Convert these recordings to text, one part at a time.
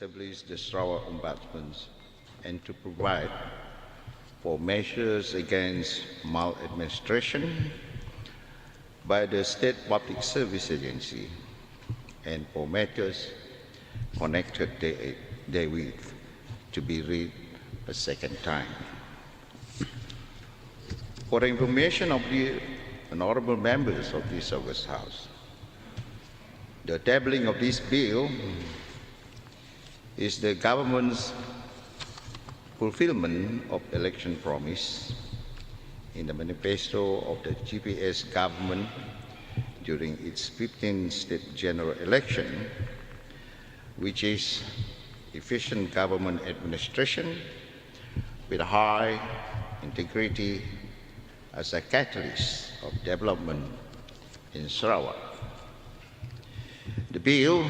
establish the Sarawak Ombudsman and to provide for measures against maladministration by the State Public Service Agency and for matters connected therewith to be read a second time. For the information of the honourable members of this August House, the tabling of this bill is the government's fulfillment of election promise in the manifesto of the GPS government during its 15th state general election, which is efficient government administration with high integrity as a catalyst of development in Sarawak. The bill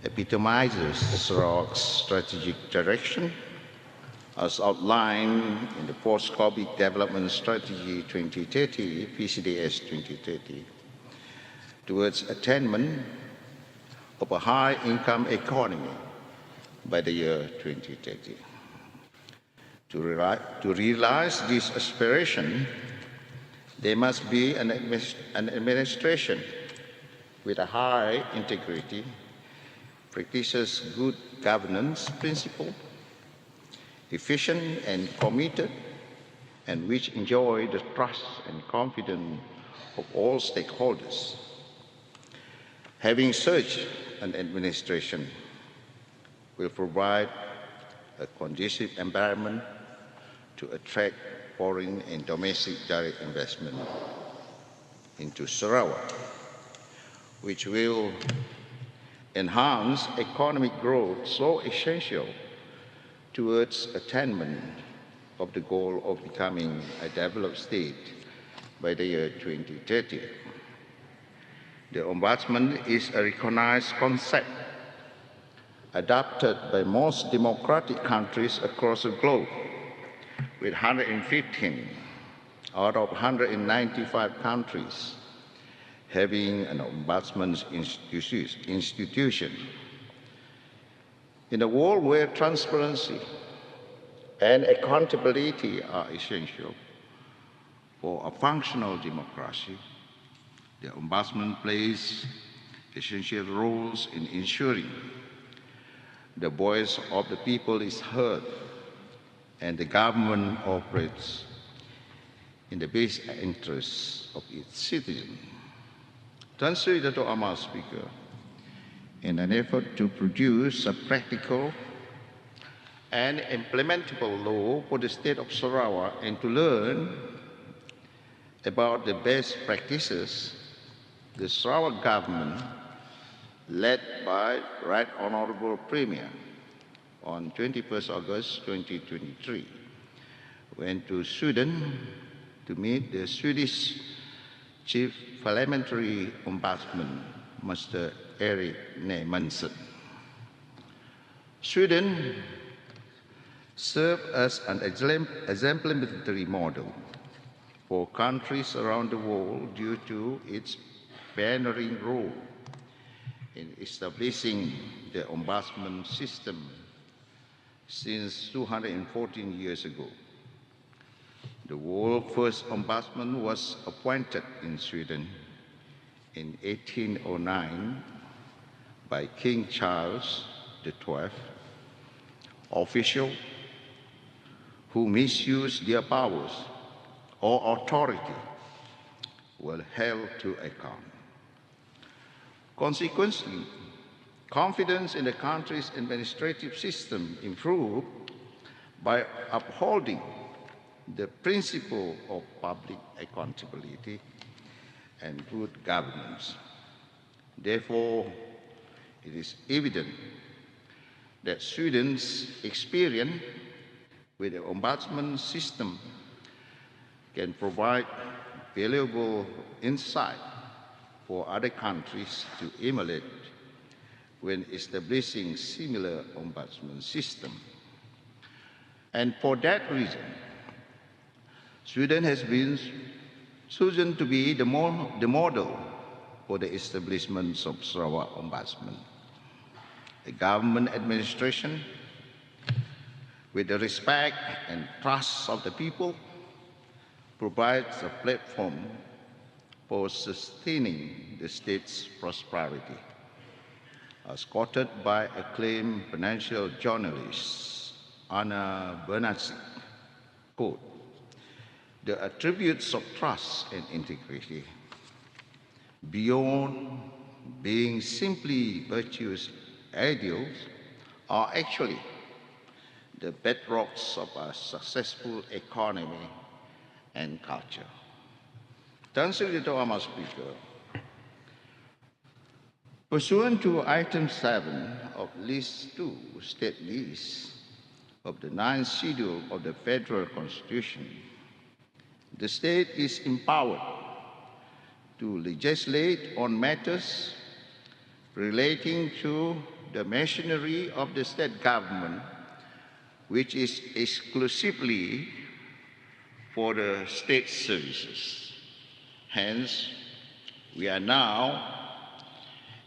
epitomizes Sarawak's strategic direction as outlined in the Post-COVID Development Strategy 2030, PCDS 2030, towards attainment of a high-income economy by the year 2030. To realize this aspiration, there must be an administration with a high integrity, practices good governance principle, efficient and committed, and which enjoy the trust and confidence of all stakeholders. Having such an administration will provide a conducive environment to attract foreign and domestic direct investment into Sarawak, which will enhance economic growth so essential towards attainment of the goal of becoming a developed state by the year 2030. The Ombudsman is a recognized concept adopted by most democratic countries across the globe, with 115 out of 195 countries having an ombudsman institution. In a world where transparency and accountability are essential for a functional democracy, the Ombudsman plays essential roles in ensuring the voice of the people is heard and the government operates in the best interests of its citizens. Translated Dato' Amal Speaker, in an effort to produce a practical and implementable law for the state of Sarawak and to learn about the best practices, the Sarawak government, led by Right Honourable Premier, on 21st August 2023, went to Sweden to meet the Swedish Chief Parliamentary Ombudsman, Mr. Erik Neymansen. Sweden served as an exemplary model for countries around the world due to its pioneering role in establishing the ombudsman system since 214 years ago. The world's first ombudsman was appointed in Sweden in 1809 by King Charles XII. Officials who misused their powers or authority were held to account. Consequently, confidence in the country's administrative system improved by upholding the principle of public accountability and good governance. Therefore, it is evident that Sweden's experience with the ombudsman system can provide valuable insight for other countries to emulate when establishing similar ombudsman system. And for that reason, Sweden has been chosen to be the model for the establishment of Sarawak Ombudsman. The government administration, with the respect and trust of the people, provides a platform for sustaining the state's prosperity. As quoted by acclaimed financial journalist Anna Bernassi, quote, "The attributes of trust and integrity, beyond being simply virtuous ideals, are actually the bedrocks of a successful economy and culture." Tuan Sri Ketua Mahkamah Speaker, pursuant to Item 7 of List 2, State List of the 9th Schedule of the Federal Constitution, the state is empowered to legislate on matters relating to the machinery of the state government, which is exclusively for the state services. Hence, we are now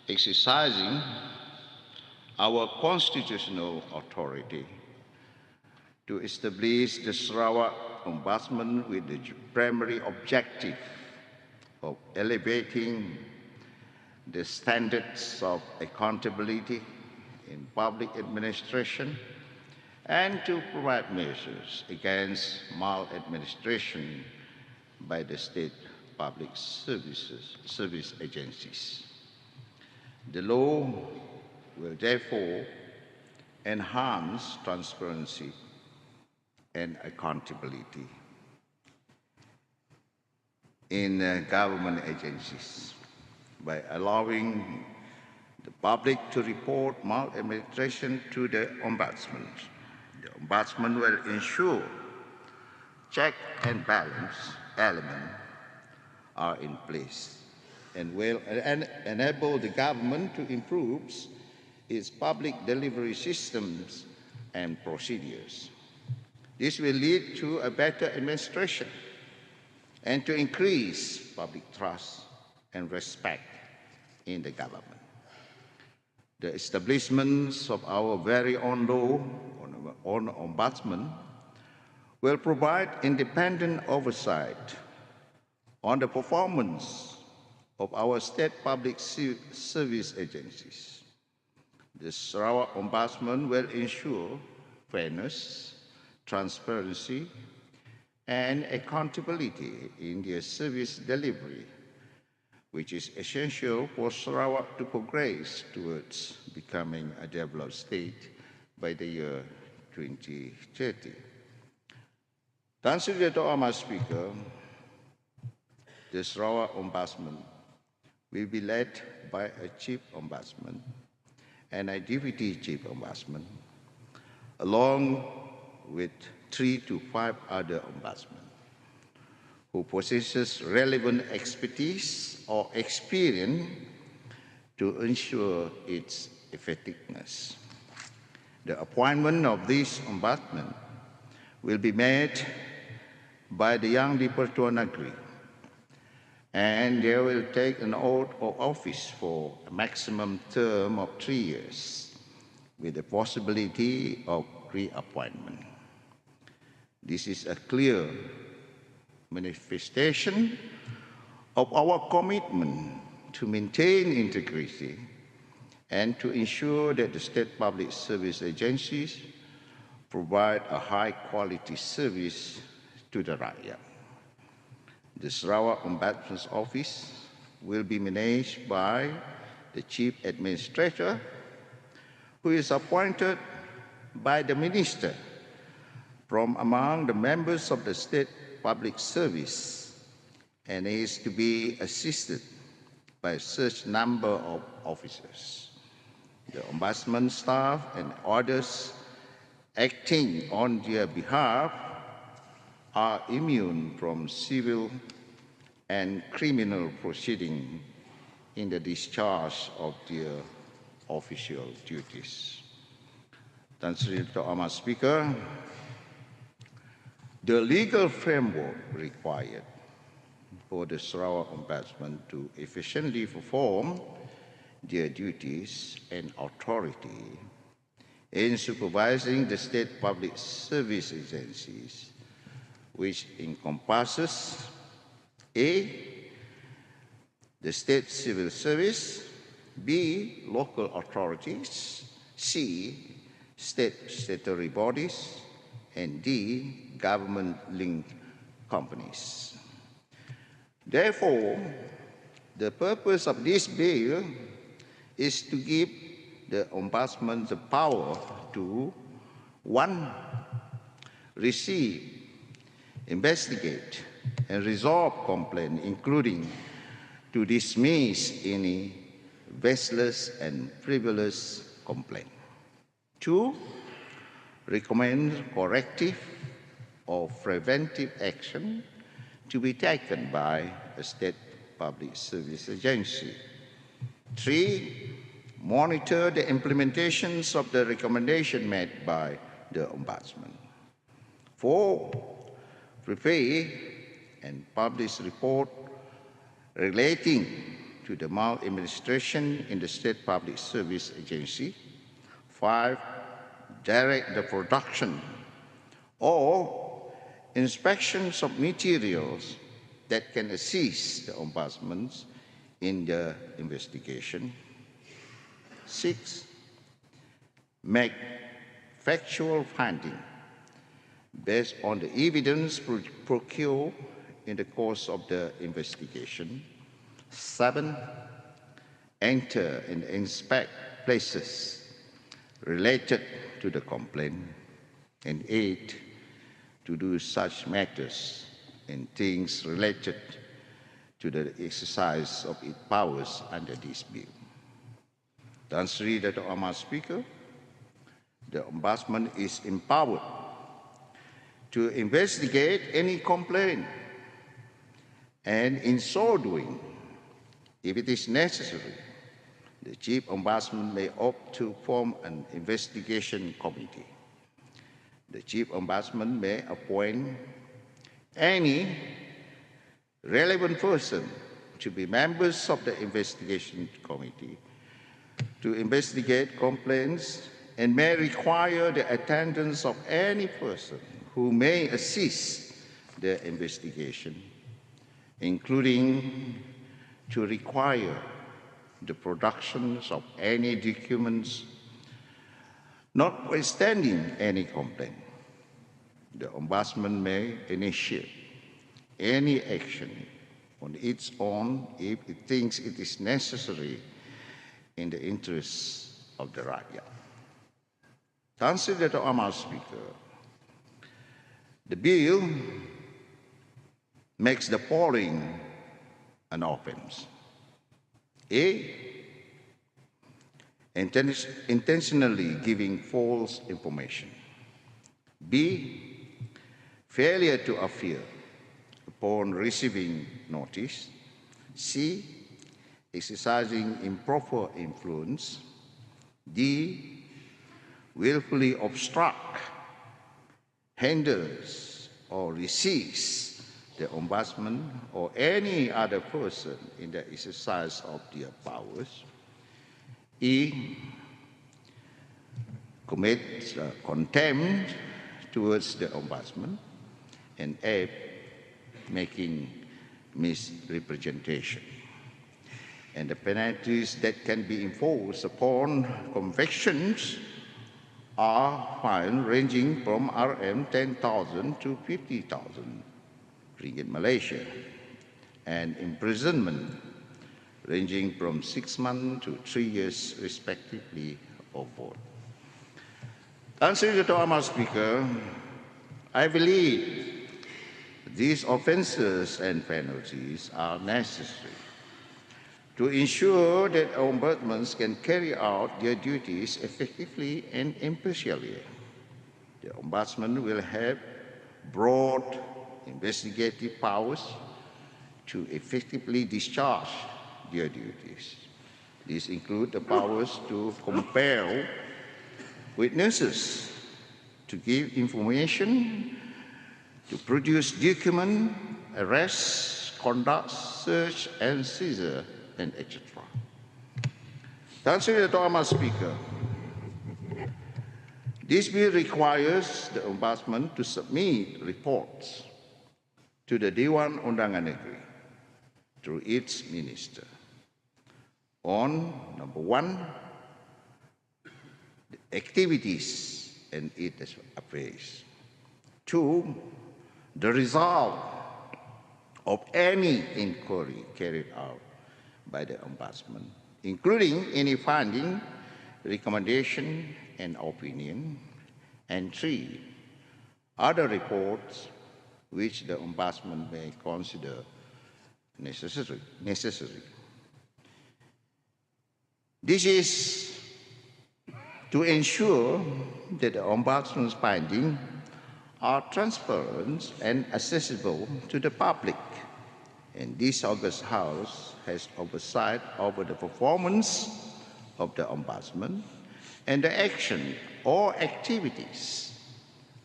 exercising our constitutional authority to establish the Sarawak Ombudsman with the primary objective of elevating the standards of accountability in public administration and to provide measures against maladministration by the state public service agencies. The law will therefore enhance transparency and accountability in government agencies by allowing the public to report maladministration to the Ombudsman. The Ombudsman will ensure check and balance elements are in place and will enable the government to improve its public delivery systems and procedures. This will lead to a better administration and to increase public trust and respect in the government. The establishment of our very own law on Ombudsman will provide independent oversight on the performance of our state public service agencies. The Sarawak Ombudsman will ensure fairness, transparency, and accountability in their service delivery, which is essential for Sarawak to progress towards becoming a developed state by the year 2030. Tuan Sri Ketua Mahkamah Speaker, the Sarawak Ombudsman will be led by a Chief Ombudsman and a Deputy Chief Ombudsman, along with 3 to 5 other ombudsmen who possesses relevant expertise or experience to ensure its effectiveness. The appointment of these ombudsmen will be made by the Yang di-Pertuan Negeri, and they will take an oath of office for a maximum term of 3 years, with the possibility of reappointment. This is a clear manifestation of our commitment to maintain integrity and to ensure that the state public service agencies provide a high-quality service to the rakyat. The Sarawak Ombudsman's Office will be managed by the Chief Administrator, who is appointed by the Minister from among the members of the State Public Service and is to be assisted by such number of officers. The Ombudsman staff and others acting on their behalf are immune from civil and criminal proceeding in the discharge of their official duties. Tuan Sri Ketua Mahkamah Speaker, the legal framework required for the Sarawak Ombudsman to efficiently perform their duties and authority in supervising the state public service agencies, which encompasses A, the state civil service, B, local authorities, C, state statutory bodies, and D, government-linked companies. Therefore, the purpose of this bill is to give the Ombudsman the power to 1. Receive, investigate, and resolve complaints, including to dismiss any baseless and frivolous complaint. 2. Recommend corrective or preventive action to be taken by a state public service agency. 3. Monitor the implementations of the recommendation made by the Ombudsman. 4. Prepare and publish report relating to the maladministration in the state public service agency. 5. Direct the production or inspections of materials that can assist the Ombudsman in the investigation. 6. Make factual finding based on the evidence procured in the course of the investigation. 7. Enter and inspect places related to the complaint. And 8. To do such matters and things related to the exercise of its powers under this bill. Tan Sri Dato' Ahmad Speaker, the Ombudsman is empowered to investigate any complaint, and in so doing, if it is necessary, the Chief Ombudsman may opt to form an investigation committee. The Chief Ombudsman may appoint any relevant person to be members of the investigation committee to investigate complaints, and may require the attendance of any person who may assist the investigation, including to require the production of any documents notwithstanding any complaint. The Ombudsman may initiate any action on its own if it thinks it is necessary in the interests of the rakyat. Tan Sri Dato' Ahmad Speaker, the bill makes the following an offense. A. Intentionally giving false information. B. Failure to appear upon receiving notice. C. Exercising improper influence. D. Willfully obstruct, hinders, or resists the Ombudsman or any other person in the exercise of their powers. E. Commits contempt towards the Ombudsman. And F. Making misrepresentation. And the penalties that can be imposed upon convictions are fine ranging from Rm 10,000 to 50,000 ringgit Malaysia, and imprisonment ranging from 6 months to 3 years respectively or both. Tan Sri Dato' Ahmad Speaker, I believe these offences and penalties are necessary to ensure that ombudsmen can carry out their duties effectively and impartially. The Ombudsman will have broad investigative powers to effectively discharge their duties. These include the powers to compel witnesses to give information, to produce documents, arrest, conduct search and seizure, and etc. Tuan Sri Dato' Ahmad Speaker, this bill requires the Ombudsman to submit reports to the Dewan Undangan Negeri through its minister on, number one, the activities and its affairs. Two, the result of any inquiry carried out by the Ombudsman, including any finding, recommendation, and opinion. And three, other reports which the Ombudsman may consider necessary. This is to ensure that the Ombudsman's findings are transparent and accessible to the public. And this August House has oversight over the performance of the Ombudsman and the action or activities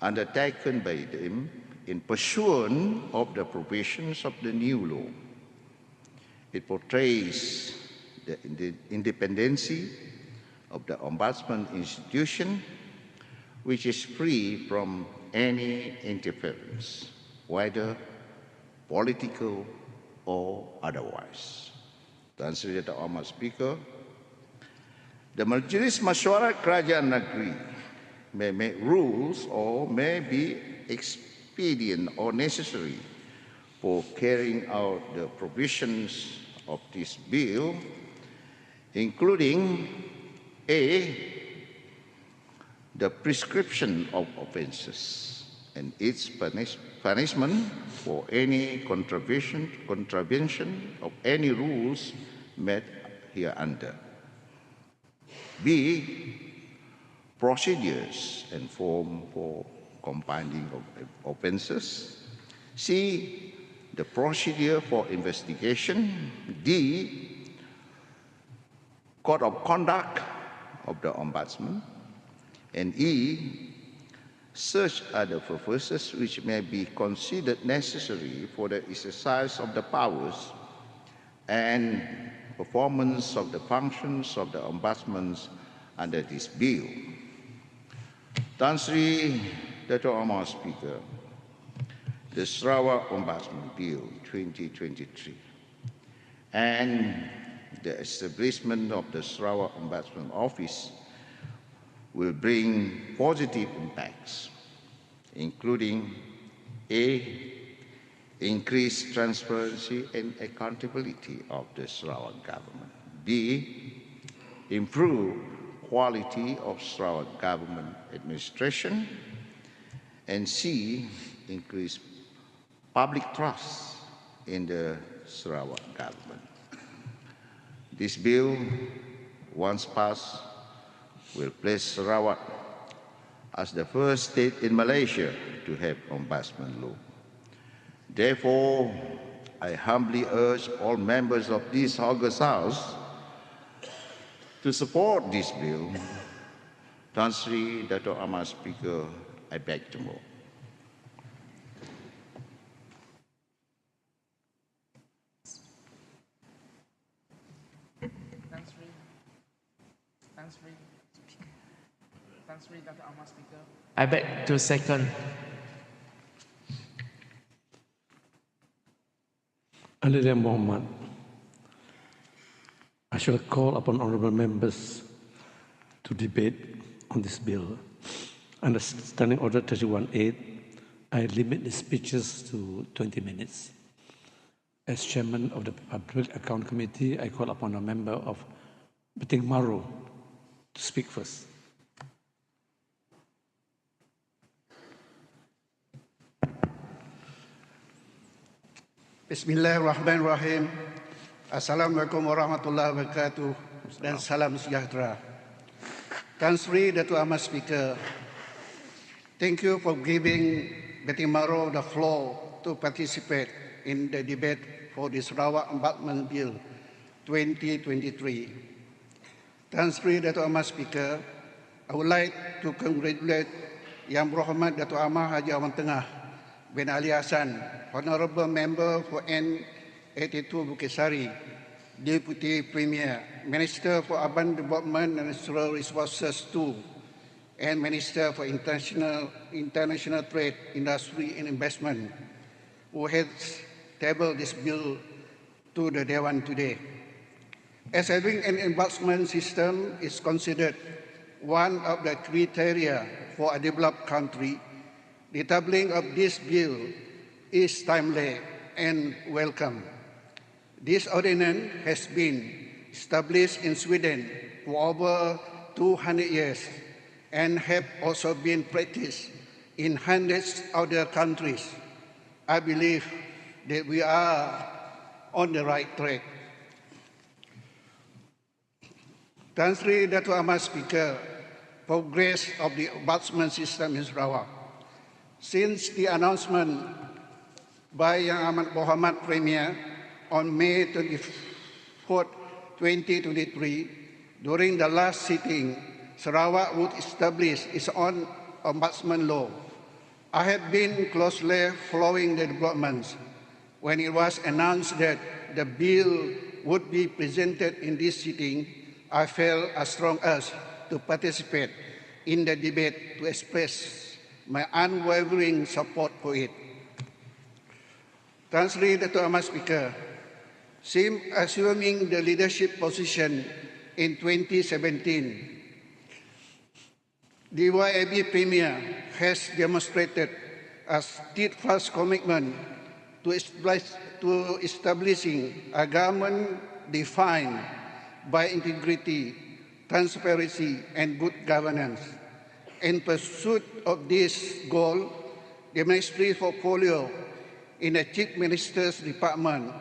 undertaken by them in pursuance of the provisions of the new law. It portrays the independence of the Ombudsman institution, which is free from any interference, whether political or otherwise. Tuan Sri Dato' Ahmad Speaker, the Majlis Mesyuarat Kerajaan Negeri may make rules or may be expedient or necessary for carrying out the provisions of this bill, including A, the prescription of offences and its punishment for any contravention of any rules made hereunder. B, procedures and form for compounding of offences. C, the procedure for investigation. D, code of conduct of the Ombudsman. And E, such other purposes which may be considered necessary for the exercise of the powers and performance of the functions of the Ombudsman under this bill. Tuan Sri Dato' Ahmad Speaker, the Sarawak Ombudsman Bill 2023 and the establishment of the Sarawak Ombudsman Office will bring positive impacts, including A, increased transparency and accountability of the Sarawak government. B, improve quality of Sarawak government administration. And C, increase public trust in the Sarawak government. This bill, once passed, will place Sarawak as the first state in Malaysia to have ombudsman law. Therefore, I humbly urge all members of this August House to support this bill. Tuan Sri Dato' Ahmad Speaker, I beg to move. I beg to second. Honorable Mohammed, I shall call upon honourable members to debate on this bill. Under Standing Order 31(8), I limit the speeches to 20 minutes. As chairman of the Public Account Committee, I call upon a member of Beting Maru to speak first. Bismillahirrahmanirrahim. Assalamualaikum warahmatullahi wabarakatuh dan salam sejahtera. Tuan Sri Dato' Ahmad Speaker, thank you for giving Beting Maru the floor to participate in the debate for the Sarawak Ombudsman Bill 2023. Tuan Sri Dato' Ahmad Speaker, I would like to congratulate Yang Berhormat Dato' Ahmad Haji Awan Tengah bin Ali Hassan, Honorable Member for N82 Bukit Sari, Deputy Premier, Minister for Urban Development and Natural Resources II, and Minister for International Trade, Industry and Investment, who has tabled this bill to the Dewan today. As having an embarrassment system is considered one of the criteria for a developed country, the tabling of this bill is timely and welcome. This ordinance has been established in Sweden for over 200 years and have also been practiced in hundreds of other countries. I believe that we are on the right track. Tan Sri Dato' Ahmad Speaker, progress of the ombudsman system in Sarawak. Since the announcement by Yang Amat Berhormat Premier on May 24, 2023, during the last sitting, Sarawak would establish its own ombudsman law. I have been closely following the developments. When it was announced that the bill would be presented in this sitting, I felt a strong urge to participate in the debate to express my unwavering support for it. Tan Sri Dato' Ahmad Speaker, since assuming the leadership position in 2017, the YAB Premier has demonstrated a steadfast commitment to establishing a government defined by integrity, transparency, and good governance. In pursuit of this goal, the Ministry portfolio in the Chief Minister's Department,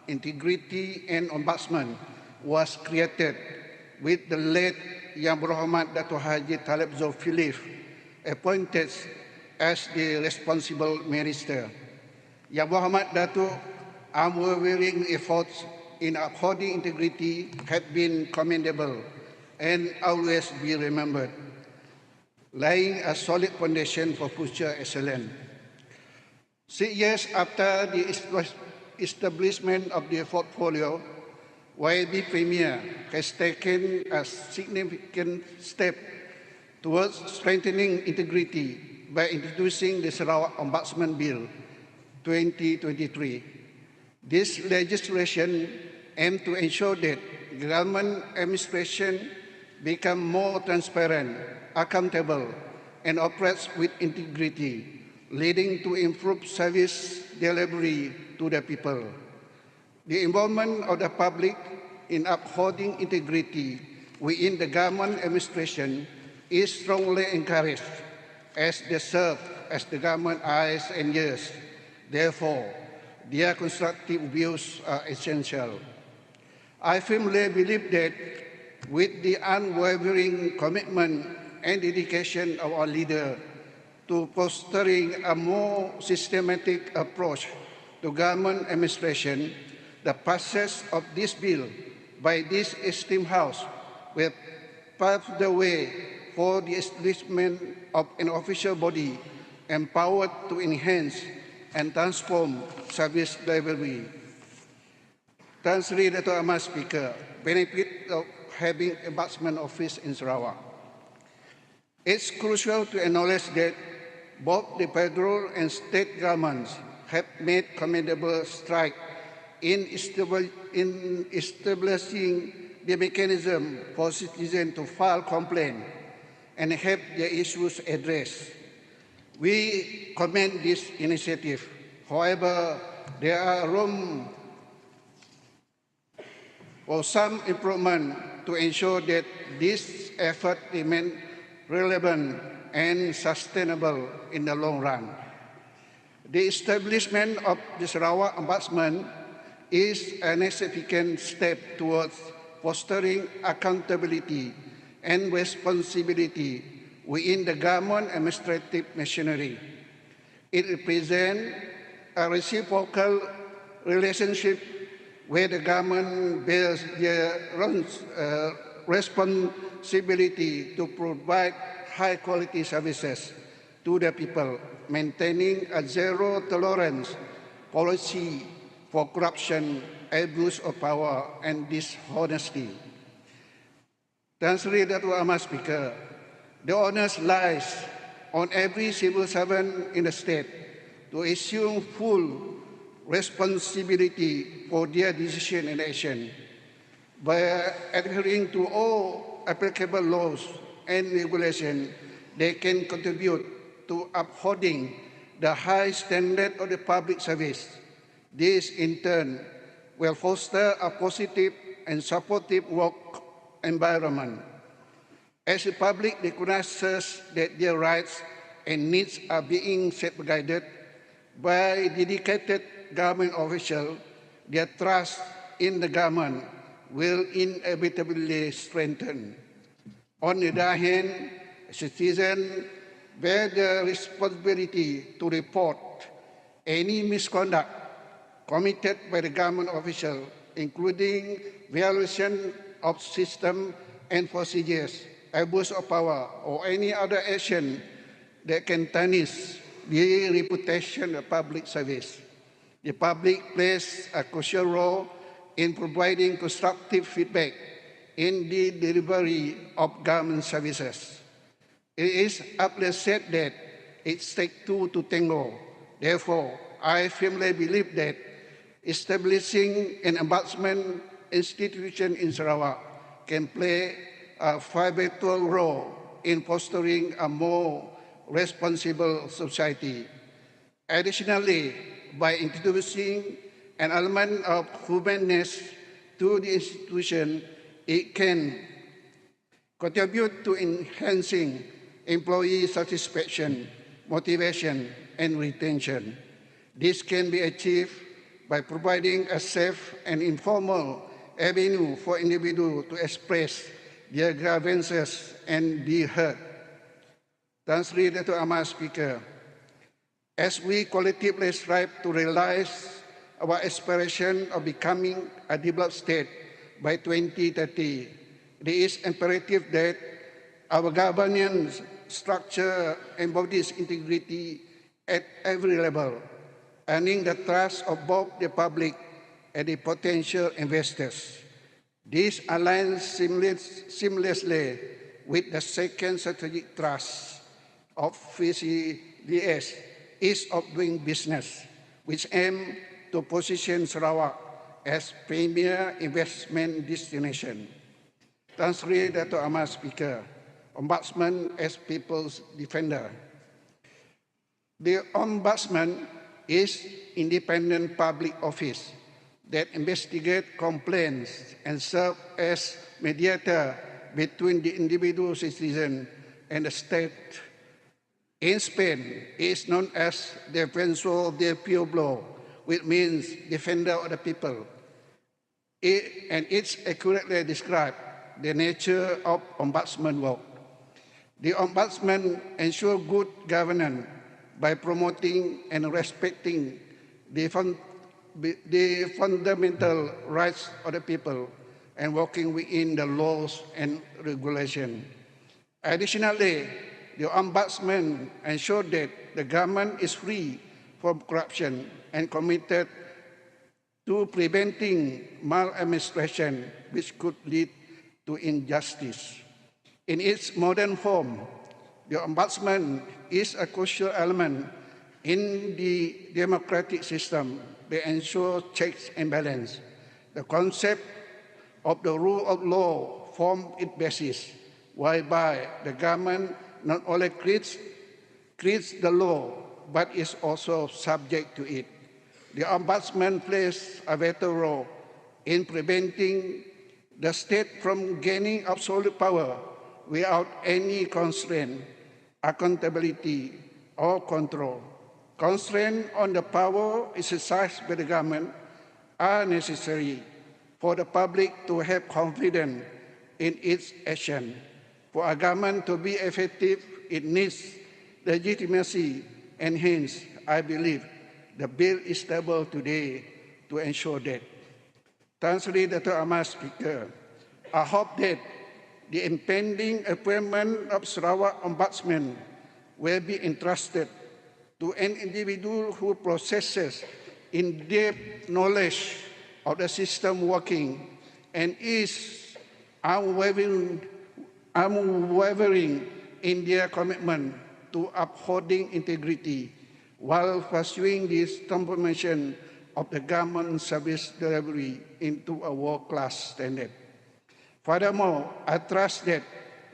Integrity and Ombudsman, was created with the late Yang Berhormat Dato' Haji Talib Zulkifli appointed as the responsible minister. Yang Berhormat Dato' unwavering efforts in upholding integrity have been commendable and always be remembered, laying a solid foundation for future excellence. 6 years after the establishment of the portfolio, YB Premier has taken a significant step towards strengthening integrity by introducing the Sarawak Ombudsman Bill 2023. This legislation aims to ensure that government administration become more transparent, accountable, and operates with integrity, leading to improved service delivery to the people. The involvement of the public in upholding integrity within the government administration is strongly encouraged as they serve as the government eyes and ears. Therefore, their constructive views are essential. I firmly believe that with the unwavering commitment and dedication of our leader to fostering a more systematic approach to government administration, the passage of this bill by this esteemed House will pave the way for the establishment of an official body empowered to enhance and transform service delivery. Tan Sri Dato' Ahmad Speaker, benefit of having a ombudsman office in Sarawak. It's crucial to acknowledge that both the federal and state governments have made commendable strides in establishing the mechanism for citizens to file complaints and have their issues addressed. We commend this initiative. However, there are room for some improvement to ensure that this effort remains relevant and sustainable in the long run. The establishment of the Sarawak Ombudsman is a significant step towards fostering accountability and responsibility within the government administrative machinery. It represents a reciprocal relationship where the government bears their responsibility to provide high-quality services to the people, maintaining a zero-tolerance policy for corruption abuse of power and dishonesty. Tan Sri Datuk Ahmad Speaker, the onus lies on every civil servant in the state to assume full responsibility for their decision and action by adhering to all applicable laws and regulations. They can contribute to upholding the high standard of the public service. This, in turn, will foster a positive and supportive work environment. As the public recognizes that their rights and needs are being safeguarded by dedicated government officials, their trust in the government will inevitably strengthen. On the other hand, citizens bear the responsibility to report any misconduct committed by the government official, including violation of system and procedures, abuse of power, or any other action that can tarnish the reputation of public service. The public plays a crucial role in providing constructive feedback in the delivery of government services. It is aptly said that it takes two to tango. Therefore, I firmly believe that establishing an ombudsman institution in Sarawak can play a pivotal role in fostering a more responsible society. Additionally, by introducing an element of humanness to the institution, it can contribute to enhancing employee satisfaction, motivation, and retention. This can be achieved by providing a safe and informal avenue for individuals to express their grievances and be heard. Tan Sri Datuk Ahmad Speaker, as we collectively strive to realize our aspiration of becoming a developed state by 2030, it is imperative that our governance structure embodies integrity at every level, earning the trust of both the public and the potential investors. This aligns seamlessly with the second strategic thrust of VCDS, ease of doing business, which aims to position Sarawak as premier investment destination. Tan Sri Datuk Ahmad Speaker, Ombudsman as people's defender. The Ombudsman is independent public office that investigates complaints and serves as mediator between the individual citizen and the state. In Spain, it is known as Defensor del Pueblo, which means defender of the people. It accurately describes the nature of ombudsman work. The ombudsman ensures good governance by promoting and respecting the fundamental rights of the people and working within the laws and regulations. Additionally, the Ombudsman ensures that the government is free from corruption and committed to preventing maladministration, which could lead to injustice. In its modern form, the Ombudsman is a crucial element in the democratic system that ensures checks and balance. The concept of the rule of law forms its basis, whereby the government not only creates the law, but is also subject to it. The Ombudsman plays a vital role in preventing the state from gaining absolute power without any constraint, accountability, or control. Constraints on the power exercised by the government are necessary for the public to have confidence in its action. For a government to be effective, it needs legitimacy, and hence, I believe the bill is tabled today to ensure that. Tan Sri Datuk Ahmad Speaker, I hope that the impending appointment of Sarawak Ombudsman will be entrusted to an individual who possesses in-depth knowledge of the system working and is unwavering in their commitment to upholding integrity while pursuing this transformation of the government service delivery into a world-class standard. Furthermore, I trust that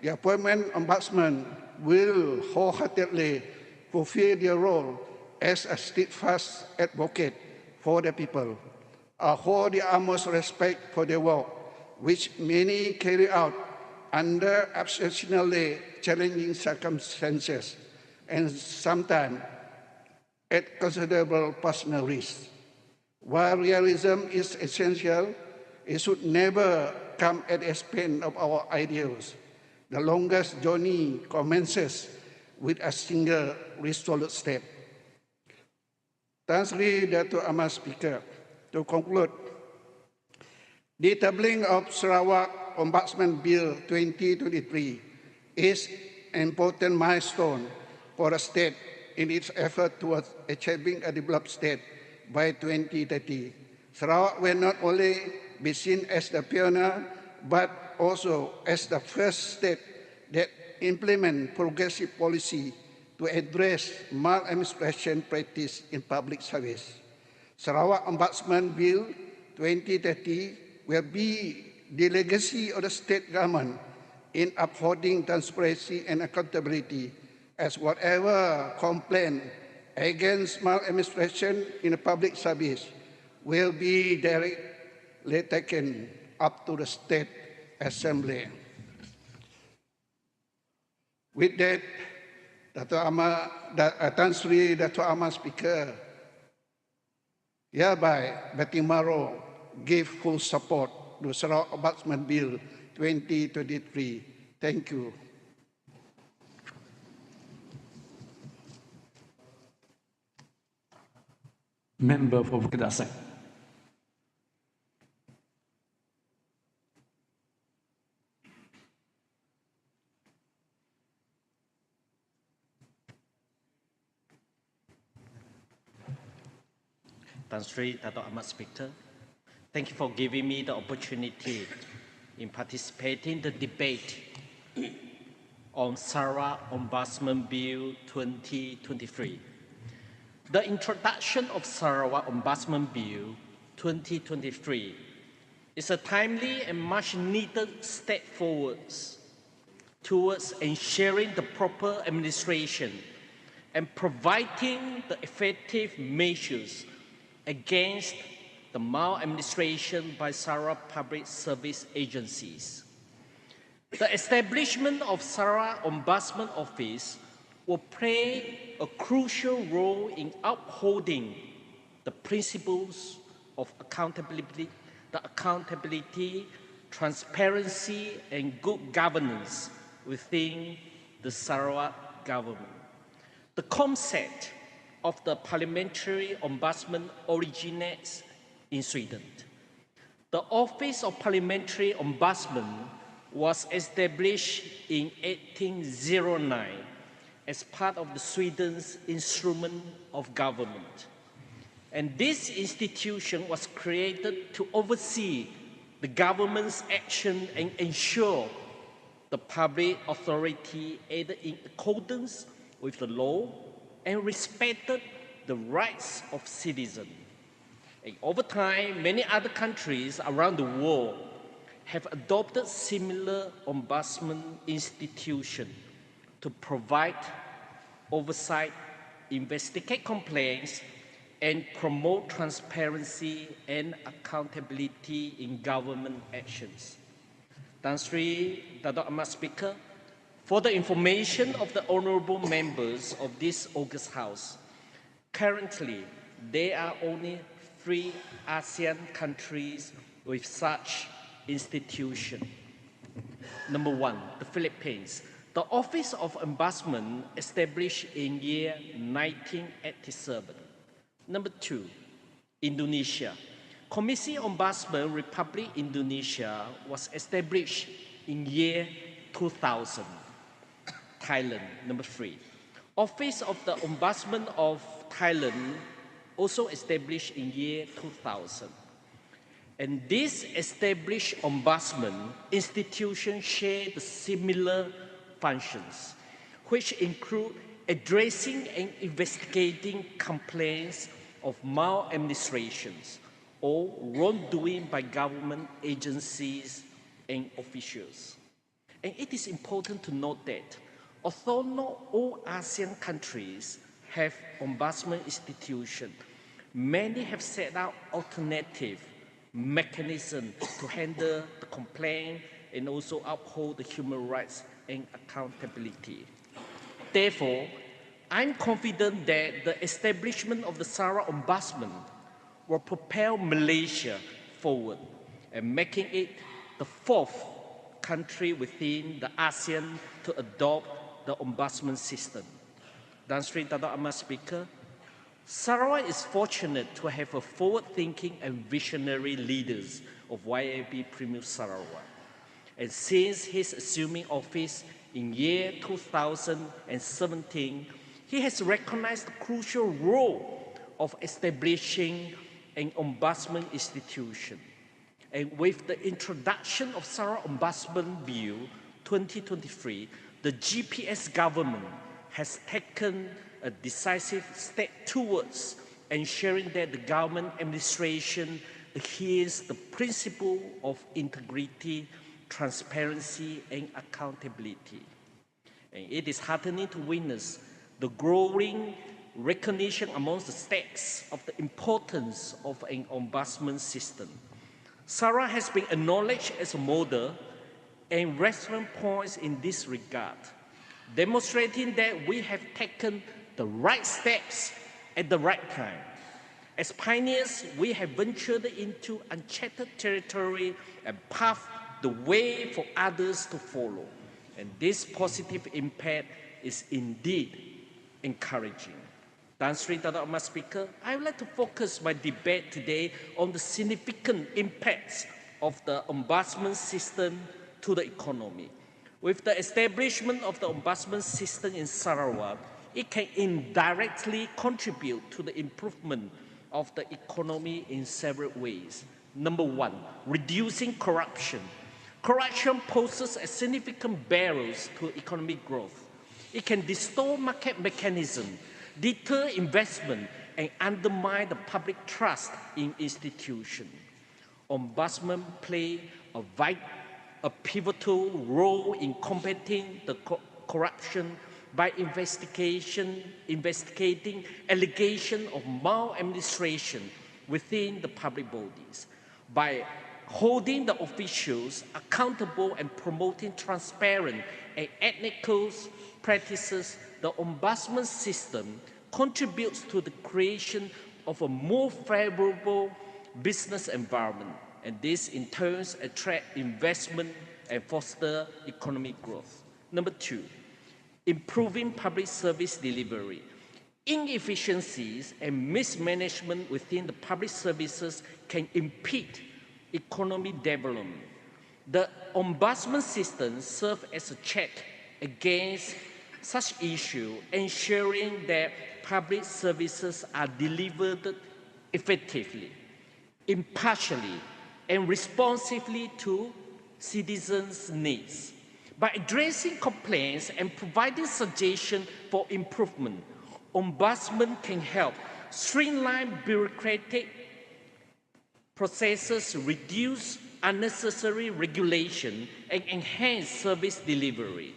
the appointment ombudsman will wholeheartedly fulfill their role as a steadfast advocate for the people. I hold the utmost respect for their work, which many carry out under exceptionally challenging circumstances and sometimes at considerable personal risk. While realism is essential, it should never come at the expense of our ideals. The longest journey commences with a single resolute step. Tan Sri Dato' Amat Speaker, to conclude, the tabling of Sarawak Ombudsman Bill 2023 is an important milestone for the state in its effort towards achieving a developed state by 2030. Sarawak will not only be seen as the pioneer, but also as the first state that implement progressive policy to address maladministration practice in public service. Sarawak Ombudsman Bill 2030 will be the legacy of the state government in upholding transparency and accountability, as whatever complaint against maladministration in the public service will be directly taken up to the State Assembly. With that, Tan Sri Dato' Amat Speaker, hereby Batimaro give full support to Sarawak Ombudsman Bill 2023. Thank you. Member for Kedah. Tan Sri Dato' Amat Speaker, thank you for giving me the opportunity in participating in the debate on Sarawak Ombudsman Bill 2023. The introduction of Sarawak Ombudsman Bill 2023 is a timely and much needed step forward towards ensuring the proper administration and providing the effective measures against the maladministration by Sarawak public service agencies. The establishment of Sarawak Ombudsman Office will play a crucial role in upholding the principles of accountability, transparency, and good governance within the Sarawak government. The concept of the Parliamentary Ombudsman originates in Sweden. The Office of Parliamentary Ombudsman was established in 1809 as part of Sweden's instrument of government. And this institution was created to oversee the government's action and ensure the public authority acted in accordance with the law and respected the rights of citizens. And over time, many other countries around the world have adopted similar ombudsman institutions to provide oversight, investigate complaints, and promote transparency and accountability in government actions. Tan Sri Dato' Amat Speaker, for the information of the honorable members of this August House, currently there are only 3 ASEAN countries with such institution. Number 1, the Philippines. The Office of Ombudsman established in year 1987. Number 2, Indonesia. Komisi Ombudsman Republik Indonesia was established in year 2000. Thailand, number 3. Office of the Ombudsman of Thailand also established in year 2000. And this established ombudsman institution share the similar functions, which include addressing and investigating complaints of maladministrations or wrongdoing by government agencies and officials. And it is important to note that although not all ASEAN countries have ombudsman institutions, many have set out alternative mechanisms to handle the complaint and also uphold the human rights and accountability. Therefore, I'm confident that the establishment of the Sarawak Ombudsman will propel Malaysia forward and making it the fourth country within the ASEAN to adopt the ombudsman system. Dan Sri Dato' Ahmad Speaker, Sarawak is fortunate to have a forward-thinking and visionary leaders of YAB Premier Sarawak. And since his assuming office in year 2017, he has recognized the crucial role of establishing an ombudsman institution. And with the introduction of Sarawak Ombudsman Bill 2023, the GPS government has taken a decisive step towards ensuring that the government administration adheres to the principle of integrity, transparency, and accountability. And it is heartening to witness the growing recognition amongst the states of the importance of an ombudsman system. Sarawak has been acknowledged as a model and reference points in this regard, demonstrating that we have taken the right steps at the right time. As pioneers, we have ventured into uncharted territory and paved the way for others to follow. And this positive impact is indeed encouraging. Dan Sri Dato' Ahmad Speaker, I would like to focus my debate today on the significant impacts of the ombudsman system to the economy. With the establishment of the ombudsman system in Sarawak, it can indirectly contribute to the improvement of the economy in several ways. Number one, reducing corruption. Corruption poses a significant barriers to economic growth. It can distort market mechanisms, deter investment, and undermine the public trust in institutions. Ombudsmen play a pivotal role in combating the corruption by investigating allegations of maladministration within the public bodies, by holding the officials accountable and promoting transparent and ethical practices. The ombudsman system contributes to the creation of a more favorable business environment, and this in turn attracts investment and foster economic growth. Number two, improving public service delivery. Inefficiencies and mismanagement within the public services can impede economic development. The ombudsman system serves as a check against such issues, ensuring that public services are delivered effectively, impartially, and responsively to citizens' needs. By addressing complaints and providing suggestions for improvement, ombudsmen can help streamline bureaucratic processes, reduce unnecessary regulation, and enhance service delivery.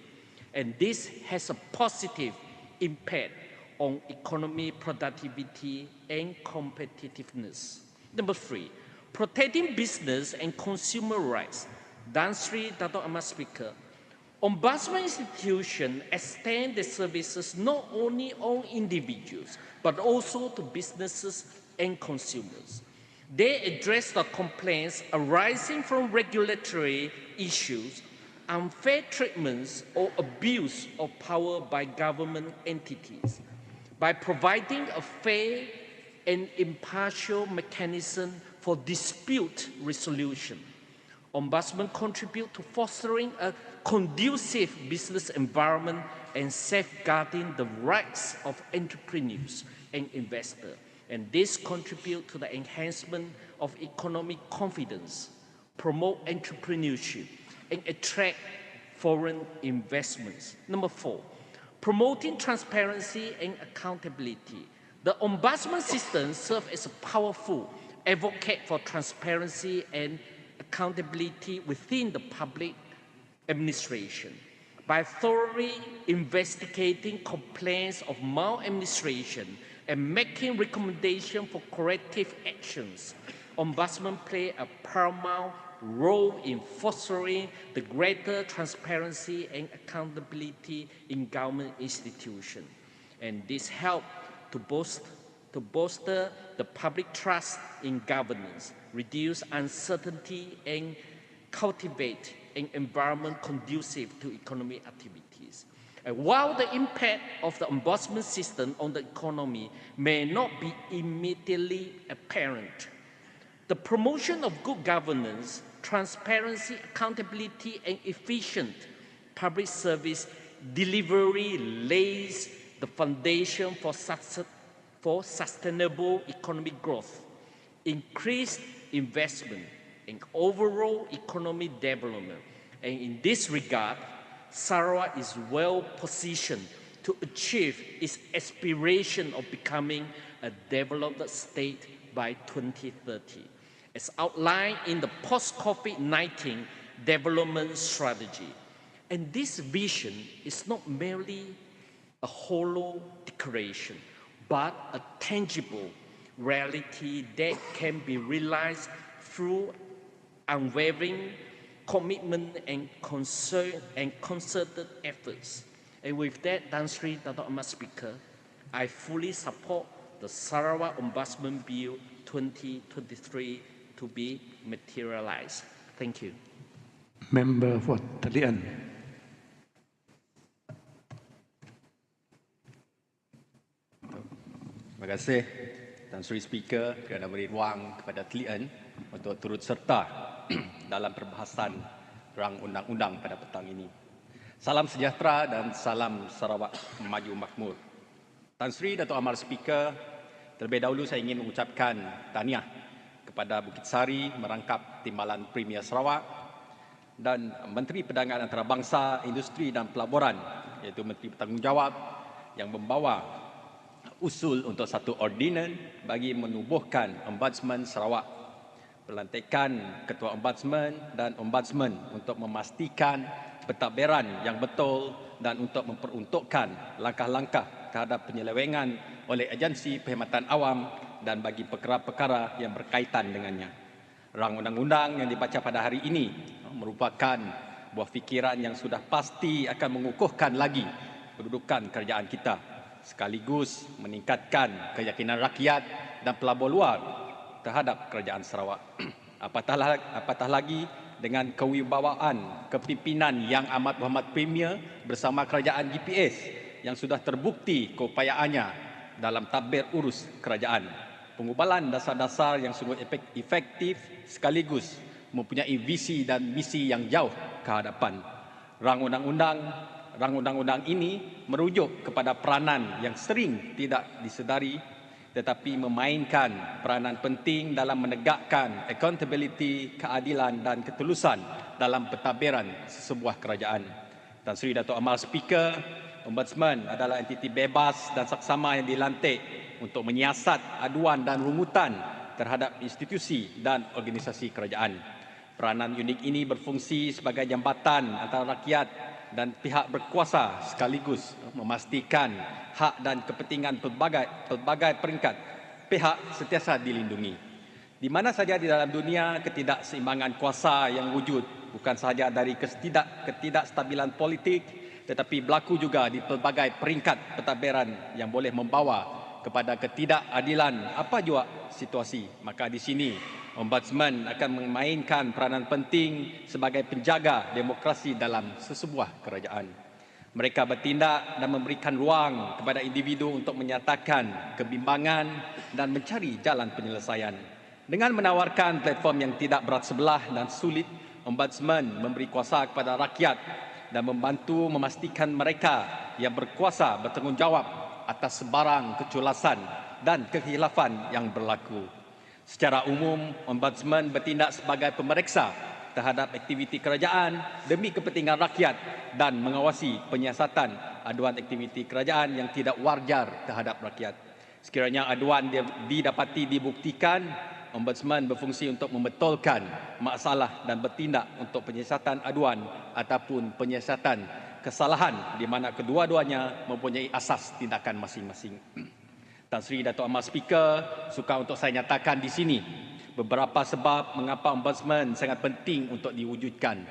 And this has a positive impact on economy, productivity, and competitiveness. Number three, protecting business and consumer rights. Dan Sri Dato' Ahmad Speaker, ombudsman institutions extend their services not only on individuals, but also to businesses and consumers. They address the complaints arising from regulatory issues, unfair treatments, or abuse of power by government entities. By providing a fair and impartial mechanism for dispute resolution, ombudsmen contribute to fostering a conducive business environment and safeguarding the rights of entrepreneurs and investors. and this contribute to the enhancement of economic confidence, promote entrepreneurship, and attract foreign investments. Number 4, promoting transparency and accountability. The ombudsman system serves as a powerful advocate for transparency and accountability within the public administration. By thoroughly investigating complaints of maladministration and making recommendations for corrective actions, ombudsmen play a paramount role in fostering the greater transparency and accountability in government institutions. And this helps to bolster the public trust in governance, reduce uncertainty, and cultivate an environment conducive to economic activities. And while the impact of the ombudsman system on the economy may not be immediately apparent, the promotion of good governance, transparency, accountability, and efficient public service delivery lays the foundation for sustainable economic growth, increased investment, and overall economic development. And in this regard, Sarawak is well positioned to achieve its aspiration of becoming a developed state by 2030, as outlined in the post-COVID-19 development strategy. And this vision is not merely a hollow declaration, but a tangible reality that can be realized through unwavering commitment and concerted efforts. And with that, Tan Sri Dato' Ahmad Speaker, I fully support the Sarawak Ombudsman Bill 2023 to be materialized. Thank you. Member for Talian. Terima kasih Tan Sri Speaker kerana beri ruang kepada Talian untuk turut serta dalam perbahasan rang undang-undang pada petang ini. Salam sejahtera dan salam Sarawak maju makmur. Tan Sri Dato' Ahmad Speaker, terlebih dahulu saya ingin mengucapkan tahniah kepada Bukit Sari merangkap Timbalan Premier Sarawak dan Menteri Perdagangan Antarabangsa, Industri dan Pelaburan, iaitu Menteri Bertanggungjawab yang membawa usul untuk satu ordinan bagi menubuhkan Ombudsman Sarawak, pelantikan Ketua Ombudsman dan Ombudsman untuk memastikan pentadbiran yang betul dan untuk memperuntukkan langkah-langkah terhadap penyelewengan oleh agensi perkhidmatan awam dan bagi perkara-perkara yang berkaitan dengannya. Rang undang-undang yang dibaca pada hari ini merupakan buah fikiran yang sudah pasti akan mengukuhkan lagi kedudukan kerajaan kita, sekaligus meningkatkan keyakinan rakyat dan pelabur luar terhadap kerajaan Sarawak. Apatah lagi dengan kewibawaan kepimpinan yang amat berhormat Premier bersama kerajaan GPS yang sudah terbukti keupayaannya dalam tadbir urus kerajaan. Pengubalan dasar-dasar yang sungguh efektif sekaligus mempunyai visi dan misi yang jauh ke hadapan. Rang undang-undang ini merujuk kepada peranan yang sering tidak disedari tetapi memainkan peranan penting dalam menegakkan accountability, keadilan dan ketulusan dalam pentadbiran sesebuah kerajaan. Tan Sri Dato' Ahmad Speaker, Ombudsman adalah entiti bebas dan saksama yang dilantik untuk menyiasat aduan dan rungutan terhadap institusi dan organisasi kerajaan. Peranan unik ini berfungsi sebagai jambatan antara rakyat dan pihak berkuasa sekaligus memastikan hak dan kepentingan pelbagai peringkat pihak sentiasa dilindungi. Di mana saja di dalam dunia, ketidakseimbangan kuasa yang wujud bukan sahaja dari ketidakstabilan politik tetapi berlaku juga di pelbagai peringkat pentadbiran yang boleh membawa kepada ketidakadilan apa jua situasi. Maka di sini Ombudsman akan memainkan peranan penting sebagai penjaga demokrasi dalam sesebuah kerajaan. Mereka bertindak dan memberikan ruang kepada individu untuk menyatakan kebimbangan dan mencari jalan penyelesaian. Dengan menawarkan platform yang tidak berat sebelah dan sulit, Ombudsman memberi kuasa kepada rakyat dan membantu memastikan mereka yang berkuasa bertanggungjawab atas sebarang keculasan dan kekhilafan yang berlaku. Secara umum, Ombudsman bertindak sebagai pemeriksa terhadap aktiviti kerajaan demi kepentingan rakyat dan mengawasi penyiasatan aduan aktiviti kerajaan yang tidak wajar terhadap rakyat. Sekiranya aduan didapati dibuktikan, Ombudsman berfungsi untuk membetulkan masalah dan bertindak untuk penyiasatan aduan ataupun penyiasatan kesalahan di mana kedua-duanya mempunyai asas tindakan masing-masing. Tan Sri Dato' Amar Speaker, suka untuk saya nyatakan di sini beberapa sebab mengapa Ombudsman sangat penting untuk diwujudkan.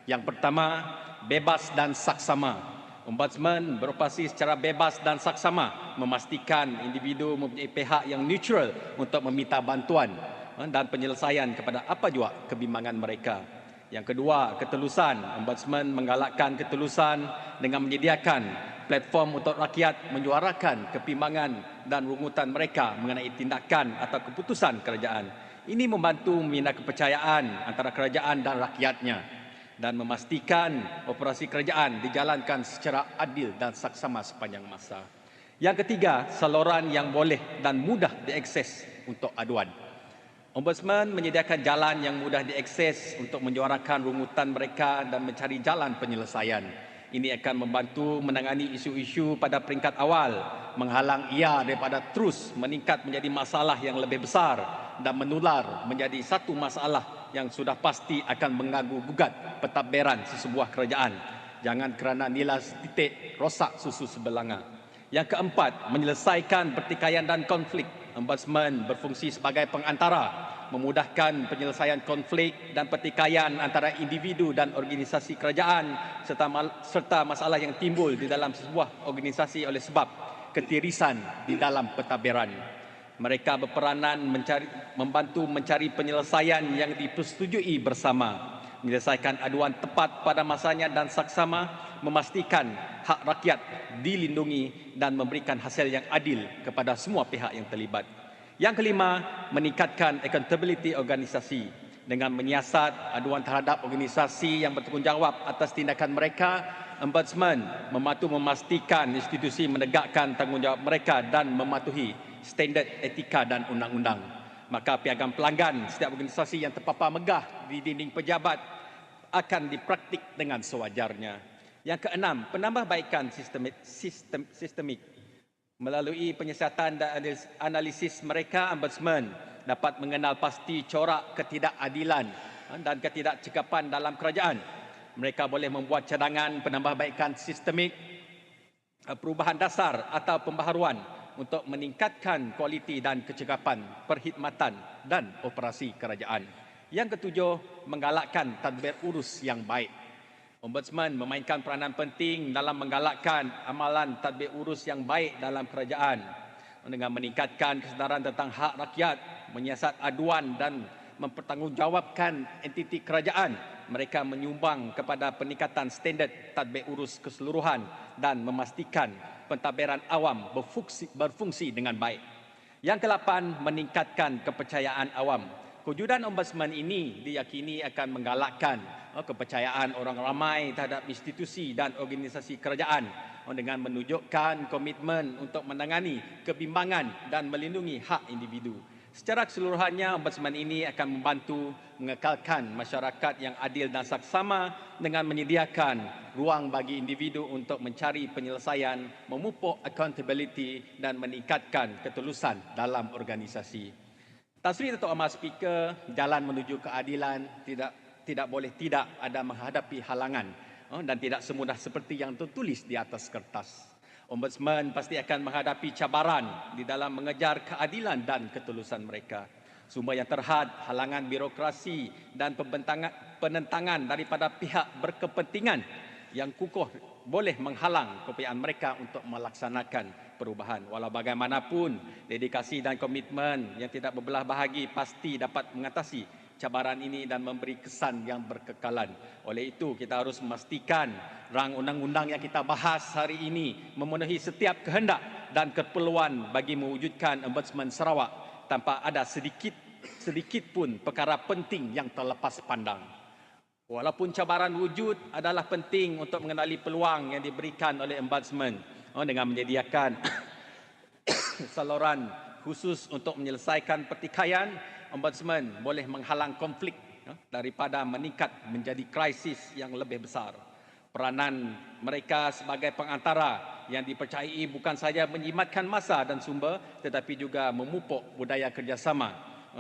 Yang pertama, bebas dan saksama. Ombudsman beroperasi secara bebas dan saksama, memastikan individu mempunyai pihak yang neutral untuk meminta bantuan dan penyelesaian kepada apa jua kebimbangan mereka. Yang kedua, ketelusan. Ombudsman menggalakkan ketelusan dengan menyediakan platform untuk rakyat menyuarakan kebimbangan dan rungutan mereka mengenai tindakan atau keputusan kerajaan. Ini membantu membina kepercayaan antara kerajaan dan rakyatnya dan memastikan operasi kerajaan dijalankan secara adil dan saksama sepanjang masa. Yang ketiga, saluran yang boleh dan mudah diakses untuk aduan. Ombudsman menyediakan jalan yang mudah diakses untuk menyuarakan rungutan mereka dan mencari jalan penyelesaian. Ini akan membantu menangani isu-isu pada peringkat awal, menghalang ia daripada terus meningkat menjadi masalah yang lebih besar dan menular menjadi satu masalah yang sudah pasti akan mengganggu-gugat pentadbiran sesebuah kerajaan. Jangan kerana nilai titik rosak susu sebelanga. Yang keempat, menyelesaikan pertikaian dan konflik. Ombudsman berfungsi sebagai pengantara, memudahkan penyelesaian konflik dan pertikaian antara individu dan organisasi kerajaan serta masalah yang timbul di dalam sebuah organisasi oleh sebab ketirisan di dalam pentadbiran. Mereka berperanan membantu mencari penyelesaian yang dipersetujui bersama, menyelesaikan aduan tepat pada masanya dan saksama, memastikan hak rakyat dilindungi dan memberikan hasil yang adil kepada semua pihak yang terlibat. Yang kelima, meningkatkan accountability organisasi dengan menyiasat aduan terhadap organisasi yang bertanggungjawab atas tindakan mereka. Ombudsman membantu memastikan institusi menegakkan tanggungjawab mereka dan mematuhi standard etika dan undang-undang. Maka piagam pelanggan setiap organisasi yang terpapar megah di dinding pejabat akan dipraktik dengan sewajarnya. Yang keenam, penambahbaikan sistemik. Melalui penyiasatan dan analisis mereka, Ombudsman dapat mengenal pasti corak ketidakadilan dan ketidakcekapan dalam kerajaan. Mereka boleh membuat cadangan penambahbaikan sistemik, perubahan dasar atau pembaharuan untuk meningkatkan kualiti dan kecekapan perkhidmatan dan operasi kerajaan. Yang ketujuh, menggalakkan tadbir urus yang baik. Ombudsman memainkan peranan penting dalam menggalakkan amalan tadbir urus yang baik dalam kerajaan dengan meningkatkan kesedaran tentang hak rakyat, menyiasat aduan dan mempertanggungjawabkan entiti kerajaan. Mereka menyumbang kepada peningkatan standard tadbir urus keseluruhan dan memastikan pentadbiran awam berfungsi dengan baik. Yang ke-8, meningkatkan kepercayaan awam. Kewujudan Ombudsman ini diyakini akan menggalakkan kepercayaan orang ramai terhadap institusi dan organisasi kerajaan dengan menunjukkan komitmen untuk menangani kebimbangan dan melindungi hak individu. Secara keseluruhannya, Ombudsman ini akan membantu mengekalkan masyarakat yang adil dan saksama dengan menyediakan ruang bagi individu untuk mencari penyelesaian, memupuk accountability dan meningkatkan ketulusan dalam organisasi. Tan Sri Dato' Amar Speaker, jalan menuju keadilan tidak boleh tidak ada menghadapi halangan dan tidak semudah seperti yang tertulis di atas kertas. Ombudsman pasti akan menghadapi cabaran di dalam mengejar keadilan dan ketulusan mereka. Sumber yang terhad, halangan birokrasi dan penentangan daripada pihak berkepentingan yang kukuh boleh menghalang keupayaan mereka untuk melaksanakan perubahan. Walau bagaimanapun, dedikasi dan komitmen yang tidak berbelah bahagi pasti dapat mengatasi cabaran ini dan memberi kesan yang berkekalan. Oleh itu, kita harus memastikan rang undang-undang yang kita bahas hari ini memenuhi setiap kehendak dan keperluan bagi mewujudkan Ombudsman Sarawak tanpa ada sedikit pun perkara penting yang terlepas pandang. Walaupun cabaran wujud, adalah penting untuk mengenali peluang yang diberikan oleh Ombudsman dengan menyediakan saluran khusus untuk menyelesaikan pertikaian, Ombudsman boleh menghalang konflik daripada meningkat menjadi krisis yang lebih besar. Peranan mereka sebagai pengantara yang dipercayai bukan sahaja menjimatkan masa dan sumber, tetapi juga memupuk budaya kerjasama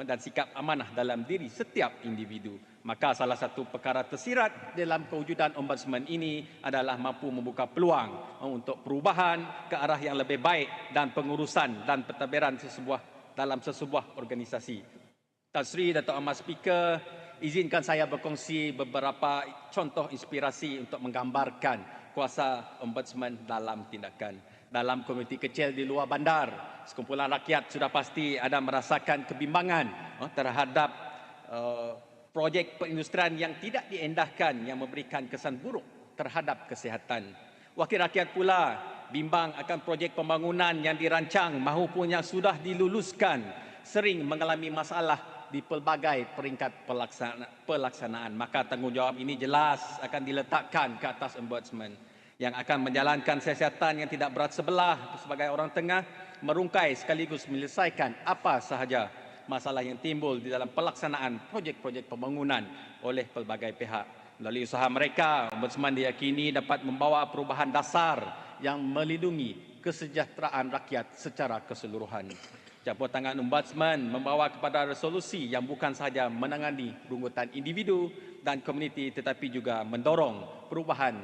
dan sikap amanah dalam diri setiap individu. Maka salah satu perkara tersirat dalam kewujudan Ombudsman ini adalah mampu membuka peluang untuk perubahan ke arah yang lebih baik dan pengurusan dan pentadbiran dalam sesebuah organisasi. Tan Sri Dato' Amat Speaker, izinkan saya berkongsi beberapa contoh inspirasi untuk menggambarkan kuasa Ombudsman dalam tindakan. Dalam komuniti kecil di luar bandar, sekumpulan rakyat sudah pasti ada merasakan kebimbangan terhadap projek perindustrian yang tidak diendahkan yang memberikan kesan buruk terhadap kesihatan. Wakil rakyat pula bimbang akan projek pembangunan yang dirancang maupun yang sudah diluluskan sering mengalami masalah di pelbagai peringkat pelaksanaan. Maka tanggungjawab ini jelas akan diletakkan ke atas Ombudsman yang akan menjalankan siasatan yang tidak berat sebelah sebagai orang tengah, merungkai sekaligus menyelesaikan apa sahaja masalah yang timbul di dalam pelaksanaan projek-projek pembangunan oleh pelbagai pihak. Melalui usaha mereka, Ombudsman diyakini dapat membawa perubahan dasar yang melindungi kesejahteraan rakyat secara keseluruhan. Campur tangan Ombudsman membawa kepada resolusi yang bukan sahaja menangani rungutan individu dan komuniti tetapi juga mendorong perubahan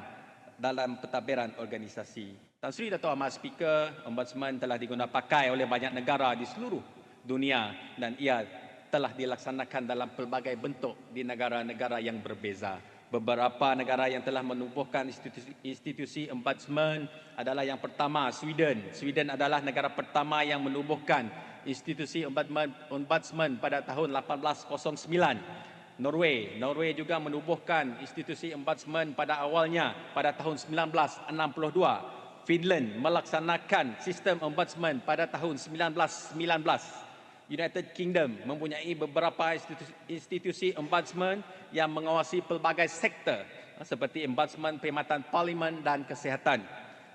dalam pentadbiran organisasi. Tan Sri Dato' Amat Speaker, Ombudsman telah digunakan pakai oleh banyak negara di seluruh dunia dan ia telah dilaksanakan dalam pelbagai bentuk di negara-negara yang berbeza. Beberapa negara yang telah menubuhkan institusi Ombudsman adalah yang pertama Sweden. Sweden adalah negara pertama yang menubuhkan institusi Ombudsman pada tahun 1809. Norway juga menubuhkan institusi Ombudsman pada awalnya pada tahun 1962. Finland melaksanakan sistem Ombudsman pada tahun 1919. United Kingdom mempunyai beberapa institusi Ombudsman yang mengawasi pelbagai sektor seperti Ombudsman Perkhidmatan Parlimen dan Kesihatan.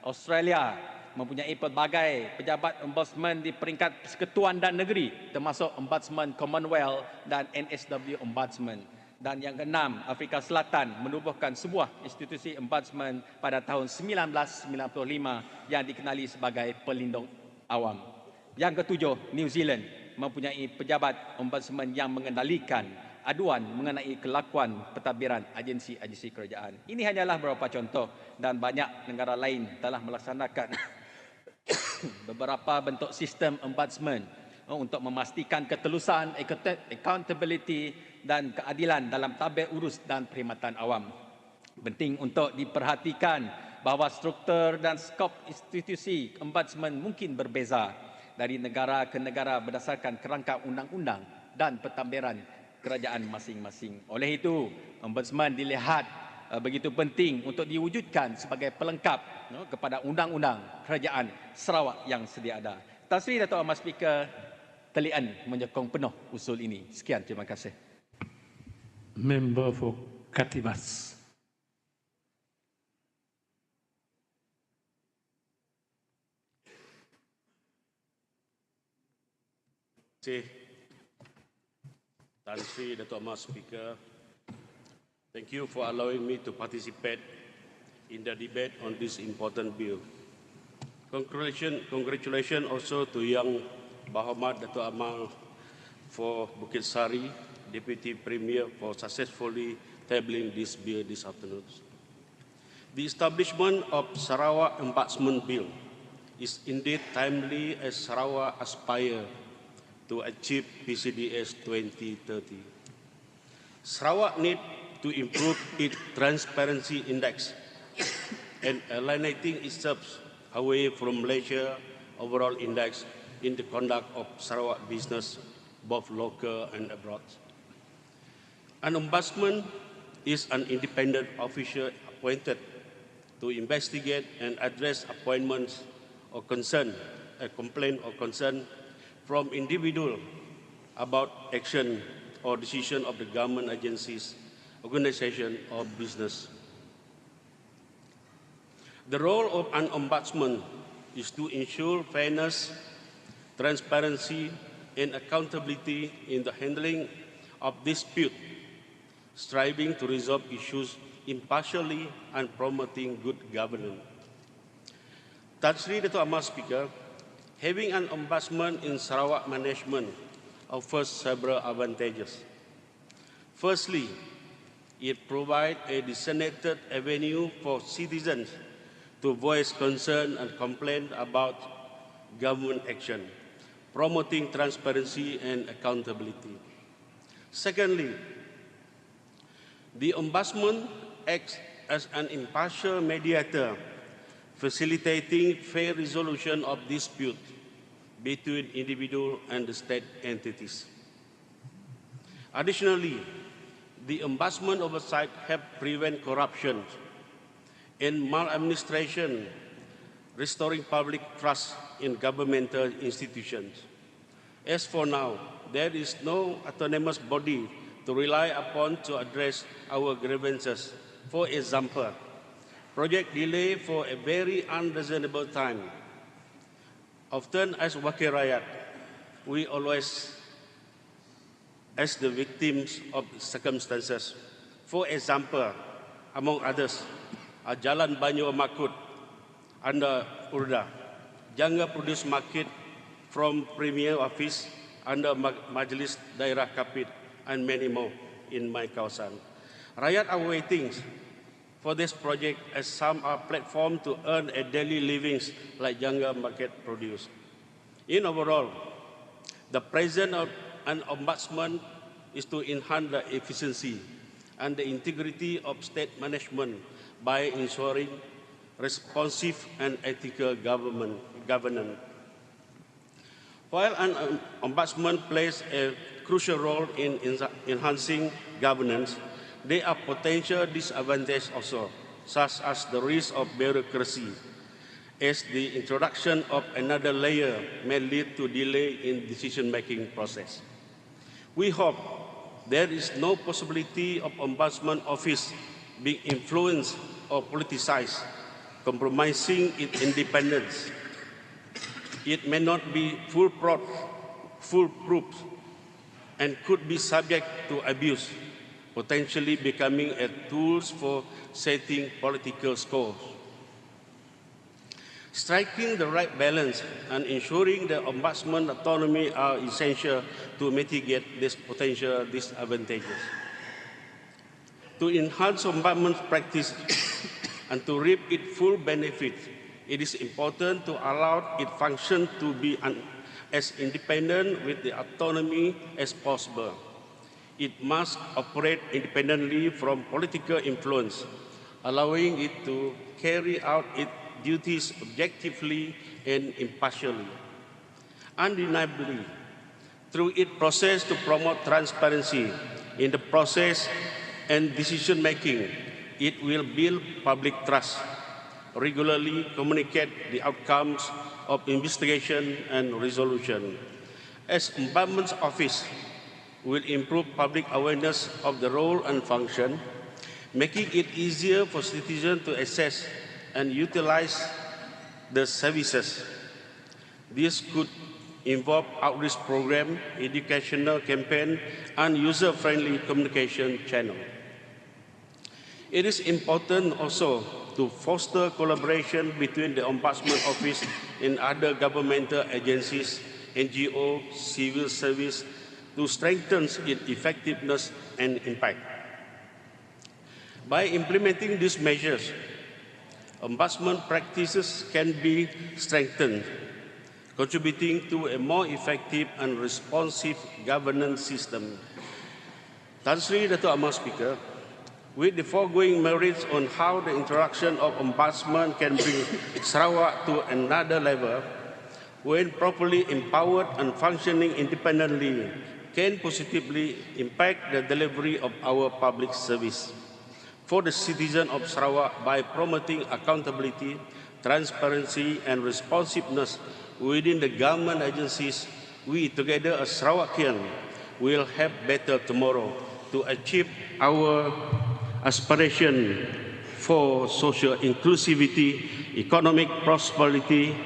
Australia mempunyai pelbagai pejabat Ombudsman di peringkat persekutuan dan negeri termasuk Ombudsman Commonwealth dan NSW Ombudsman. Dan yang keenam, Afrika Selatan menubuhkan sebuah institusi Ombudsman pada tahun 1995 yang dikenali sebagai pelindung awam. Yang ketujuh, New Zealand mempunyai pejabat Ombudsman yang mengendalikan aduan mengenai kelakuan pentadbiran agensi-agensi kerajaan. Ini hanyalah beberapa contoh dan banyak negara lain telah melaksanakan beberapa bentuk sistem Ombudsman untuk memastikan ketelusan, accountability dan keadilan dalam tadbir urus dan perkhidmatan awam. Penting untuk diperhatikan bahawa struktur dan skop institusi Ombudsman mungkin berbeza dari negara ke negara berdasarkan kerangka undang-undang dan pentadbiran kerajaan masing-masing. Oleh itu, Ombudsman dilihat begitu penting untuk diwujudkan sebagai pelengkap kepada undang-undang kerajaan Sarawak yang sedia ada. Tan Sri Dato' Amat Speaker, talian menyokong penuh usul ini. Sekian, terima kasih. Member for Katibas. Terima kasih, Tan Sri Dato' Amat Speaker. Thank you for allowing me to participate in the debate on this important bill. Congratulations also to Yang Berhormat Dato' Amal for Bukit Sari, Deputy Premier, for successfully tabling this bill this afternoon. The establishment of Sarawak Ombudsman Bill is indeed timely as Sarawak aspires to achieve PCDS 2030. Sarawak needs to improve its transparency index and alienating itself away from Malaysia overall index in the conduct of Sarawak business, both local and abroad. An ombudsman is an independent official appointed to investigate and address appointments or concern, a complaint or concern from individual about action or decision of the government agencies, organization or business. The role of an ombudsman is to ensure fairness transparency, and accountability in the handling of dispute, striving to resolve issues impartially and promoting good governance. Tan Sri Dato' Amar Speaker, having an ombudsman in Sarawak management offers several advantages. Firstly, it provides a designated avenue for citizens to voice concern and complain about government action, promoting transparency and accountability. Secondly, the Ombudsman acts as an impartial mediator, facilitating fair resolution of disputes between individual and the state entities. Additionally, the Ombudsman oversight helps prevent corruption and maladministration, restoring public trust in governmental institutions. As for now, there is no autonomous body to rely upon to address our grievances. For example, project delay for a very unreasonable time. Often as wakil rakyat, we always as the victims of circumstances. For example, among others, Jalan Banyu Makut under Urda, Jangga Produce Market from Premier Office under Majlis Daerah Kapit, and many more in my kawasan. Rakyat are waiting for this project as some are platform to earn a daily livings like Jangga Market Produce. In overall, the presence of an ombudsman is to enhance the efficiency and the integrity of state management by ensuring responsive and ethical governance. While an ombudsman plays a crucial role in enhancing governance, there are potential disadvantages also, such as the risk of bureaucracy, as the introduction of another layer may lead to delay in decision-making process. We hope there is no possibility of Ombudsman Office being influenced or politicized, compromising its independence. It may not be foolproof and could be subject to abuse, potentially becoming a tool for setting political scores. Striking the right balance and ensuring the Ombudsman autonomy are essential to mitigate these potential disadvantages. To enhance Ombudsman's practice and to reap its full benefit, it is important to allow its function to be as independent with the autonomy as possible. It must operate independently from political influence, allowing it to carry out its duties objectively and impartially. Undeniably, through its process to promote transparency in the process and decision-making, it will build public trust, regularly communicate the outcomes of investigation and resolution. As Ombudsman's Office will improve public awareness of the role and function, making it easier for citizens to access and utilize the services. This could involve outreach program, educational campaign, and user-friendly communication channel. It is important also to foster collaboration between the Ombudsman Office and other governmental agencies, NGO, civil service, to strengthen its effectiveness and impact. By implementing these measures, Ombudsman practices can be strengthened, contributing to a more effective and responsive governance system. Tan Sri Dato' Amar Speaker, with the foregoing merits on how the introduction of Ombudsman can bring Sarawak to another level, when properly empowered and functioning independently, can positively impact the delivery of our public service for the citizen of Sarawak by promoting accountability, transparency, and responsiveness within the government agencies. We together as Sarawakian will have better tomorrow to achieve our aspiration for social inclusivity, economic prosperity,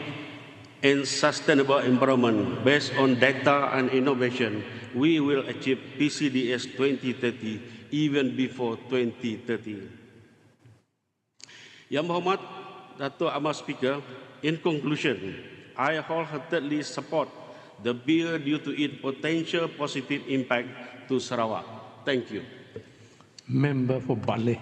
and sustainable environment based on data and innovation, we will achieve PCDS 2030 even before 2030. Yang Berhormat Dato' Amat Speaker, in conclusion, I wholeheartedly support the bill due to its potential positive impact to Sarawak. Thank you. Member for Bali.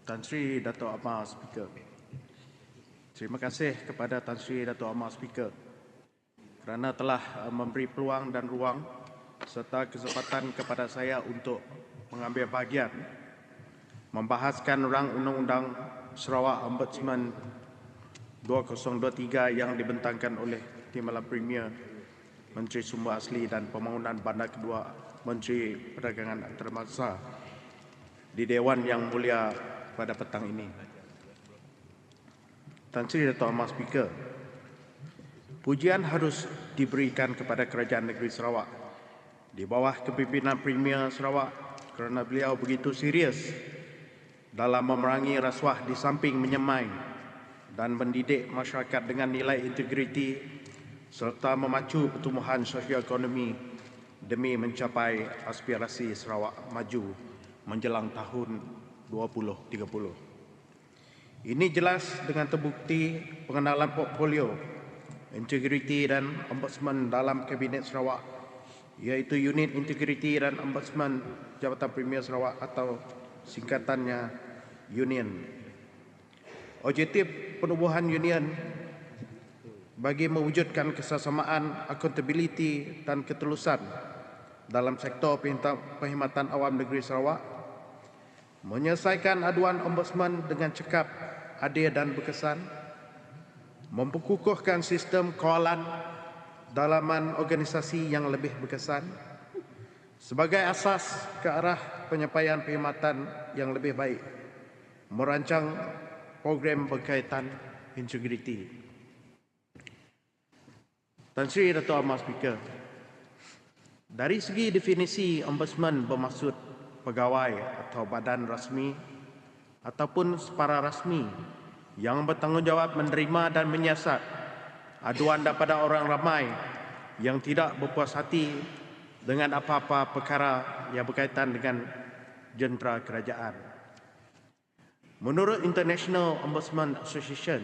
Tan Sri Dato' Amat Speaker. Terima kasih kepada Tan Sri Dato' Amat Speaker kerana telah memberi peluang dan ruang serta kesempatan kepada saya untuk mengambil bahagian membahaskan rang Undang-Undang Sarawak Ombudsman 2023 yang dibentangkan oleh Timbalan Premier Menteri Sumber Asli dan Pembangunan Bandar Kedua Menteri Perdagangan Antarabangsa di Dewan Yang Mulia pada petang ini. Tan Sri Dato' Amat Speaker, pujian harus diberikan kepada Kerajaan Negeri Sarawak di bawah kepimpinan Premier Sarawak kerana beliau begitu serius dalam memerangi rasuah di samping menyemai dan mendidik masyarakat dengan nilai integriti serta memacu pertumbuhan sosioekonomi demi mencapai aspirasi Sarawak maju menjelang tahun 2030. Ini jelas dengan terbukti pengenalan portfolio integriti dan ombudsman dalam Kabinet Sarawak, iaitu Unit Integriti dan Ombudsman Jabatan Premier Sarawak atau singkatannya Union. Objektif penubuhan Union bagi mewujudkan kesesamaan, accountability dan ketulusan dalam sektor perkhidmatan awam negeri Sarawak, menyelesaikan aduan ombudsman dengan cekap, adil dan berkesan, memperkukuhkan sistem kawalan dalaman organisasi yang lebih berkesan sebagai asas ke arah penyampaian perkhidmatan yang lebih baik, merancang program berkaitan integriti. Tan Sri Dato' Amat Speaker, dari segi definisi ombudsman bermaksud pegawai atau badan rasmi ataupun separa rasmi yang bertanggungjawab menerima dan menyiasat aduan daripada orang ramai yang tidak berpuas hati dengan apa-apa perkara yang berkaitan dengan jentera kerajaan. Menurut International Ombudsman Association,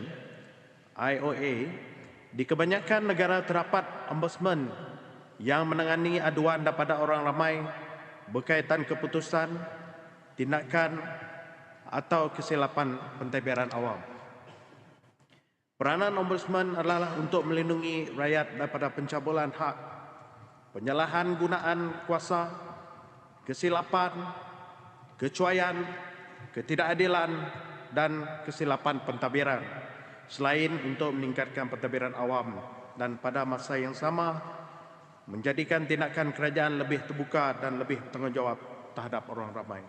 IOA, di kebanyakan negara terdapat ombudsman yang menangani aduan daripada orang ramai berkaitan keputusan, tindakan atau kesilapan pentadbiran awam. Peranan ombudsman adalah untuk melindungi rakyat daripada pencabulan hak, penyalahan gunaan kuasa, kesilapan, kecuaian, ketidakadilan dan kesilapan pentadbiran, selain untuk meningkatkan pentadbiran awam dan pada masa yang sama menjadikan tindakan kerajaan lebih terbuka dan lebih bertanggungjawab terhadap orang ramai.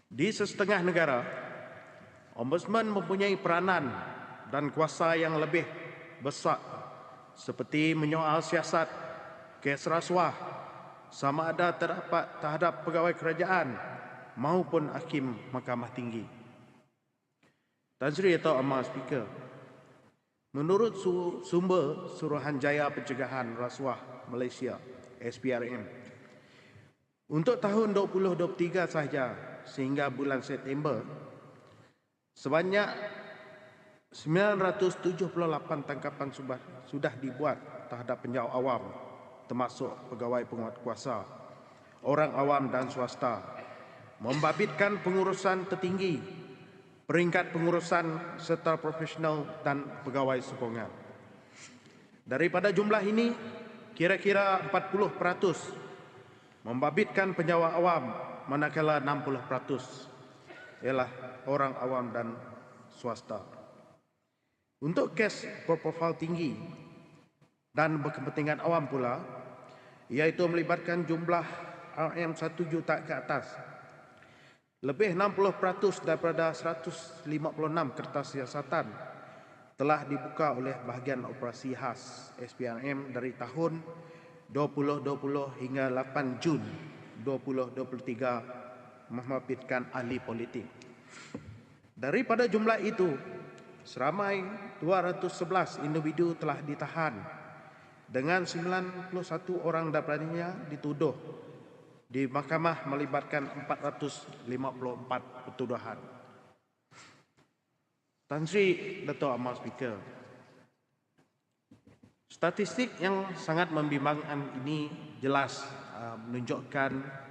Di sesetengah negara, ombudsman mempunyai peranan dan kuasa yang lebih besar seperti menyoal siasat, kes rasuah, sama ada terdapat terhadap pegawai kerajaan maupun hakim Mahkamah Tinggi. Tan Sri Dato' Amat Speaker, menurut sumber Suruhanjaya Pencegahan Rasuah Malaysia (SPRM), untuk tahun 2023 sahaja sehingga bulan September, sebanyak 978 tangkapan sudah dibuat terhadap penjawat awam, termasuk pegawai penguatkuasa, orang awam dan swasta, membabitkan pengurusan tertinggi, peringkat pengurusan serta profesional dan pegawai sokongan. Daripada jumlah ini, kira-kira 40% membabitkan penjawat awam, manakala 60% ialah orang awam dan swasta. Untuk kes berprofil tinggi dan berkepentingan awam pula, iaitu melibatkan jumlah RM1 juta ke atas, lebih 60% daripada 156 kertas siasatan telah dibuka oleh bahagian operasi khas SPRM dari tahun 2020 hingga 8 Jun 2023 membabitkan ahli politik. Daripada jumlah itu, seramai 211 individu telah ditahan dengan 91 orang daripadanya dituduh di mahkamah melibatkan 454 pertuduhan. Tan Sri Dato' Amar Speaker, statistik yang sangat membimbangkan ini jelas menunjukkan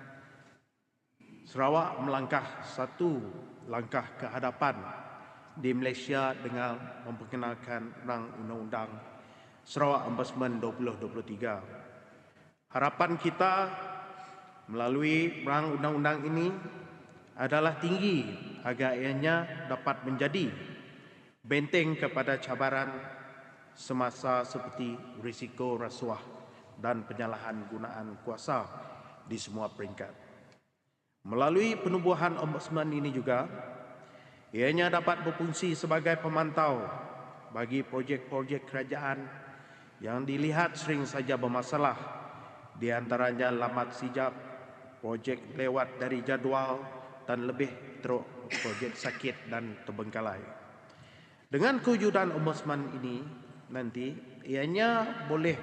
Sarawak melangkah satu langkah ke hadapan di Malaysia dengan memperkenalkan rang undang-undang Sarawak Ombudsman 2023. Harapan kita melalui rang undang-undang ini adalah tinggi agar ianya dapat menjadi benteng kepada cabaran semasa seperti risiko rasuah dan penyalahan gunaan kuasa di semua peringkat. Melalui penubuhan Ombudsman ini juga, ianya dapat berfungsi sebagai pemantau bagi projek-projek kerajaan yang dilihat sering saja bermasalah, di antaranya lambat sijap, projek lewat dari jadual dan lebih teruk projek sakit dan terbengkalai. Dengan kewujudan Ombudsman ini nanti, ianya boleh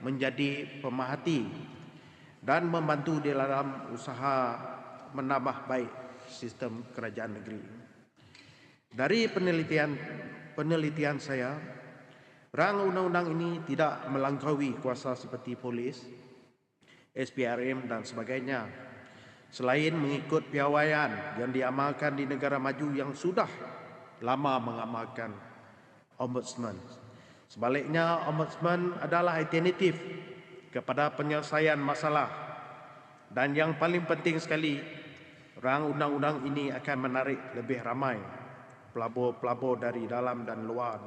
menjadi pemerhati dan membantu di dalam usaha menambah baik sistem kerajaan negeri. Dari penelitian saya, rang undang-undang ini tidak melampaui kuasa seperti polis, SPRM dan sebagainya, selain mengikut piawaian yang diamalkan di negara maju yang sudah lama mengamalkan Ombudsman. Sebaliknya, Ombudsman adalah alternatif kepada penyelesaian masalah. Dan yang paling penting sekali, rang undang-undang ini akan menarik lebih ramai pelabur-pelabur dari dalam dan luar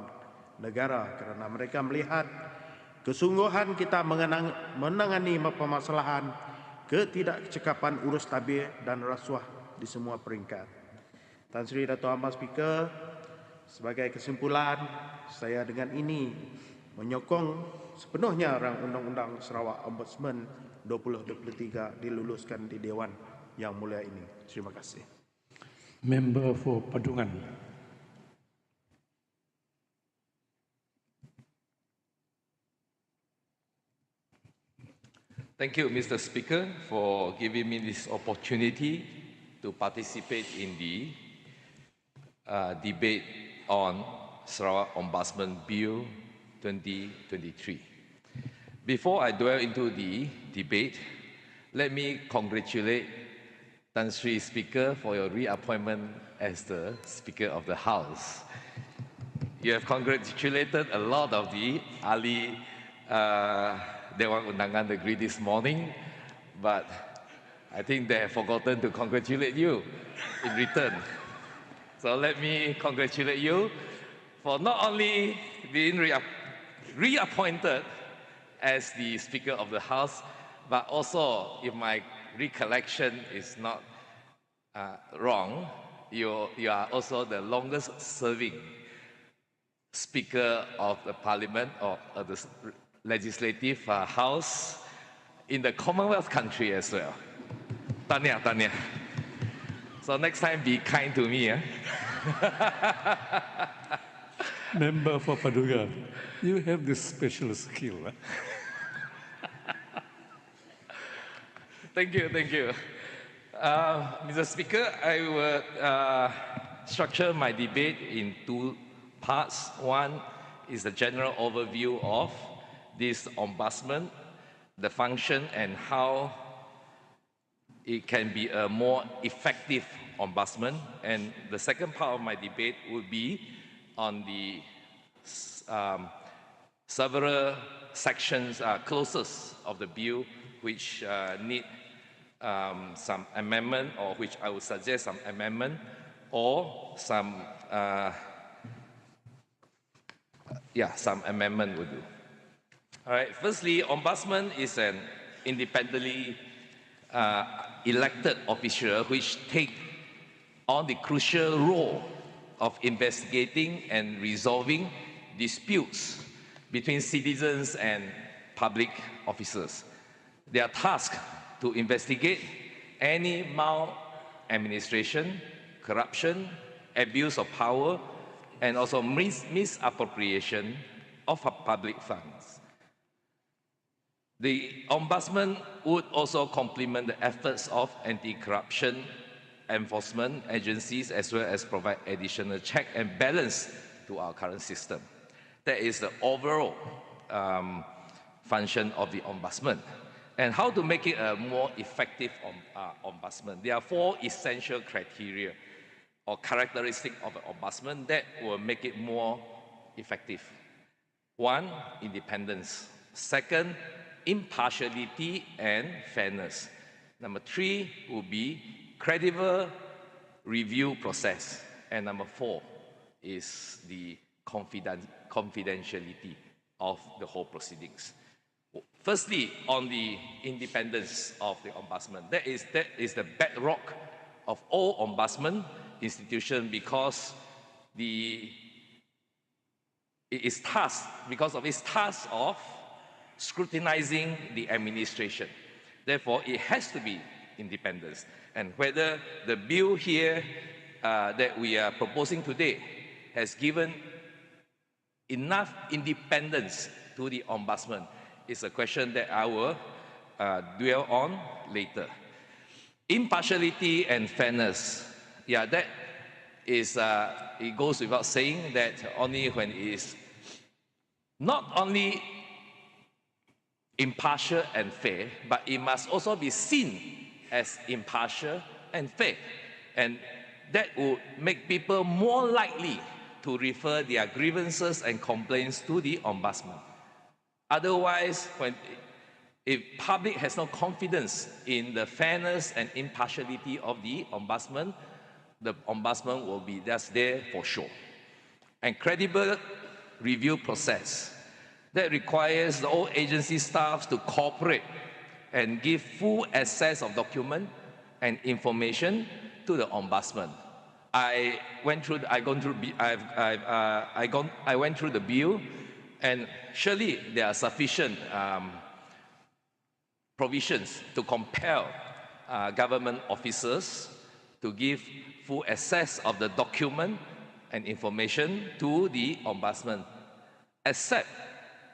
negara kerana mereka melihat kesungguhan kita menangani permasalahan ketidakcekapan urus tabir dan rasuah di semua peringkat. Tan Sri Dato' Amar Speaker, sebagai kesimpulan, saya dengan ini menyokong sepenuhnya rang undang-undang Sarawak Ombudsman 2023 diluluskan di Dewan yang mulia ini. Terima kasih. Member for Padungan. Thank you, Mr. Speaker, for giving me this opportunity to participate in the debate on Sarawak Ombudsman Bill 2023. Before I dwell into the debate, let me congratulate Tan Sri Speaker for your reappointment as the Speaker of the House. You have congratulated a lot of the ahli Dewan Undangan Negeri this morning, but I think they have forgotten to congratulate you in return. So let me congratulate you for not only being reappointed as the Speaker of the House, but also, if my recollection is not wrong, you are also the longest serving Speaker of the Parliament or the Legislative House in the Commonwealth country as well. Tanya, Tanya. So next time, be kind to me. Member for Paduga, you have this special skill. Thank you, thank you. Mr. Speaker, I will structure my debate in two parts. One is a general overview of this ombudsman, the function and how it can be a more effective ombudsman. And the second part of my debate will be on the several sections, clauses of the bill which need some amendment, or which I would suggest some amendment, or some amendment will do. All right, firstly, ombudsman is an independently elected official which take on the crucial role of investigating and resolving disputes between citizens and public officers. They are tasked to investigate any maladministration, corruption, abuse of power, and also misappropriation of public funds. The Ombudsman would also complement the efforts of anti-corruption enforcement agencies as well as provide additional check and balance to our current system. That is the overall function of the Ombudsman. And how to make it a more effective Ombudsman? There are 4 essential criteria or characteristics of an Ombudsman that will make it more effective. 1, independence. 2, impartiality and fairness. Number 3 will be credible review process. And number 4 is the confidentiality of the whole proceedings. Firstly, on the independence of the Ombudsman, that is the bedrock of all Ombudsman institutions because it is tasked, because of its task of scrutinizing the administration. Therefore, it has to be independent. And whether the bill here that we are proposing today has given enough independence to the Ombudsman is a question that I will dwell on later. Impartiality and fairness. Yeah, that is, it goes without saying that only when it is not only impartial and fair, but it must also be seen as impartial and fair. And that would make people more likely to refer their grievances and complaints to the Ombudsman. Otherwise, if public has no confidence in the fairness and impartiality of the Ombudsman will be just there for show. And credible review process that requires all agency staff to cooperate and give full access of document and information to the Ombudsman. I went through the bill, and surely there are sufficient provisions to compel government officers to give full access of the document and information to the Ombudsman, except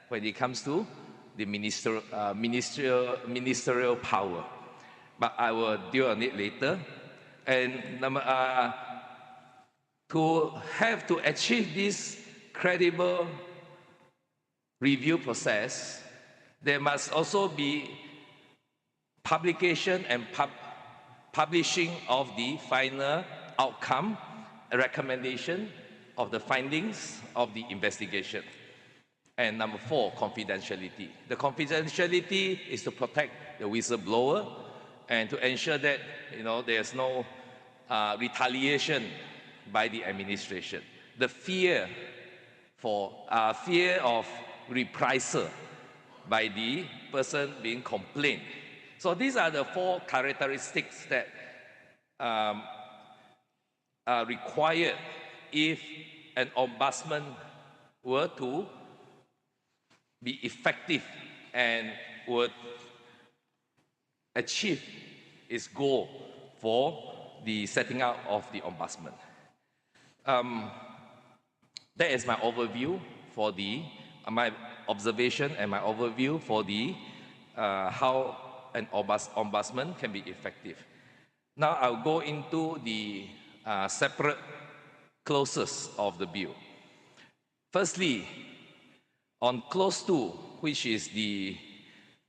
when it comes to the ministerial power. But I will deal on it later. And to achieve this credible review process, there must also be publication and publishing of the final outcome, a recommendation of the findings of the investigation. And number 4, confidentiality. The confidentiality is to protect the whistleblower and to ensure that there's no retaliation by the administration. The fear of reprisal by the person being complained. So these are the 4 characteristics that are required if an Ombudsman were to be effective and would achieve its goal for the setting out of the Ombudsman. That is my overview for my observation and my overview for how an Ombudsman can be effective. Now I'll go into the separate clauses of the bill. Firstly, on clause 2, which is the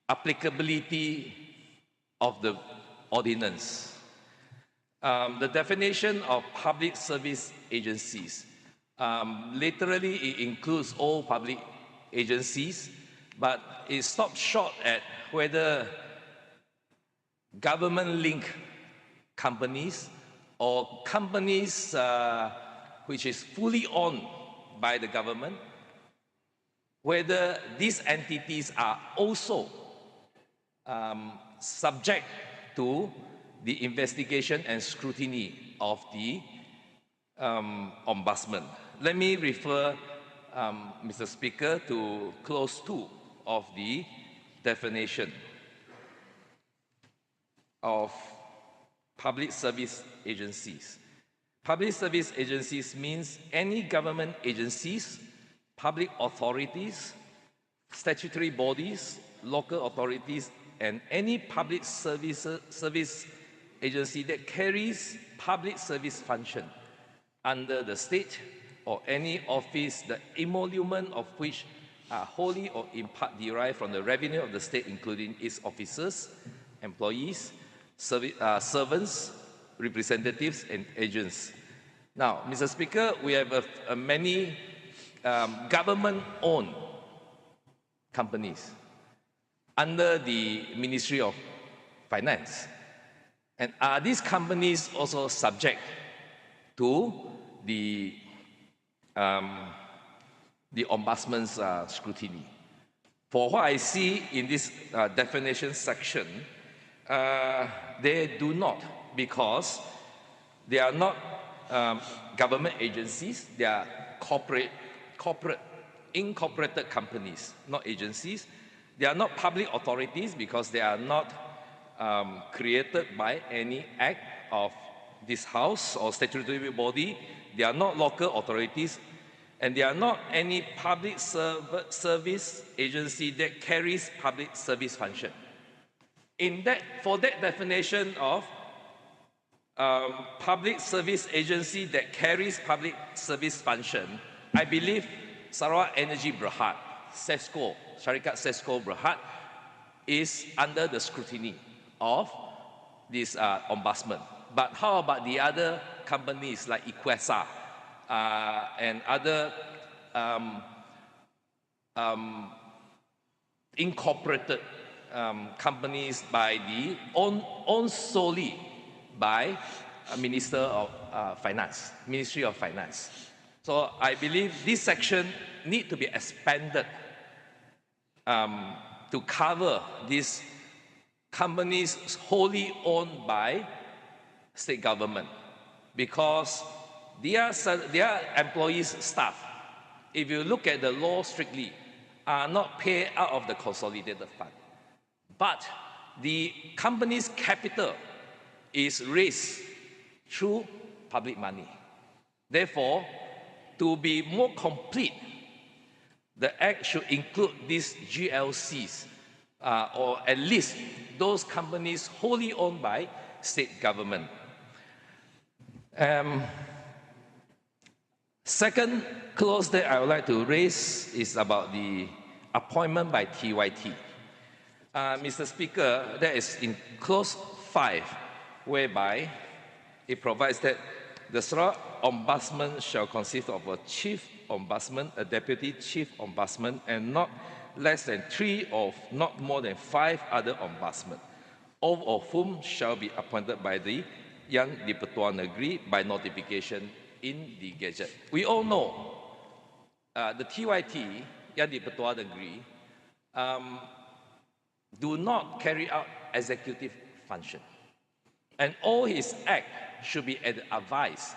applicability of the ordinance. The definition of public service agencies, literally it includes all public agencies, but it stops short at whether government-linked companies or companies which is fully owned by the government, whether these entities are also subject to the investigation and scrutiny of the Ombudsman. Let me refer, Mr. Speaker, to clause 2 of the definition. of public service agencies. Public service agencies means any government agencies, public authorities, statutory bodies, local authorities, and any public service agency that carries public service function under the state or any office, the emolument of which are wholly or in part derived from the revenue of the state, including its officers, employees, servants, representatives, and agents. Now, Mr. Speaker, we have many government-owned companies under the Ministry of Finance. And are these companies also subject to the Ombudsman's scrutiny? For what I see in this definition section, they do not, because they are not government agencies, they are corporate, incorporated companies, not agencies. They are not public authorities because they are not created by any act of this House or statutory body. They are not local authorities, and they are not any public service agency that carries public service function. For that definition of public service agency that carries public service function, I believe Sarawak Energy Berhad, SESCO, Syarikat SESCO Berhad, is under the scrutiny of this ombudsman. But how about the other companies like Equesa and other incorporated companies by the owned solely by Ministry of Finance. So I believe this section needs to be expanded to cover these companies wholly owned by state government, because their employees, staff, if you look at the law strictly, are not paid out of the consolidated fund. But the company's capital is raised through public money. Therefore, to be more complete, the Act should include these GLCs, or at least those companies wholly owned by state government. Second clause that I would like to raise is about the appointment by TYT. Mr. Speaker, that is in clause 5, whereby it provides that the Sarawak Ombudsman shall consist of a chief ombudsman, a deputy chief ombudsman, and not less than 3 or not more than 5 other ombudsmen, all of whom shall be appointed by the Yang di-Pertua Negeri by notification in the Gazette. We all know the TYT, Yang di-Pertua Negeri, do not carry out executive function. And all his act should be at the advice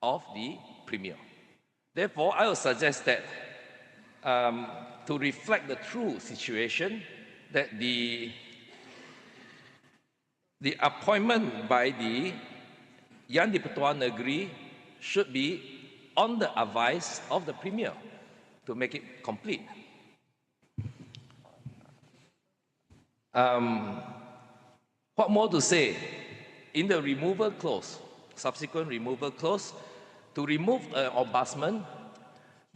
of the Premier. Therefore, I would suggest that to reflect the true situation, that the appointment by the Yang di-Pertua Negeri should be on the advice of the Premier to make it complete. What more to say? In the removal clause, subsequent removal clause, to remove an ombudsman,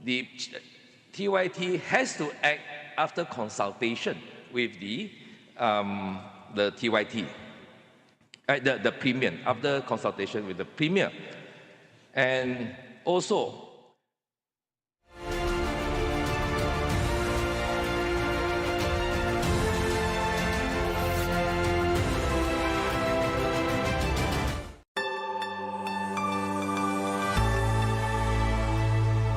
the TYT has to act after consultation with the TYT, the Premier, after consultation with the Premier. And also,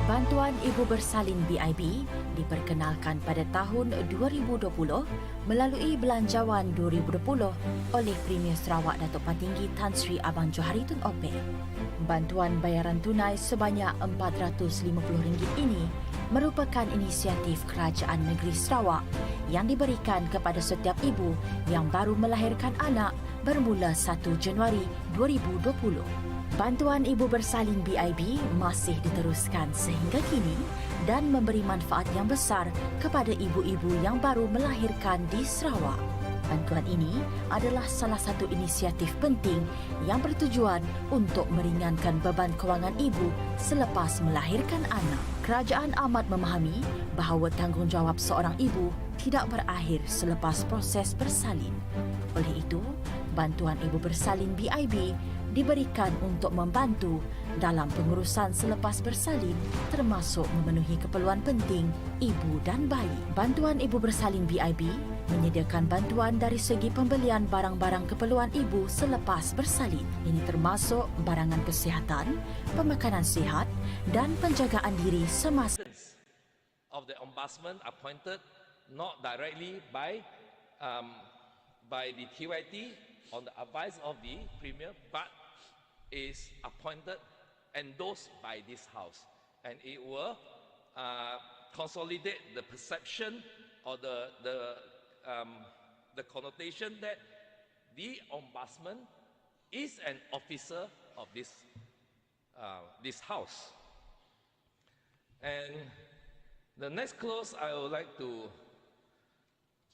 Bantuan Ibu Bersalin BIB diperkenalkan pada tahun 2020 melalui Belanjawan 2020 oleh Premier Sarawak Datuk Patinggi Tan Sri Abang Johari Tun Opek. Bantuan bayaran tunai sebanyak RM450 ini merupakan inisiatif Kerajaan Negeri Sarawak yang diberikan kepada setiap ibu yang baru melahirkan anak bermula 1 Januari 2020. Bantuan ibu bersalin BIB masih diteruskan sehingga kini dan memberi manfaat yang besar kepada ibu-ibu yang baru melahirkan di Sarawak. Bantuan ini adalah salah satu inisiatif penting yang bertujuan untuk meringankan beban kewangan ibu selepas melahirkan anak. Kerajaan amat memahami bahawa tanggungjawab seorang ibu tidak berakhir selepas proses bersalin. Oleh itu, bantuan ibu bersalin BIB diberikan untuk membantu dalam pengurusan selepas bersalin termasuk memenuhi keperluan penting ibu dan bayi. Bantuan ibu bersalin BIB menyediakan bantuan dari segi pembelian barang-barang keperluan ibu selepas bersalin. Ini termasuk barangan kesihatan, pemakanan sihat dan penjagaan diri semasa of the ombudsman appointed not directly by the TYT on the advice of the Premier, but is appointed, endorsed by this House, and it will consolidate the perception or the connotation that the ombudsman is an officer of this House. And the next clause I would like to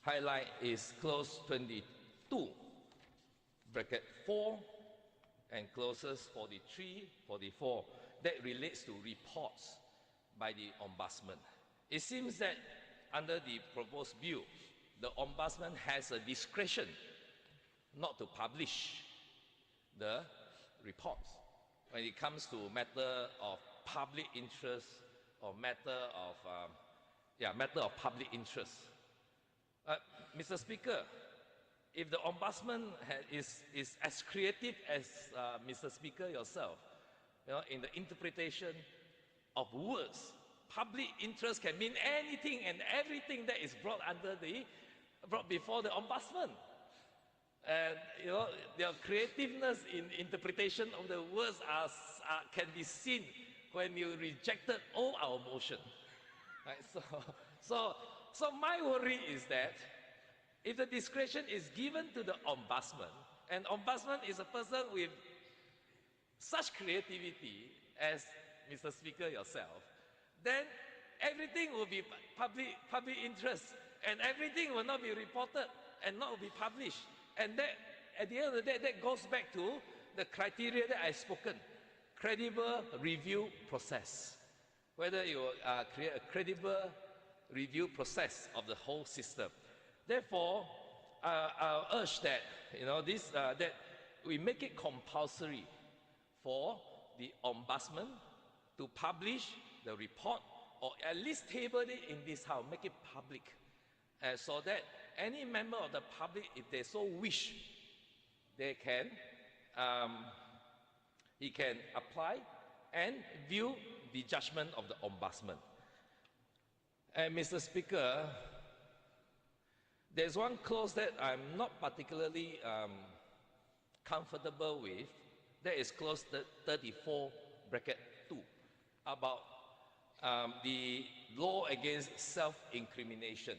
highlight is clause 22, bracket 4, and clauses 43, 44, that relates to reports by the Ombudsman. It seems that under the proposed bill, the Ombudsman has a discretion not to publish the reports when it comes to matter of public interest or matter of public interest. Mr. Speaker, if the Ombudsman is as creative as Mr. Speaker yourself, in the interpretation of words, public interest can mean anything and everything that is brought before the Ombudsman. And their creativeness in interpretation of the words can be seen when you rejected all our motion. Right? So my worry is that if the discretion is given to the Ombudsman, and Ombudsman is a person with such creativity as Mr. Speaker yourself, then everything will be public interest, and everything will not be reported and not be published. And that, at the end of the day, that goes back to the criteria that I've spoken: credible review process. Whether you create a credible review process of the whole system. Therefore, I urge that that we make it compulsory for the Ombudsman to publish the report, or at least table it in this House, make it public, so that any member of the public, if they so wish, he can apply and view the judgment of the Ombudsman. And Mr. Speaker, there's one clause that I'm not particularly comfortable with. That is clause 34, bracket 2, about the law against self-incrimination,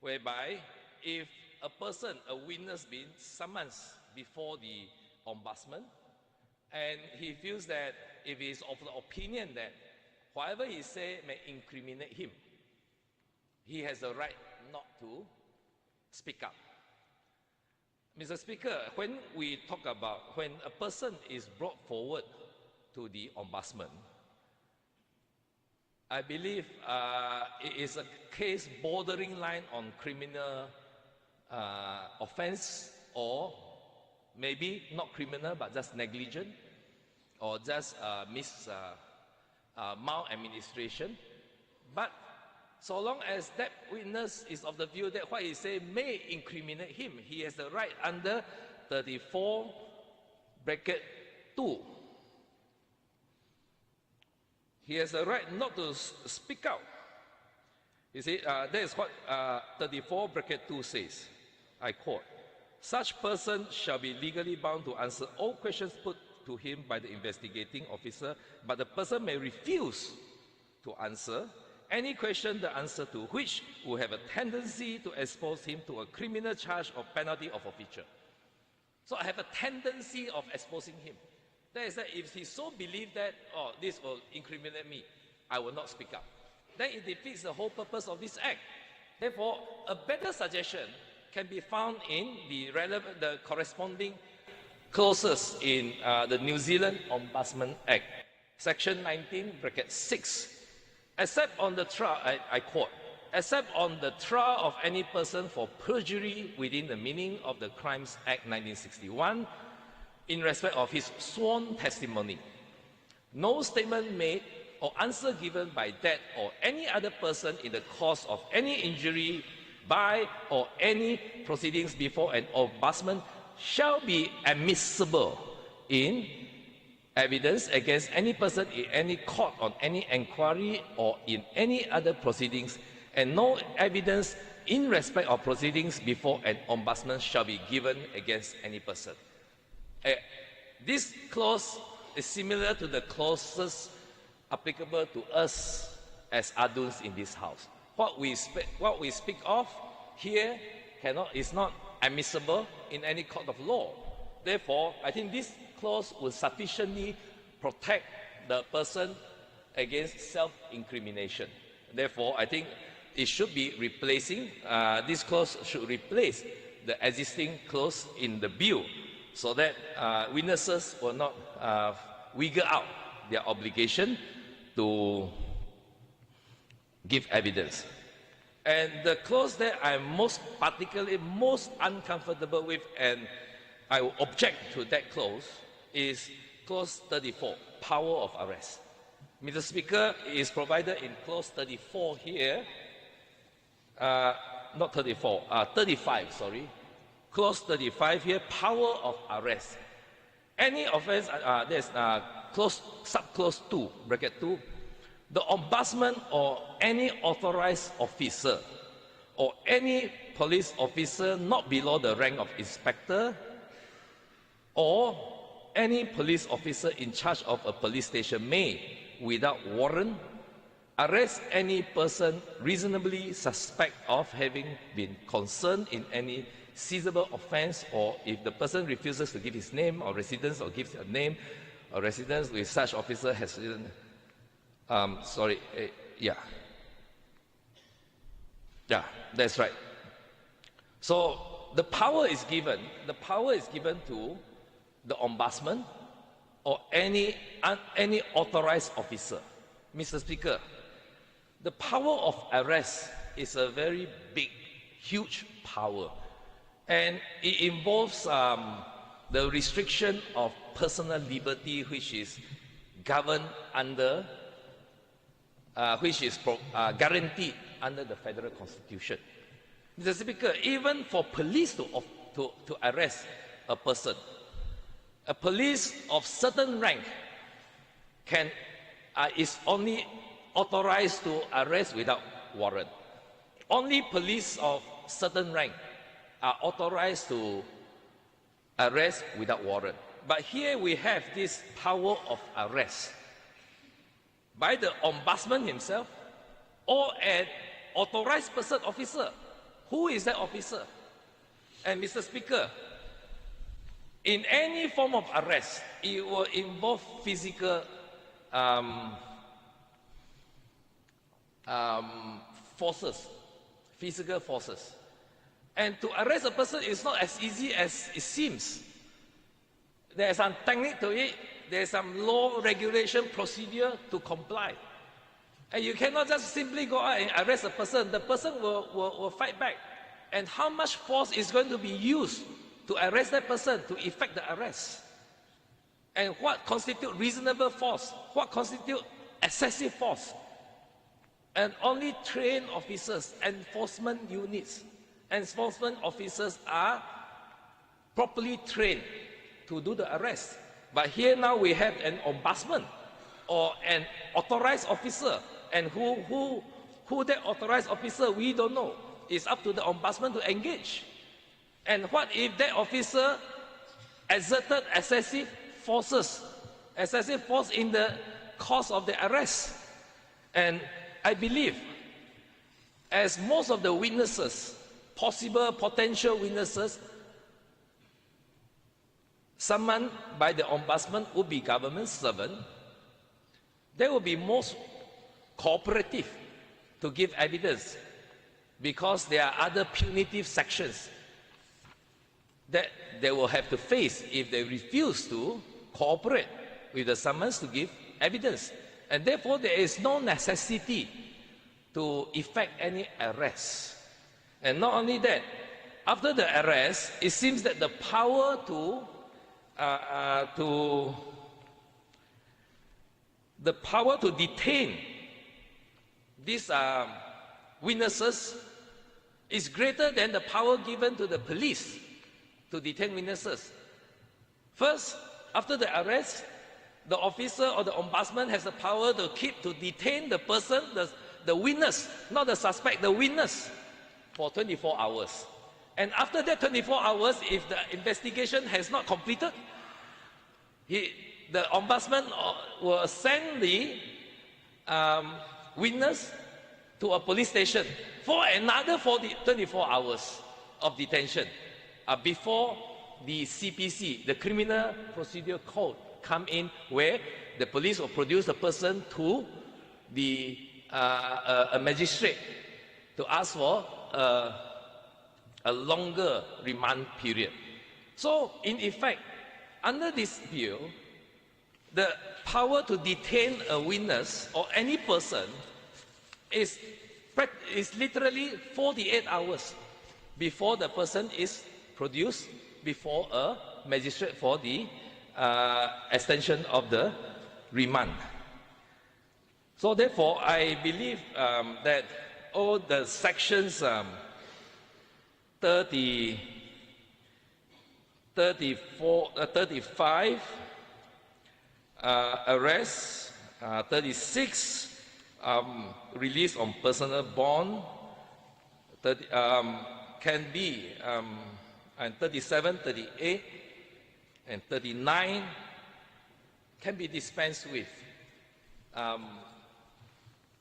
whereby if a person, a witness, being summoned before the Ombudsman, and he feels that if he is of the opinion that whatever he say may incriminate him, he has the right not to speak up. Mr. Speaker, when we talk about when a person is brought forward to the Ombudsman, I believe it is a case bordering line on criminal offense, or maybe not criminal but just negligent, or just maladministration. But so long as that witness is of the view that what he say may incriminate him, he has the right under 34, bracket 2. He has the right not to speak out. You see, that is what 34, bracket 2 says. I quote, "Such person shall be legally bound to answer all questions put to him by the investigating officer, but the person may refuse to answer any question the answer to which would have a tendency to expose him to a criminal charge or penalty of forfeiture. So I have a tendency of exposing him. That is that if he so believes that, oh, this will incriminate me, I will not speak up. Then it defeats the whole purpose of this act. Therefore, a better suggestion can be found in the corresponding clauses in the New Zealand Ombudsman Act, Section 19, bracket 6. Except on the trial, I quote, except on the trial of any person for perjury within the meaning of the Crimes Act 1961, in respect of his sworn testimony, no statement made or answer given by that or any other person in the course of any injury by or any proceedings before an ombudsman shall be admissible in evidence against any person in any court on any inquiry or in any other proceedings, and no evidence in respect of proceedings before an ombudsman shall be given against any person. This clause is similar to the clauses applicable to us as adults in this house. What we speak of here is not admissible in any court of law. Therefore, I think this clause will sufficiently protect the person against self-incrimination. Therefore, I think it should be replacing, this clause should replace the existing clause in the bill so that witnesses will not wiggle out their obligation to give evidence. And the clause that I'm most uncomfortable with, and I will object to that clause, is clause 34, power of arrest. Mr. Speaker, it is provided in clause 34 here, not 34, 35, sorry. Clause 35 here, power of arrest. Any offense, there's subclause 2, bracket 2, the ombudsman or any authorized officer or any police officer not below the rank of inspector or any police officer in charge of a police station may, without warrant, arrest any person reasonably suspect of having been concerned in any seizable offense, or if the person refuses to give his name or residence or gives a name or residence with such officer has that's right. So the power is given to the ombudsman or any authorized officer. Mr. Speaker, the power of arrest is a very big, huge power, and it involves the restriction of personal liberty, which is governed under, guaranteed under the Federal Constitution. Mr. Speaker, even for police to arrest a person, a police of certain rank is only authorized to arrest without warrant. Only police of certain rank are authorized to arrest without warrant. But here we have this power of arrest by the ombudsman himself or an authorized person officer. Who is that officer? And Mr. Speaker, in any form of arrest, it will involve physical forces. And to arrest a person is not as easy as it seems. There is some technique to it. There is some law, regulation, procedure to comply. And you cannot just simply go out and arrest a person. The person will fight back. And how much force is going to be used to arrest that person, to effect the arrest? And what constitutes reasonable force? What constitutes excessive force? And only trained officers, enforcement units, enforcement officers are properly trained to do the arrest. But here now we have an ombudsman or an authorized officer, and who that authorized officer, we don't know. It's up to the ombudsman to engage. And what if that officer exerted excessive force in the course of the arrest? And I believe, as most of the witnesses, possible potential witnesses, summoned by the ombudsman would be government servant, they will be most cooperative to give evidence, because there are other punitive sections that they will have to face if they refuse to cooperate with the summons to give evidence. And therefore, there is no necessity to effect any arrest. And not only that, after the arrest, it seems that the power to detain these witnesses is greater than the power given to the police to detain witnesses. First, after the arrest, the officer or the ombudsman has the power to detain the person, the witness, not the suspect, the witness, for 24 hours. And after that 24 hours, if the investigation has not completed, the ombudsman will send the witness to a police station for another 24 hours of detention before the CPC, the Criminal Procedure Code, come in, where the police will produce the person to the a magistrate to ask for a longer remand period. So, in effect, under this bill, the power to detain a witness or any person is literally 48 hours before the person is produced before a magistrate for the extension of the remand. So therefore, I believe that all the sections 35 arrests, 36 release on personal bond, can be, and 37, 38, and 39 can be dispensed with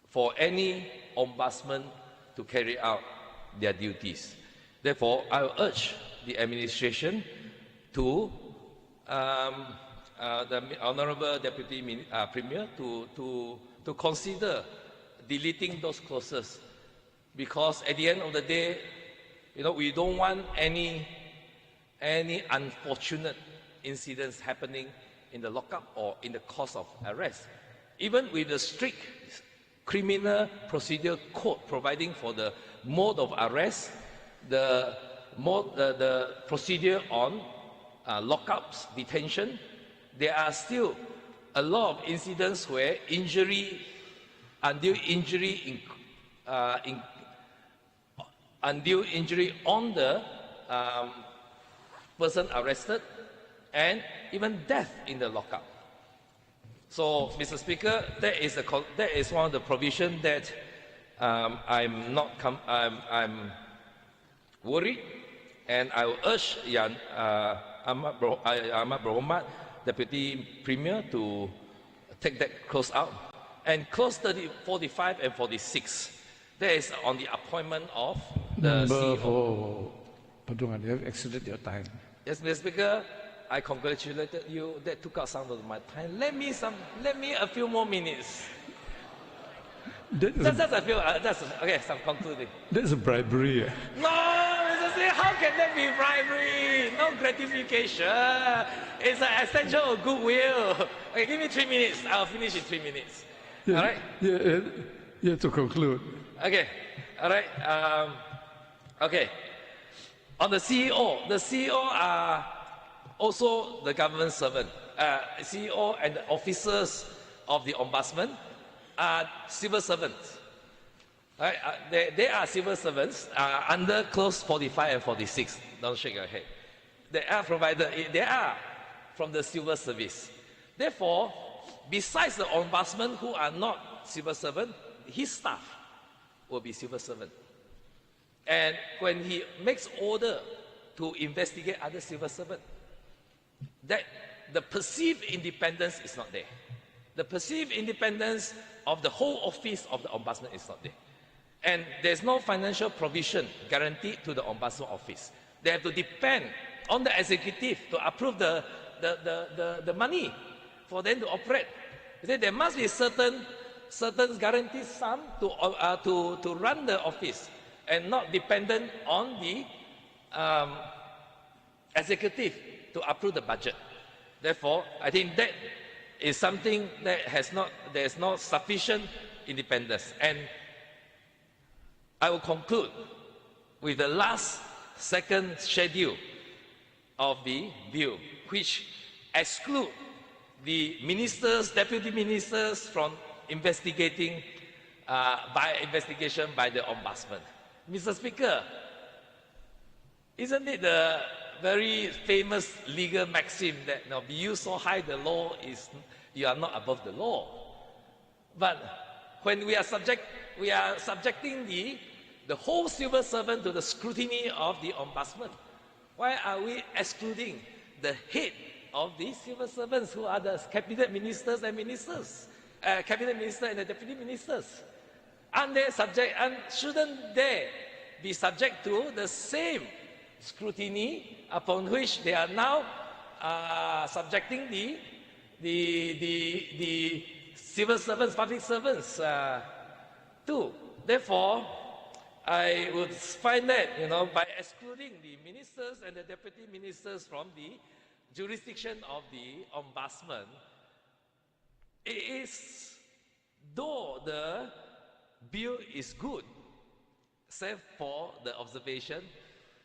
for any ombudsman to carry out their duties. Therefore, I will urge the administration to the Honourable Deputy Premier to consider deleting those clauses, because at the end of the day, we don't want any unfortunate incidents happening in the lockup or in the course of arrest. Even with the strict Criminal Procedure Code providing for the mode of arrest, the procedure on lockups, detention, there are still a lot of incidents where undue injury on the person arrested, and even death in the lockup. So, Mr. Speaker, that is one of the provisions that I'm worried, and I will urge Ahmad Berhormat, Deputy Premier, to take that clause out. And clause 45 and 46, that is on the appointment of the CEO. Padungan, you have exceeded your time. Yes, Mr. Speaker, I congratulated you. That took out some of my time. Let me a few more minutes. Just a few. Okay, some concluding. That's a bribery. No, Mr. Speaker, how can that be bribery? No gratification. It's an extension of goodwill. Okay, give me 3 minutes. I'll finish in 3 minutes. Yeah, all right? Yeah, you have to conclude. Okay. All right. Okay. On the CEO are also the government servant. CEO and the officers of the ombudsman are civil servants. Right? They are civil servants under clause 45 and 46. Don't shake your head. They are from the civil service. Therefore, besides the ombudsman who are not civil servant, his staff will be civil servant. And when he makes order to investigate other civil servants, that the perceived independence is not there. The perceived independence of the whole office of the Ombudsman is not there. And there's no financial provision guaranteed to the Ombudsman office. They have to depend on the executive to approve the money for them to operate. There must be certain guaranteed sum to run the office and not dependent on the executive to approve the budget. Therefore, I think that is something that there's not sufficient independence. And I will conclude with the second schedule of the bill, which exclude the ministers, deputy ministers from investigation by the Ombudsman. Mr. Speaker, isn't it the very famous legal maxim that be you so high the law you are not above the law? But when we are subjecting the whole civil servant to the scrutiny of the Ombudsman, why are we excluding the head of the civil servants, who are the cabinet ministers and cabinet minister and the deputy ministers? Aren't they subject, and shouldn't they be subject to the same scrutiny upon which they are now subjecting the civil servants, public servants too? Therefore, I would find that, by excluding the ministers and the deputy ministers from the jurisdiction of the Ombudsman, though the bill is good, save for the observation,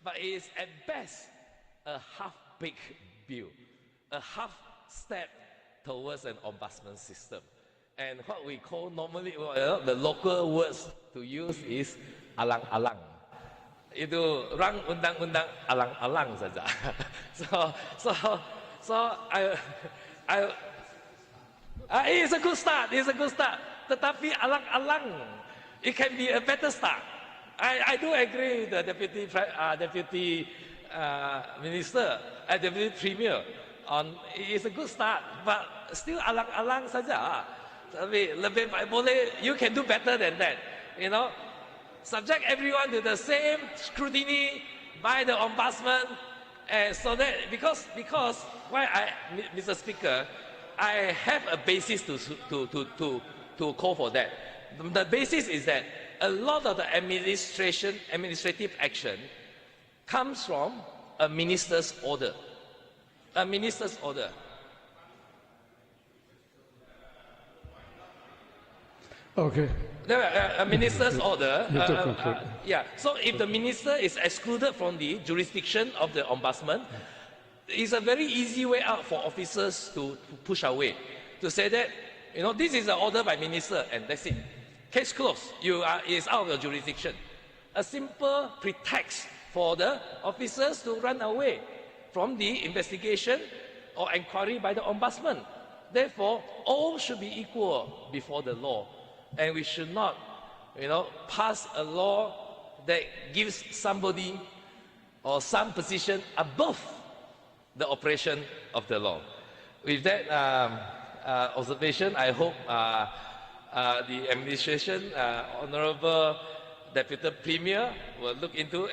but it is at best a half-baked bill, a half-step towards an Ombudsman system. And what we call normally, the local words to use is alang-alang. Itu rang undang-undang alang-alang saja. It's a good start. Tetapi alang-alang, it can be a better start. I do agree with the deputy minister, deputy premier on it's a good start, but still alang-alang saja. Tapi lebih boleh, you can do better than that. Subject everyone to the same scrutiny by the Ombudsman, so that because Mr. Speaker, I have a basis to call for that. The basis is that a lot of the administrative action comes from a minister's order. A minister's order. Okay. A minister's order. So if the minister is excluded from the jurisdiction of the Ombudsman, it's a very easy way out for officers to push away, to say that, this is an order by minister and that's it. Case closed. It's out of your jurisdiction. A simple pretext for the officers to run away from the investigation or inquiry by the Ombudsman. Therefore, all should be equal before the law. And we should not, pass a law that gives somebody or some position above the operation of the law. With that observation, I hope the administration, Honourable Deputy Premier, will look into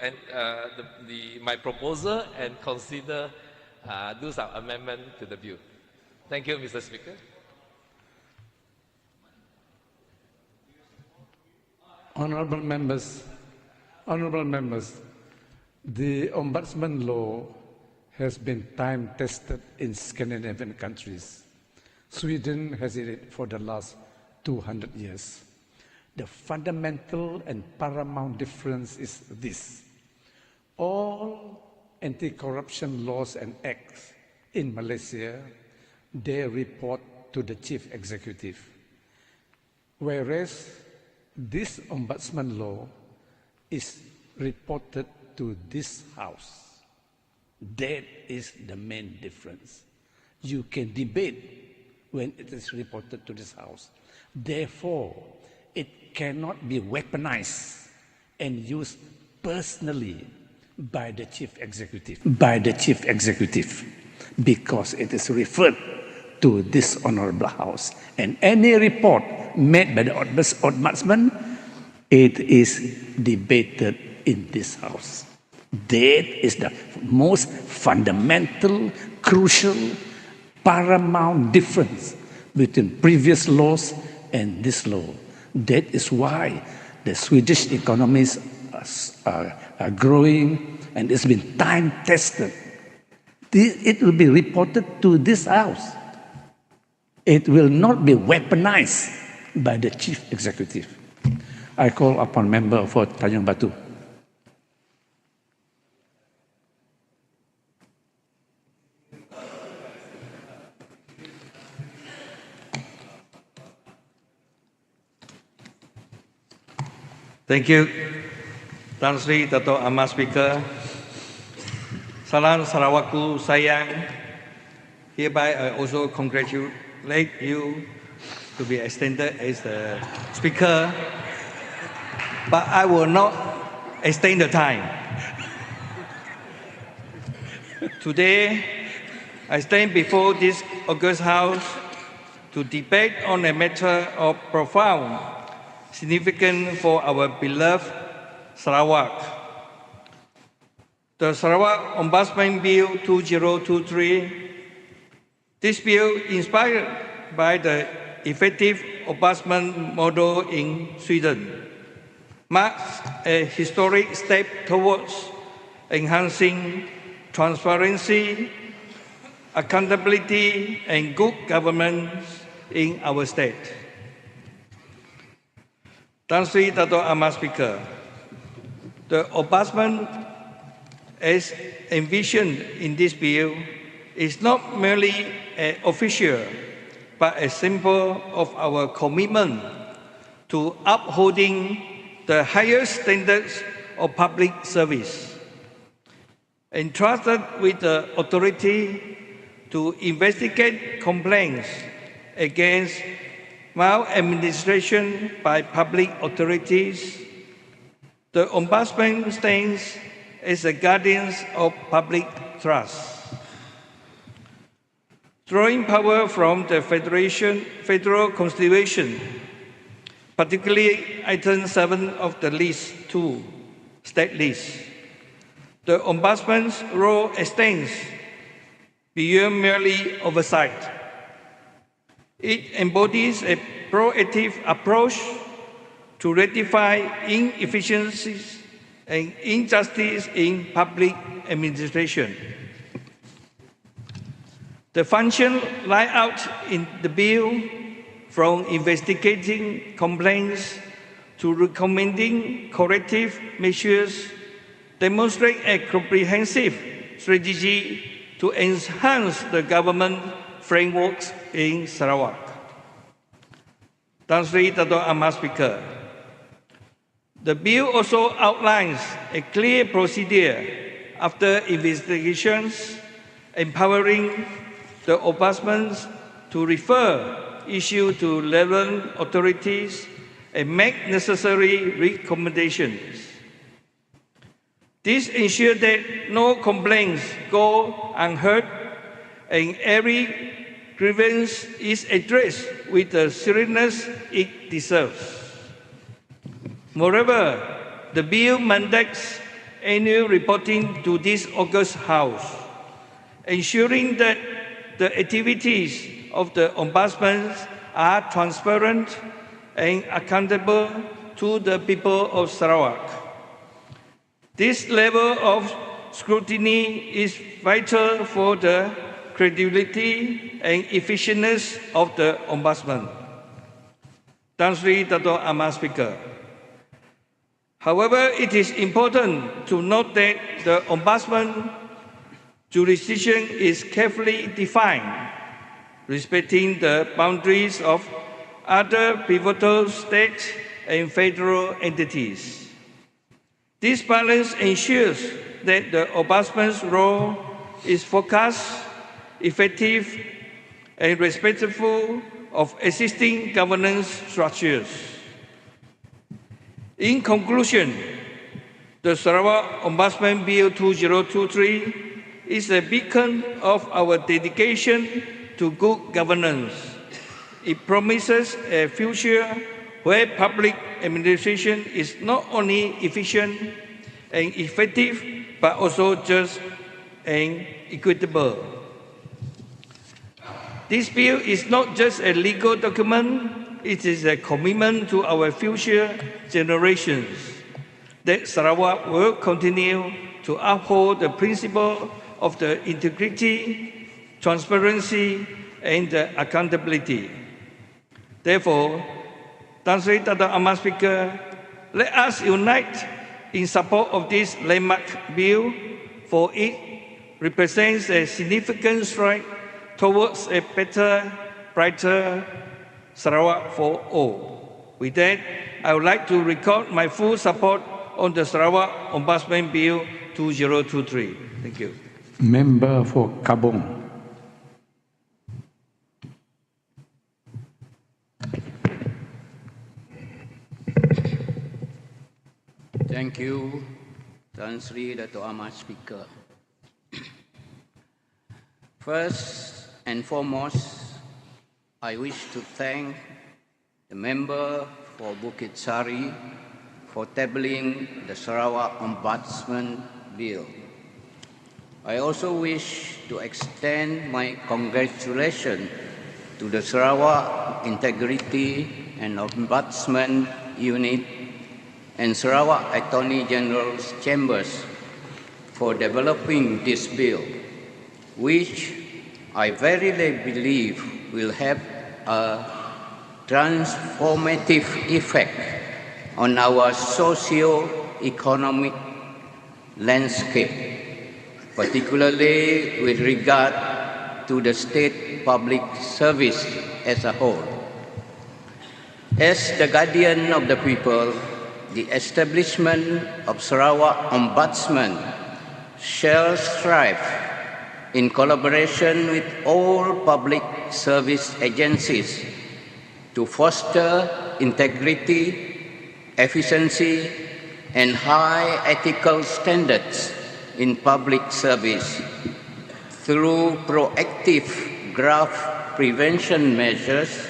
my proposal and consider do some amendment to the bill. Thank you, Mr. Speaker. Honourable members, the Ombudsman law has been time-tested in Scandinavian countries. Sweden has it for the last 200 years. The fundamental and paramount difference is this: all anti-corruption laws and acts in Malaysia, they report to the chief executive, whereas this Ombudsman law is reported to this House. That is the main difference. You can debate when it is reported to this House. Therefore, it cannot be weaponized and used personally by the chief executive, because it is referred to this honorable House. And any report made by the Ombudsman, it is debated in this House. That is the most fundamental, crucial, paramount difference between previous laws and this law. That is why the Swedish economies are growing, and it's been time-tested. It will be reported to this House. It will not be weaponized by the Chief Executive. I call upon member for Tanjung Batu. Thank you, Tan Sri Dato' Ahmad Speaker. Salam Sarawakku sayang. Hereby I also congratulate you to be extended as the Speaker, but I will not extend the time. Today, I stand before this august House to debate on a matter of profound significance for our beloved Sarawak. The Sarawak Ombudsman Bill 2023, this bill, inspired by the effective ombudsman model in Sweden, marks a historic step towards enhancing transparency, accountability, and good governance in our state. Tan Sri Dato' Ahmad Speaker, the Ombudsman, as envisioned in this bill, is not merely an official, but a symbol of our commitment to upholding the highest standards of public service, entrusted with the authority to investigate complaints against maladministration by public authorities. The Ombudsman stands as a guardian of public trust. Drawing power from the Federal Constitution, particularly Item 7 of the List 2, State List, the Ombudsman's role extends beyond merely oversight. It embodies a proactive approach to rectify inefficiencies and injustice in public administration. The function laid out in the bill, from investigating complaints to recommending corrective measures, demonstrate a comprehensive strategy to enhance the government frameworks in Sarawak. Tan Sri Dato' Ahmad Speaker, the bill also outlines a clear procedure after investigations, empowering the Ombudsman to refer issues to relevant authorities and make necessary recommendations. This ensures that no complaints go unheard and every grievance is addressed with the seriousness it deserves. Moreover, the bill mandates annual reporting to this august House, ensuring that the activities of the Ombudsman are transparent and accountable to the people of Sarawak. This level of scrutiny is vital for the credibility and effectiveness of the Ombudsman. Tan Sri Dato' Ahmad Speaker. However, it is important to note that the Ombudsman jurisdiction is carefully defined, respecting the boundaries of other pivotal state and federal entities. This balance ensures that the Ombudsman's role is focused, effective, and respectful of existing governance structures. In conclusion, the Sarawak Ombudsman Bill 2023 is a beacon of our dedication to good governance. It promises a future where public administration is not only efficient and effective, but also just and equitable. This bill is not just a legal document, it is a commitment to our future generations that Sarawak will continue to uphold the principle of the integrity, transparency, and accountability. Therefore, Tan Sri Tata Amat Speaker, let us unite in support of this landmark bill, for it represents a significant stride towards a better, brighter Sarawak for all. With that, I would like to record my full support on the Sarawak Ombudsman Bill 2023. Thank you. Member for Kabong. Thank you, Tan Sri Dato' Amat Speaker. First and foremost, I wish to thank the member for Bukit Sari for tabling the Sarawak Ombudsman Bill. I also wish to extend my congratulations to the Sarawak Integrity and Ombudsman Unit and Sarawak Attorney General's Chambers for developing this bill, which I verily believe will have a transformative effect on our socio-economic landscape, particularly with regard to the state public service as a whole. As the guardian of the people, the establishment of Sarawak Ombudsman shall strive in collaboration with all public service agencies to foster integrity, efficiency, and high ethical standards in public service through proactive graft prevention measures,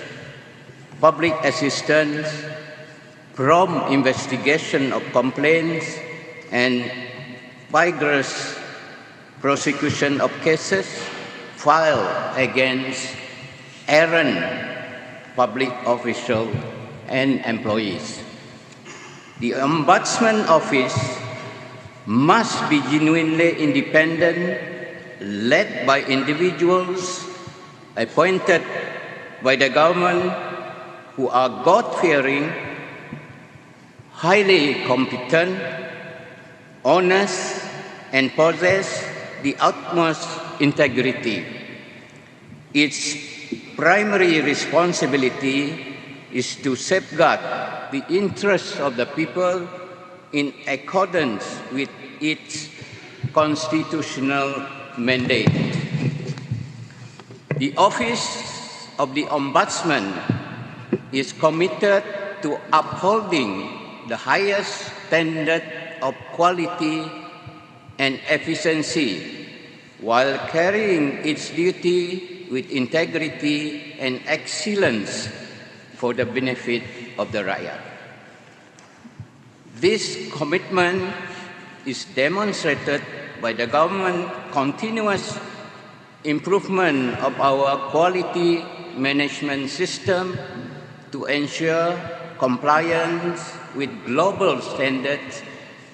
public assistance, prompt investigation of complaints, and vigorous prosecution of cases filed against errant public officials and employees. The Ombudsman Office must be genuinely independent, led by individuals appointed by the government who are God-fearing, highly competent, honest, and possess the utmost integrity. Its primary responsibility is to safeguard the interests of the people in accordance with its constitutional mandate. The Office of the Ombudsman is committed to upholding the highest standard of quality and efficiency while carrying its duty with integrity and excellence for the benefit of the Raya. This commitment is demonstrated by the government's continuous improvement of our quality management system to ensure compliance with global standards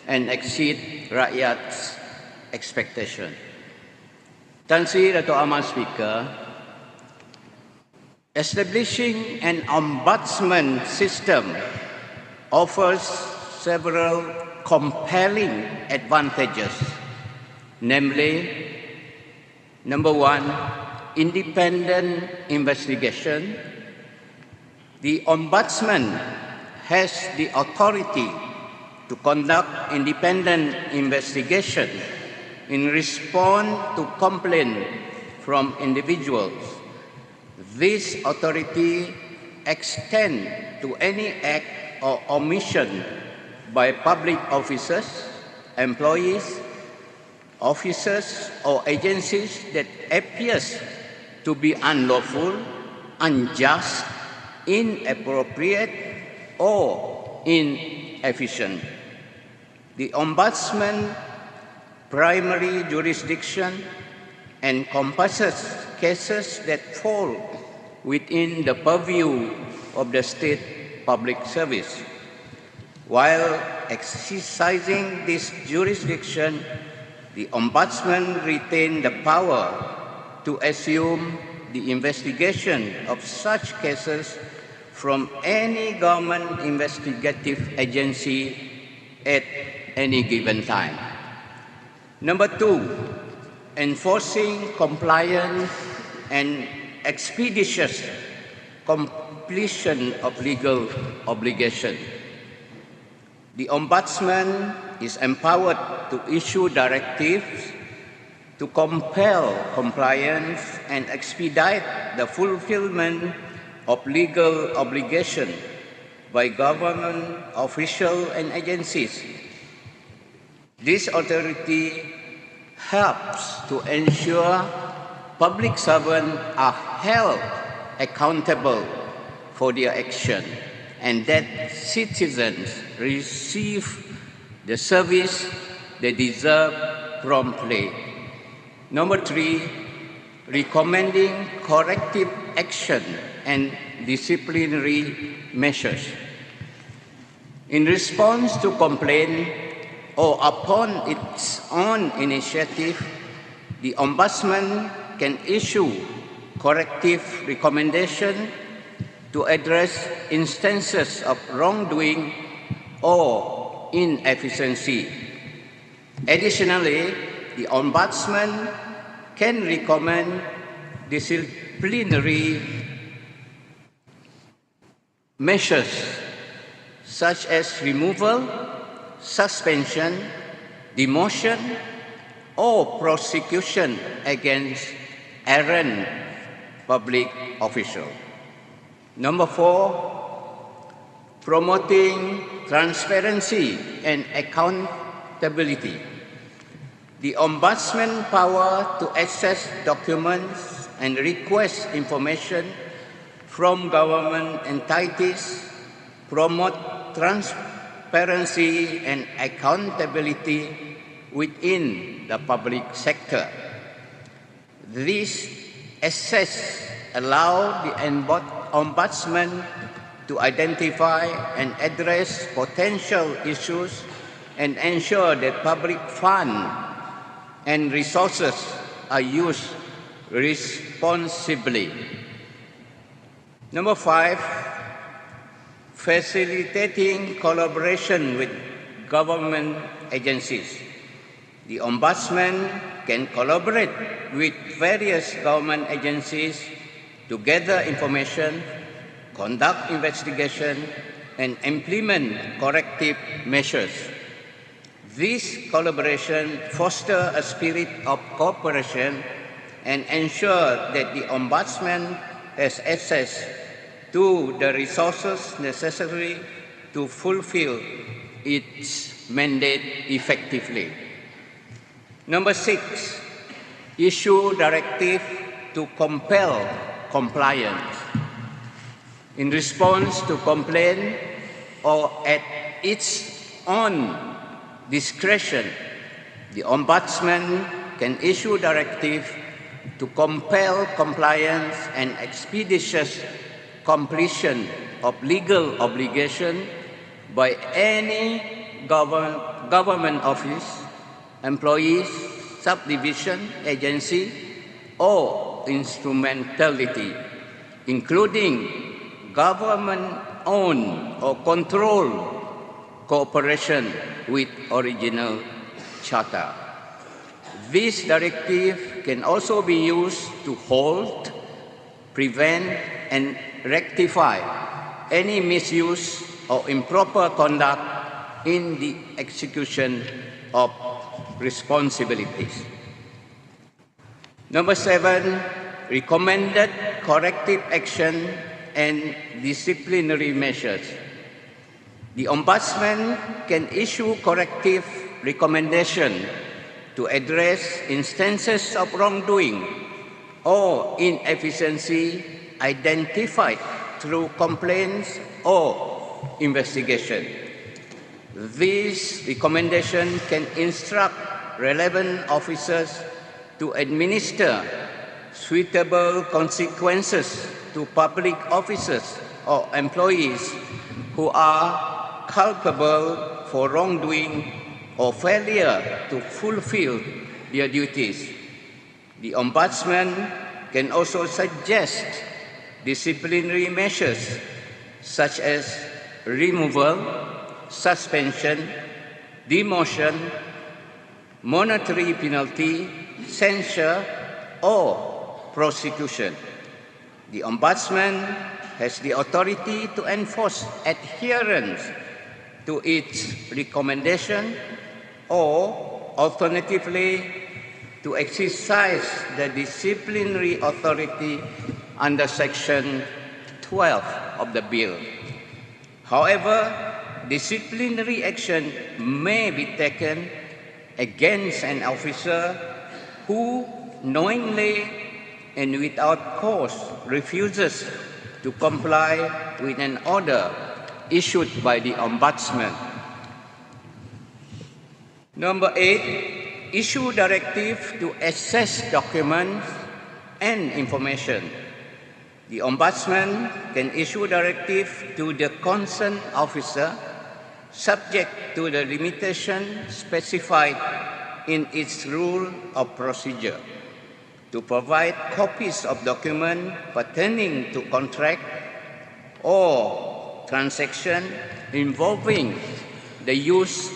and exceed rakyat's expectation. Tan Sri Dato' Amat Speaker, establishing an ombudsman system offers several compelling advantages, namely, number one, independent investigation. The Ombudsman has the authority to conduct independent investigation in response to complaints from individuals. This authority extends to any act or omission by public officers, employees, officers, or agencies that appears to be unlawful, unjust, inappropriate, or inefficient. The Ombudsman's primary jurisdiction encompasses cases that fall within the purview of the state public service. While exercising this jurisdiction, the Ombudsman retains the power to assume the investigation of such cases from any government investigative agency at any given time. Number 2, enforcing compliance and expeditious completion of legal obligation. The Ombudsman is empowered to issue directives to compel compliance and expedite the fulfillment of legal obligation by government officials and agencies. This authority helps to ensure public servants are held accountable for their action and that citizens receive the service they deserve promptly. Number 3, recommending corrective action and disciplinary measures. In response to complaint or upon its own initiative, the Ombudsman can issue corrective recommendation to address instances of wrongdoing or inefficiency. Additionally, the Ombudsman can recommend disciplinary measures such as removal, suspension, demotion, or prosecution against errant public officials. Number 4, promoting transparency and accountability. The Ombudsman's power to access documents and request information from government entities promote transparency and accountability within the public sector. These access allow the Ombudsman to identify and address potential issues and ensure that public funds and resources are used responsibly. Number 5, facilitating collaboration with government agencies. The Ombudsman can collaborate with various government agencies to gather information, conduct investigation, and implement corrective measures. This collaboration fosters a spirit of cooperation and ensures that the Ombudsman has access to the resources necessary to fulfill its mandate effectively. Number 6, issue directive to compel compliance. In response to complaint or at its own discretion, the Ombudsman can issue directive to compel compliance and expeditious completion of legal obligation by any government office, employees, subdivision, agency, or instrumentality, including government-owned or controlled cooperation with original charter. This directive can also be used to halt, prevent, and rectify any misuse or improper conduct in the execution of responsibilities. Number 7, recommended corrective action and disciplinary measures. The Ombudsman can issue corrective recommendation to address instances of wrongdoing or inefficiency identified through complaints or investigation. This recommendation can instruct relevant officers to administer suitable consequences to public officers or employees who are culpable for wrongdoing or failure to fulfill their duties. The Ombudsman can also suggest disciplinary measures such as removal, suspension, demotion, monetary penalty, censure, or prosecution. The Ombudsman has the authority to enforce adherence to its recommendation or alternatively to exercise the disciplinary authority under Section 12 of the bill. However, disciplinary action may be taken against an officer who knowingly and without cause refuses to comply with an order issued by the Ombudsman. Number 8, issue directive to access documents and information. The Ombudsman can issue directive to the concerned officer subject to the limitation specified in its rule of procedure to provide copies of documents pertaining to contract or transaction involving the use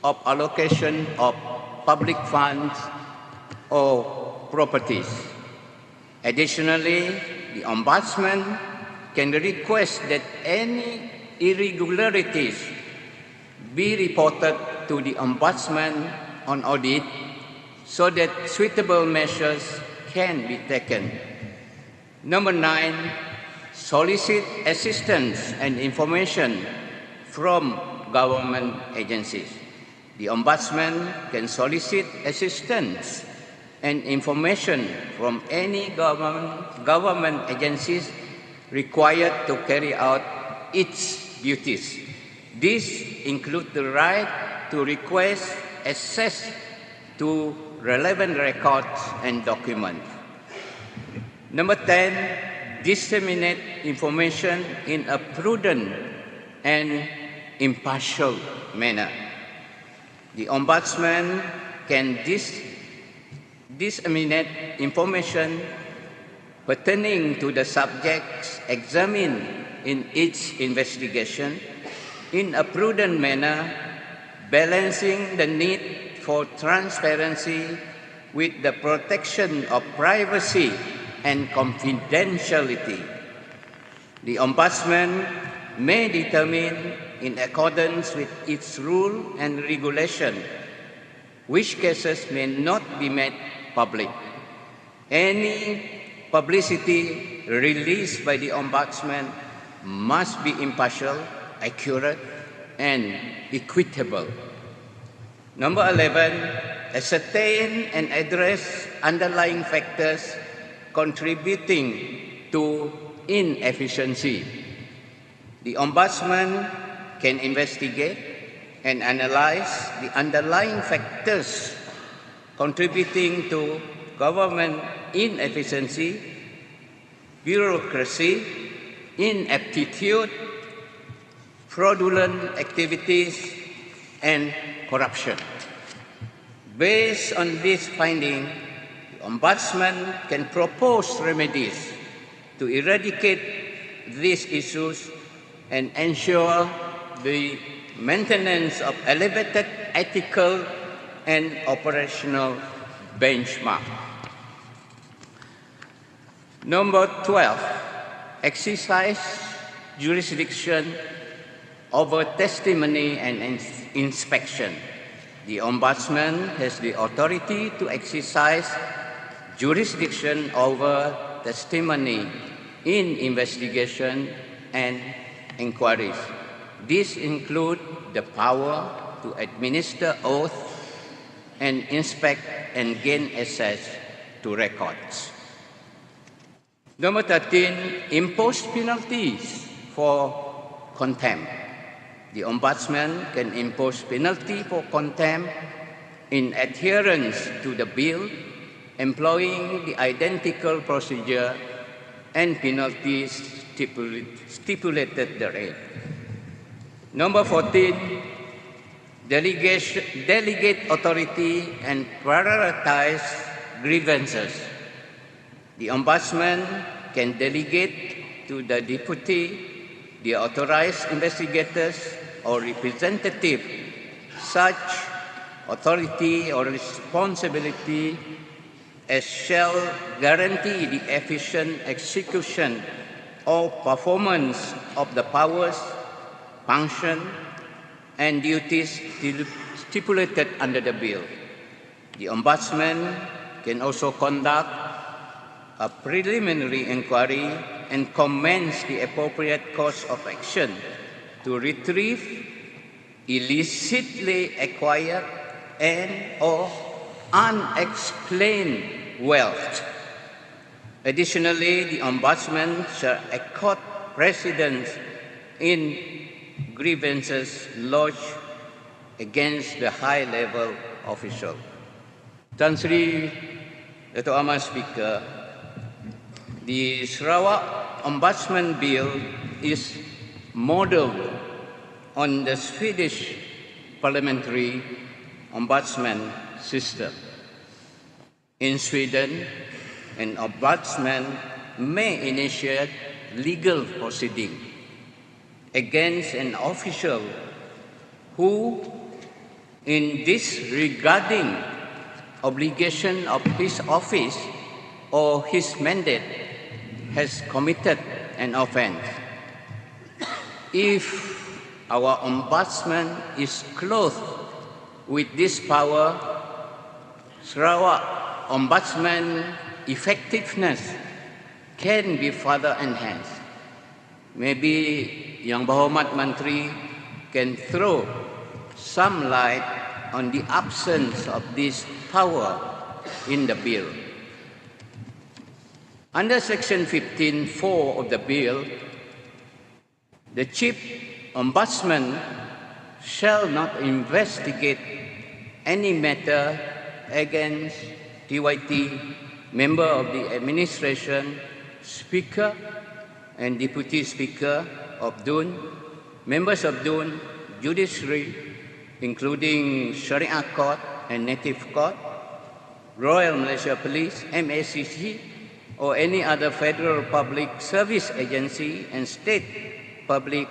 of allocation of public funds or properties. Additionally, the Ombudsman can request that any irregularities be reported to the Ombudsman on audit so that suitable measures can be taken. Number 9, solicit assistance and information from government agencies. The Ombudsman can solicit assistance and information from any government agencies required to carry out its duties. These include the right to request access to relevant records and documents. Number 10, disseminate information in a prudent and impartial manner. The Ombudsman can disseminate information pertaining to the subjects examined in each investigation in a prudent manner, balancing the need for transparency with the protection of privacy and confidentiality. The Ombudsman may determine, in accordance with its rule and regulation, which cases may not be made public. Any publicity released by the Ombudsman must be impartial, accurate, and equitable. Number 11, ascertain and address underlying factors contributing to inefficiency. The Ombudsman can investigate and analyze the underlying factors contributing to government inefficiency, bureaucracy, ineptitude, fraudulent activities, and corruption. Based on this finding, the Ombudsman can propose remedies to eradicate these issues and ensure the maintenance of elevated ethical and operational benchmark. Number 12, exercise jurisdiction over testimony and inspection. The Ombudsman has the authority to exercise jurisdiction over testimony in investigation and inquiries. These include the power to administer oath and inspect and gain access to records. Number 13, impose penalties for contempt. The Ombudsman can impose penalty for contempt in adherence to the bill, employing the identical procedure and penalties stipulated therein. Number 14, delegate authority and prioritize grievances. The Ombudsman can delegate to the deputy, the authorized investigators or representative such authority or responsibility as shall guarantee the efficient execution or performance of the powers, function, and duties stipulated under the bill. The Ombudsman can also conduct a preliminary inquiry and commence the appropriate course of action to retrieve illicitly acquired and or unexplained wealth. Additionally, the Ombudsman shall accord precedence in grievances lodged against the high-level official. Tan Sri Dato' Amar Speaker, the Sarawak Ombudsman Bill is modeled on the Swedish parliamentary ombudsman system. In Sweden, an ombudsman may initiate legal proceeding against an official who, in disregarding obligation of his office or his mandate, has committed an offense. If our ombudsman is clothed with this power, Sarawak Ombudsman effectiveness can be further enhanced. Maybe Yang Berhormat Menteri can throw some light on the absence of this power in the bill. Under Section 15(4) of the bill, the Chief Ombudsman shall not investigate any matter against TYT, member of the administration, Speaker and Deputy Speaker of DUN, members of DUN, Judiciary, including Sharia Court and Native Court, Royal Malaysia Police, MACC, or any other federal public service agency and state public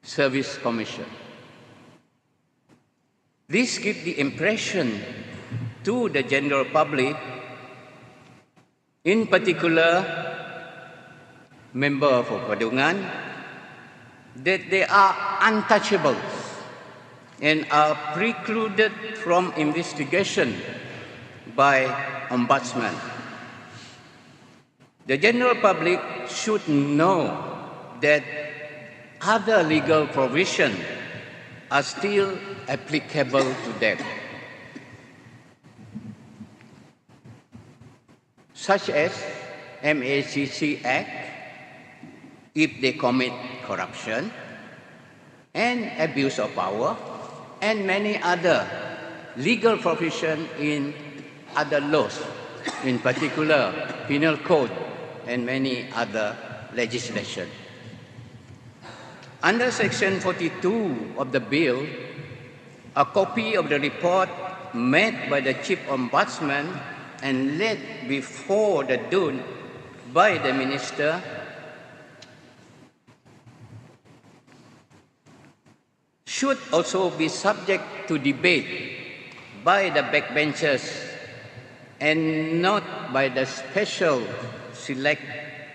service commission. This gives the impression to the general public, in particular member for Padungan, that they are untouchables and are precluded from investigation by ombudsman. The general public should know that other legal provisions are still applicable to them, such as MACC Act if they commit corruption and abuse of power, and many other legal provisions in other laws, in particular penal code and many other legislation. Under Section 42 of the bill, a copy of the report made by the Chief Ombudsman and laid before the DUN by the Minister should also be subject to debate by the backbenchers and not by the special select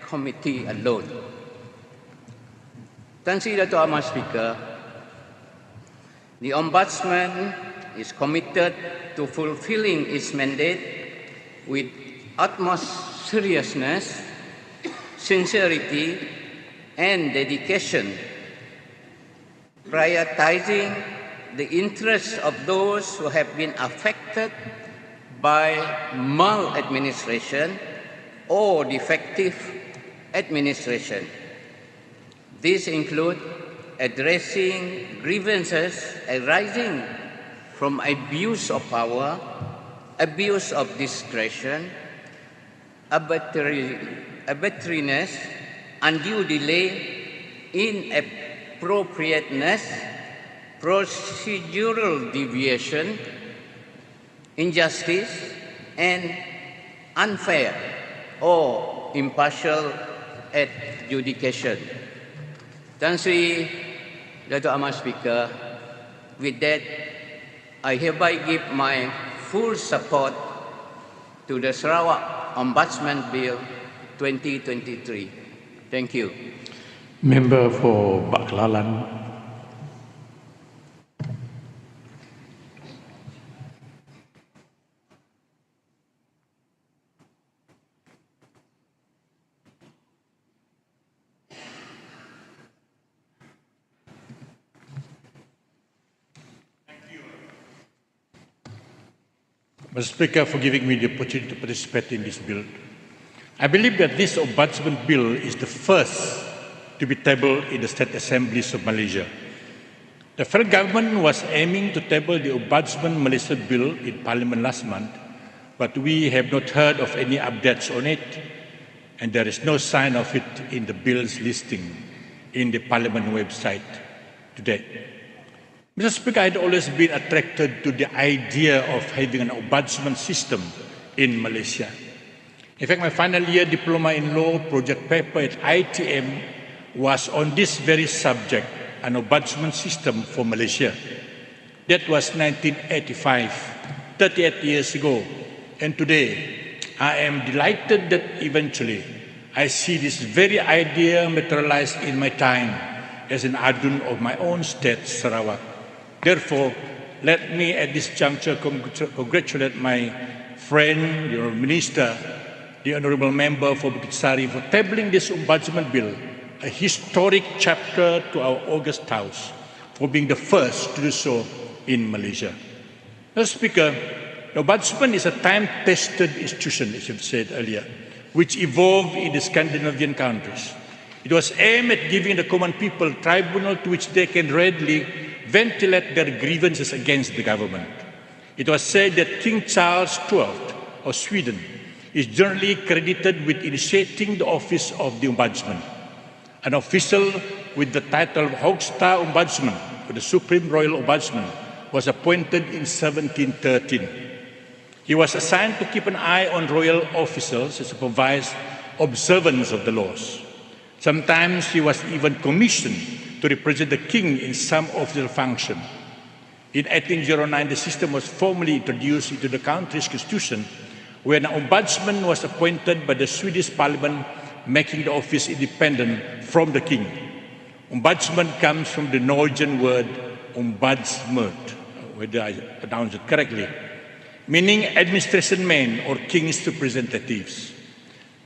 committee alone. Tan Sri Dato' Amar Speaker, the Ombudsman is committed to fulfilling its mandate with utmost seriousness, sincerity, and dedication, prioritizing the interests of those who have been affected by maladministration or defective administration. These include addressing grievances arising from abuse of power, abuse of discretion, arbitrariness, undue delay, inappropriateness, procedural deviation, injustice, and unfair or impartial adjudication. Tan Sri Dato' Ahmad Speaker, with that, I hereby give my full support to the Sarawak Ombudsman Bill 2023. Thank you. Member for Baklalan. Mr. Speaker, for giving me the opportunity to participate in this bill. I believe that this Ombudsman Bill is the first to be tabled in the State Assemblies of Malaysia. The federal government was aiming to table the Ombudsman Malaysia Bill in Parliament last month, but we have not heard of any updates on it, and there is no sign of it in the bill's listing in the Parliament website today. Mr. Speaker, I had always been attracted to the idea of having an ombudsman system in Malaysia. In fact, my final year diploma in law project paper at ITM was on this very subject, an ombudsman system for Malaysia. That was 1985, 38 years ago. And today, I am delighted that eventually I see this very idea materialized in my time as an adun of my own state, Sarawak. Therefore, let me at this juncture congratulate my friend, the Honourable Minister, the Honourable Member for Bukit Sari for tabling this Ombudsman Bill, a historic chapter to our August House, for being the first to do so in Malaysia. Mr. Speaker, the Ombudsman is a time-tested institution, as you've said earlier, which evolved in the Scandinavian countries. It was aimed at giving the common people a tribunal to which they can readily ventilate their grievances against the government. It was said that King Charles XII of Sweden is generally credited with initiating the office of the Ombudsman. An official with the title of Hoogsta Ombudsman, or the Supreme Royal Ombudsman, was appointed in 1713. He was assigned to keep an eye on royal officials and supervise observance of the laws. Sometimes he was even commissioned to represent the king in some official function. In 1809, the system was formally introduced into the country's constitution, where an ombudsman was appointed by the Swedish parliament, making the office independent from the king. Ombudsman comes from the Norwegian word ombudsmød, whether I pronounce it correctly, meaning administration men or king's representatives.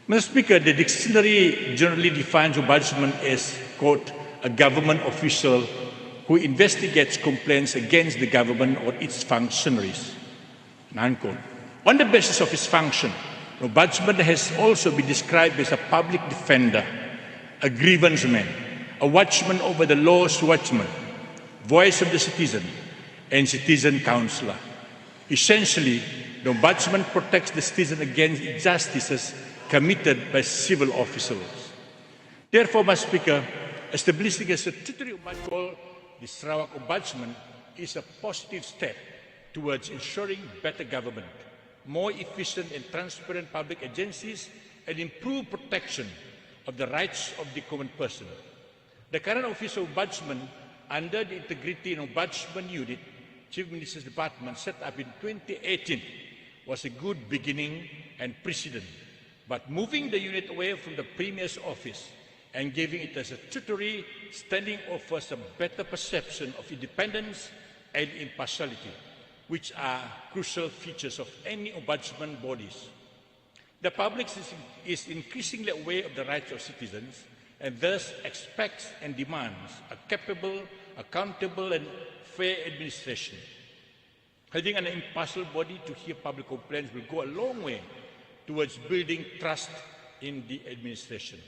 Mr. Speaker, the dictionary generally defines ombudsman as, quote, a government official who investigates complaints against the government or its functionaries, unquote. On the basis of his function, the ombudsman has also been described as a public defender, a grievance man, a watchman over the law's watchman, voice of the citizen, and citizen counsellor. Essentially, the ombudsman protects the citizen against injustices committed by civil officials. Therefore, Mr. Speaker, establishing a statutory ombudsman, the Sarawak Ombudsman, is a positive step towards ensuring better government, more efficient and transparent public agencies, and improved protection of the rights of the common person. The current Office of Ombudsman, under the Integrity and Ombudsman Unit, Chief Minister's Department, set up in 2018, was a good beginning and precedent. But moving the unit away from the Premier's office and giving it a statutory standing offers a better perception of independence and impartiality, which are crucial features of any ombudsman bodies. The public is increasingly aware of the rights of citizens and thus expects and demands a capable, accountable and fair administration. Having an impartial body to hear public complaints will go a long way towards building trust in the administration.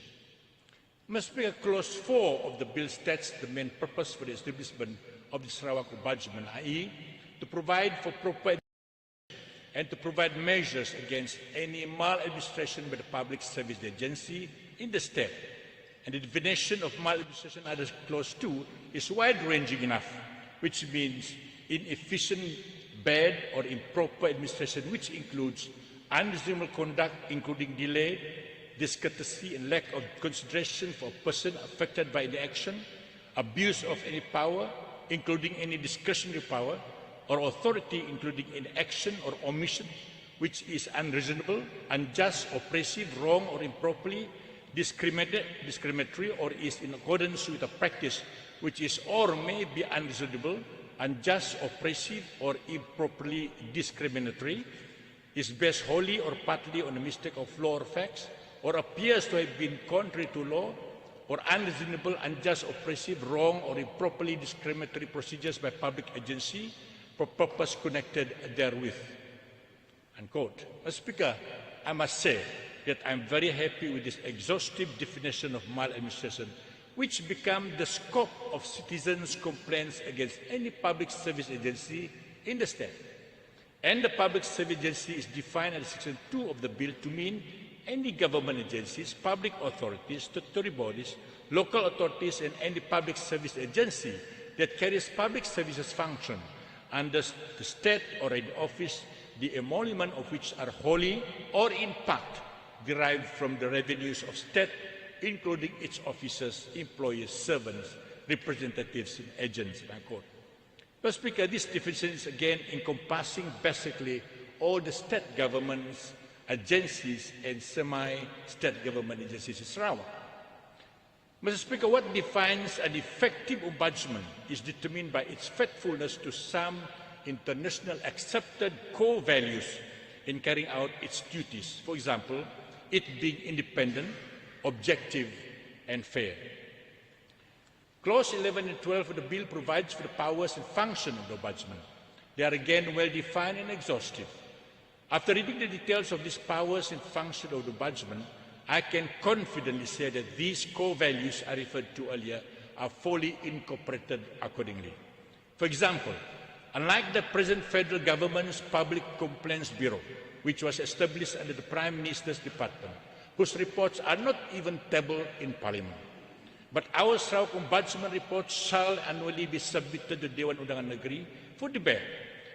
Must be a clause 4 of the bill states the main purpose for the establishment of the Sarawak Ombudsman, i.e. to provide for proper and to provide measures against any maladministration by the public service agency in the state. And the definition of maladministration under clause 2 is wide-ranging enough, which means inefficient, bad or improper administration, which includes unreasonable conduct, including delay, discourtesy and lack of consideration for a person affected by the action, abuse of any power, including any discretionary power, or authority, including inaction or omission, which is unreasonable, unjust, oppressive, wrong or improperly discriminatory, or is in accordance with a practice which is or may be unreasonable, unjust, oppressive, or improperly discriminatory, is based wholly or partly on a mistake of law or facts, or appears to have been contrary to law, or unreasonable, unjust, oppressive, wrong, or improperly discriminatory procedures by public agency for purpose connected therewith. Unquote. Mr. Speaker, I must say that I am very happy with this exhaustive definition of maladministration, which becomes the scope of citizens' complaints against any public service agency in the state. And the public service agency is defined under Section 2 of the bill to mean any government agencies, public authorities, statutory bodies, local authorities, and any public service agency that carries public services function under the state or an office, the emolument of which are wholly or in part derived from the revenues of state, including its officers, employees, servants, representatives, and agents. Mr. Speaker, this definition is again encompassing basically all the state governments, agencies, and semi-state government agencies in Sarawak. Mr. Speaker, what defines an effective ombudsman is determined by its faithfulness to some international accepted core values in carrying out its duties. For example, it being independent, objective, and fair. Clause 11 and 12 of the bill provides for the powers and function of the ombudsman. They are again well defined and exhaustive. After reading the details of these powers and function of the ombudsman, I can confidently say that these core values I referred to earlier are fully incorporated accordingly. For example, unlike the present federal government's Public Complaints Bureau, which was established under the Prime Minister's Department, whose reports are not even tabled in Parliament, but our Sarawak Ombudsman report shall annually be submitted to Dewan Undangan Negeri for debate,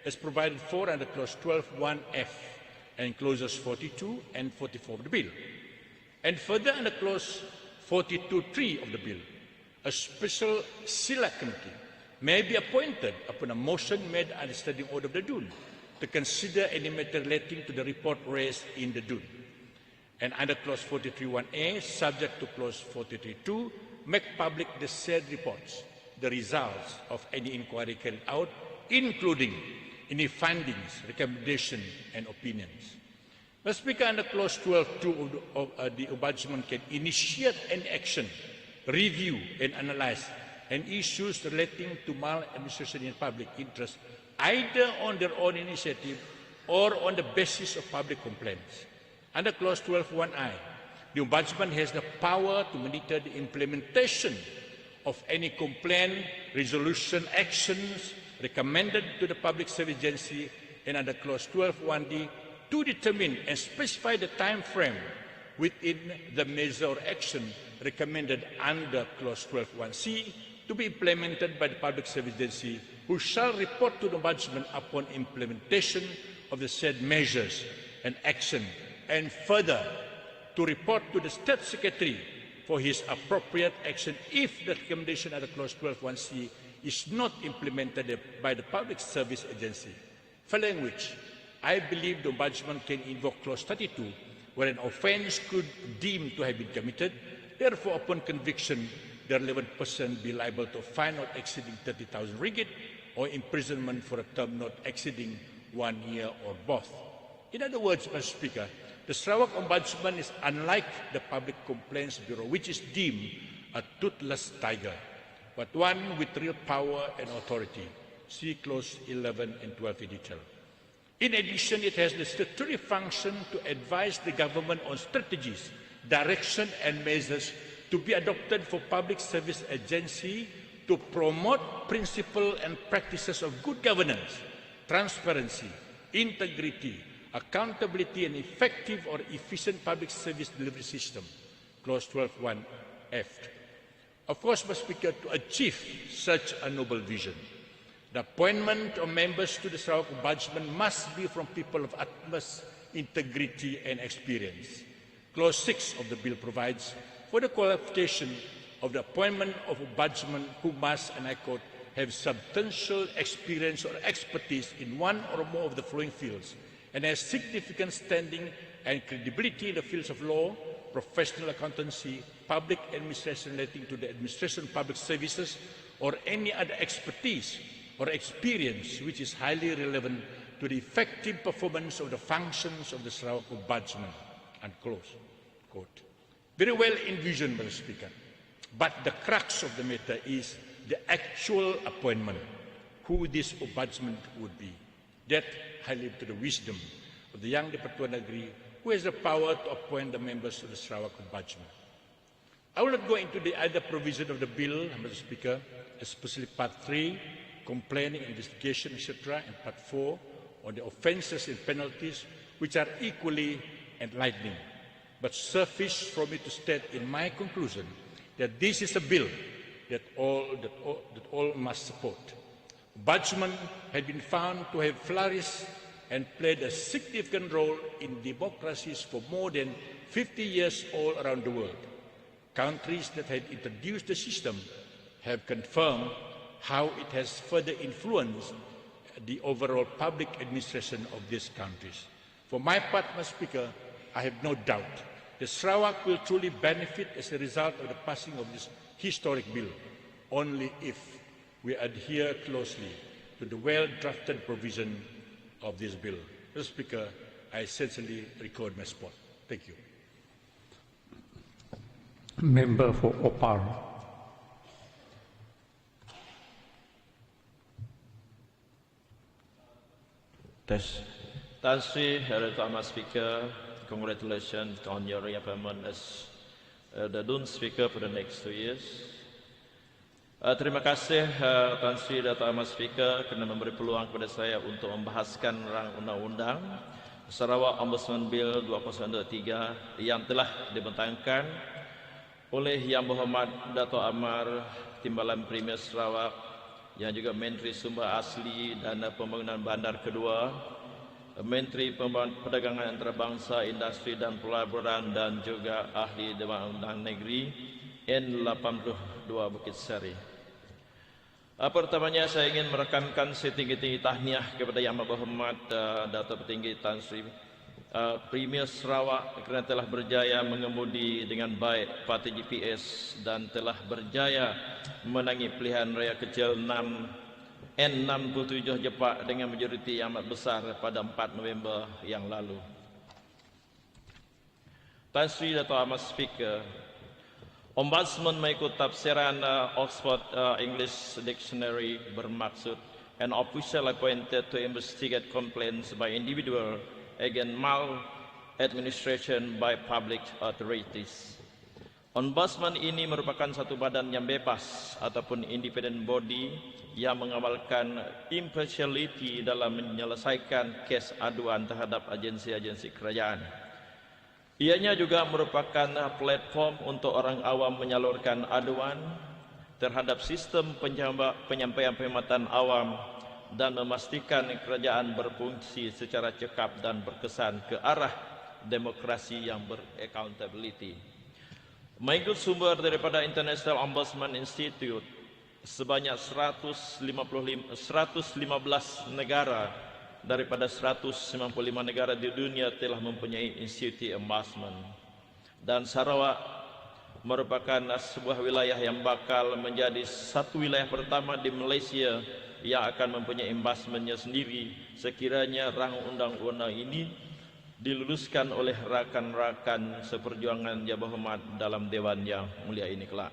as provided for under Clause 12(1)(f) and Clauses 42 and 44 of the bill. And further under Clause 42(3) of the bill, a special select committee may be appointed upon a motion made under standing order of the DUN to consider any matter relating to the report raised in the DUN. And under Clause 43(1)(a), subject to Clause 43(2), make public the said reports, the results of any inquiry carried out, including any findings, recommendations, and opinions. Mr. Speaker, under Clause 12(2) of the Ombudsman can initiate an action, review and analyse any issues relating to maladministration in public interest, either on their own initiative or on the basis of public complaints. Under Clause 12(1)(i), the Ombudsman has the power to monitor the implementation of any complaint, resolution, actions recommended to the Public Service Agency, and under Clause 12(1)(d), to determine and specify the time frame within the measure or action recommended under Clause 12(1)(c) to be implemented by the Public Service Agency, who shall report to the Ombudsman upon implementation of the said measures and action, and further to report to the State Secretary for his appropriate action if the recommendation under Clause 12(1)(c) is not implemented by the Public Service Agency. Following which, I believe the Ombudsman can invoke Clause 32, where an offence could deem to have been committed. Therefore, upon conviction, the relevant person be liable to a fine not exceeding 30,000 ringgit or imprisonment for a term not exceeding 1 year or both. In other words, Mr. Speaker, the Sarawak Ombudsman is unlike the Public Complaints Bureau, which is deemed a toothless tiger, but one with real power and authority. See Clause 11 and 12 in detail. In addition, it has the statutory function to advise the government on strategies, direction and measures to be adopted for public service agency to promote principles and practices of good governance, transparency, integrity, accountability, and effective or efficient public service delivery system, clause 12.1f. Of course, Mr. Speaker, to achieve such a noble vision, the appointment of members to the Sarawak Ombudsman must be from people of utmost integrity and experience. Clause 6 of the bill provides for the qualification of the appointment of Ombudsman who must, and I quote, have substantial experience or expertise in one or more of the following fields and has significant standing and credibility in the fields of law, professional accountancy, public administration relating to the administration of public services, or any other expertise or experience which is highly relevant to the effective performance of the functions of the Sarawak Ombudsman, unclose quote. Very well envisioned, Mr. Speaker, but the crux of the matter is the actual appointment, who this Ombudsman would be. That I leave to the wisdom of the young Pertama Negeri, who has the power to appoint the members of the Sarawak Ombudsman. I will not go into the other provision of the bill, Mr. Speaker, especially Part 3, complaining, investigation, etc., and Part 4, on the offences and penalties, which are equally enlightening. But suffice for me to state in my conclusion that this is a bill that all must support. Ombudsman had been found to have flourished and played a significant role in democracies for more than 50 years all around the world. Countries that had introduced the system have confirmed how it has further influenced the overall public administration of these countries. For my part, Mr. Speaker, I have no doubt that Sarawak will truly benefit as a result of the passing of this historic bill, only if we adhere closely to the well-drafted provision of this bill. Mr. Speaker, I sincerely record my support. Thank you. Member for Opal. Tan Sri Pertama Speaker, congratulations on your reappointment as the DUN Speaker for the next 2 years. Terima kasih Tan Sri Pertama Speaker kerana memberi peluang kepada saya untuk membahaskan rang undang-undang Sarawak Ombudsman Bill 2023 yang telah dibentangkan oleh Yang Berhormat Dato' Amar Timbalan Premier Sarawak, yang juga Menteri Sumber Asli dan Pembangunan Bandar Kedua, Menteri Perdagangan Antarabangsa, Industri dan Pelaburan, dan juga Ahli Dewan Undangan Negeri N82 Bukit Sari. Pertamanya saya ingin merekankan setinggi-tinggi tahniah kepada Yang Berhormat Dato' Petinggi Tan Sri Premier Sarawak kerana telah berjaya mengemudi dengan baik parti GPS dan telah berjaya menangi pilihan raya kecil N67 Jepak dengan majoriti yang amat besar pada 4 November yang lalu. Tan Sri Dato' Amat Speaker, Ombudsman mengikut tafsiran Oxford English Dictionary bermaksud an official appointed to investigate complaints by individual against maladministration by public authorities. Ombudsman ini merupakan satu badan yang bebas ataupun independent body yang mengamalkan impartiality dalam menyelesaikan kes aduan terhadap agensi-agensi kerajaan. Ianya juga merupakan platform untuk orang awam menyalurkan aduan terhadap sistem penyampaian perkhidmatan awam dan memastikan kerajaan berfungsi secara cekap dan berkesan ke arah demokrasi yang beraccountability. Mengikut sumber daripada International Ombudsman Institute, sebanyak 115 negara daripada 195 negara di dunia telah mempunyai institusi ombudsman, dan Sarawak merupakan sebuah wilayah yang bakal menjadi satu wilayah pertama di Malaysia yang akan mempunyai ombudsman-nya sendiri sekiranya rang undang-undang ini diluluskan oleh rakan-rakan seperjuangan Yang Berhormat dalam Dewan yang mulia ini kelak.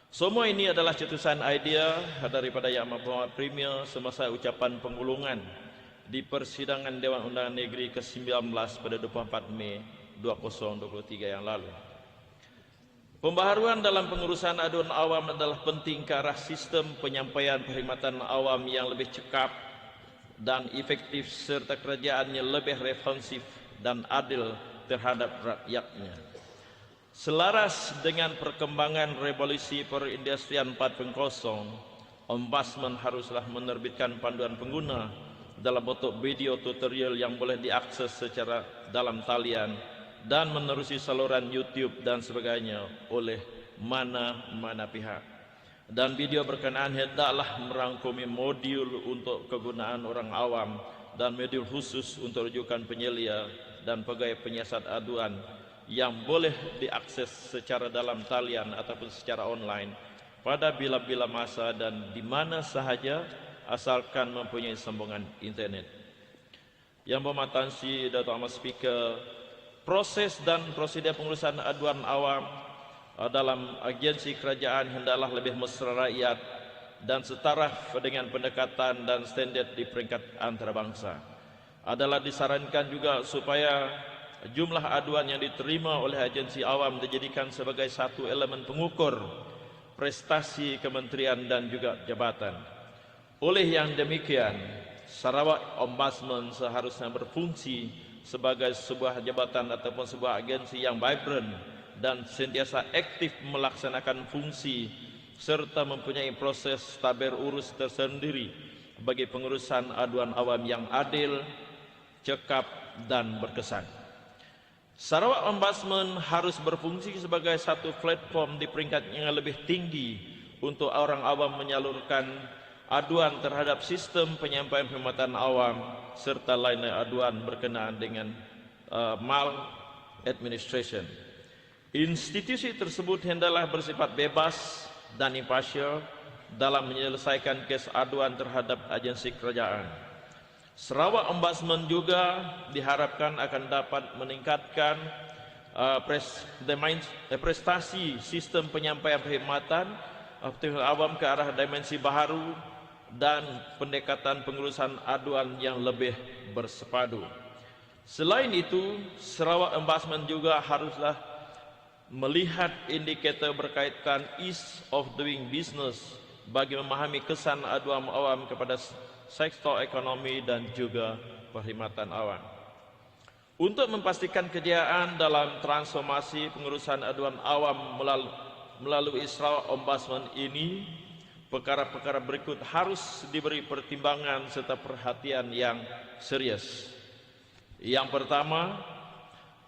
Semua ini adalah cetusan idea daripada Yang Berhormat Premier semasa ucapan penggulungan di Persidangan Dewan Undangan Negeri Ke-19 pada 24 Mei 2023 yang lalu. Pembaharuan dalam pengurusan aduan awam adalah penting ke arah sistem penyampaian perkhidmatan awam yang lebih cekap dan efektif serta kerajaannya lebih responsif dan adil terhadap rakyatnya. Selaras dengan perkembangan revolusi perindustrian 4.0, Ombudsman haruslah menerbitkan panduan pengguna dalam bentuk video tutorial yang boleh diakses secara dalam talian dan menerusi saluran YouTube dan sebagainya oleh mana-mana pihak. Dan video berkenaan hendaklah merangkumi modul untuk kegunaan orang awam dan modul khusus untuk rujukan penyelia dan pegawai penyiasat aduan yang boleh diakses secara dalam talian ataupun secara online pada bila-bila masa dan di mana sahaja asalkan mempunyai sambungan internet. Yang berhormat si Datuk Amat Speaker, proses dan prosedur pengurusan aduan awam dalam agensi kerajaan hendaklah lebih mesra rakyat dan setaraf dengan pendekatan dan standard di peringkat antarabangsa. Adalah disarankan juga supaya jumlah aduan yang diterima oleh agensi awam dijadikan sebagai satu elemen pengukur prestasi kementerian dan juga jabatan. Oleh yang demikian, Sarawak Ombudsman seharusnya berfungsi sebagai sebuah jabatan ataupun sebuah agensi yang vibrant dan sentiasa aktif melaksanakan fungsi serta mempunyai proses tabir urus tersendiri bagi pengurusan aduan awam yang adil, cekap dan berkesan. Sarawak Ombudsman harus berfungsi sebagai satu platform di peringkat yang lebih tinggi untuk orang awam menyalurkan aduan terhadap sistem penyampaian perkhidmatan awam serta lainnya aduan berkenaan dengan maladministration. Institusi tersebut hendaklah bersifat bebas dan imparsial dalam menyelesaikan kes aduan terhadap agensi kerajaan. Sarawak Ombudsman juga diharapkan akan dapat meningkatkan prestasi sistem penyampaian perkhidmatan awam ke arah dimensi baharu dan pendekatan pengurusan aduan yang lebih bersepadu. Selain itu, Sarawak Ombudsman juga haruslah melihat indikator berkaitan ease of doing business bagi memahami kesan aduan awam kepada sektor ekonomi dan juga perkhidmatan awam. Untuk memastikan kejayaan dalam transformasi pengurusan aduan awam melalui Sarawak Ombudsman ini, perkara-perkara berikut harus diberi pertimbangan serta perhatian yang serius. Yang pertama,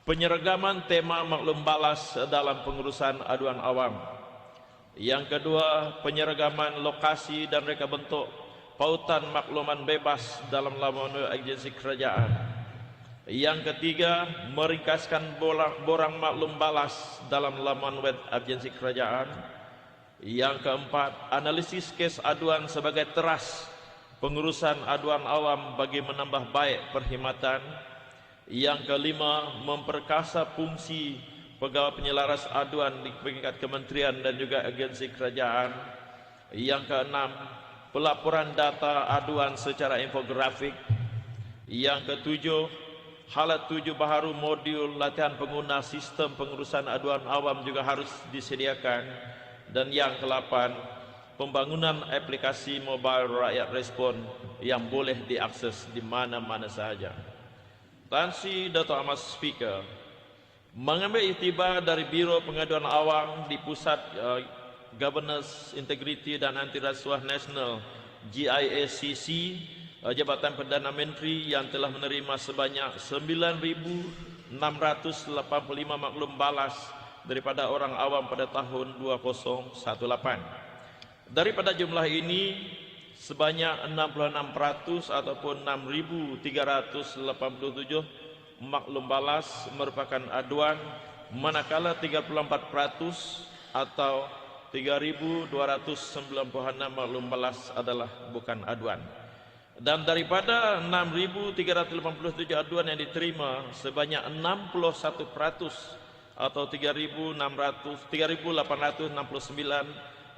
penyeragaman tema maklum balas dalam pengurusan aduan awam. Yang kedua, penyeragaman lokasi dan reka bentuk pautan makluman bebas dalam laman agensi kerajaan. Yang ketiga, meringkaskan borang maklum balas dalam laman web agensi kerajaan. Yang keempat, analisis kes aduan sebagai teras pengurusan aduan awam bagi menambah baik perkhidmatan. Yang kelima, memperkasa fungsi pegawai penyelaras aduan di peringkat kementerian dan juga agensi kerajaan. Yang keenam, pelaporan data aduan secara infografik. Yang ketujuh, halat 7 baharu modul latihan pengguna sistem pengurusan aduan awam juga harus disediakan. Dan yang ke-8, pembangunan aplikasi mobile rakyat respon yang boleh diakses di mana-mana sahaja. Tan Sri Datuk Amat Speaker, mengambil iktibar dari Biro Pengaduan Awam di Pusat Governance, Integrity dan Anti Rasuah Nasional GIACC, Jabatan Perdana Menteri yang telah menerima sebanyak 9,685 maklum balas daripada orang awam pada tahun 2018. Daripada jumlah ini, sebanyak 66% ataupun 6,387 maklum balas merupakan aduan, manakala 34% atau 3,296 maklum balas adalah bukan aduan. Dan daripada 6,387 aduan yang diterima, sebanyak 61% atau 3,869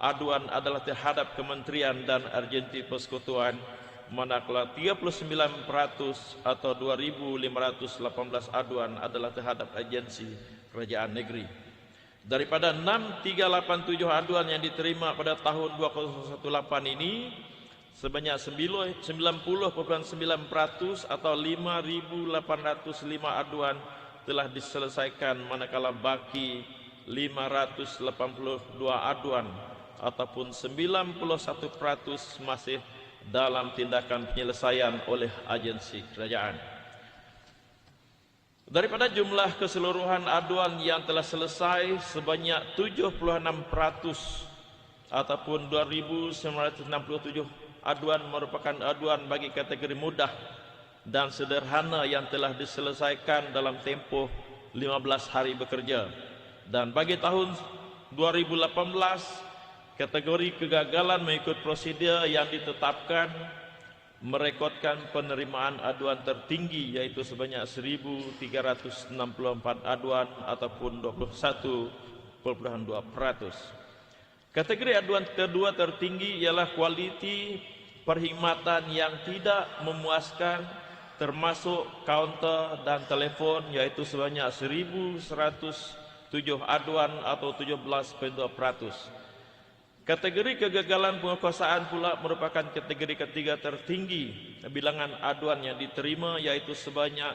aduan adalah terhadap kementerian dan agensi persekutuan, manakala 39% atau 2,518 aduan adalah terhadap agensi kerajaan negeri. Daripada 6,387 aduan yang diterima pada tahun 2018 ini, sebanyak 90,9% atau 5.805 aduan telah diselesaikan, manakala baki 582 aduan ataupun 91% masih dalam tindakan penyelesaian oleh agensi kerajaan. Daripada jumlah keseluruhan aduan yang telah selesai, sebanyak 76% ataupun 2.967 aduan merupakan aduan bagi kategori mudah dan sederhana yang telah diselesaikan dalam tempoh 15 hari bekerja. Dan bagi tahun 2018, kategori kegagalan mengikut prosedur yang ditetapkan merekodkan penerimaan aduan tertinggi, yaitu sebanyak 1.364 aduan ataupun 21,2%. Kategori aduan kedua tertinggi ialah kualiti perkhidmatan yang tidak memuaskan, termasuk kaunter dan telefon, yaitu sebanyak 1.107 aduan atau 17,2%. Kategori kegagalan penguasaan pula merupakan kategori ketiga tertinggi bilangan aduan yang diterima, yaitu sebanyak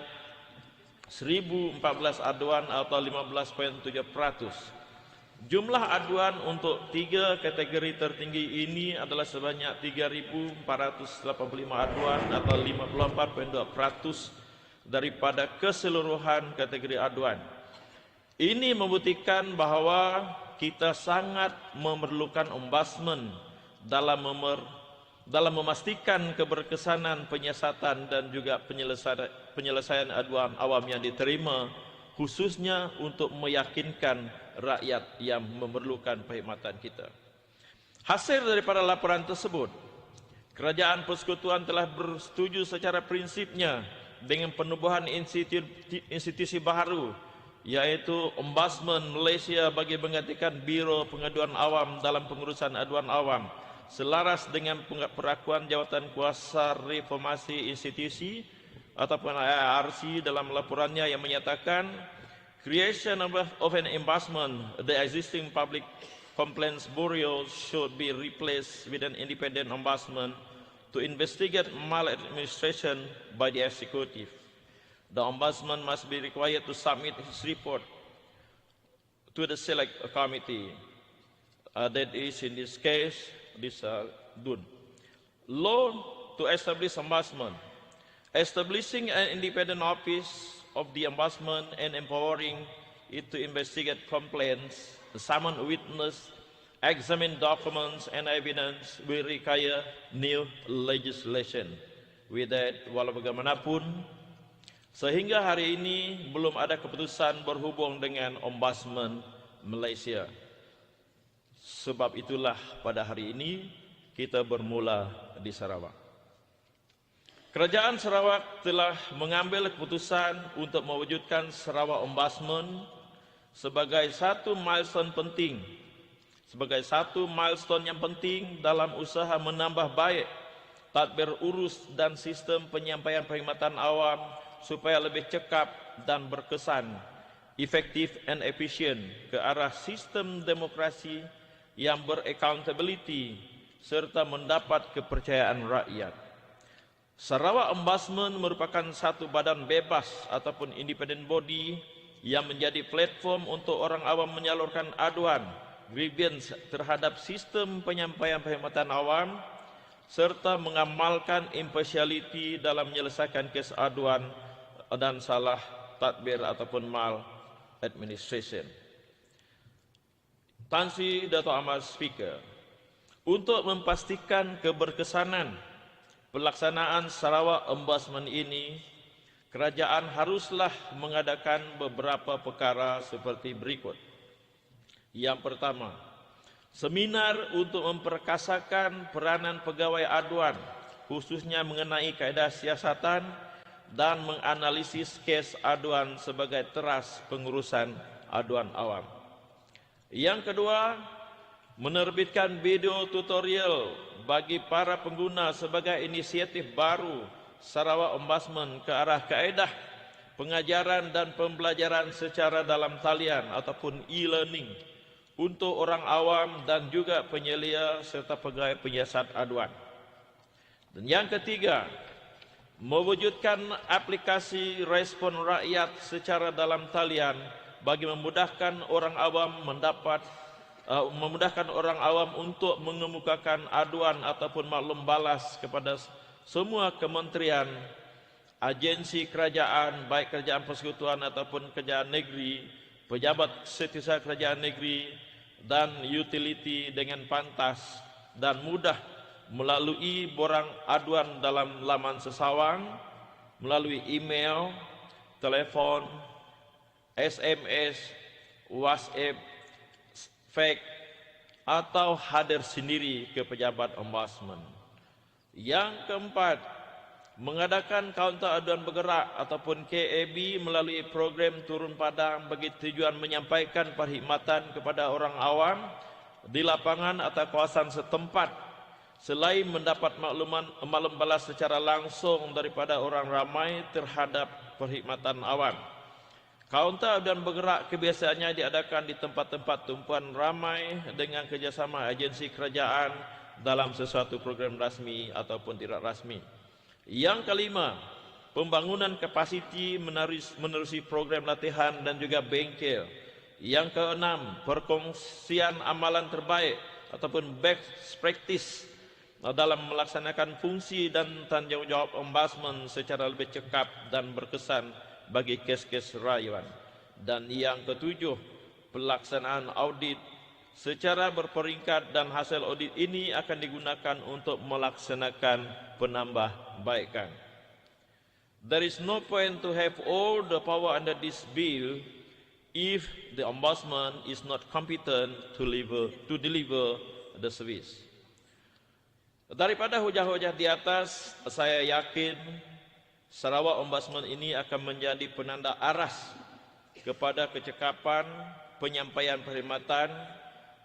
1.014 aduan atau 15,7%. Jumlah aduan untuk tiga kategori tertinggi ini adalah sebanyak 3.485 aduan atau 54,2% daripada keseluruhan kategori aduan. Ini membuktikan bahawa kita sangat memerlukan ombudsman dalam memastikan keberkesanan penyiasatan dan juga penyelesaian aduan awam yang diterima, khususnya untuk meyakinkan rakyat yang memerlukan perkhidmatan kita. Hasil daripada laporan tersebut, Kerajaan Persekutuan telah bersetuju secara prinsipnya dengan penubuhan institusi baru, yaitu Ombudsman Malaysia bagi menggantikan Biro Pengaduan Awam dalam pengurusan aduan awam, selaras dengan perakuan Jawatan Kuasa Reformasi Institusi ataupun IRC dalam laporannya yang menyatakan creation of an ombudsman, the existing Public Complaints Bureau should be replaced with an independent ombudsman to investigate maladministration by the executive. The ombudsman must be required to submit his report to the select committee. That is, in this case, DUN. Law to establish ombudsman. Establishing an independent office of the ombudsman and empowering it to investigate complaints, summon witness, examine documents and evidence will require new legislation. With that, walau bagaimanapun, sehingga hari ini belum ada keputusan berhubung dengan Ombudsman Malaysia. Sebab itulah pada hari ini kita bermula di Sarawak. Kerajaan Sarawak telah mengambil keputusan untuk mewujudkan Sarawak Ombudsman sebagai satu milestone penting, yang penting dalam usaha menambah baik tadbir urus dan sistem penyampaian perkhidmatan awam supaya lebih cekap dan berkesan, efektif dan efisien ke arah sistem demokrasi yang beraccountability serta mendapat kepercayaan rakyat. Sarawak Ombudsman merupakan satu badan bebas ataupun independent body yang menjadi platform untuk orang awam menyalurkan aduan, grievance terhadap sistem penyampaian perkhidmatan awam serta mengamalkan impartiality dalam menyelesaikan kes aduan dan salah tadbir ataupun maladministration. Tan Sri Dato' Ahmad Speaker, untuk memastikan keberkesanan pelaksanaan Sarawak Ombudsman ini, kerajaan haruslah mengadakan beberapa perkara seperti berikut. Yang pertama, seminar untuk memperkasakan peranan pegawai aduan, khususnya mengenai kaedah siasatan dan menganalisis kes aduan sebagai teras pengurusan aduan awam. Yang kedua, menerbitkan video tutorial bagi para pengguna sebagai inisiatif baru Sarawak Ombudsman ke arah kaedah pengajaran dan pembelajaran secara dalam talian ataupun e-learning untuk orang awam dan juga penyelia serta pegawai penyiasat aduan. Dan yang ketiga, mewujudkan aplikasi respon rakyat secara dalam talian bagi memudahkan orang awam untuk mengemukakan aduan ataupun maklum balas kepada semua kementerian, agensi kerajaan, baik kerajaan persekutuan ataupun kerajaan negeri, pejabat setiausaha kerajaan negeri dan utiliti dengan pantas dan mudah melalui borang aduan dalam laman sesawang, melalui email, telefon, SMS, WhatsApp, fax atau hadir sendiri ke pejabat ombudsman. Yang keempat, mengadakan kaunter aduan bergerak ataupun KAB melalui program turun padang bagi tujuan menyampaikan perkhidmatan kepada orang awam di lapangan atau kawasan setempat selain mendapat maklum balas secara langsung daripada orang ramai terhadap perkhidmatan awam. Kaunter aduan bergerak kebiasaannya diadakan di tempat-tempat tumpuan ramai dengan kerjasama agensi kerajaan dalam sesuatu program rasmi ataupun tidak rasmi. Yang kelima, pembangunan kapasiti menerusi program latihan dan juga bengkel. Yang keenam, perkongsian amalan terbaik ataupun best practice dalam melaksanakan fungsi dan tanggungjawab ombudsman secara lebih cekap dan berkesan bagi kes-kes rayuan. Dan yang ketujuh, pelaksanaan audit secara berperingkat dan hasil audit ini akan digunakan untuk melaksanakan penambahbaikan. There is no point to have all the power under this bill if the ombudsman is not competent to deliver the service. Daripada hujah-hujah di atas, saya yakin Sarawak Ombudsman ini akan menjadi penanda aras kepada kecekapan penyampaian perkhidmatan,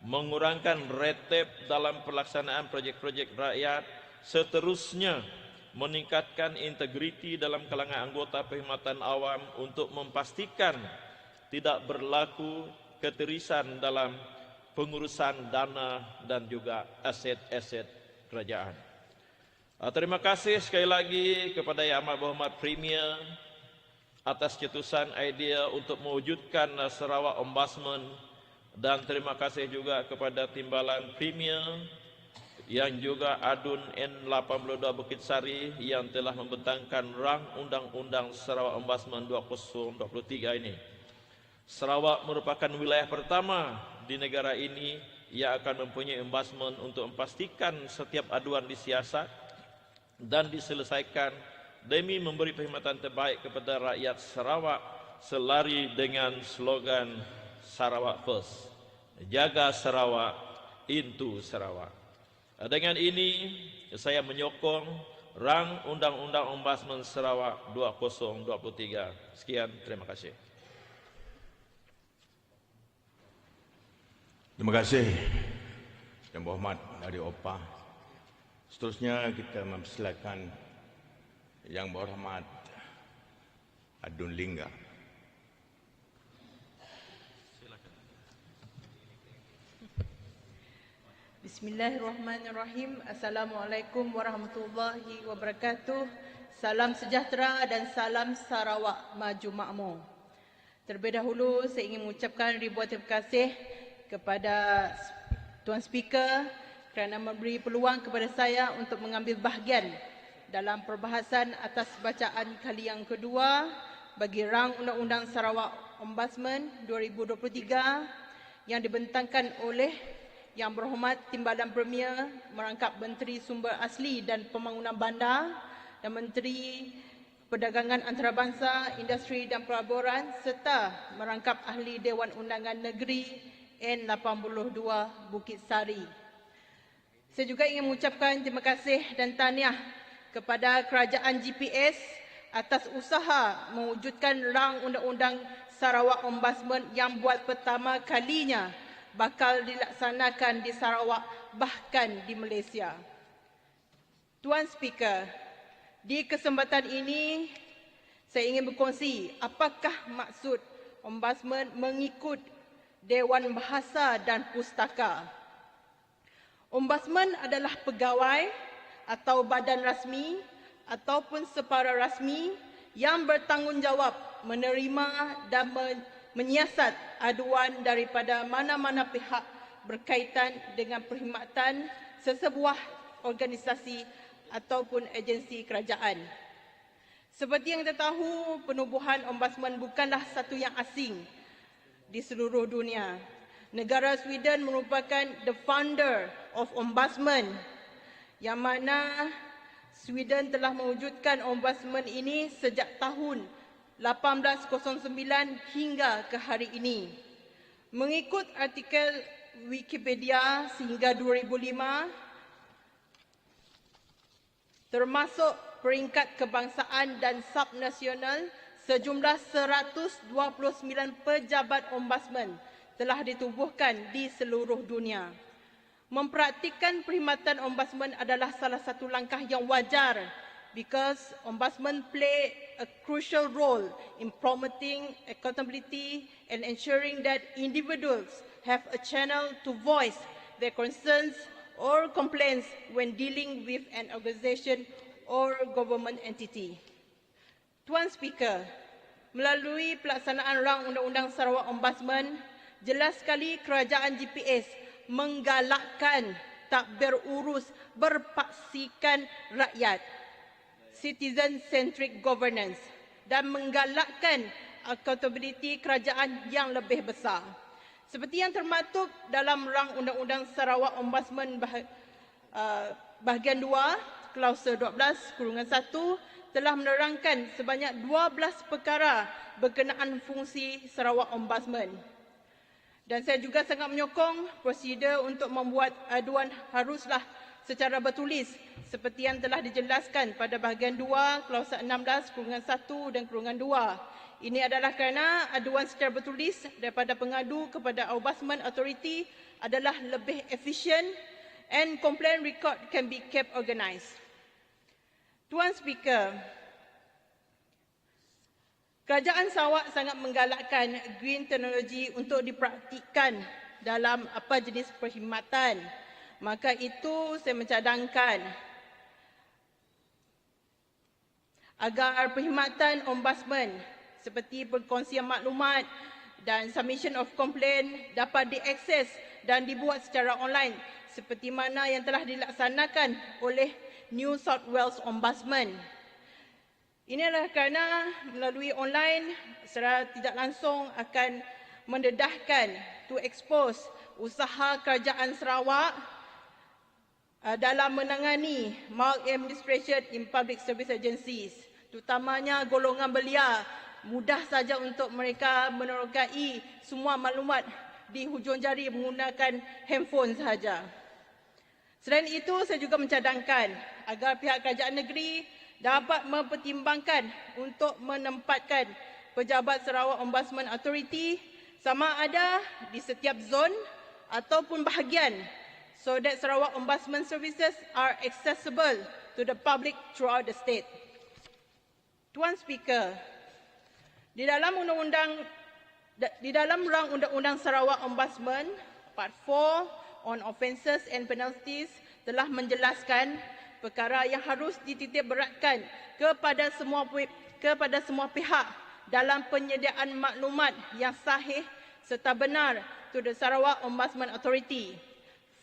mengurangkan red tape dalam pelaksanaan projek-projek rakyat, seterusnya meningkatkan integriti dalam kalangan anggota perkhidmatan awam untuk memastikan tidak berlaku ketirisan dalam pengurusan dana dan juga aset-aset kerajaan. Terima kasih sekali lagi kepada Yang Amat Berhormat Premier atas cetusan idea untuk mewujudkan Sarawak Ombudsman. Dan terima kasih juga kepada Timbalan Premier yang juga Adun N82 Bukit Sari yang telah membentangkan rang Undang-Undang Sarawak Ombudsman 2023 ini. Sarawak merupakan wilayah pertama di negara ini yang akan mempunyai ombudsman untuk memastikan setiap aduan disiasat dan diselesaikan demi memberi perkhidmatan terbaik kepada rakyat Sarawak selari dengan slogan Sarawak First, jaga Sarawak, into Sarawak. Dengan ini, saya menyokong rang Undang-Undang Ombudsman Sarawak 2023. Sekian, terima kasih. Terima kasih Yang Berhormat dari OPA. Seterusnya kita mempersilakan Yang Berhormat Adun Lingga. Bismillahirrahmanirrahim. Assalamualaikum warahmatullahi wabarakatuh. Salam sejahtera dan salam Sarawak maju makmur. Terlebih dahulu saya ingin mengucapkan ribuan terima kasih kepada Tuan Speaker kerana memberi peluang kepada saya untuk mengambil bahagian dalam perbahasan atas bacaan kali yang kedua bagi rang Undang-Undang Sarawak Ombudsman 2023 yang dibentangkan oleh Yang Berhormat Timbalan Premier merangkap Menteri Sumber Asli dan Pembangunan Bandar dan Menteri Perdagangan Antarabangsa, Industri dan Pelaburan serta merangkap Ahli Dewan Undangan Negeri N82 Bukit Sari. Saya juga ingin mengucapkan terima kasih dan tahniah kepada Kerajaan GPS atas usaha mewujudkan rang Undang-Undang Sarawak Ombudsman yang buat pertama kalinya bakal dilaksanakan di Sarawak bahkan di Malaysia. Tuan Speaker, di kesempatan ini Saya ingin berkongsi apakah maksud Ombudsman mengikut Dewan Bahasa dan Pustaka. Ombudsman adalah pegawai atau badan rasmi ataupun separa rasmi yang bertanggungjawab menerima dan menyiasat aduan daripada mana-mana pihak berkaitan dengan perkhidmatan sesebuah organisasi ataupun agensi kerajaan. Seperti yang kita tahu, penubuhan Ombudsman bukanlah satu yang asing di seluruh dunia. Negara Sweden merupakan the founder of Ombudsman, yang mana Sweden telah mewujudkan Ombudsman ini sejak tahun 1809 hingga ke hari ini. Mengikut artikel Wikipedia sehingga 2005, termasuk peringkat kebangsaan dan subnasional, sejumlah 129 pejabat Ombudsman telah ditubuhkan di seluruh dunia. Mempraktikkan perkhidmatan Ombudsman adalah salah satu langkah yang wajar because Ombudsman play a crucial role in promoting accountability and ensuring that individuals have a channel to voice their concerns or complaints when dealing with an organization or government entity. Tuan Speaker, melalui pelaksanaan rang Undang-Undang Sarawak Ombudsman, jelas sekali kerajaan GPS menggalakkan tak berurus berpaksikan rakyat, citizen-centric governance, dan menggalakkan accountability kerajaan yang lebih besar. Seperti yang termaktub dalam rang Undang-Undang Sarawak Ombudsman bahagian 2, Klausul 12/1 telah menerangkan sebanyak 12 perkara berkenaan fungsi Sarawak Ombudsman. Dan saya juga sangat menyokong prosedur untuk membuat aduan haruslah secara bertulis seperti yang telah dijelaskan pada bahagian 2, Klausul 16/1 dan /2. Ini adalah kerana aduan secara bertulis daripada pengadu kepada Ombudsman Authority adalah lebih efisien and complaint record can be kept organised. Tuan Speaker, kerajaan Sarawak sangat menggalakkan green technology untuk dipraktikkan dalam apa jenis perkhidmatan. Maka itu saya mencadangkan agar perkhidmatan Ombudsman seperti perkongsian maklumat dan submission of complaint dapat diakses dan dibuat secara online seperti mana yang telah dilaksanakan oleh New South Wales Ombudsman. Ini adalah kerana melalui online secara tidak langsung akan mendedahkan to expose usaha kerajaan Sarawak dalam menangani maladministration in public service agencies, terutamanya golongan belia. Mudah saja untuk mereka menerokai semua maklumat di hujung jari menggunakan handphone sahaja. Selain itu, saya juga mencadangkan agar pihak kerajaan negeri dapat mempertimbangkan untuk menempatkan pejabat Sarawak Ombudsman Authority sama ada di setiap zon ataupun bahagian so that Sarawak Ombudsman services are accessible to the public throughout the state. Tuan Speaker, di dalam rang Undang-Undang Sarawak Ombudsman Part 4 on offences and penalties telah menjelaskan perkara yang harus dititik beratkan kepada semua pihak dalam penyediaan maklumat yang sahih serta benar to the Sarawak Ombudsman Authority.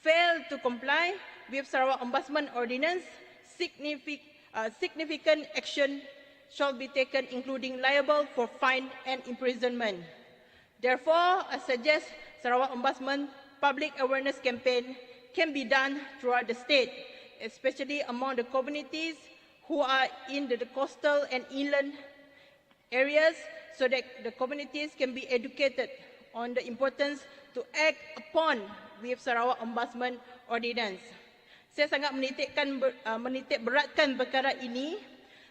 Fail to comply with Sarawak Ombudsman Ordinance, significant action shall be taken including liable for fine and imprisonment. Therefore, I suggest Sarawak Ombudsman public awareness campaign can be done throughout the state, especially among the communities who are in the coastal and inland areas so that the communities can be educated on the importance to act upon with Sarawak Ombudsman Ordinance. Saya sangat menitik beratkan perkara ini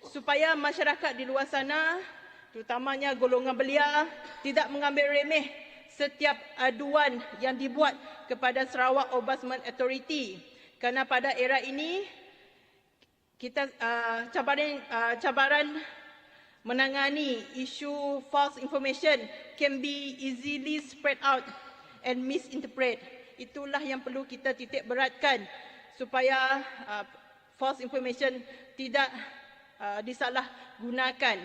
supaya masyarakat di luar sana, terutamanya golongan belia, tidak mengambil remeh setiap aduan yang dibuat kepada Sarawak Ombudsman Authority. Kerana pada era ini, cabaran menangani isu false information can be easily spread out and misinterpret. Itulah yang perlu kita titik beratkan supaya false information tidak disalahgunakan.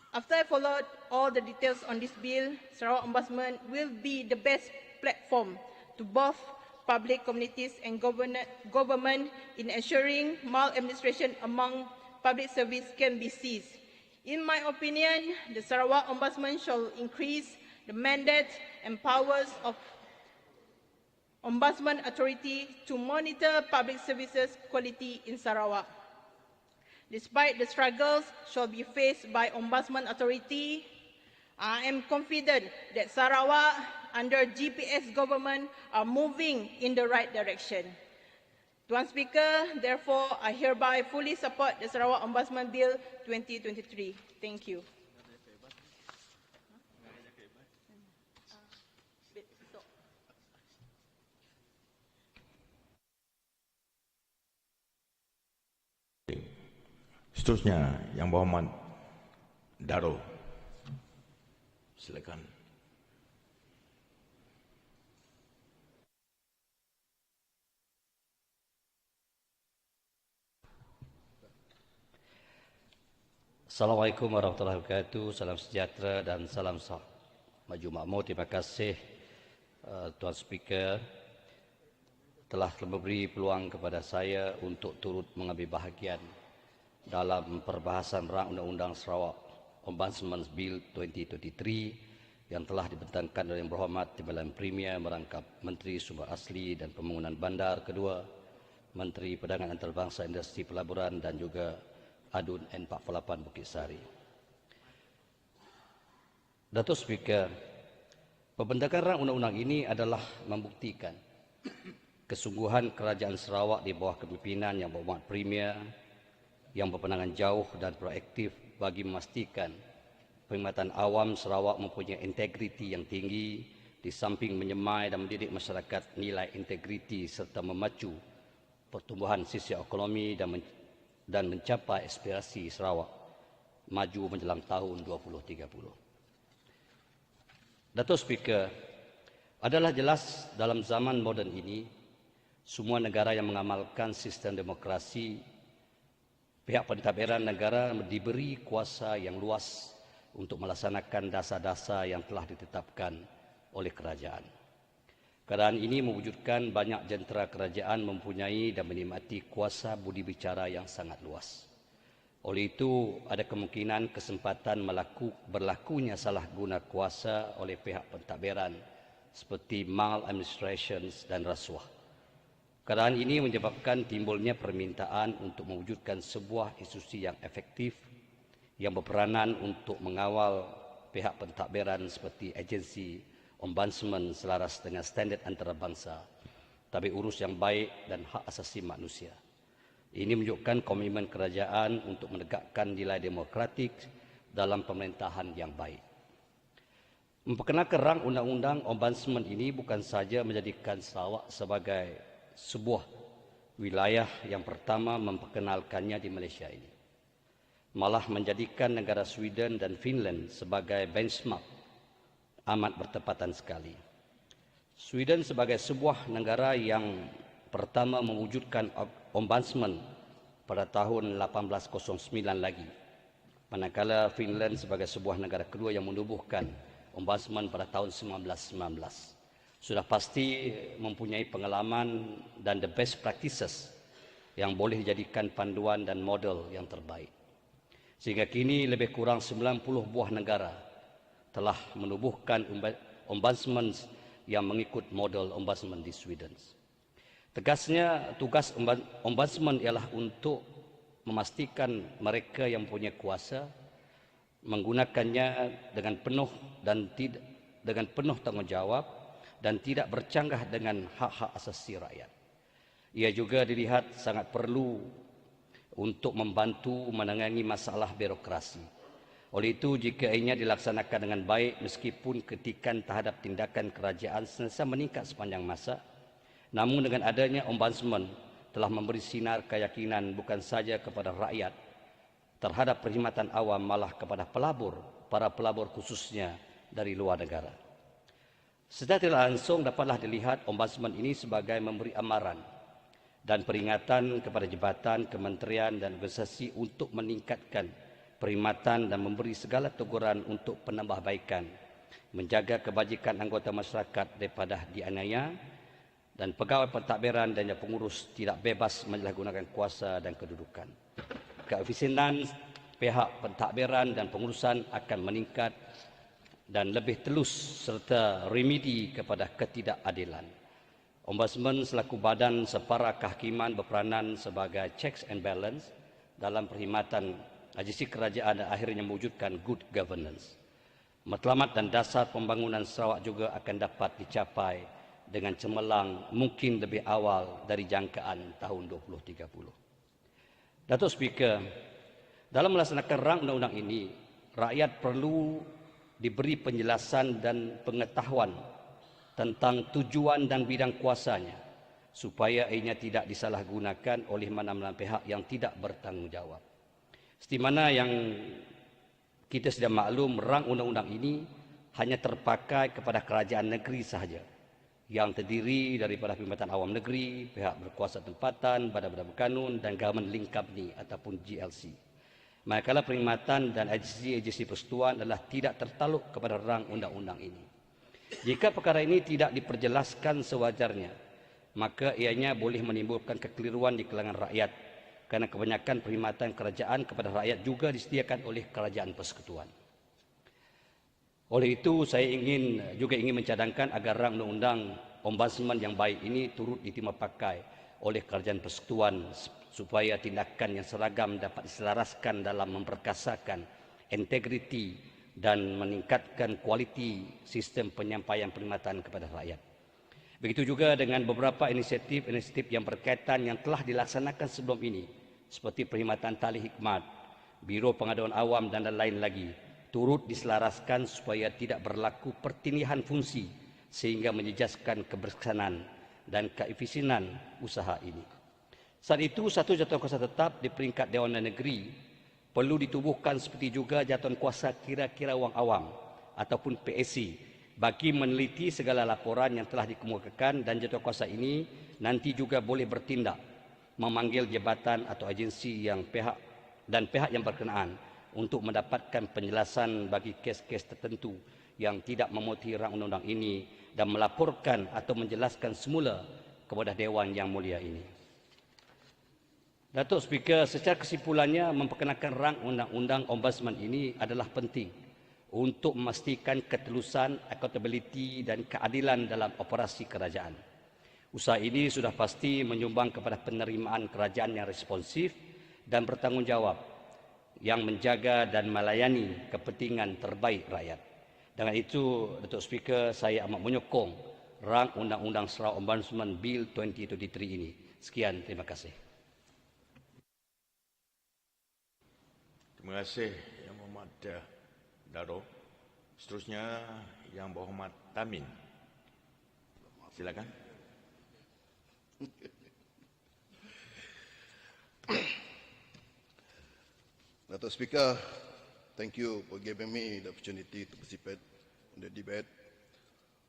After I followed all the details on this bill, Sarawak Ombudsman will be the best platform to both public communities and government in ensuring maladministration among public service can be ceased. In my opinion, the Sarawak Ombudsman shall increase the mandate and powers of Ombudsman Authority to monitor public services quality in Sarawak. Despite the struggles shall be faced by Ombudsman Authority, I am confident that Sarawak under GPS government are moving in the right direction. Tuan Speaker, therefore, I hereby fully support the Sarawak Ombudsman Bill 2023. Thank you. Seterusnya, Yang Berhormat Daro. Silakan. Assalamualaikum warahmatullahi wabarakatuh. Salam sejahtera dan salam sah. Maju makmur. Terima kasih Tuan Speaker telah memberi peluang kepada saya untuk turut mengambil bahagian dalam perbahasan rang Undang-Undang Sarawak Ombudsman Bill 2023 yang telah dibentangkan oleh Yang Berhormat Timbalan Premier merangkap Menteri Sumber Asli dan Pembangunan Bandar Kedua, Menteri Perdagangan Antarabangsa Industri Pelaburan dan juga Adun N48 Bukit Sari. Datuk Speaker, pembentangan rang undang-undang ini adalah membuktikan kesungguhan Kerajaan Sarawak di bawah kepimpinan Yang Berhormat Premier yang berpandangan jauh dan proaktif bagi memastikan perkhidmatan awam Sarawak mempunyai integriti yang tinggi di samping menyemai dan mendidik masyarakat nilai integriti serta memacu pertumbuhan sisi ekonomi dan mencapai aspirasi Sarawak maju menjelang tahun 2030. Datuk Speaker, adalah jelas dalam zaman moden ini semua negara yang mengamalkan sistem demokrasi, pihak pentadbiran negara diberi kuasa yang luas untuk melaksanakan dasar-dasar yang telah ditetapkan oleh kerajaan. Keadaan ini mewujudkan banyak jentera kerajaan mempunyai dan menikmati kuasa budi bicara yang sangat luas. Oleh itu, ada kemungkinan kesempatan berlakunya salah guna kuasa oleh pihak pentadbiran seperti maladministration dan rasuah. Keadaan ini menyebabkan timbulnya permintaan untuk mewujudkan sebuah institusi yang efektif yang berperanan untuk mengawal pihak pentadbiran seperti agensi Ombudsman selaras dengan standard antarabangsa, tabik urus yang baik dan hak asasi manusia. Ini menunjukkan komitmen kerajaan untuk menegakkan nilai demokratik dalam pemerintahan yang baik. Memperkenalkan rang undang-undang Ombudsman ini bukan saja menjadikan Sarawak sebagai sebuah wilayah yang pertama memperkenalkannya di Malaysia ini, malah menjadikan negara Sweden dan Finland sebagai benchmark amat bertepatan sekali. Sweden sebagai sebuah negara yang pertama mewujudkan Ombudsman pada tahun 1809 lagi, manakala Finland sebagai sebuah negara kedua yang menubuhkan Ombudsman pada tahun 1919. Sudah pasti mempunyai pengalaman dan the best practices yang boleh dijadikan panduan dan model yang terbaik. Sehingga kini lebih kurang 90 buah negara telah menubuhkan ombudsman yang mengikut model ombudsman di Sweden. Tegasnya, tugas ombudsman ialah untuk memastikan mereka yang punya kuasa menggunakannya dengan penuh tanggungjawab dan tidak bercanggah dengan hak-hak asasi rakyat. Ia juga dilihat sangat perlu untuk membantu menangani masalah birokrasi. Oleh itu, jika ianya dilaksanakan dengan baik, meskipun kritikan terhadap tindakan kerajaan sentiasa meningkat sepanjang masa, namun dengan adanya Ombudsman telah memberi sinar keyakinan bukan saja kepada rakyat terhadap perkhidmatan awam malah kepada para pelabur khususnya dari luar negara. Secara tidak langsung dapatlah dilihat Ombudsman ini sebagai memberi amaran dan peringatan kepada jabatan, kementerian dan organisasi untuk meningkatkan perkhidmatan dan memberi segala teguran untuk penambahbaikan, menjaga kebajikan anggota masyarakat daripada dianiaya, dan pegawai pentadbiran dan pengurus tidak bebas menyalahgunakan kuasa dan kedudukan. Keefisienan pihak pentadbiran dan pengurusan akan meningkat dan lebih telus serta remedi kepada ketidakadilan. Ombudsman selaku badan separa kehakiman berperanan sebagai checks and balance dalam perkhidmatan agensi kerajaan dan akhirnya mewujudkan good governance. Matlamat dan dasar pembangunan Sarawak juga akan dapat dicapai dengan cemerlang mungkin lebih awal dari jangkaan tahun 2030. Datuk Speaker, dalam melaksanakan rang undang-undang ini, rakyat perlu diberi penjelasan dan pengetahuan tentang tujuan dan bidang kuasanya supaya ianya tidak disalahgunakan oleh mana-mana pihak yang tidak bertanggungjawab. Seperti mana yang kita sudah maklum, rang undang-undang ini hanya terpakai kepada kerajaan negeri sahaja yang terdiri daripada Perkhidmatan Awam Negeri, pihak berkuasa tempatan, badan-badan berkanun dan government link company ataupun GLC. Manakala perkhidmatan dan agensi-agensi persekutuan adalah tidak tertaluk kepada rang undang-undang ini. Jika perkara ini tidak diperjelaskan sewajarnya, maka ianya boleh menimbulkan kekeliruan di kalangan rakyat kerana kebanyakan perkhidmatan kerajaan kepada rakyat juga disediakan oleh kerajaan persekutuan. Oleh itu, saya ingin mencadangkan agar rang undang-undang Ombudsman yang baik ini turut diterima pakai oleh kerajaan persekutuan supaya tindakan yang seragam dapat diselaraskan dalam memperkasakan integriti dan meningkatkan kualiti sistem penyampaian perkhidmatan kepada rakyat. Begitu juga dengan beberapa inisiatif yang berkaitan yang telah dilaksanakan sebelum ini, seperti perkhidmatan tali hikmat, Biro Pengaduan Awam dan lain lagi, turut diselaraskan supaya tidak berlaku pertinihan fungsi sehingga menjejaskan keberkesanan dan keefisienan usaha ini. Saat itu, satu jatuhan kuasa tetap di peringkat Dewan Undangan Negeri perlu ditubuhkan seperti juga jatuhan kuasa kira-kira wang awam ataupun PSC bagi meneliti segala laporan yang telah dikemukakan, dan jatuhan kuasa ini nanti juga boleh bertindak memanggil jabatan atau agensi yang pihak yang berkenaan untuk mendapatkan penjelasan bagi kes-kes tertentu yang tidak memuati rang undang-undang ini dan melaporkan atau menjelaskan semula kepada Dewan Yang Mulia ini. Datuk Speaker, secara kesimpulannya memperkenalkan rang undang-undang Ombudsman ini adalah penting untuk memastikan ketelusan, accountability dan keadilan dalam operasi kerajaan. Usaha ini sudah pasti menyumbang kepada penerimaan kerajaan yang responsif dan bertanggungjawab yang menjaga dan melayani kepentingan terbaik rakyat. Dengan itu, Datuk Speaker, saya amat menyokong rang Undang-Undang Sarawak Ombudsman Bill 2023 ini. Sekian, terima kasih. Terima kasih Yang Berhormat Daro. Seterusnya Yang Berhormat Tamin. Silakan. Datuk Speaker, thank you for giving me the opportunity to participate in the debate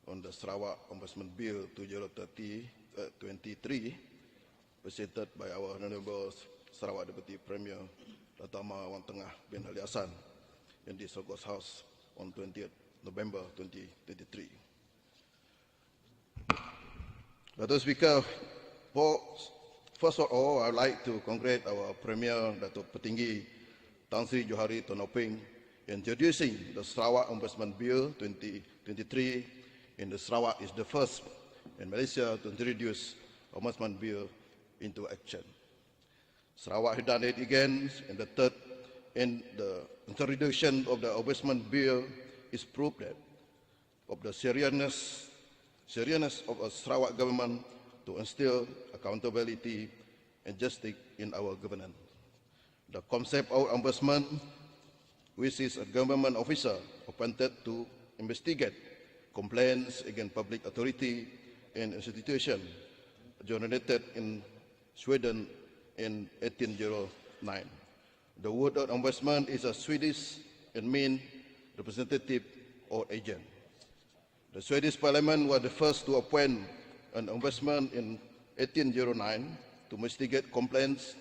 on the Sarawak Ombudsman Bill 2023 presented by our Honourable Sarawak Deputy Premier Pertama bin Ali Hassan in this August House on 20th November 2023. Datuk Speaker, first of all, I would like to congratulate our Premier Datuk Petinggi Tan Sri Johari Tonoping introducing the Sarawak Ombudsman Bill 2023, and the Sarawak is the first in Malaysia to introduce Ombudsman Bill into action. Sarawak has done it again, and the third in the introduction of the Ombudsman Bill is proof that of the seriousness of a Sarawak government to instill accountability and justice in our governance. The concept of ombudsman, which is a government officer appointed to investigate complaints against public authority and institution, originated in Sweden in 1809. The word of ombudsman is a Swedish and mean representative or agent. The Swedish Parliament was the first to appoint an ombudsman in 1809 to investigate complaints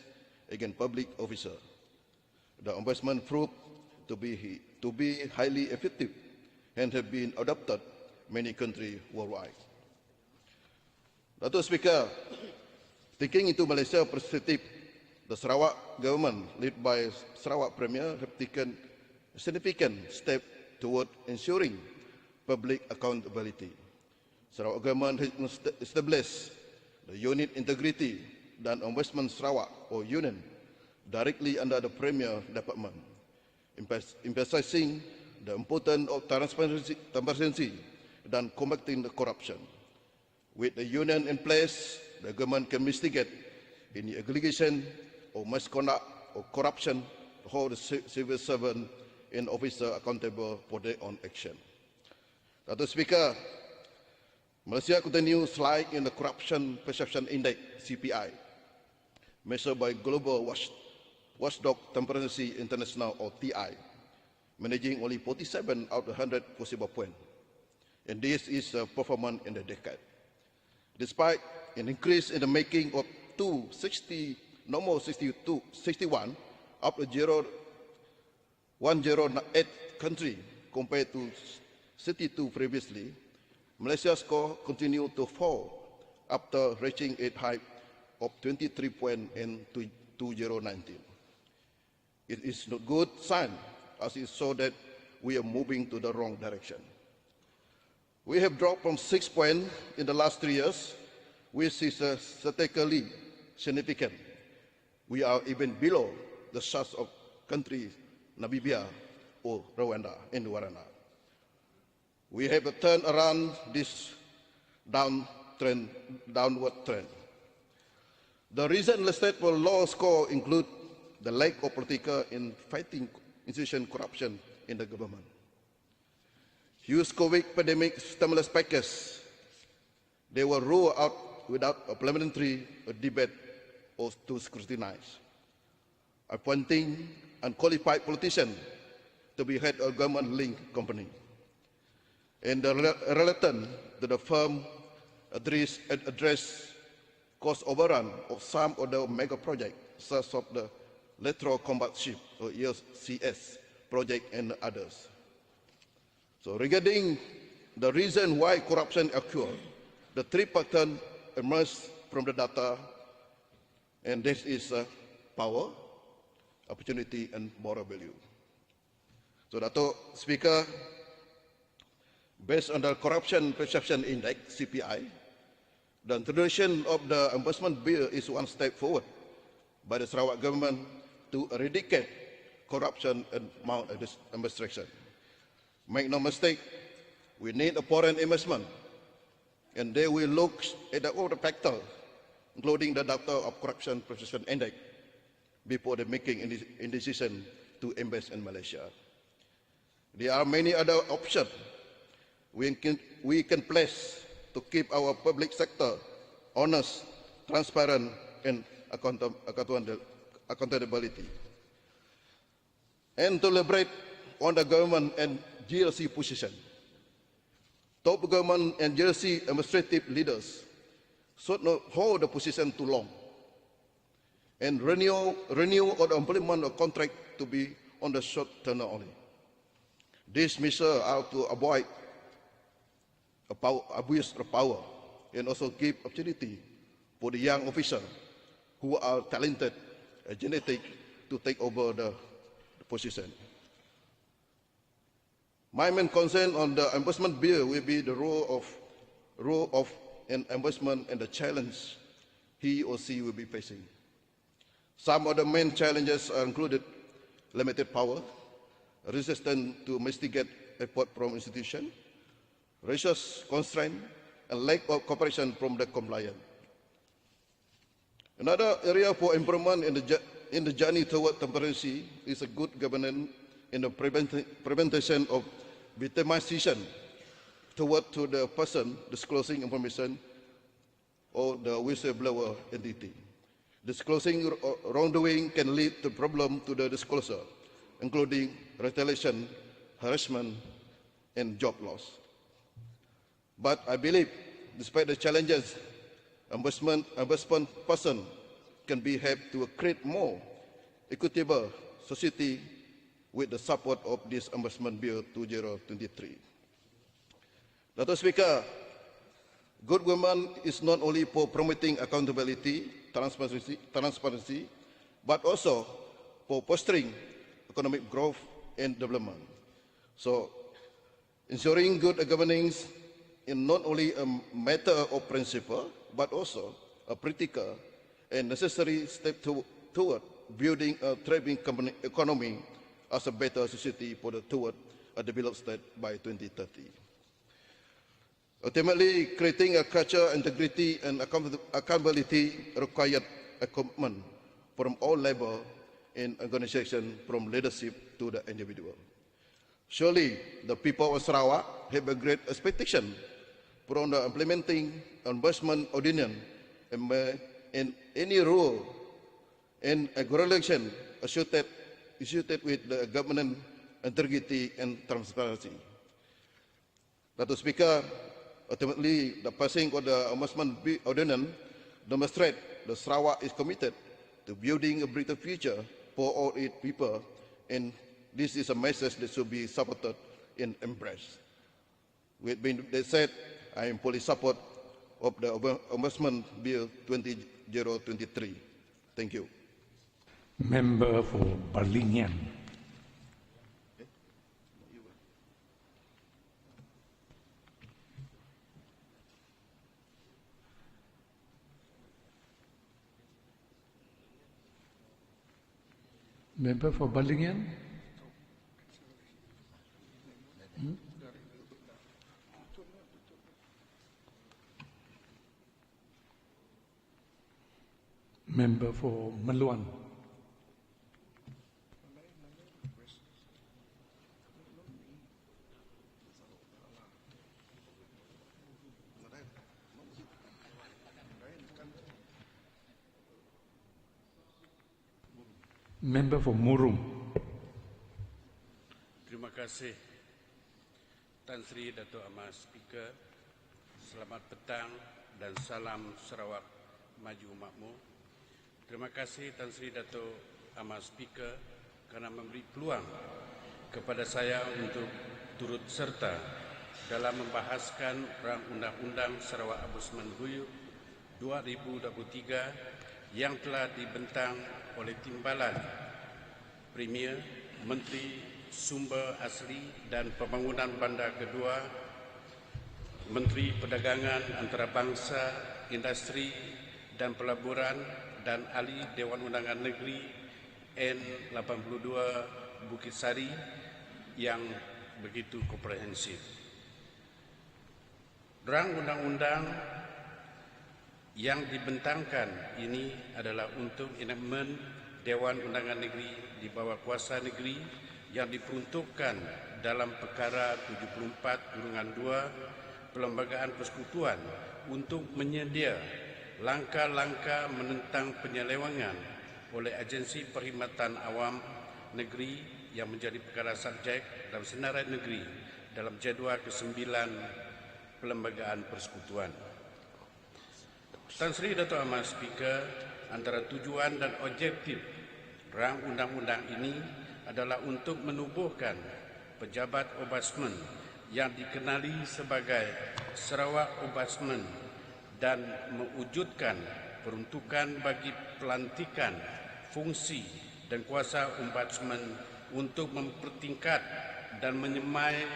against public officers. The ombudsman proved to be highly effective and have been adopted many countries worldwide. Dato' Speaker, taking into Malaysia perspective, the Sarawak government, led by Sarawak Premier, have taken a significant step toward ensuring public accountability. Sarawak government has established the Unit Integrity dan Ombudsman Sarawak or UNIN directly under the Premier Department, emphasizing the importance of transparency dan combating the corruption. With the union in place, the government can investigate any allegation or misconduct or corruption to hold the civil servant and officer accountable for their own action. Dato' Speaker, Malaysia continues slide in the Corruption Perception Index (CPI), measured by Global Watchdog Transparency International or TI, managing only 47 out of 100 possible points. And this is a performance in the decade. Despite an increase in the making of 61 up to 108 country compared to 62 previously, Malaysia's score continued to fall after reaching a height of 23 points in 2019. It is not good sign as it shows that we are moving to the wrong direction. We have dropped from 6 points in the last 3 years, which is statistically significant. We are even below the size of countries Namibia or Rwanda and Rwanda. We have turned around this downward trend. The reason listed for low score include the lack of political in fighting institution corruption in the government. Huge COVID pandemic stimulus package, they were rolled out without a parliamentary debate or to scrutinize. Appointing unqualified politicians to be head of government-linked company. And the related to the firm address cost overrun of some of the mega projects, such as the Lateral Combat Ship or ELCS project and others. So regarding the reason why corruption occurred, the three patterns emerged from the data, and this is power, opportunity, and moral value. So, Dato' Speaker, based on the Corruption Perception Index, CPI, the introduction of the Ombudsman Bill is one step forward by the Sarawak government to eradicate corruption and maladministration. Make no mistake, we need a foreign investment, and they will look at all the factors, including the data of Corruption Perception Index, before they making any decision to invest in Malaysia. There are many other options we can place to keep our public sector honest, transparent, and accountability. And to elaborate on the government and GLC position, top government and GLC administrative leaders should not hold the position too long and renew or implement a contract to be on the short term only. These measures are to avoid abuse of power and also give opportunity for the young officers who are talented and genetic to take over the position. My main concern on the Ombudsman Bill will be the role of an ombudsman and the challenge he or she will be facing. Some of the main challenges are included limited power, resistance to investigate effort from institutions, resource constraint, and lack of cooperation from the compliant. Another area for improvement in the journey toward transparency is a good governance in the prevention of victimization toward to the person disclosing information or the whistleblower entity. Disclosing wrongdoing can lead to problem to the disclosure, including retaliation, harassment, and job loss. But I believe, despite the challenges, ombudsman person can be helped to create more equitable society with the support of this Ombudsman Bill 2023. Dr. Speaker, good government is not only for promoting accountability, transparency, but also for fostering economic growth and development. So, ensuring good governance is not only a matter of principle, but also a practical and necessary step toward building a thriving economy as a better society toward a developed state by 2030. Ultimately, creating a culture, integrity, and accountability required a commitment from all levels in organization, from leadership to the individual. Surely, the people of Sarawak have a great expectation from the implementing Ombudsman Ordinance and any rule and regulation associated with the government integrity and transparency. Dr. Speaker, ultimately, the passing of the Ombudsman Ordinance demonstrates that Sarawak is committed to building a brighter future for all its people, and this is a message that should be supported and embraced. With that said, I am fully support of the Ombudsman Bill 2023. Thank you. Member for Balinian. Member for Balinian. Member for Meluan. Member for Murum. Terima kasih Tan Sri Dato' Amar Speaker. Selamat petang dan salam Sarawak Maju Makmur. Terima kasih Tan Sri Dato' Amar Speaker kerana memberi peluang kepada saya untuk turut serta dalam membahaskan rang Undang-Undang Sarawak Ombudsman Bill 2023 yang telah dibentang oleh Timbalan Premier, Menteri Sumber Asli dan Pembangunan Bandar Kedua, Menteri Perdagangan Antarabangsa, Industri dan Pelaburan dan Ahli Dewan Undangan Negeri N82 Bukit Sari yang begitu komprehensif. Rang undang-undang yang dibentangkan ini adalah untuk enakmen Dewan Undangan Negeri di bawah kuasa negeri yang diperuntukkan dalam perkara 74/2 Perlembagaan Persekutuan untuk menyedia langkah-langkah menentang penyelewangan oleh agensi perkhidmatan awam negeri yang menjadi perkara subjek dalam senarai negeri dalam jadual ke-9 Perlembagaan Persekutuan. Tan Sri Dato' Amar Speaker, antara tujuan dan objektif rang undang-undang ini adalah untuk menubuhkan pejabat ombudsman yang dikenali sebagai Sarawak Ombudsman dan mewujudkan peruntukan bagi pelantikan fungsi dan kuasa ombudsman untuk mempertingkat dan menyemai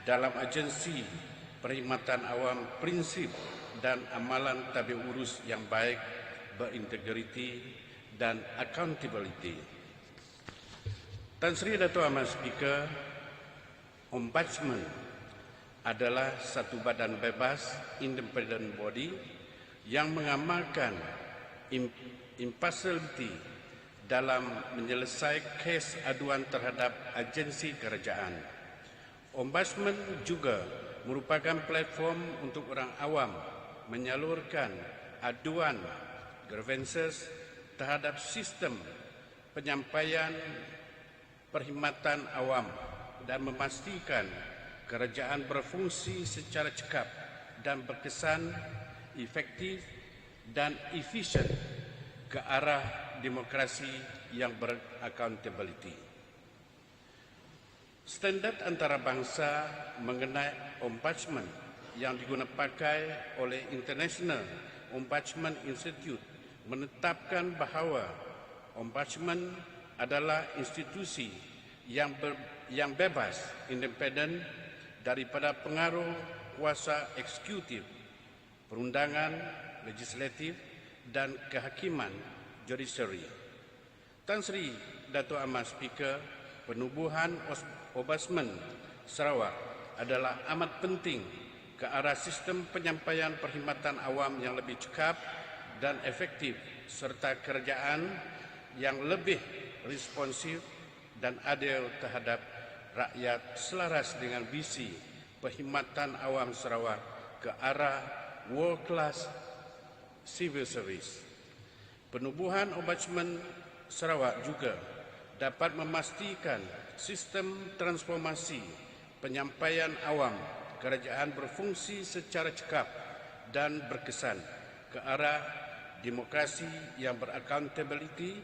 dalam agensi perkhidmatan awam prinsip dan amalan tabi urus yang baik, berintegriti dan accountability. Tan Sri Dato' Amar Speaker, Ombudsman adalah satu badan bebas independent body yang mengamalkan impartiality dalam menyelesaikan kes aduan terhadap agensi kerajaan. Ombudsman juga merupakan platform untuk orang awam menyalurkan aduan, grievances terhadap sistem penyampaian perkhidmatan awam dan memastikan kerajaan berfungsi secara cekap dan berkesan, efektif dan efisien ke arah demokrasi yang beraccountability. Standard antarabangsa mengenai ombudsman yang digunakan oleh International Ombudsman Institute menetapkan bahawa ombudsman adalah institusi yang bebas, independen daripada pengaruh kuasa eksekutif, perundangan, legislatif dan kehakiman judiciary. Tan Sri Dato' Amar Speaker, penubuhan Ombudsman Sarawak adalah amat penting ke arah sistem penyampaian perkhidmatan awam yang lebih cekap dan efektif serta kerajaan yang lebih responsif dan adil terhadap rakyat selaras dengan visi perkhidmatan awam Sarawak ke arah world class civil service. Penubuhan Ombudsman Sarawak juga dapat memastikan sistem transformasi penyampaian awam kerajaan berfungsi secara cekap dan berkesan ke arah demokrasi yang beraccountability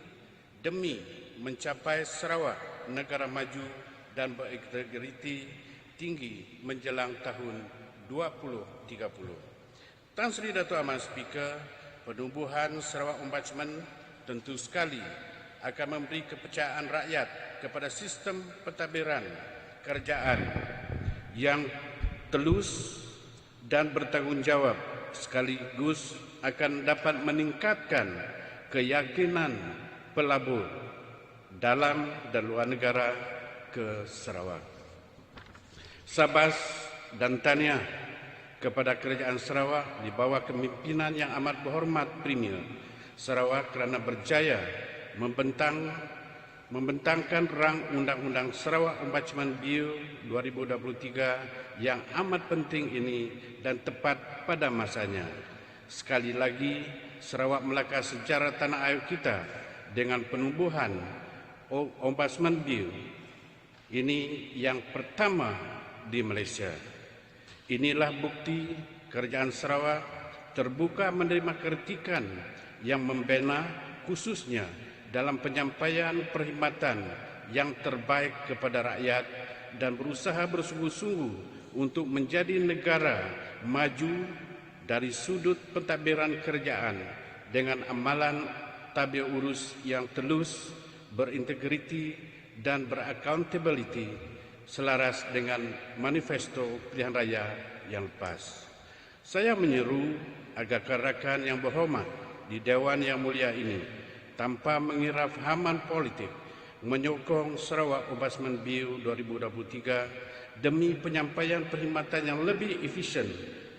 demi mencapai Sarawak negara maju dan berintegriti tinggi menjelang tahun 2030. Tan Sri Dato' Amar Speaker, penubuhan Sarawak Ombudsman tentu sekali akan memberi kepercayaan rakyat kepada sistem pentadbiran kerajaan yang telus dan bertanggungjawab, sekaligus akan dapat meningkatkan keyakinan pelabur dalam dan luar negara ke Sarawak. Sabas dan tahniah kepada Kerajaan Sarawak di bawah kepimpinan yang amat berhormat Premier Sarawak kerana berjaya membentangkan rang Undang-Undang Sarawak Ombudsman Bill 2023 yang amat penting ini dan tepat pada masanya. Sekali lagi, Sarawak melangkah sejarah tanah air kita dengan penubuhan Ombudsman Bill ini yang pertama di Malaysia. Inilah bukti Kerajaan Sarawak terbuka menerima kritikan yang membina khususnya dalam penyampaian perkhidmatan yang terbaik kepada rakyat dan berusaha bersungguh-sungguh untuk menjadi negara maju dari sudut pentadbiran kerajaan dengan amalan tabir urus yang telus, berintegriti dan beraccountability selaras dengan manifesto pilihan raya yang lepas. Saya menyeru agar rakan-rakan yang berhormat di Dewan yang mulia ini tanpa mengira fahaman politik menyokong Sarawak Ombudsman Bill 2023 demi penyampaian perkhidmatan yang lebih efisien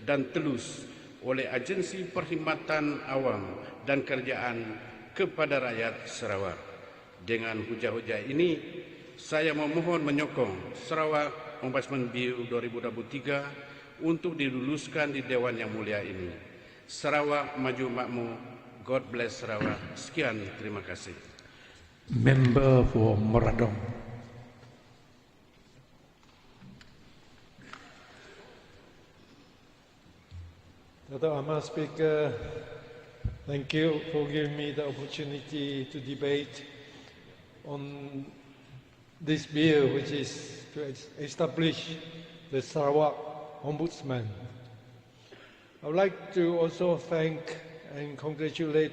dan telus oleh agensi perkhidmatan awam dan kerajaan kepada rakyat Sarawak. Dengan hujah-hujah ini, saya memohon menyokong Sarawak Ombudsman Bill 2023 untuk diluluskan di Dewan yang mulia ini. Sarawak maju makmur. God bless Sarawak. Sekian, terima kasih. Member for Moradong. Dato' Amar Speaker, thank you for giving me the opportunity to debate on this bill, which is to establish the Sarawak Ombudsman. I would like to also thank and congratulate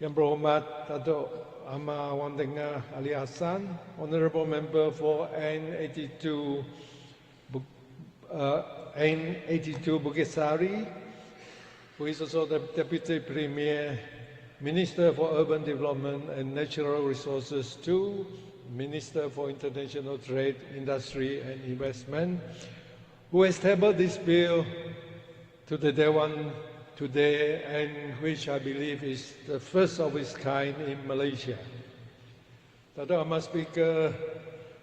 Yang Berhormat Dato' Amar Wandengar Ali Hassan, Honourable Member for N82 Bukit Sari, who is also the Deputy Premier, Minister for Urban Development and Natural Resources 2, Minister for International Trade, Industry and Investment, who has tabled this bill to the Dewan today, and which I believe is the first of its kind in Malaysia. Dato' Amar Speaker,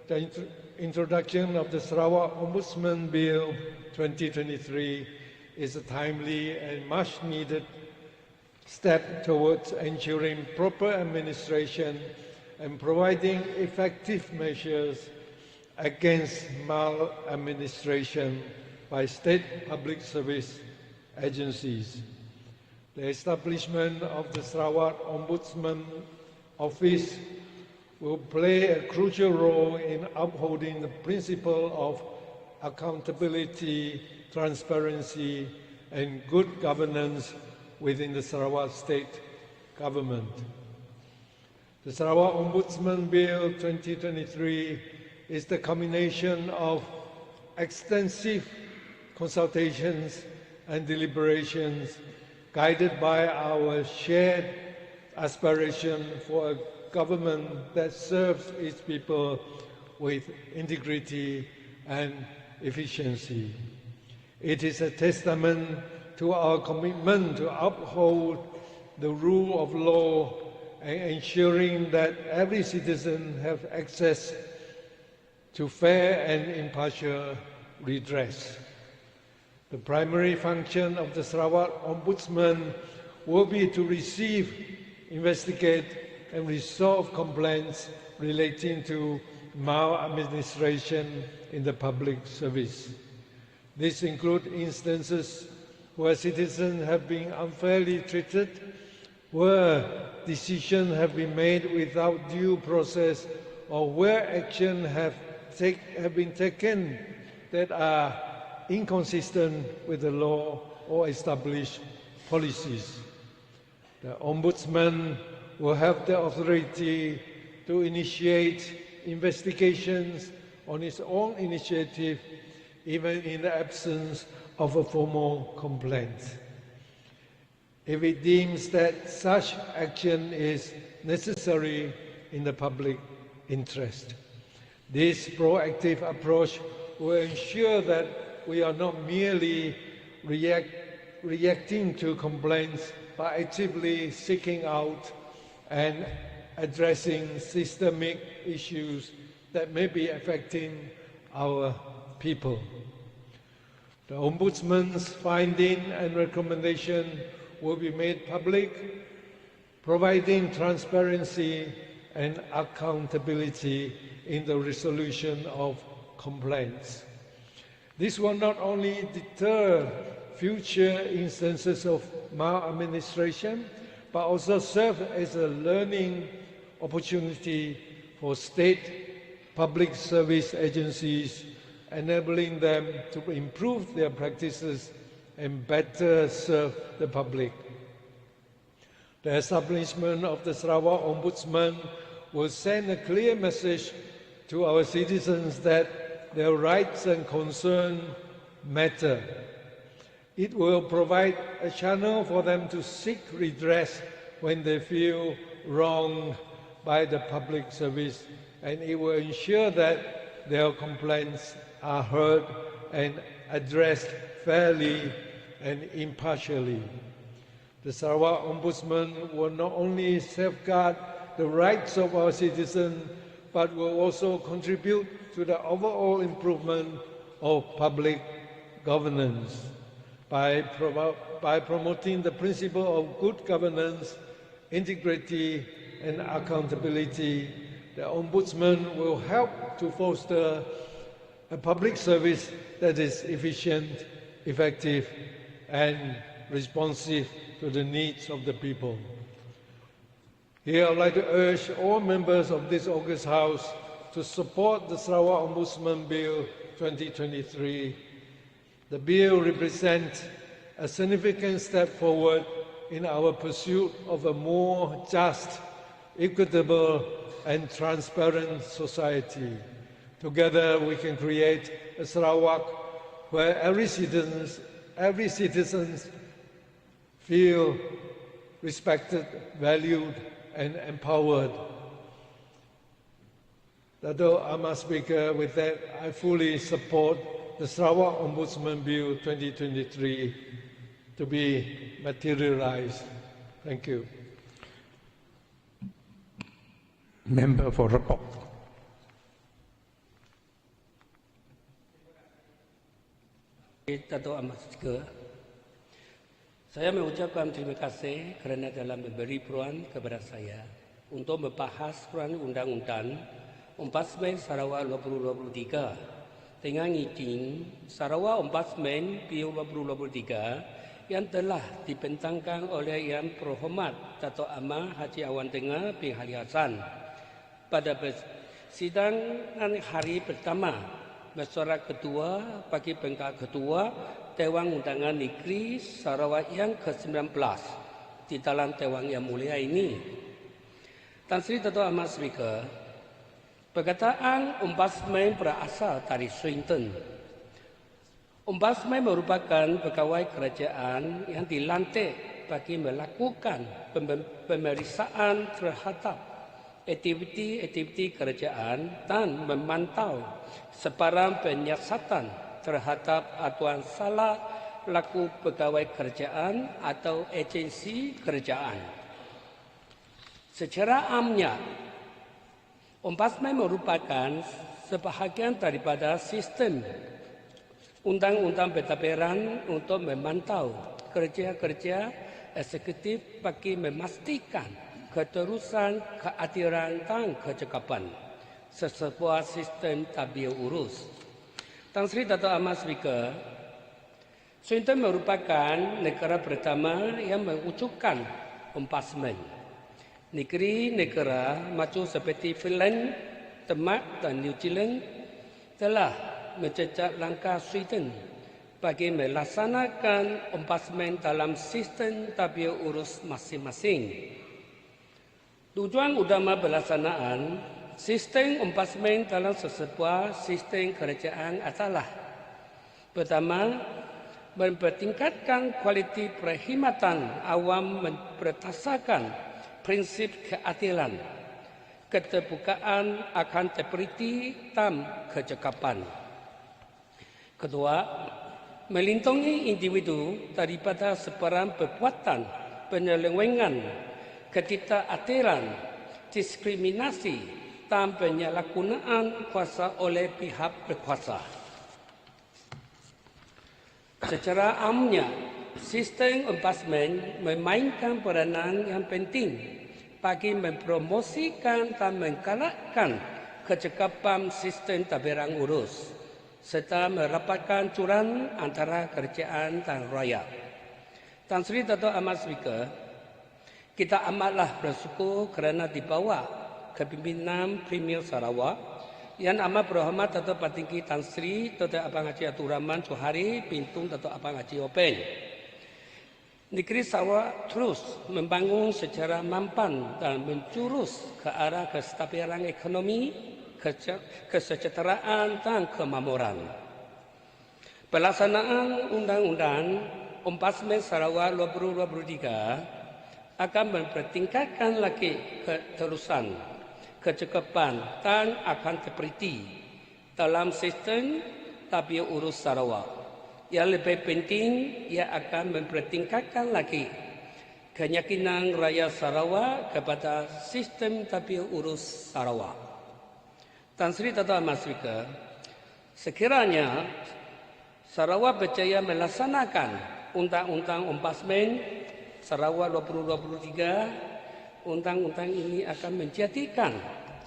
the introduction of the Sarawak Ombudsman Bill 2023 is a timely and much needed step towards ensuring proper administration and providing effective measures against maladministration by state public service agencies. The establishment of the Sarawak Ombudsman Office will play a crucial role in upholding the principle of accountability, transparency, and good governance within the Sarawak State Government. The Sarawak Ombudsman Bill 2023 is the culmination of extensive consultations and deliberations guided by our shared aspiration for a government that serves its people with integrity and efficiency. It is a testament to our commitment to uphold the rule of law and ensuring that every citizen has access to fair and impartial redress. The primary function of the Sarawak Ombudsman will be to receive, investigate, and resolve complaints relating to maladministration in the public service. These include instances where citizens have been unfairly treated, where decisions have been made without due process, or where actions have been taken that are inconsistent with the law or established policies. The Ombudsman will have the authority to initiate investigations on its own initiative, even in the absence of a formal complaint. If it deems that such action is necessary in the public interest. This proactive approach will ensure that we are not merely reacting to complaints, but actively seeking out and addressing systemic issues that may be affecting our people. The Ombudsman's finding and recommendation will be made public, providing transparency and accountability in the resolution of complaints. This will not only deter future instances of maladministration, but also serve as a learning opportunity for state public service agencies, enabling them to improve their practices and better serve the public. The establishment of the Sarawak Ombudsman will send a clear message to our citizens that their rights and concerns matter. It will provide a channel for them to seek redress when they feel wronged by the public service, and it will ensure that their complaints are heard and addressed fairly and impartially. The Sarawak Ombudsman will not only safeguard the rights of our citizens, but will also contribute to the overall improvement of public governance. By promoting the principle of good governance, integrity, and accountability, the Ombudsman will help to foster a public service that is efficient, effective, and responsive to the needs of the people. Here, I would like to urge all members of this August House to support the Sarawak Ombudsman Bill 2023. The bill represents a significant step forward in our pursuit of a more just, equitable, and transparent society. Together, we can create a Sarawak where every citizen feel respected, valued, and empowered. Dato' Ahmad Speaker, with that, I fully support the Sarawak Ombudsman Bill 2023 to be materialized. Thank you. Member for report. Dato' Ahmad Speaker, Saya mengucapkan terima kasih kerana telah memberi peluang kepada saya untuk membahas peran Undang-Undang Ombudsman Sarawak 2023 dengan izin Sarawak Ombudsman Bill 2023 yang telah dibentangkan oleh Yang Berhormat Datuk Amar Haji Awan Tengah bin Ali Hassan pada persidangan hari pertama Mesyuarat Kedua bagi Penggal Kedua Dewan Undangan Negeri Sarawak yang ke-19 di dalam Dewan yang mulia ini. Tan Sri Dato' Ahmad Speaker, perkataan Ombudsman berasal dari Swinton. Ombudsman merupakan pegawai kerajaan yang dilantik bagi melakukan pemeriksaan terhadap aktiviti-aktiviti kerajaan dan memantau sebarang penyiasatan terhadap aduan salah laku pegawai kerajaan atau agensi kerajaan. Secara amnya, Ombudsman merupakan sebahagian daripada sistem undang-undang pentadbiran untuk memantau kerja-kerja eksekutif bagi memastikan keterusan, keadilan dan kecekapan sesebuah sistem tadbir urus. Tan Sri Dato' Ahmad Speaker, Swinton merupakan negara pertama yang mewujudkan Ombudsman. Negeri-negara maju seperti Finland, Denmark dan New Zealand telah menjejak langkah Sweden bagi melaksanakan Ombudsman dalam sistem tadbir urus masing-masing. Tujuan utama pelaksanaan sistem Ombudsman dalam sesebuah sistem kerajaan adalah pertama, mempertingkatkan kualiti perkhidmatan awam berdasarkan prinsip keadilan, keterbukaan, accountability dan kecekapan. Kedua, melindungi individu daripada sebarang perbuatan penyelewengan, ketidakadilan, diskriminasi dan penyalahgunaan kuasa oleh pihak berkuasa. Secara amnya, sistem Ombudsman memainkan peranan yang penting bagi mempromosikan dan menggalakkan kecekapan sistem tadbiran urus serta merapatkan juran antara kerajaan dan rakyat. Tan Sri Dato' Ahmad Speaker, kita amatlah bersyukur kerana dibawa kepimpinan Premier Sarawak yang amat berhormat Dato' Patinggi Tan Sri Dato' Abang Haji Abdul Rahman Johari Pintung Dato' Abang Haji Open. Negeri Sarawak terus membangun secara mampan dan menjurus ke arah kestabilan ekonomi, kesejahteraan dan kemakmuran. Pelaksanaan Undang-Undang Ombudsman Sarawak 2023 akan mempertingkatkan lagi keterusan, kecekapan dan accountability dalam sistem tadbir urus Sarawak. Yang lebih penting, ia akan mempertingkatkan lagi keyakinan rakyat Sarawak kepada sistem tadbir urus Sarawak. Tan Sri Dato' Ahmad Speaker, sekiranya Sarawak berjaya melaksanakan Undang-Undang Ombudsman Sarawak 2023, undang-undang ini akan menjadikan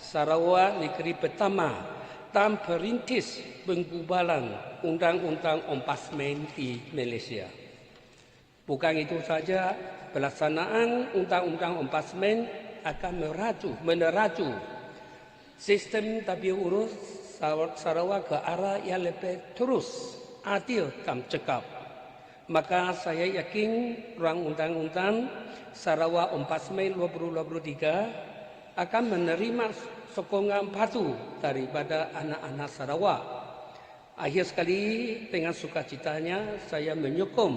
Sarawak negeri pertama dan perintis penggubalan Undang-Undang Ombudsman di Malaysia. Bukan itu saja, pelaksanaan Undang-Undang Ombudsman akan meneraju sistem tadbir urus Sarawak ke arah yang lebih terus, adil dan cekap. Maka saya yakin rang Undang-Undang Sarawak Ombudsman 2023 akan menerima sokongan padu daripada anak-anak Sarawak. Akhir sekali, dengan sukacitanya saya menyokong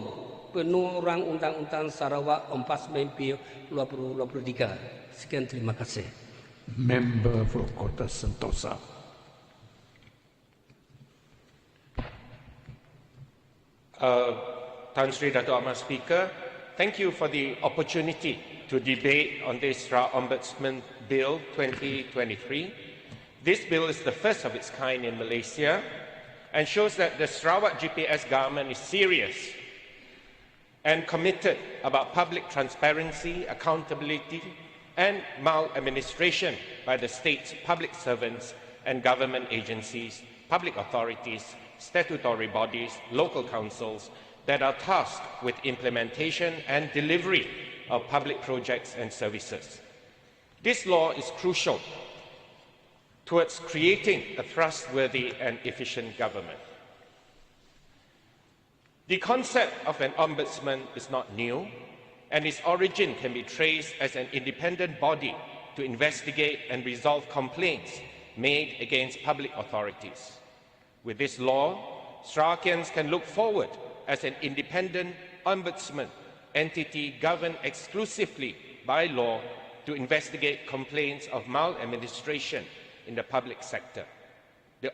penuh rang Undang-Undang Sarawak Ombudsman Bill 2023. Sekian, terima kasih. Member for Kota Sentosa. Tan Sri Dato' Ahmad Speaker, thank you for the opportunity to debate on this Ombudsman Bill 2023. This bill is the first of its kind in Malaysia and shows that the Sarawak GPS government is serious and committed about public transparency, accountability, and maladministration by the state's public servants and government agencies, public authorities, statutory bodies, local councils that are tasked with implementation and delivery of public projects and services. This law is crucial towards creating a trustworthy and efficient government. The concept of an ombudsman is not new, and its origin can be traced as an independent body to investigate and resolve complaints made against public authorities. With this law, Sarawakians can look forward as an independent ombudsman entity governed exclusively by law to investigate complaints of maladministration in the public sector. The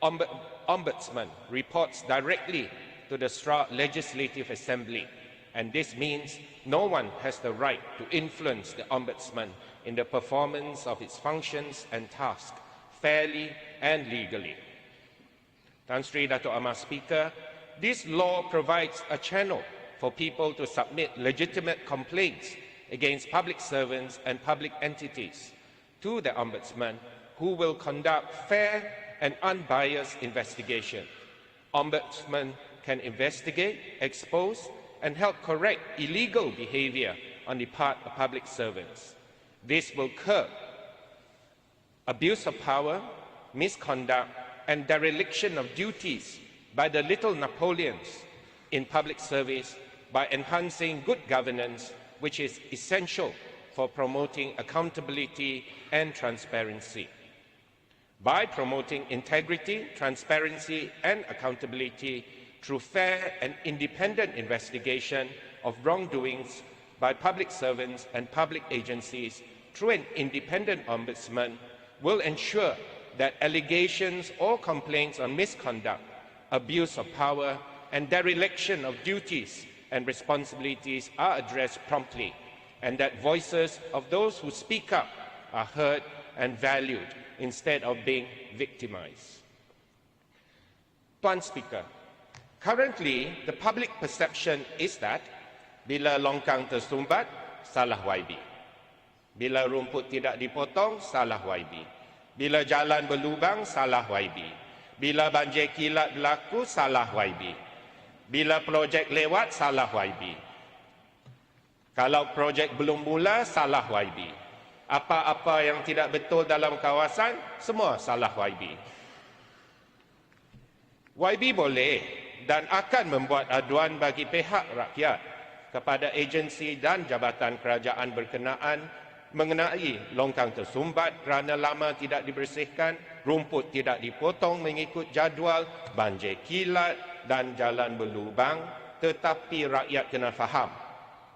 Ombudsman reports directly to the Sarawak Legislative Assembly, and this means no one has the right to influence the Ombudsman in the performance of its functions and tasks fairly and legally. Tan Sri Dato' Amar Speaker, this law provides a channel for people to submit legitimate complaints against public servants and public entities to the Ombudsman, who will conduct fair and unbiased investigation. Ombudsman can investigate, expose, and help correct illegal behavior on the part of public servants. This will curb abuse of power, misconduct, and dereliction of duties by the little Napoleons in public service by enhancing good governance, which is essential for promoting accountability and transparency. By promoting integrity, transparency, and accountability through fair and independent investigation of wrongdoings by public servants and public agencies through an independent ombudsman will ensure that allegations or complaints on misconduct, abuse of power, and dereliction of duties and responsibilities are addressed promptly, and that voices of those who speak up are heard and valued instead of being victimized. Tuan Speaker, currently the public perception is that bila longkang tersumbat, salah YB. Bila rumput tidak dipotong, salah YB. Bila jalan berlubang, salah YB. Bila banjir kilat berlaku, salah YB. Bila projek lewat, salah YB. Kalau projek belum mula, salah YB. Apa-apa yang tidak betul dalam kawasan, semua salah YB. YB boleh dan akan membuat aduan bagi pihak rakyat kepada agensi dan jabatan kerajaan berkenaan mengenai longkang tersumbat kerana lama tidak dibersihkan, rumput tidak dipotong mengikut jadual, banjir kilat dan jalan berlubang, tetapi rakyat kena faham,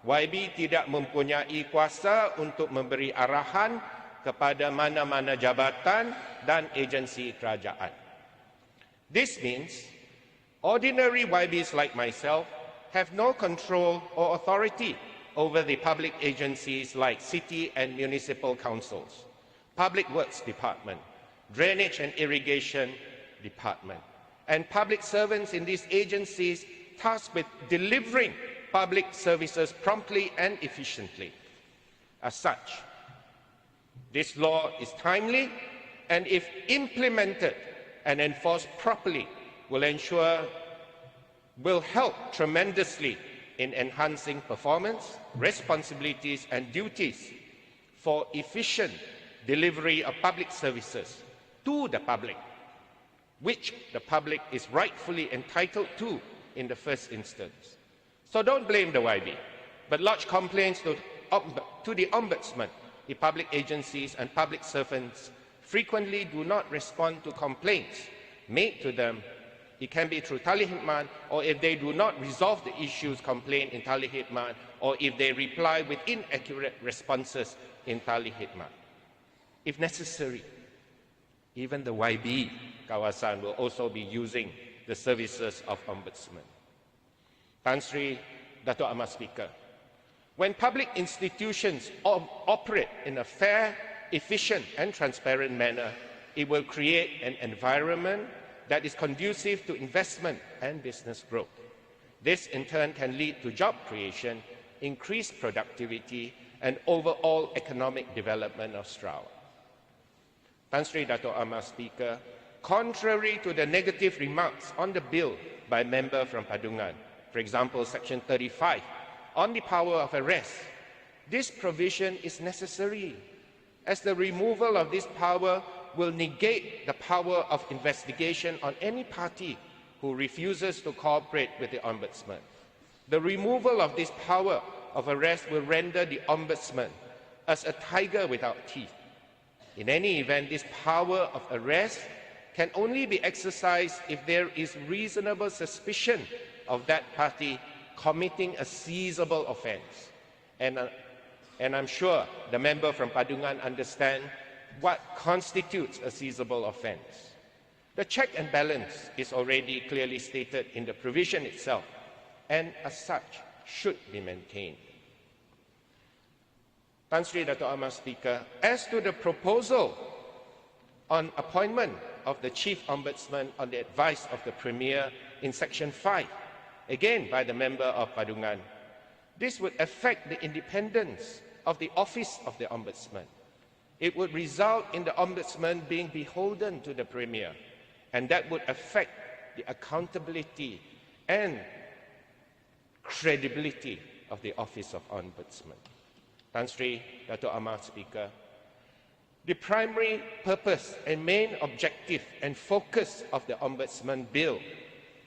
YB tidak mempunyai kuasa untuk memberi arahan kepada mana-mana jabatan dan agensi kerajaan. This means ordinary YBs like myself have no control or authority over the public agencies like city and municipal councils, public works department, drainage and irrigation department, and public servants in these agencies tasked with delivering public services promptly and efficiently. As such, this law is timely, and if implemented and enforced properly, will help tremendously in enhancing performance, responsibilities, and duties for efficient delivery of public services to the public, which the public is rightfully entitled to in the first instance. So don't blame the YB, but lodge complaints to the Ombudsman. The public agencies and public servants frequently do not respond to complaints made to them. It can be through tali khidmat, or if they do not resolve the issues complained in tali khidmat, or if they reply with inaccurate responses in tali khidmat. If necessary, even the YB kawasan will also be using the services of Ombudsman. Tan Sri Dato' Amar Speaker, when public institutions operate in a fair, efficient and transparent manner, it will create an environment that is conducive to investment and business growth. This in turn can lead to job creation, increased productivity, and overall economic development of Sarawak. Tan Sri Dato' Amar Speaker, contrary to the negative remarks on the bill by member from Padungan, for example, Section 35, on the power of arrest, this provision is necessary, as the removal of this power will negate the power of investigation on any party who refuses to cooperate with the Ombudsman. The removal of this power of arrest will render the Ombudsman as a tiger without teeth. In any event, this power of arrest can only be exercised if there is reasonable suspicion of that party committing a seizable offence. And I'm sure the member from Padungan understands what constitutes a seizable offence. The check and balance is already clearly stated in the provision itself, and as such should be maintained. Tan Sri Dato' Amar Speaker, as to the proposal on appointment of the Chief Ombudsman on the advice of the Premier in Section 5, again by the member of Padungan, this would affect the independence of the office of the Ombudsman. It would result in the Ombudsman being beholden to the Premier, and that would affect the accountability and credibility of the office of Ombudsman. Tan Sri Dato' Amar Speaker, the primary purpose and main objective and focus of the Ombudsman Bill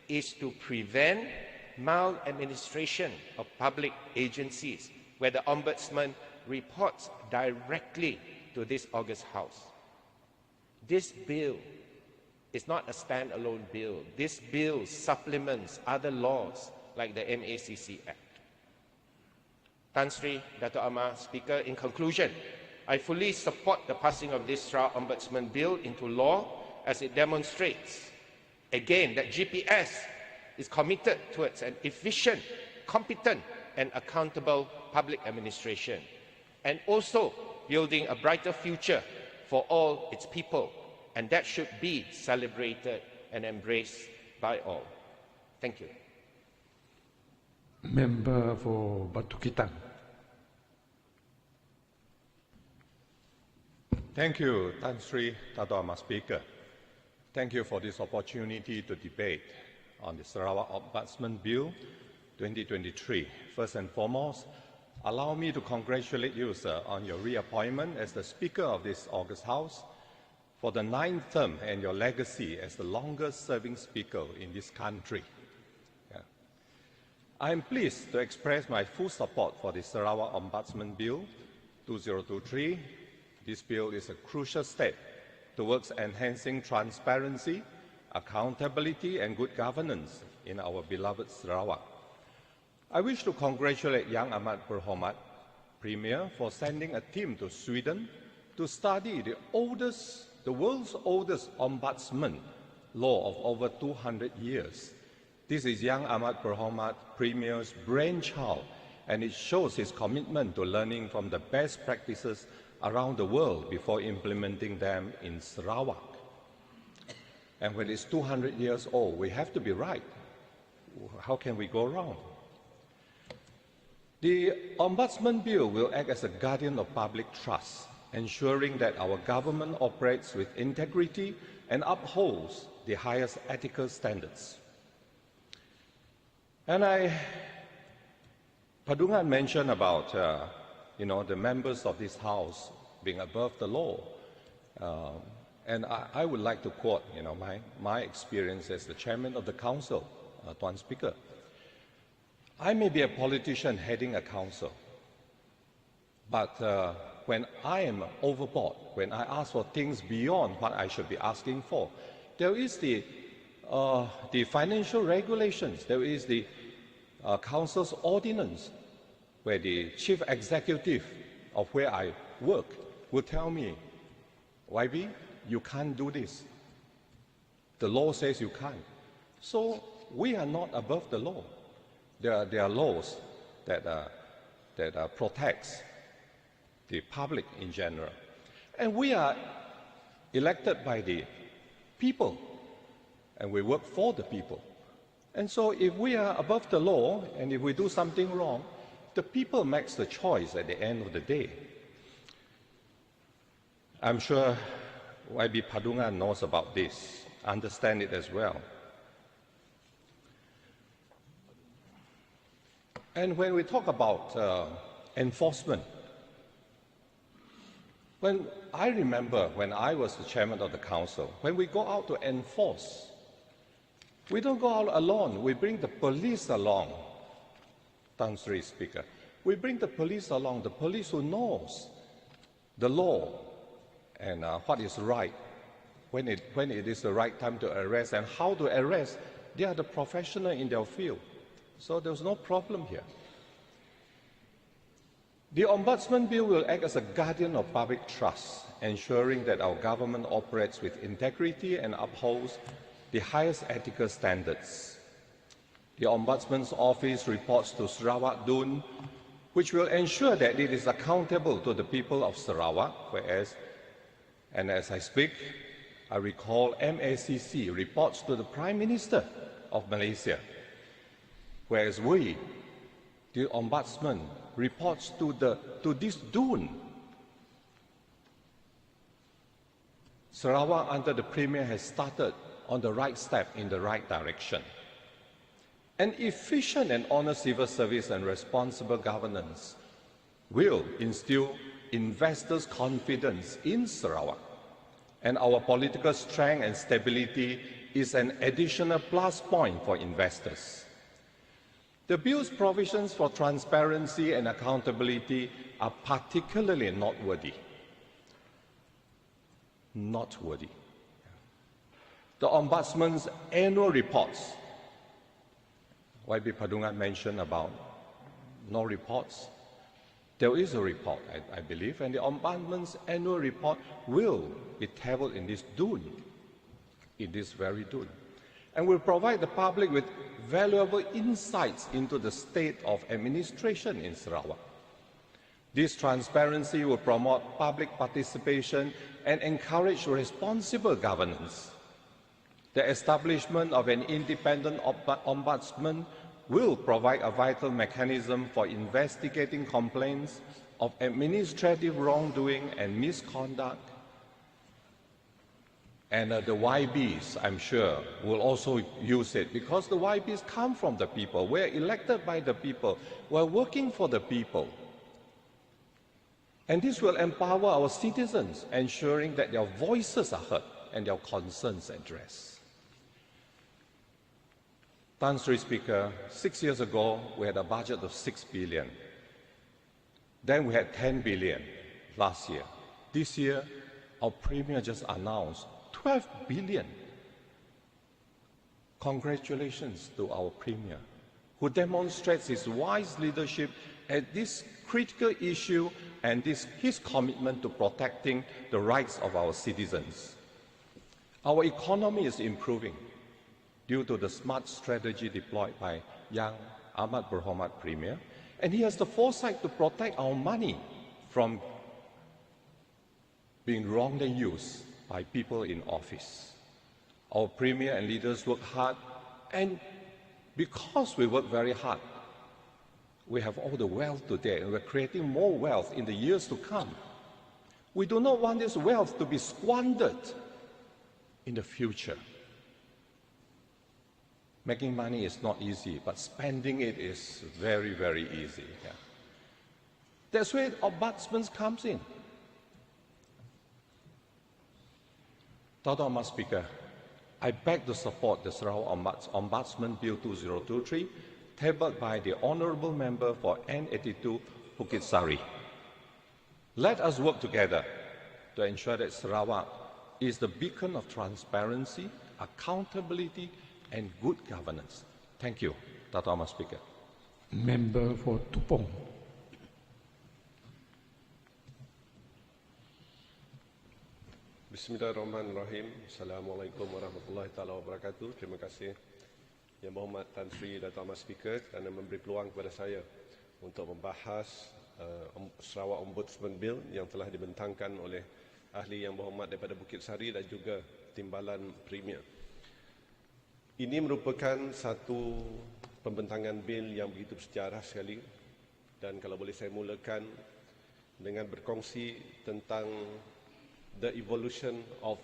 is to prevent maladministration of public agencies where the Ombudsman reports directly to this August House. This bill is not a standalone bill. This bill supplements other laws like the MACC Act. Tan Sri Dato' Amar Speaker, in conclusion, I fully support the passing of this Sarawak Ombudsman Bill into law as it demonstrates, again, that GPS is committed towards an efficient, competent and accountable public administration, and also building a brighter future for all its people, and that should be celebrated and embraced by all. Thank you. Member for Batu Kitang. Thank you, Tan Sri Dato' Amar Speaker. Thank you for this opportunity to debate on the Sarawak Ombudsman Bill 2023. First and foremost, allow me to congratulate you, sir, on your reappointment as the Speaker of this August House for the 9th term and your legacy as the longest-serving Speaker in this country. I am pleased to express my full support for the Sarawak Ombudsman Bill 2023. This bill is a crucial step towards enhancing transparency, accountability and good governance in our beloved Sarawak. I wish to congratulate Yang Amat Berhormat, Premier, for sending a team to Sweden to study the world's oldest ombudsman law of over 200 years. This is Yang Amat Berhormat, Premier's brainchild, and it shows his commitment to learning from the best practices around the world before implementing them in Sarawak. And when it's 200 years old, we have to be right. How can we go wrong? The Ombudsman Bill will act as a guardian of public trust, ensuring that our government operates with integrity and upholds the highest ethical standards. And Padungan mentioned about the members of this House being above the law. And I would like to quote my experience as the Chairman of the Council, Tuan Speaker. I may be a politician heading a council, but when I am overboard, when I ask for things beyond what I should be asking for, there is the financial regulations, there is the council's ordinance, where the chief executive of where I work will tell me, YB, you can't do this. The law says you can't. So we are not above the law. There are laws that protects the public in general. And we are elected by the people, and we work for the people. And so if we are above the law and if we do something wrong, the people makes the choice at the end of the day. I'm sure YB Padungan knows about this, understand it as well. And when we talk about enforcement, when I remember when I was the chairman of the council, when we go out to enforce, we don't go out alone. We bring the police along, Tan Sri Speaker. We bring the police along, the police who knows the law and what is right, when it is the right time to arrest and how to arrest. They are the professional in their field. So there's no problem here. The Ombudsman Bill will act as a guardian of public trust, ensuring that our government operates with integrity and upholds the highest ethical standards. The Ombudsman's office reports to Sarawak Dun, which will ensure that it is accountable to the people of Sarawak, and as I speak, I recall MACC reports to the Prime Minister of Malaysia, whereas we, the Ombudsman, reports to this Dun. Sarawak under the Premier has started on the right step in the right direction. An efficient and honest civil service and responsible governance will instill investors' confidence in Sarawak, and our political strength and stability is an additional plus point for investors. The bill's provisions for transparency and accountability are particularly noteworthy. The Ombudsman's annual reports, YB Padungan mentioned about no reports. There is a report, I believe, and the Ombudsman's annual report will be tabled in this Dun, in this very Dun, and will provide the public with valuable insights into the state of administration in Sarawak. This transparency will promote public participation and encourage responsible governance. The establishment of an independent ombudsman will provide a vital mechanism for investigating complaints of administrative wrongdoing and misconduct. And the YBs, I'm sure, will also use it because the YBs come from the people. We're elected by the people. We're working for the people. And this will empower our citizens, ensuring that their voices are heard and their concerns addressed. Tan Sri Speaker, 6 years ago, we had a budget of 6 billion. Then we had 10 billion last year. This year, our Premier just announced 12 billion. Congratulations to our Premier, who demonstrates his wise leadership at this critical issue and his commitment to protecting the rights of our citizens. Our economy is improving due to the smart strategy deployed by young Ahmad Berhormat Premier, and he has the foresight to protect our money from being wrongly used by people in office. Our Premier and leaders work hard, and because we work very hard, we have all the wealth today, and we're creating more wealth in the years to come. We do not want this wealth to be squandered in the future. Making money is not easy, but spending it is very, very easy. Yeah. That's where ombudsman comes in. Tadama Speaker, I beg to support the Sarawak Ombudsman Bill 2023, tabled by the Honourable Member for N82 Bukit Sari. Let us work together to ensure that Sarawak is the beacon of transparency, accountability, and good governance. Thank you, Tadama Speaker. Member for Tupong. Bismillahirrahmanirrahim. Assalamualaikum warahmatullahi taala wabarakatuh. Terima kasih Yang Berhormat Tan Sri Dato' Ahmad Speaker kerana memberi peluang kepada saya untuk membahas Sarawak Ombudsman Bill yang telah dibentangkan oleh ahli Yang Berhormat daripada Bukit Sari dan juga Timbalan Premier. Ini merupakan satu pembentangan bil yang begitu bersejarah sekali, dan kalau boleh saya mulakan dengan berkongsi tentang the evolution of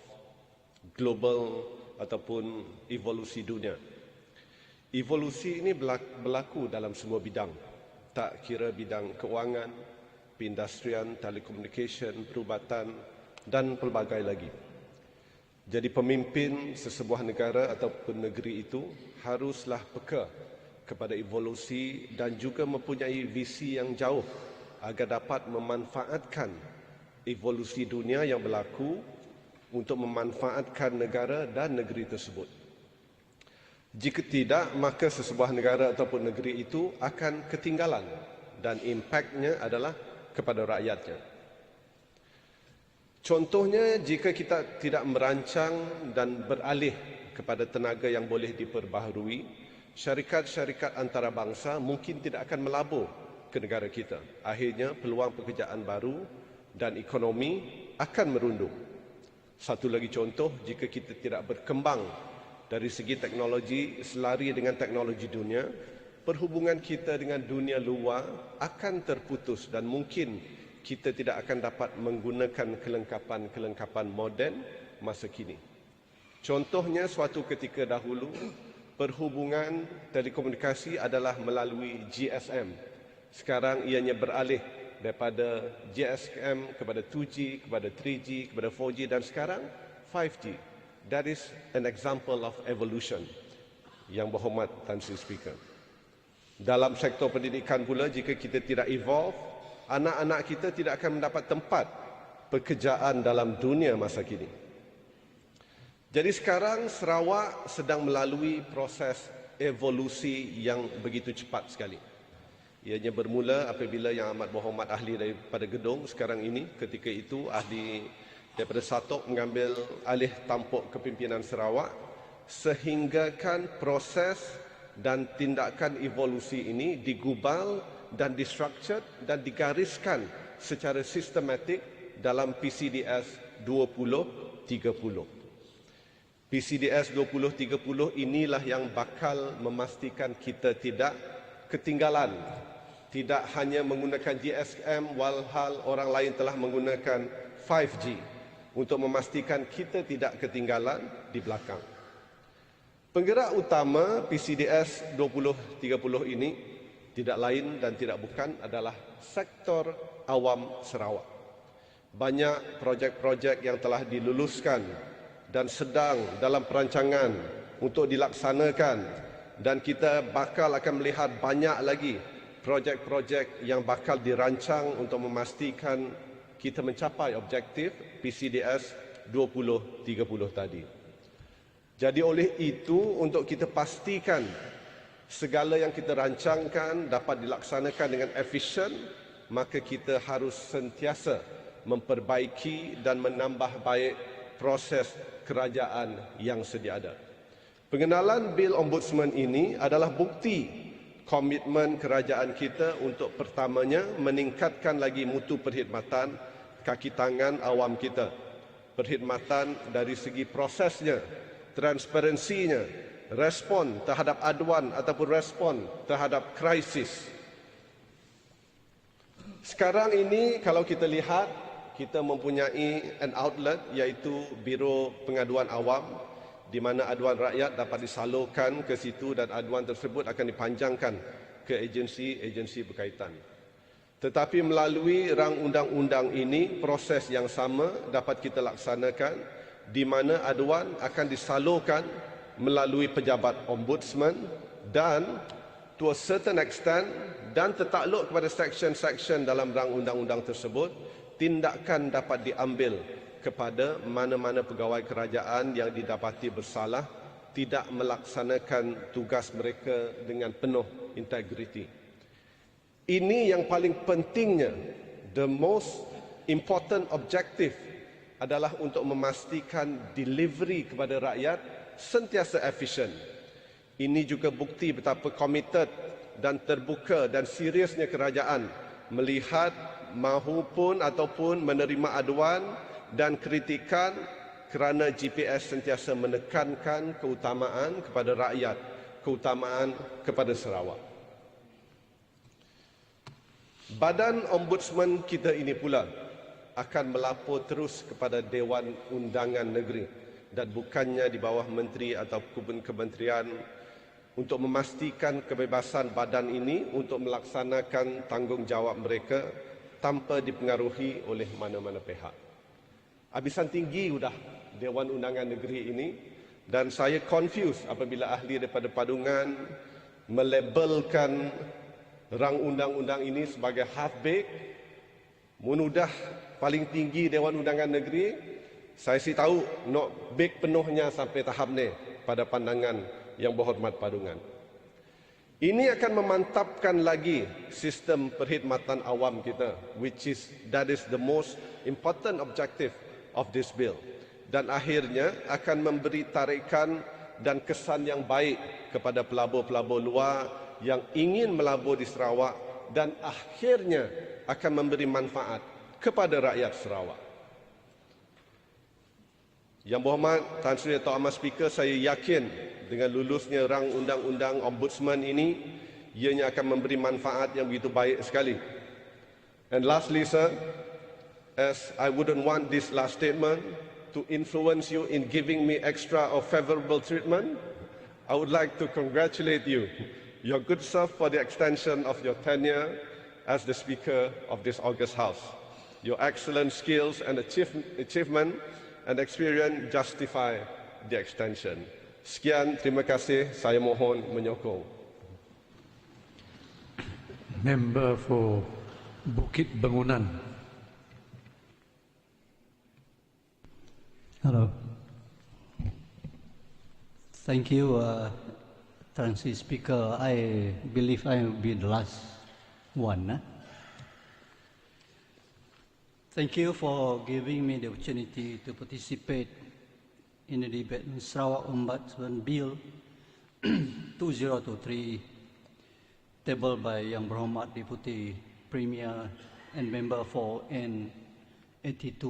global ataupun evolusi dunia. Evolusi ini berlaku dalam semua bidang, tak kira bidang keuangan, perindustrian, telekomunikasi, perubatan dan pelbagai lagi. Jadi pemimpin sesebuah negara ataupun negeri itu haruslah peka kepada evolusi dan juga mempunyai visi yang jauh agar dapat memanfaatkan evolusi dunia yang berlaku untuk memanfaatkan negara dan negeri tersebut. Jika tidak, maka sesebuah negara ataupun negeri itu akan ketinggalan dan impaknya adalah kepada rakyatnya. Contohnya, jika kita tidak merancang dan beralih kepada tenaga yang boleh diperbaharui, syarikat-syarikat antarabangsa mungkin tidak akan melabur ke negara kita. Akhirnya, peluang pekerjaan baru dan ekonomi akan merundung. Satu lagi contoh, jika kita tidak berkembang dari segi teknologi selari dengan teknologi dunia, perhubungan kita dengan dunia luar akan terputus dan mungkin kita tidak akan dapat menggunakan kelengkapan-kelengkapan moden masa kini. Contohnya, suatu ketika dahulu, perhubungan telekomunikasi adalah melalui GSM. Sekarang ianya beralih daripada GSM kepada 2G, kepada 3G, kepada 4G dan sekarang 5G. That is an example of evolution, Yang Berhormat Tan Sri Speaker. Dalam sektor pendidikan pula, jika kita tidak evolve, anak-anak kita tidak akan mendapat tempat pekerjaan dalam dunia masa kini. Jadi sekarang Sarawak sedang melalui proses evolusi yang begitu cepat sekali. Ianya bermula apabila Yang Amat Berhormat ahli daripada gedung sekarang ini, ketika itu ahli daripada Satok mengambil alih tampuk kepimpinan Sarawak, sehinggakan proses dan tindakan evolusi ini digubal dan distructured dan digariskan secara sistematik dalam PCDS 2030. PCDS 2030 inilah yang bakal memastikan kita tidak ketinggalan. Tidak hanya menggunakan GSM walhal orang lain telah menggunakan 5G, untuk memastikan kita tidak ketinggalan di belakang. Penggerak utama PCDS 2030 ini tidak lain dan tidak bukan adalah sektor awam Sarawak. Banyak projek-projek yang telah diluluskan dan sedang dalam perancangan untuk dilaksanakan, dan kita bakal akan melihat banyak lagi projek-projek yang bakal dirancang untuk memastikan kita mencapai objektif PCDS 2030 tadi. Jadi oleh itu, untuk kita pastikan segala yang kita rancangkan dapat dilaksanakan dengan efisien, maka kita harus sentiasa memperbaiki dan menambah baik proses kerajaan yang sedia ada. Pengenalan bil Ombudsman ini adalah bukti komitmen kerajaan kita untuk pertamanya meningkatkan lagi mutu perkhidmatan kaki tangan awam kita. Perkhidmatan dari segi prosesnya, transparansinya, respon terhadap aduan ataupun respon terhadap krisis. Sekarang ini kalau kita lihat, kita mempunyai an outlet iaitu Biro Pengaduan Awam, di mana aduan rakyat dapat disalurkan ke situ dan aduan tersebut akan dipanjangkan ke agensi-agensi berkaitan. Tetapi melalui rang undang-undang ini, proses yang sama dapat kita laksanakan, di mana aduan akan disalurkan melalui pejabat ombudsman dan to a certain extent dan tertakluk kepada section-section dalam rang undang-undang tersebut, tindakan dapat diambil kepada mana-mana pegawai kerajaan yang didapati bersalah tidak melaksanakan tugas mereka dengan penuh integriti. Ini yang paling pentingnya, the most important objective adalah untuk memastikan delivery kepada rakyat sentiasa efisien. Ini juga bukti betapa komited dan terbuka dan seriusnya kerajaan melihat mahupun ataupun menerima aduan dan kritikan kerana GPS sentiasa menekankan keutamaan kepada rakyat, keutamaan kepada Sarawak. Badan Ombudsman kita ini pula akan melapor terus kepada Dewan Undangan Negeri dan bukannya di bawah menteri atau kementerian untuk memastikan kebebasan badan ini untuk melaksanakan tanggungjawab mereka tanpa dipengaruhi oleh mana-mana pihak. Habisan tinggi sudah Dewan Undangan Negeri ini dan saya confuse apabila ahli daripada padungan melabelkan rang undang-undang ini sebagai half-baked, mudah paling tinggi Dewan Undangan Negeri, saya sih tahu nak bake penuhnya sampai tahap ni pada pandangan yang berhormat padungan. Ini akan memantapkan lagi sistem perkhidmatan awam kita, that is the most important objective of this bill. Dan akhirnya akan memberi tarikan dan kesan yang baik kepada pelabur-pelabur luar yang ingin melabur di Sarawak dan akhirnya akan memberi manfaat kepada rakyat Sarawak. Yang berhormat Tan Sri Dato' Ahmad Speaker, saya yakin dengan lulusnya rang undang-undang Ombudsman ini, ianya akan memberi manfaat yang begitu baik sekali. And lastly, sir, as I wouldn't want this last statement to influence you in giving me extra or favorable treatment, I would like to congratulate you. Your good self for the extension of your tenure as the Speaker of this August House. Your excellent skills and achievement and experience justify the extension. Sekian, terima kasih. Saya mohon menyokong. Member for Bukit Bangunan. Hello. Thank you, Transi Speaker. I believe I will be the last one. Thank you for giving me the opportunity to participate in the debate on Sarawak Ombudsman Bill 2023, tabled by Yang Berhormat Deputy Premier and Member for N82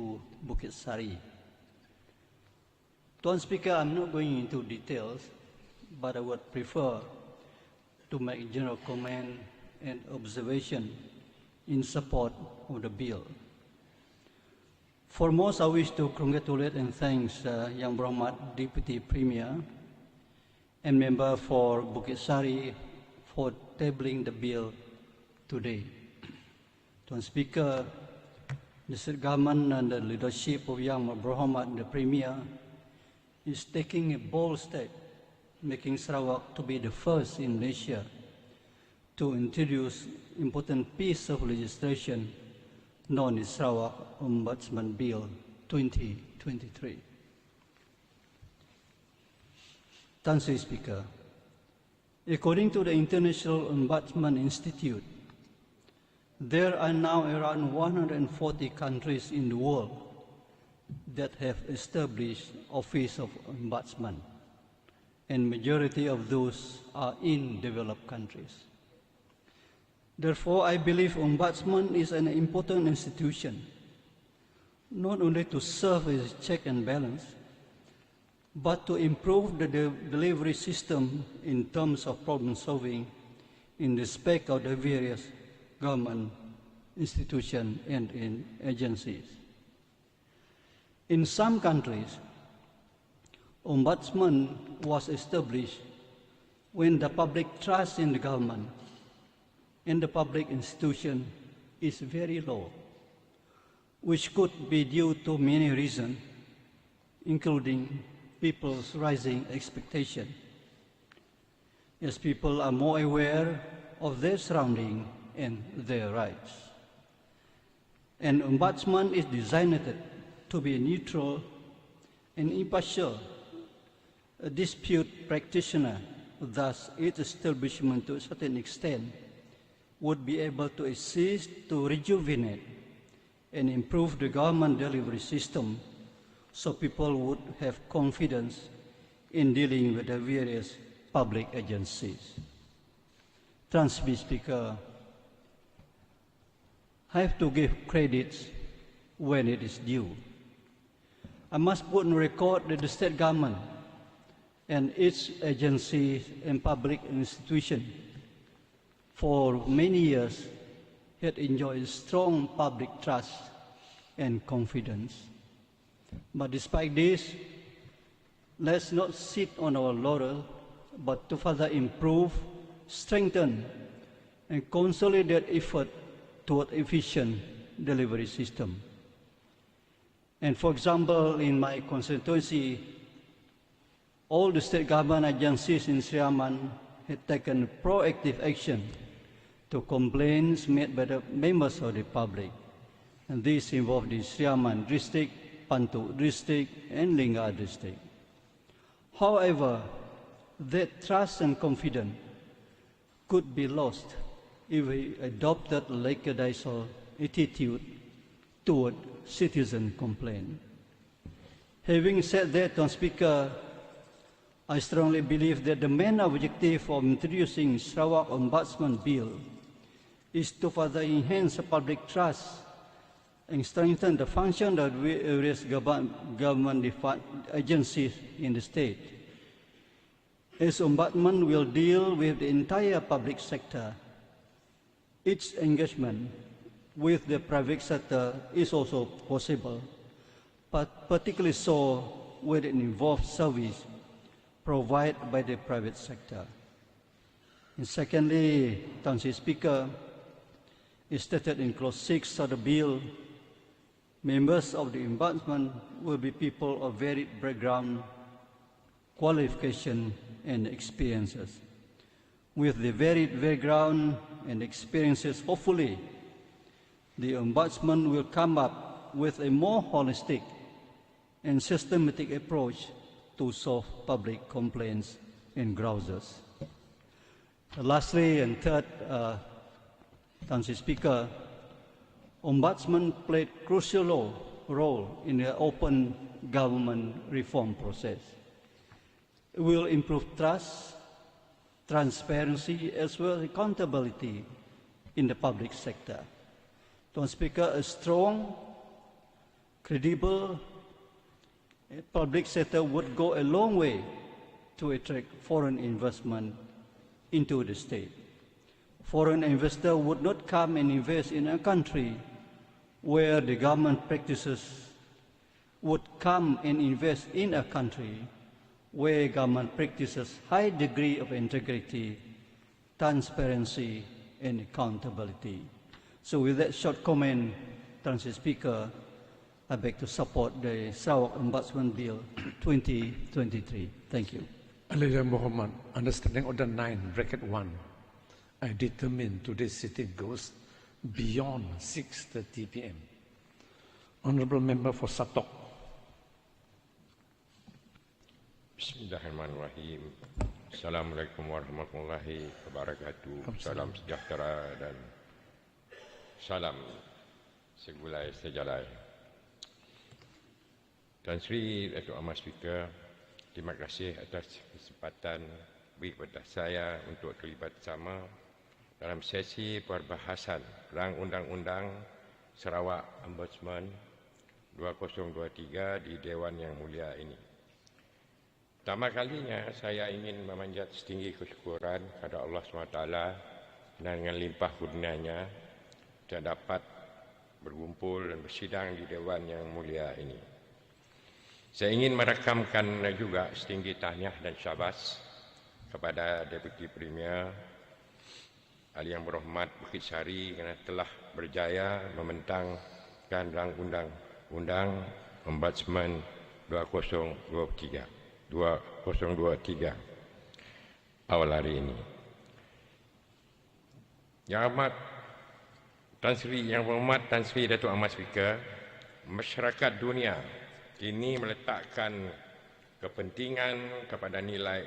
Bukit Sari. Tuan Speaker, I'm not going into details, but I would prefer to make general comment and observation in support of the bill. Foremost, I wish to congratulate and thank Yang Berhormat Deputy Premier and Member for Bukit Sari for tabling the bill today. Tuan Speaker, the state government and the leadership of Yang Berhormat the Premier is taking a bold step, making Sarawak to be the first in Malaysia to introduce important piece of legislation known as Sarawak Ombudsman Bill 2023. Tan Sri Speaker, according to the International Ombudsman Institute, there are now around 140 countries in the world that have established Office of Ombudsman, and majority of those are in developed countries. Therefore, I believe Ombudsman is an important institution, not only to serve as a check and balance, but to improve the delivery system in terms of problem solving in respect of the various government institutions and in agencies. In some countries, Ombudsman was established when the public trust in the government and the public institution is very low, which could be due to many reasons, including people's rising expectation. As people are more aware of their surroundings and their rights. An ombudsman is designated to be neutral and impartial, a dispute practitioner. Thus, its establishment to a certain extent would be able to assist to rejuvenate and improve the government delivery system so people would have confidence in dealing with the various public agencies. Transport Speaker, I have to give credits when it is due. I must put on record that the state government and its agencies and public institutions for many years had enjoyed strong public trust and confidence. But despite this, let's not sit on our laurel, but to further improve, strengthen, and consolidate effort toward efficient delivery system. And for example, in my constituency, all the state government agencies in Sriaman had taken proactive action to complaints made by the members of the public. And this involved the Sriaman district, Pantuk district, and Lingga district. However, that trust and confidence could be lost if we adopted a lackadaisical attitude toward citizen complaint. Having said that, Mr. Speaker, I strongly believe that the main objective of introducing Sarawak Ombudsman Bill is to further enhance public trust and strengthen the function of various government agencies in the state. As Ombudsman will deal with the entire public sector, its engagement with the private sector is also possible, but particularly so when it involves service provided by the private sector. And secondly, Mr. Speaker, is stated in Clause 6 of the bill, members of the Ombudsman will be people of varied background, qualification, and experiences. With the varied background and experiences, hopefully, the Ombudsman will come up with a more holistic and systematic approach to solve public complaints and grouses. Lastly and third, Mr. Speaker, Ombudsman played a crucial role in the open government reform process. It will improve trust, transparency, as well as accountability in the public sector. Mr. Speaker, a strong, credible public sector would go a long way to attract foreign investment into the state. Foreign investors would not come and invest in a country where the government practices, would come and invest in a country where government practices high degree of integrity, transparency, and accountability. So with that short comment, Mr. Speaker, I beg to support the Sarawak Ombudsman Bill 2023. Thank you. Alaiya Muhammad, understanding order 9, bracket 1. I determine today's sitting goes beyond 6:30 p.m. Honorable Member for Satok. Bismillahirrahmanirrahim. Assalamualaikum warahmatullahi wabarakatuh. Salam sejahtera dan salam segulai sejalai. Tan Sri Datuk Ahmad Speaker, terima kasih atas kesempatan beri kepada saya untuk terlibat bersama dalam sesi perbahasan Rang Undang-Undang Sarawak Ombudsman 2023 di Dewan yang mulia ini. Pertama kalinya saya ingin memanjat setinggi kesyukuran kepada Allah SWT dengan limpah kurnianya dan dapat berkumpul dan bersidang di Dewan yang mulia ini. Saya ingin merakamkan juga setinggi tahniah dan syabas kepada Deputi Premier Ahli Yang Berhormat Bukit Sari kerana telah berjaya membentangkan Rang Undang-Undang Ombudsman 2023 awal hari ini. Yang Berhormat Tan Sri Datuk Ahmad Speaker, masyarakat dunia kini meletakkan kepentingan kepada nilai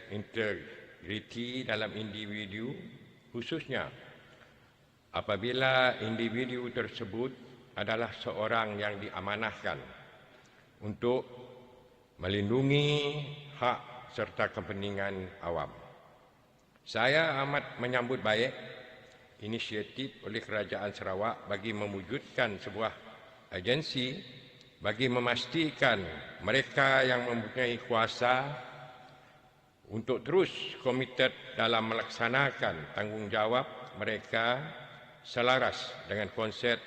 integriti dalam individu, khususnya apabila individu tersebut adalah seorang yang diamanahkan untuk melindungi hak serta kepentingan awam. Saya amat menyambut baik inisiatif oleh Kerajaan Sarawak bagi mewujudkan sebuah agensi bagi memastikan mereka yang mempunyai kuasa untuk terus komited dalam melaksanakan tanggungjawab mereka selaras dengan konsep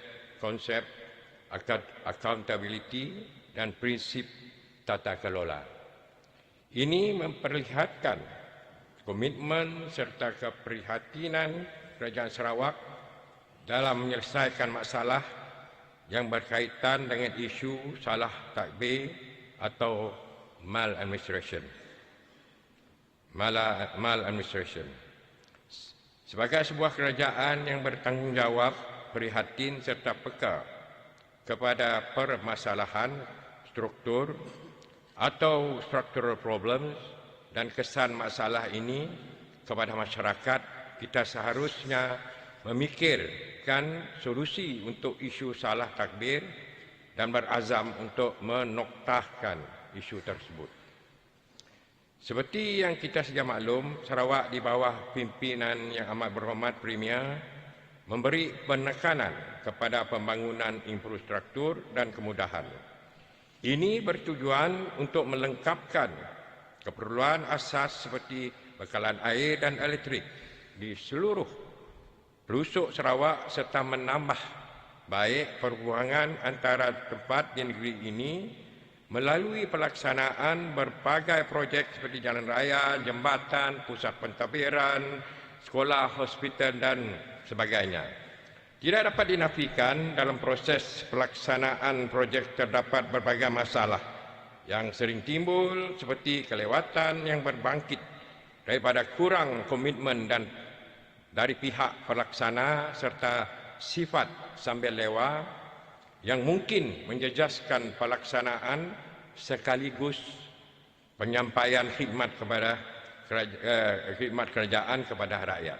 accountability dan prinsip tata kelola. Ini memperlihatkan komitmen serta keprihatinan Kerajaan Sarawak dalam menyelesaikan masalah yang berkaitan dengan isu salah takbir atau maladministration. Sebagai sebuah kerajaan yang bertanggungjawab, prihatin serta peka kepada permasalahan struktur atau structural problems dan kesan masalah ini kepada masyarakat, kita seharusnya memikirkan solusi untuk isu salah takbir dan berazam untuk menoktahkan isu tersebut. Seperti yang kita sedia maklum, Sarawak di bawah pimpinan yang amat berhormat Premier memberi penekanan kepada pembangunan infrastruktur dan kemudahan. Ini bertujuan untuk melengkapkan keperluan asas seperti bekalan air dan elektrik di seluruh pelosok Sarawak serta menambah baik perhubungan antara tempat di negeri ini melalui pelaksanaan berbagai projek seperti jalan raya, jambatan, pusat pentadbiran, sekolah, hospital dan sebagainya. Tidak dapat dinafikan dalam proses pelaksanaan projek terdapat berbagai masalah yang sering timbul seperti kelewatan yang berbangkit daripada kurang komitmen dan dari pihak pelaksana serta sifat sambil lewa yang mungkin menjejaskan pelaksanaan sekaligus penyampaian khidmat kerajaan kepada rakyat.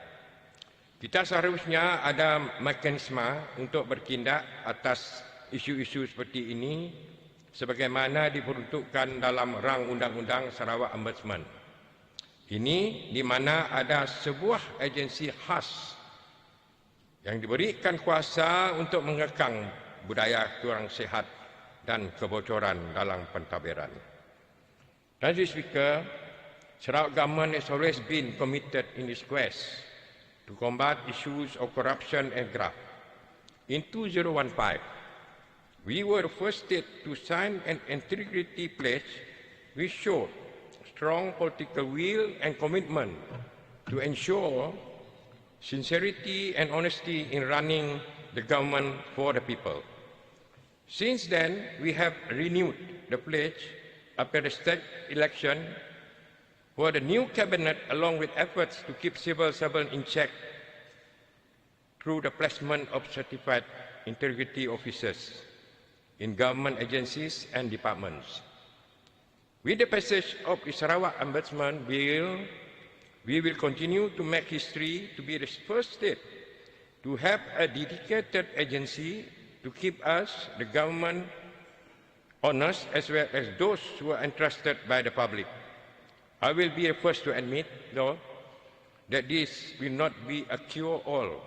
Kita seharusnya ada mekanisme untuk bertindak atas isu-isu seperti ini sebagaimana diperuntukkan dalam rang Undang-Undang Sarawak Ombudsman. Ini di mana ada sebuah agensi khas yang diberikan kuasa untuk mengekang budaya kurang sihat dan kebocoran dalam pentadbiran. Mr. Speaker, Sarawak government has always been committed in this quest to combat issues of corruption and graft. In 2015, we were the first state to sign an integrity pledge which showed strong political will and commitment to ensure sincerity and honesty in running the government for the people. Since then, we have renewed the pledge after the state election for the new cabinet, along with efforts to keep civil servants in check through the placement of certified integrity officers in government agencies and departments. With the passage of the Sarawak Ombudsman Bill, we will continue to make history to be the first state to have a dedicated agency to keep us, the government, honest as well as those who are entrusted by the public. I will be the first to admit, though, that this will not be a cure-all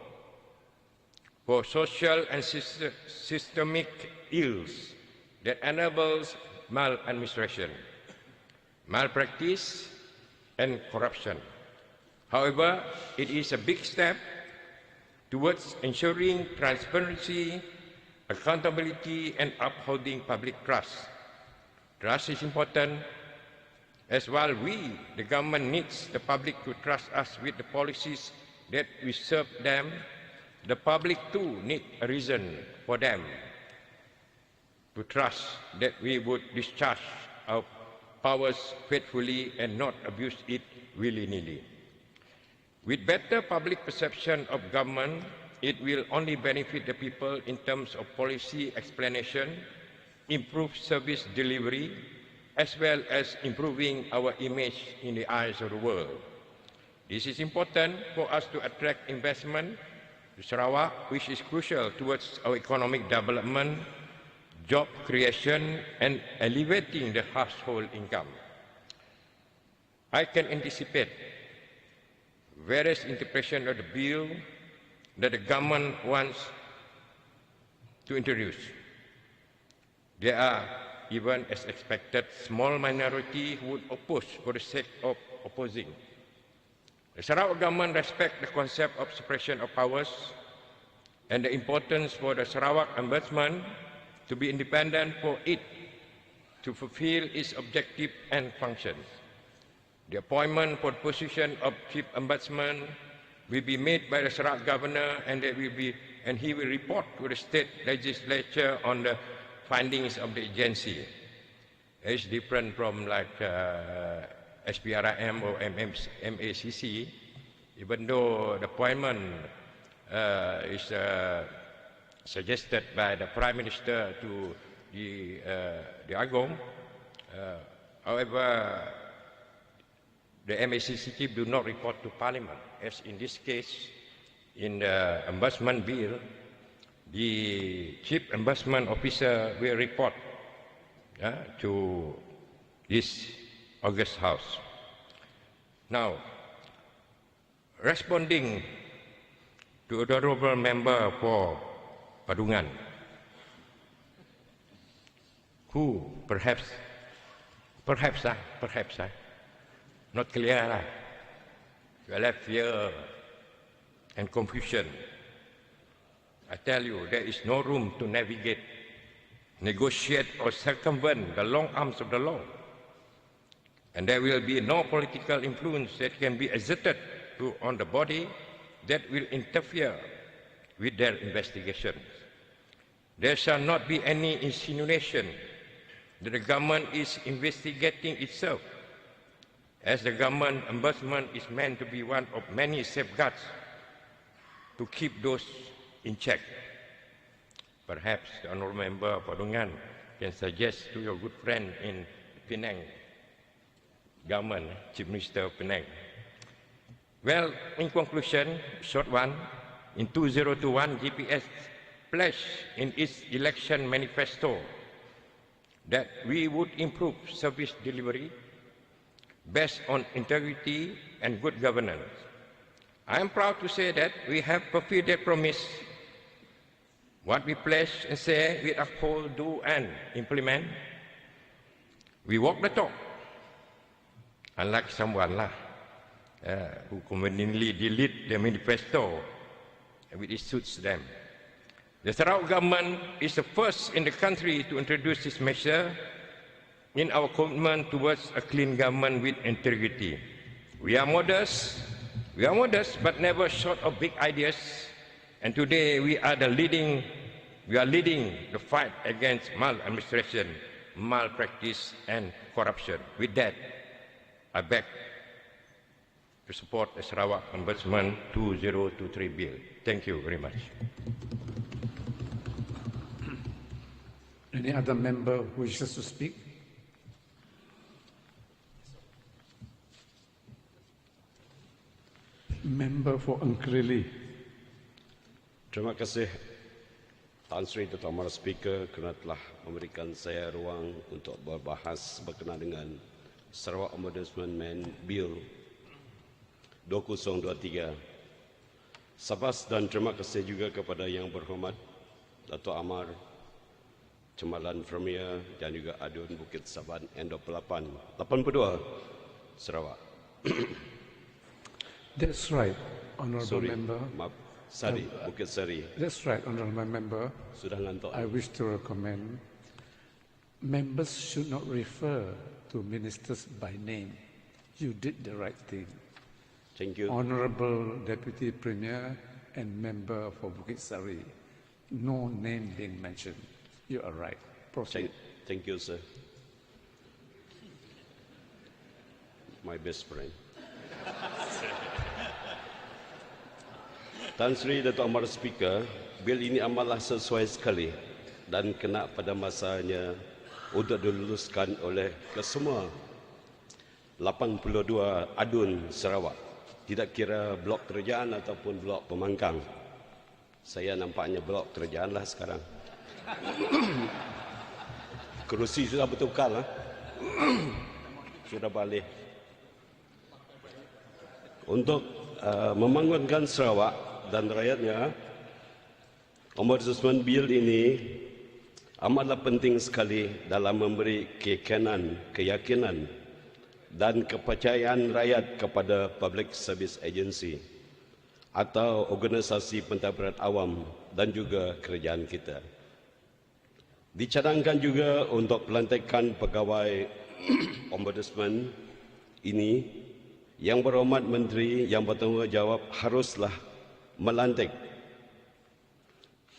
for social and systemic ills that enables maladministration, malpractice, and corruption. However, it is a big step towards ensuring transparency, accountability, and upholding public trust. Trust is important, as while we, the government, needs the public to trust us with the policies that we serve them, the public too need a reason for them to trust that we would discharge our powers faithfully and not abuse it willy-nilly. With better public perception of government, it will only benefit the people in terms of policy explanation, improved service delivery, as well as improving our image in the eyes of the world. This is important for us to attract investment to Sarawak, which is crucial towards our economic development, job creation, and elevating the household income. I can anticipate various interpretations of the bill that the government wants to introduce. There are, even as expected, small minority who would oppose for the sake of opposing. The Sarawak government respects the concept of separation of powers and the importance for the Sarawak Ombudsman to be independent for it to fulfill its objective and functions. The appointment for the position of Chief Ombudsman will be made by the Sarawak Governor, and he will report to the State Legislature on the findings of the agency. It's different from like SPRIM or MACC, even though the appointment is suggested by the Prime Minister to the Agong. However, the MACC do not report to Parliament, as in this case, in the Ombudsman Bill, the Chief Ombudsman Officer will report to this August House. Now, responding to the honourable member for Padungan, who perhaps, not clear, you have fear and confusion. I tell you, there is no room to navigate, negotiate or circumvent the long arms of the law. And there will be no political influence that can be exerted on the body that will interfere with their investigations. There shall not be any insinuation that the government is investigating itself, as the government ombudsman is meant to be one of many safeguards to keep those in check. Perhaps the honourable member of Padungan can suggest to your good friend in Penang government, Chief Minister of Penang. Well, in conclusion, short one, in 2021, GPS pledged in its election manifesto that we would improve service delivery based on integrity and good governance. I am proud to say that we have fulfilled that promise. What we pledge and say, we uphold, do, and implement. We walk the talk, unlike someone who conveniently delete the manifesto when it suits them. The Sarawak government is the first in the country to introduce this measure in our commitment towards a clean government with integrity. We are modest, but never short of big ideas. And today we are leading the fight against maladministration, malpractice, and corruption. With that, I beg to support the Sarawak Ombudsman 2023 bill. Thank you very much. Any other member who wishes to speak? Member for Angkrili. Terima kasih Tan Sri Dato' Amar Speaker kerana telah memberikan saya ruang untuk berbahas berkenaan dengan Sarawak Ombudsman Bill 2023. Sabas dan terima kasih juga kepada Yang Berhormat Dato' Amar, Cemalan Premier dan juga Adun Bukit Saban N28 82 Sarawak. That's right, Honourable Sorry, Member. Maaf, Sari, Bukit Sari. That's right, Honourable Member. Sudah ngantuk. I wish to recommend members should not refer to ministers by name. You did the right thing. Thank you. Honourable Deputy Premier and Member for Bukit Sari. No name being mentioned. You are right. Proceed. Thank you, sir. My best friend. Tan Sri Dato' Amar Speaker, bil ini amatlah sesuai sekali dan kena pada masanya untuk diluluskan oleh kesemua 82 adun Sarawak, tidak kira blok kerajaan ataupun blok pemangkang. Saya nampaknya blok kerajaan lah sekarang. Kerusi sudah bertukar lah. Sudah balik. Untuk membangunkan Sarawak dan rakyatnya, Ombudsman Bill ini amatlah penting sekali dalam memberi keyakinan dan kepercayaan rakyat kepada Public Service Agency atau organisasi pentadbiran awam dan juga kerajaan kita. Dicadangkan juga untuk pelantikan pegawai Ombudsman ini, Yang Berhormat Menteri yang bertanggungjawab haruslah melantik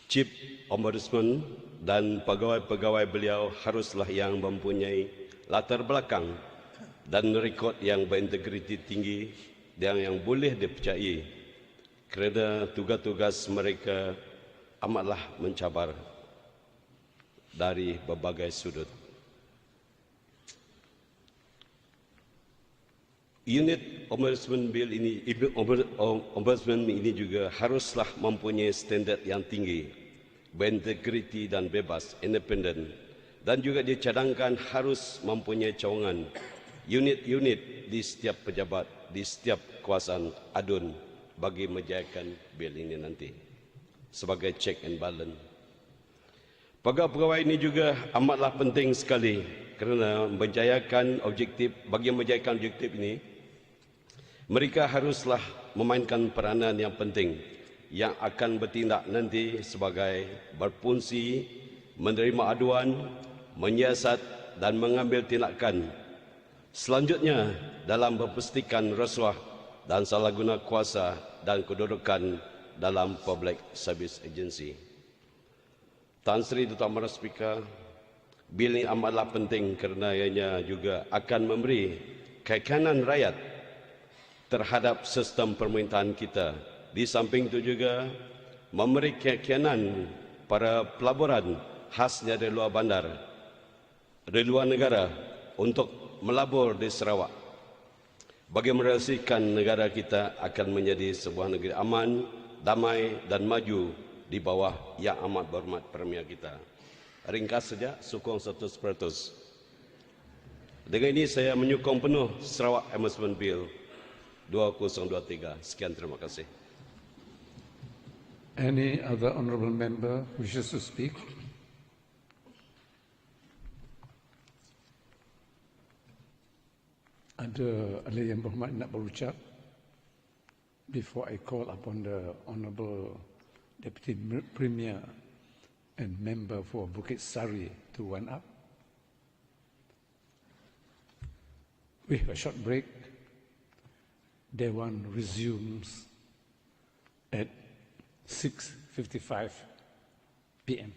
Chief Ombudsman dan pegawai-pegawai beliau haruslah yang mempunyai latar belakang dan rekod yang berintegriti tinggi dan yang boleh dipercayai kerana tugas-tugas mereka amatlah mencabar dari berbagai sudut. Unit Ombudsman Bill ini, Ombudsman ini juga haruslah mempunyai standard yang tinggi, berintegriti dan bebas, independen, dan juga dicadangkan harus mempunyai cawangan unit-unit di setiap pejabat, di setiap kawasan adun bagi menjayakan bil ini nanti sebagai check and balance. Pegawai-pegawai ini juga amatlah penting sekali kerana menjayakan objektif, bagi menjayakan objektif ini, mereka haruslah memainkan peranan yang penting yang akan bertindak nanti sebagai berfungsi, menerima aduan, menyiasat dan mengambil tindakan selanjutnya dalam memastikan rasuah dan salah guna kuasa dan kedudukan dalam Public Service Agency. Tan Sri Dato' Amara Speaker, bil ini amatlah penting kerana ianya juga akan memberi keyakinan rakyat terhadap sistem pemerintahan kita. Di samping itu juga memberi keyakinan para pelaburan khasnya dari luar bandar, dari luar negara untuk melabur di Sarawak bagi merasakan negara kita akan menjadi sebuah negeri aman, damai dan maju di bawah yang amat berhormat Premier kita. Ringkas saja, sokong 100%. Dengan ini saya menyokong penuh Sarawak Amendment Bill 2023. Sekian, terima kasih. Any other honourable member wishes to speak? Ada ahli yang berhormat nak berucap before I call upon the Honourable Deputy Premier and member for Bukit Sari to wind up. We have a short break. Dewan resumes at 6:55 p.m.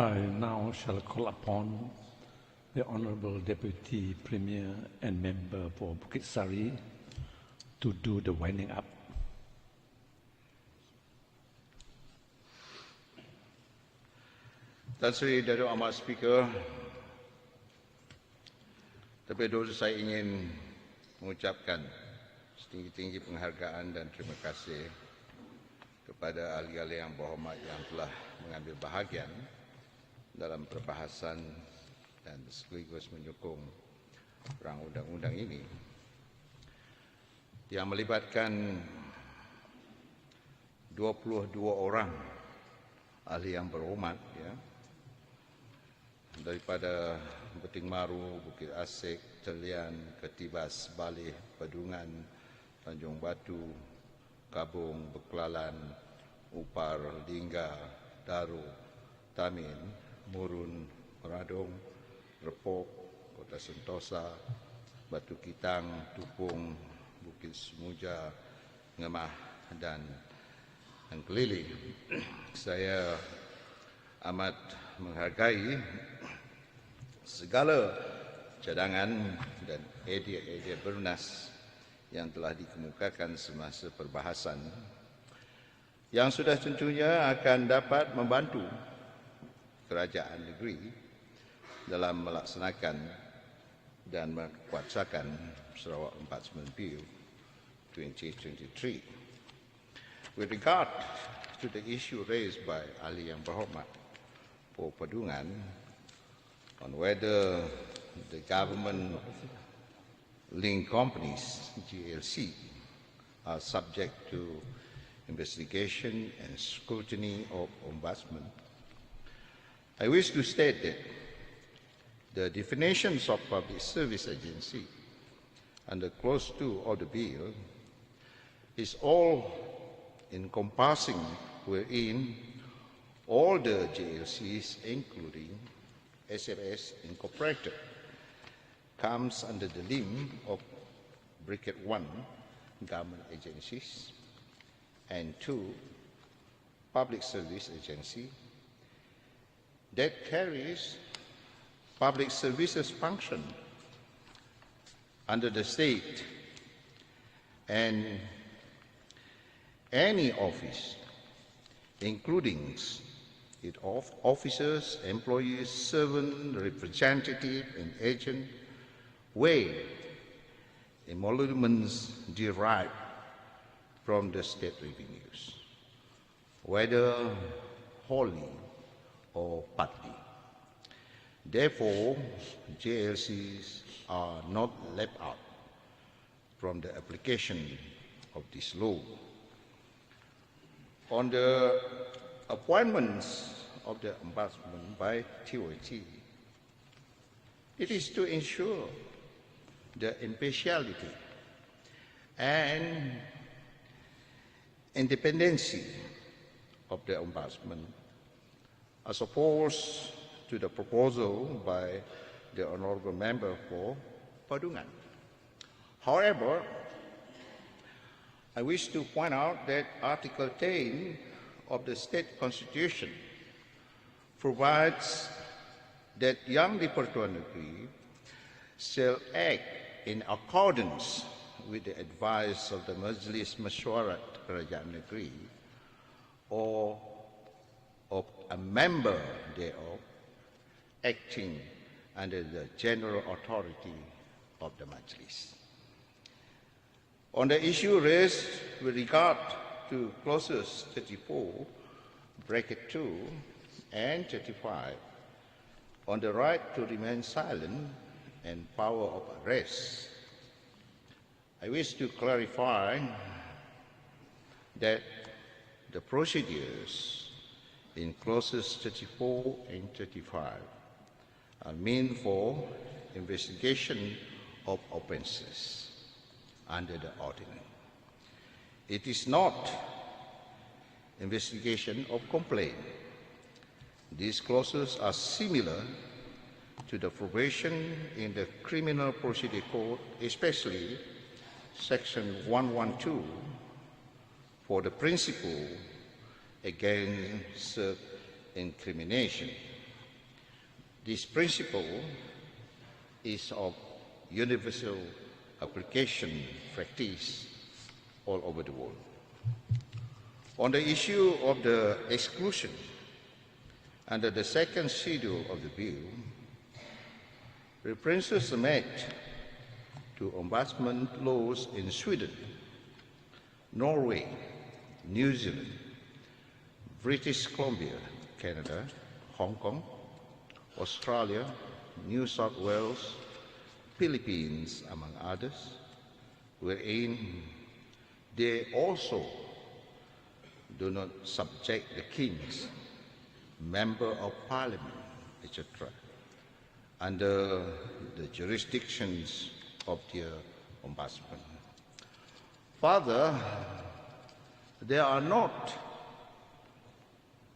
I now shall call upon the Honourable Deputy Premier and Member for Bukit Sari to do the winding up. Tan Sri Datuk Amat Speaker, terlebih dahulu saya ingin mengucapkan setinggi-tinggi penghargaan dan terima kasih kepada ahli-ahli yang berhormat yang telah mengambil bahagian dalam perbahasan dan sekaligus menyokong rang undang-undang ini yang melibatkan 22 orang ahli yang berhormat, ya, daripada Beting Maru, Bukit Asik, Telian, Ketibas, Balih, Pedungan, Tanjung Batu, Kabung, Beklalan, Upar, Lingga, Daru, Tamin, Murun, Meradong, Repok, Kota Sentosa, Batu Kitang, Tupung, Bukit Semuja, Ngemah dan Kelili. Saya amat menghargai segala cadangan dan idea-idea bernas yang telah dikemukakan semasa perbahasan yang sudah tentunya akan dapat membantu kerajaan negeri dalam melaksanakan dan menguatsakan Sarawak Ombudsman Bill 2023. With regard to the issue raised by ahli yang berhormat for Pedungan on whether the government-linked companies, GLC, are subject to investigation and scrutiny of Ombudsman, I wish to state that the definitions of public service agency under Clause 2 of the Bill is all encompassing, wherein all the GLCs, including SMS Incorporated, comes under the limb of Bracket 1, government agencies, and 2, public service agency, that carries public services function under the state, and any office, including its officers, employees, servant, representative, and agent, where emoluments derived from the state revenues, whether wholly or partly. Therefore, JLCs are not left out from the application of this law. On the appointments of the Ombudsman by TOT, it is to ensure the impartiality and independency of the Ombudsman, as opposed to the proposal by the Honourable Member for Pedungan. However, I wish to point out that Article 10 of the State Constitution provides that Yang di-Pertuan Negeri shall act in accordance with the advice of the Majlis Mesyuarat Kerajaan Negeri or of a member thereof acting under the general authority of the Majlis. On the issue raised with regard to clauses 34, bracket 2, and 35, on the right to remain silent and power of arrest, I wish to clarify that the procedures in clauses 34 and 35 are meant for investigation of offences under the ordinance. It is not investigation of complaint. These clauses are similar to the provision in the Criminal Procedure Code, especially Section 112, for the principle against incrimination. This principle is of universal application practice all over the world. On the issue of the exclusion under the second schedule of the bill, references are made to ombudsman laws in Sweden, Norway, New Zealand, British Columbia, Canada, Hong Kong, Australia, New South Wales, Philippines, among others, wherein they also do not subject the kings, member of parliament, etc., under the jurisdictions of their ombudsman. Further, they are not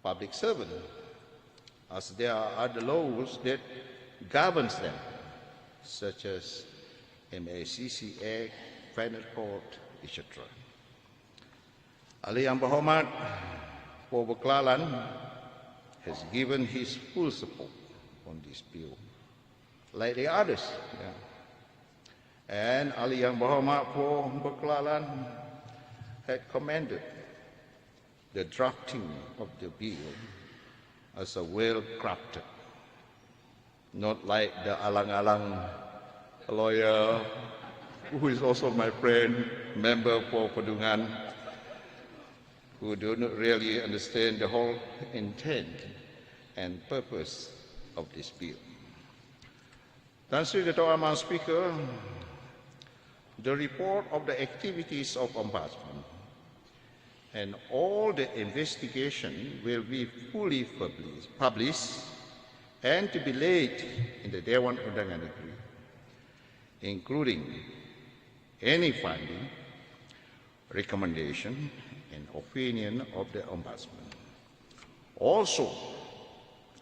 public servants, as there are other laws that governs them, such as MACC Act, Penal Court, etc. Ahli Yang Berhormat Paul Beklalan has given his full support on this bill, like the others. And Ahli Yang Berhormat Paul Beklalan had commended the drafting of the bill as a well-crafted, not like the alang-alang lawyer, who is also my friend, member for Pedungan, who do not really understand the whole intent and purpose of this bill. Tan Sri Dato' Amang Speaker, the report of the activities of Ombudsman and all the investigation will be fully published and to be laid in the Dewan Undangan Negeri, including any finding, recommendation, and opinion of the Ombudsman. Also,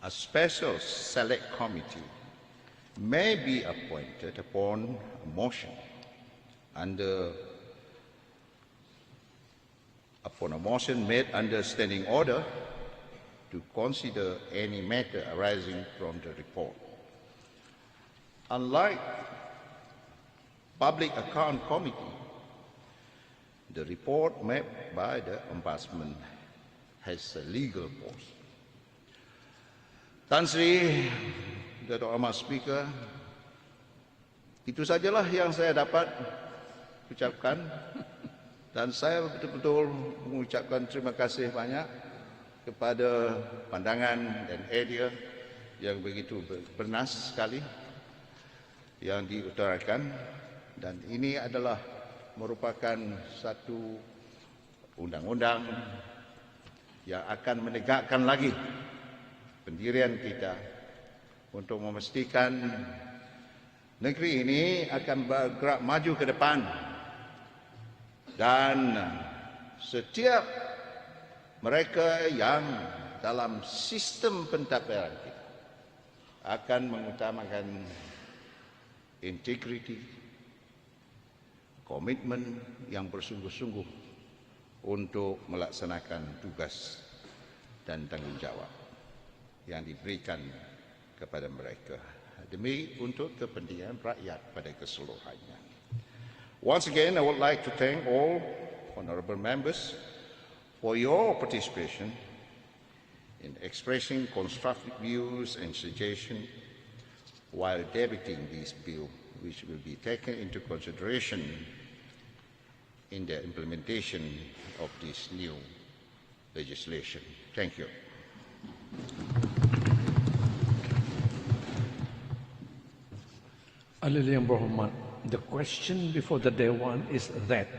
a special select committee may be appointed upon a motion made under standing order to consider any matter arising from the report. Unlike Public Account Committee, the report made by the Ombudsman has a legal force. Tan Sri Dato' Amang Speaker, itu sajalah yang saya dapat ucapkan, dan saya betul-betul mengucapkan terima kasih banyak kepada pandangan dan idea yang begitu bernas sekali yang diutarakan, dan ini adalah merupakan satu undang-undang yang akan menegakkan lagi pendirian kita untuk memastikan negeri ini akan bergerak maju ke depan, dan setiap mereka yang dalam sistem pentadbiran kita akan mengutamakan integriti, komitmen yang bersungguh-sungguh untuk melaksanakan tugas dan tanggungjawab yang diberikan kepada mereka demi untuk kepentingan rakyat pada keseluruhannya. Once again, I would like to thank all honorable members for your participation in expressing constructive views and suggestions while debating this bill, which will be taken into consideration in the implementation of this new legislation. Thank you. Ahli Yang Berhormat, the question before the Dewan is that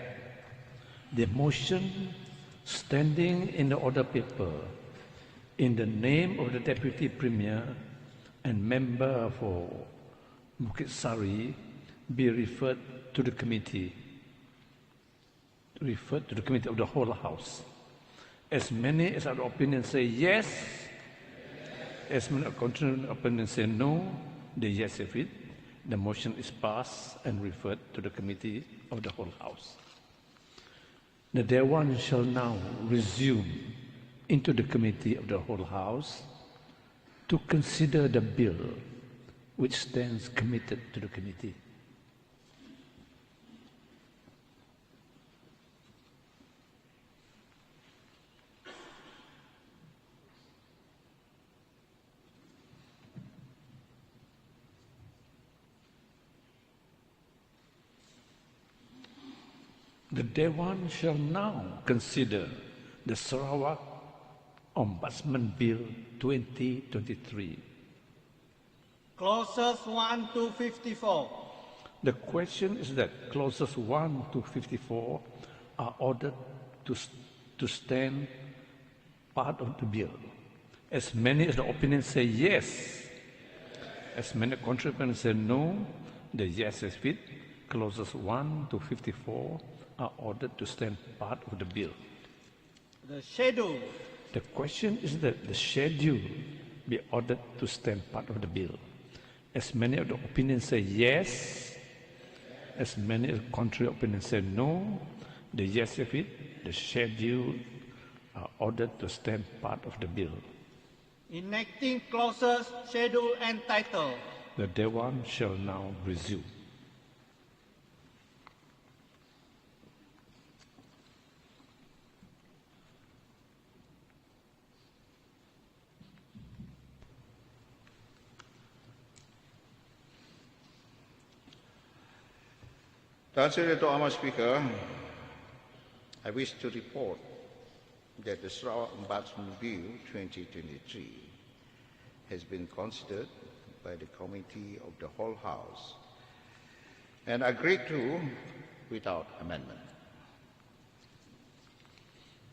the motion standing in the order paper in the name of the Deputy Premier and member for Bukit Sari be referred to the committee of the whole House. As many as our opinions say yes, as many contrary opinions say no, the yes of it, the motion is passed and referred to the committee of the whole House. The Dewan shall now resume into the committee of the whole House to consider the bill which stands committed to the committee. The Dewan shall now consider the Sarawak Ombudsman Bill 2023. Clauses 1 to 54. The question is that clauses 1 to 54 are ordered to stand part of the bill. As many as the opponents say yes, as many contributors say no, the yes is fit. Clauses 1 to 54 are ordered to stand part of the bill. The schedule. The question is that the schedule be ordered to stand part of the bill. As many of the opinions say yes, as many of the contrary opinions say no, the yes of it, the schedule are ordered to stand part of the bill. Enacting clauses, schedule and title. The Dewan shall now resume. Tuan Sri Dato' Ahmad Speaker, I wish to report that the Sarawak Ombudsman Bill 2023 has been considered by the Committee of the Whole House and agreed to without amendment.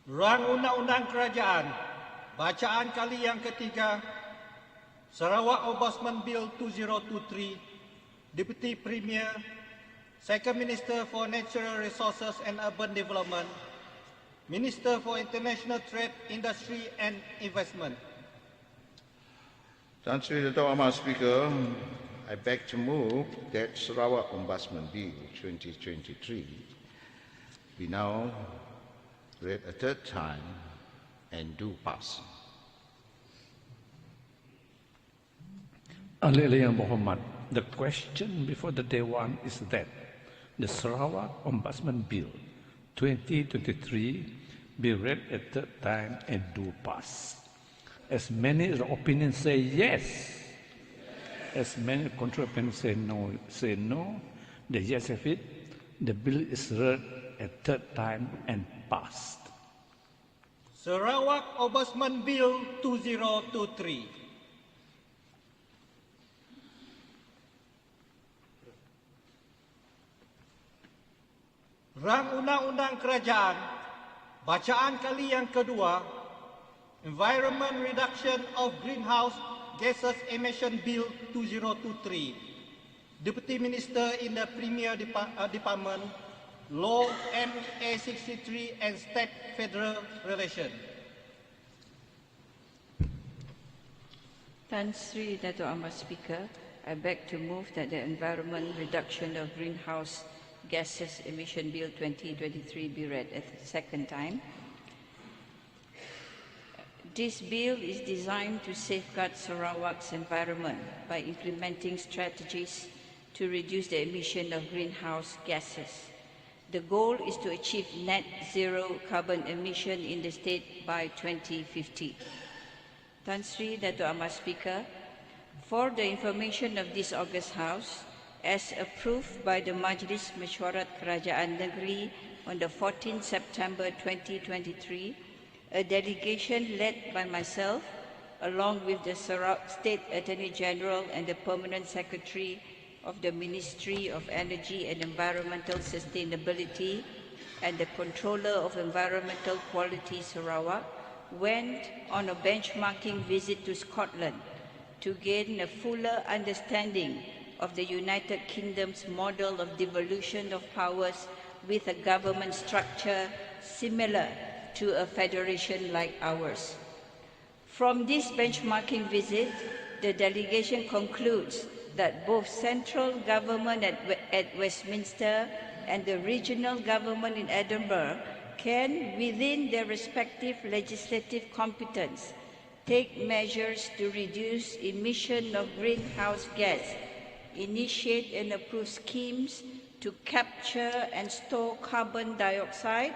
Rang Undang-Undang Kerajaan, bacaan kali yang ketiga, Sarawak Ombudsman Bill 2023, Deputy Premier, Second Minister for Natural Resources and Urban Development, Minister for International Trade, Industry and Investment. Tuan Sri Dato' Ahmad Speaker, I beg to move that Sarawak Ombudsman Bill 2023 be now read a third time and do pass. Ahli yang berhormat, the question before the Dewan is that the Sarawak Ombudsman Bill 2023 be read a third time and do pass. As many as the opinions say yes, as many contrary opinions say no, the yes of it, the bill is read a third time and passed. Sarawak Ombudsman Bill 2023. Rang Undang-Undang Kerajaan, bacaan kali yang kedua, Environment Reduction of Greenhouse Gases Emission Bill 2023, Deputy Minister in the Premier Department, Law MA 63 and State-Federal Relation. Tan Sri Dato' Ahmad Speaker, I beg to move that the Environment Reduction of Greenhouse Gases Emission Bill 2023 be read a second time. This bill is designed to safeguard Sarawak's environment by implementing strategies to reduce the emission of greenhouse gases. The goal is to achieve net zero carbon emission in the state by 2050. Tan Sri Dato' Ahmad Speaker, for the information of this August House, as approved by the Majlis Mesyuarat Kerajaan Negeri on the 14th September 2023, a delegation led by myself, along with the Sarawak State Attorney General and the Permanent Secretary of the Ministry of Energy and Environmental Sustainability and the Controller of Environmental Quality Sarawak, went on a benchmarking visit to Scotland to gain a fuller understanding of the United Kingdom's model of devolution of powers with a government structure similar to a federation like ours. From this benchmarking visit, the delegation concludes that both central government at Westminster and the regional government in Edinburgh can, within their respective legislative competence, take measures to reduce emission of greenhouse gas, initiate and approve schemes to capture and store carbon dioxide,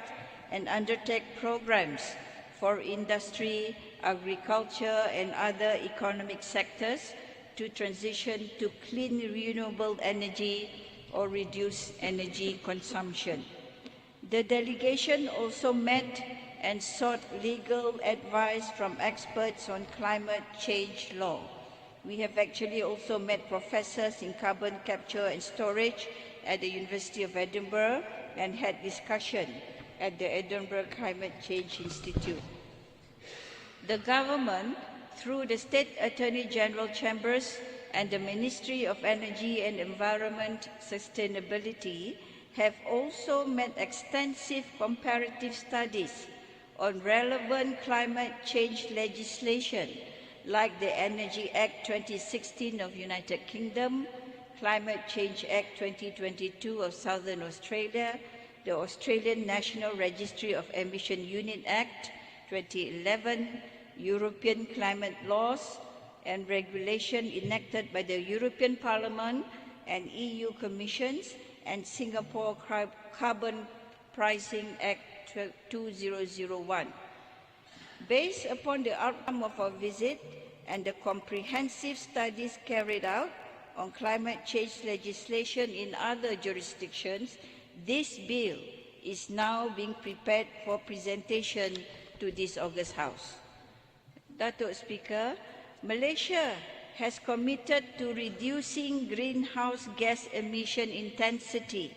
and undertake programs for industry, agriculture, and other economic sectors to transition to clean renewable energy or reduce energy consumption. The delegation also met and sought legal advice from experts on climate change law. We have actually also met professors in carbon capture and storage at the University of Edinburgh and had discussion at the Edinburgh Climate Change Institute. The government, through the State Attorney General Chambers and the Ministry of Energy and Environment Sustainability, have also made extensive comparative studies on relevant climate change legislation like the Energy Act 2016 of United Kingdom, Climate Change Act 2022 of Southern Australia, the Australian National Registry of Emission Unit Act 2011, European climate laws and regulation enacted by the European Parliament and EU Commissions, and Singapore Carbon Pricing Act 2001. Based upon the outcome of our visit and the comprehensive studies carried out on climate change legislation in other jurisdictions, this bill is now being prepared for presentation to this August House. Datuk Speaker, Malaysia has committed to reducing greenhouse gas emission intensity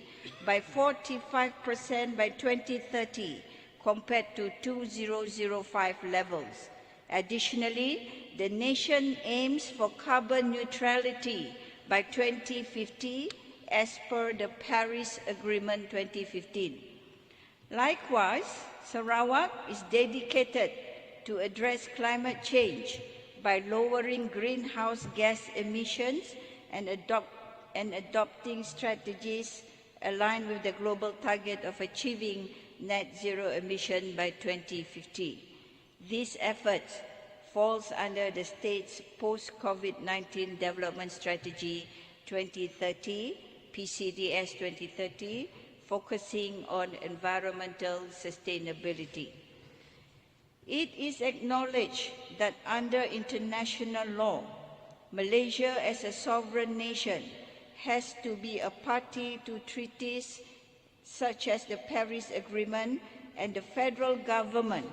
by 45% by 2030 compared to 2005 levels. Additionally, the nation aims for carbon neutrality by 2050 as per the Paris Agreement 2015. Likewise, Sarawak is dedicated to address climate change by lowering greenhouse gas emissions and adopting strategies aligned with the global target of achieving net zero emission by 2050. These efforts falls under the state's post-COVID-19 development strategy 2030, PCDS 2030, focusing on environmental sustainability. It is acknowledged that under international law, Malaysia as a sovereign nation has to be a party to treaties such as the Paris Agreement, and the federal government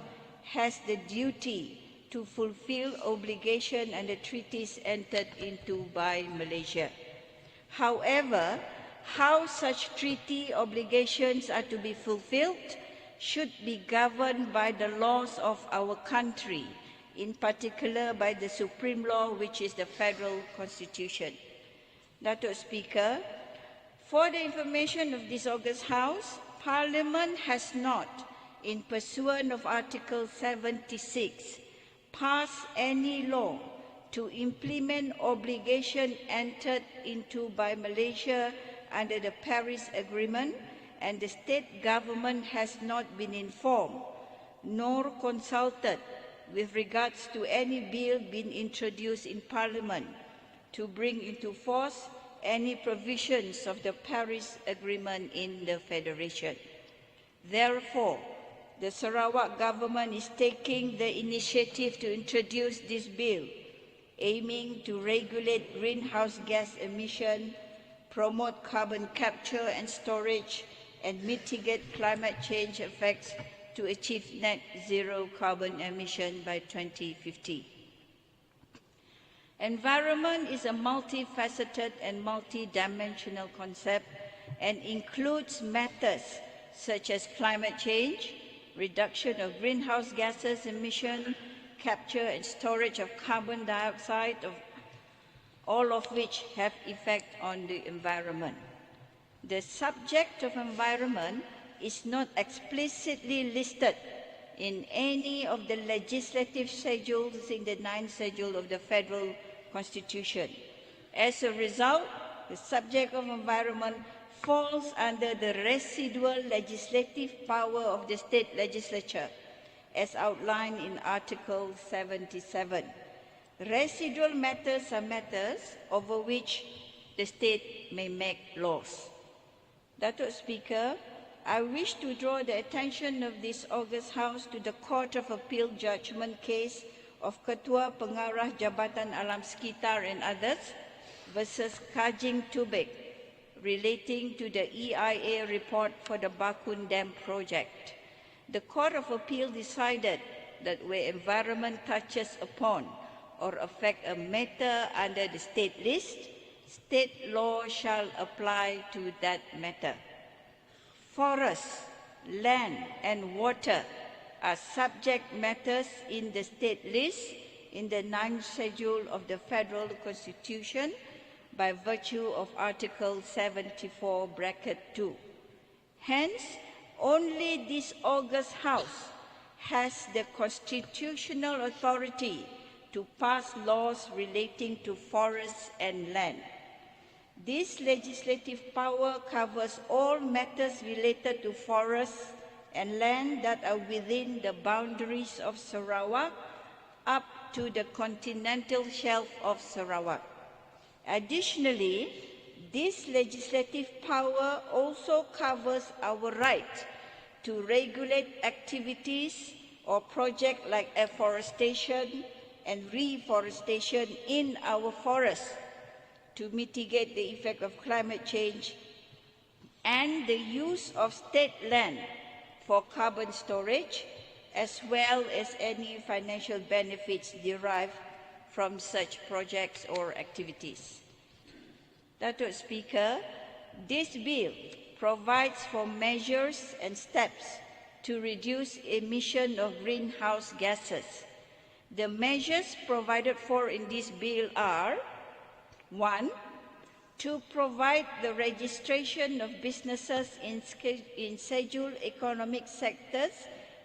has the duty to fulfill obligation and the treaties entered into by Malaysia. However, how such treaty obligations are to be fulfilled should be governed by the laws of our country, in particular by the supreme law, which is the Federal Constitution. Datuk Speaker, for the information of this August House, Parliament has not, in pursuant of Article 76, passed any law to implement obligation entered into by Malaysia under the Paris Agreement, and the state government has not been informed nor consulted with regards to any bill being introduced in Parliament to bring into force any provisions of the Paris Agreement in the Federation. Therefore, the Sarawak government is taking the initiative to introduce this bill, aiming to regulate greenhouse gas emission, promote carbon capture and storage, and mitigate climate change effects to achieve net zero carbon emission by 2050. Environment is a multifaceted and multidimensional concept and includes matters such as climate change, reduction of greenhouse gases emission, capture and storage of carbon dioxide, all of which have effect on the environment. The subject of environment is not explicitly listed in any of the legislative schedules in the 9th schedule of the Federal Constitution. As a result, the subject of environment falls under the residual legislative power of the state legislature as outlined in Article 77. Residual matters are matters over which the state may make laws. Datuk Speaker, I wish to draw the attention of this August House to the Court of Appeal judgment case of Ketua Pengarah Jabatan Alam Sekitar and others versus Kajing Tubek relating to the EIA report for the Bakun Dam project. The Court of Appeal decided that where environment touches upon or affect a matter under the state list, state law shall apply to that matter. Forests, land and water are subject matters in the state list in the 9th schedule of the Federal Constitution by virtue of Article 74(2). Hence, only this August House has the constitutional authority to pass laws relating to forests and land. This legislative power covers all matters related to forests and land that are within the boundaries of Sarawak up to the continental shelf of Sarawak. Additionally, this legislative power also covers our right to regulate activities or projects like afforestation and reforestation in our forests to mitigate the effect of climate change, and the use of state land for carbon storage, as well as any financial benefits derived from such projects or activities. Datuk Speaker, this bill provides for measures and steps to reduce emission of greenhouse gases. The measures provided for in this bill are: 1. To provide the registration of businesses in scheduled economic sectors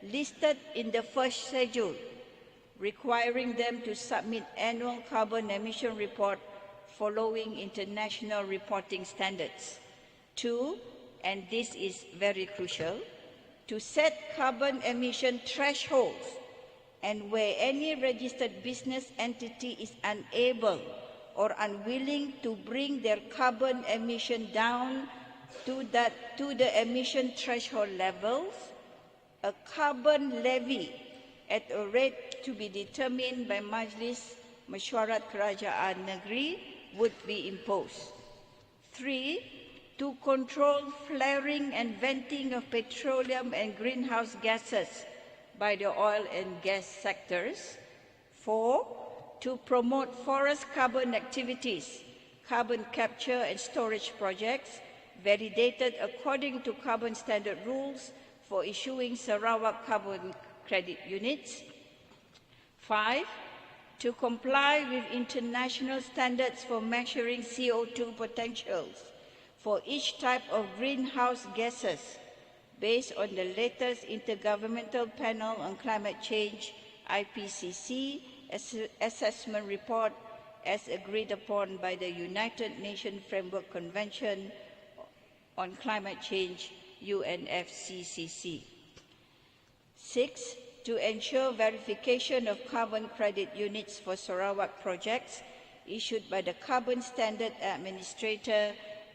listed in the first schedule, requiring them to submit annual carbon emission report following international reporting standards. 2, and this is very crucial, to set carbon emission thresholds, and where any registered business entity is unable or unwilling to bring their carbon emission down to the emission threshold levels, a carbon levy at a rate to be determined by Majlis Mesyuarat Kedua Negeri would be imposed. 3. To control flaring and venting of petroleum and greenhouse gases by the oil and gas sectors. 4. To promote forest carbon activities, carbon capture and storage projects validated according to carbon standard rules for issuing Sarawak carbon credit units. 5. To comply with international standards for measuring CO2 potentials for each type of greenhouse gases based on the latest Intergovernmental Panel on Climate Change IPCC assessment report as agreed upon by the United Nations Framework Convention on Climate Change UNFCCC. 6. To ensure verification of carbon credit units for Sarawak projects issued by the Carbon Standard Administrator,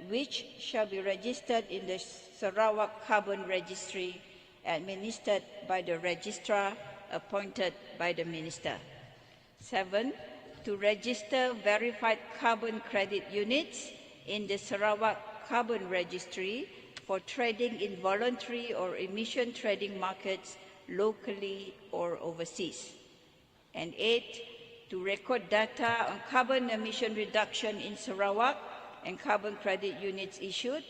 which shall be registered in the Sarawak Carbon Registry, administered by the Registrar appointed by the Minister. 7. To register verified carbon credit units in the Sarawak Carbon Registry for trading in voluntary or emission trading markets locally or overseas. And 8. To record data on carbon emission reduction in Sarawak and carbon credit units issued,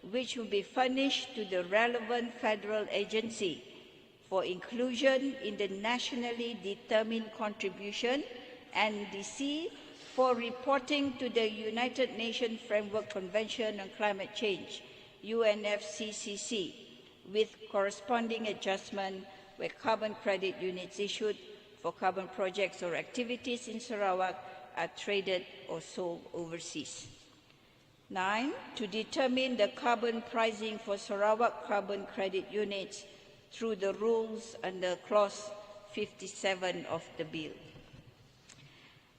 which will be furnished to the relevant federal agency for inclusion in the nationally determined contribution (NDC) for reporting to the United Nations Framework Convention on Climate Change (UNFCCC), with corresponding adjustment where carbon credit units issued for carbon projects or activities in Sarawak are traded or sold overseas. 9. To determine the carbon pricing for Sarawak carbon credit units through the rules under Clause 57 of the bill.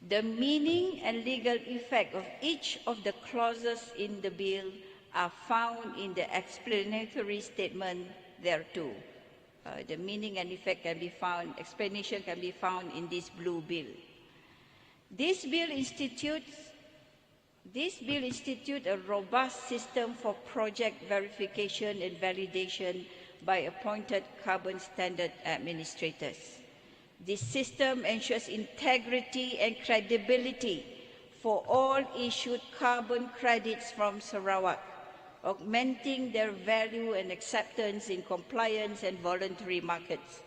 The meaning and legal effect of each of the clauses in the bill are found in the explanatory statement thereto. The meaning and effect can be found, explanation can be found in this blue bill. This bill institutes a robust system for project verification and validation by appointed carbon standard administrators. This system ensures integrity and credibility for all issued carbon credits from Sarawak, augmenting their value and acceptance in compliance and voluntary markets.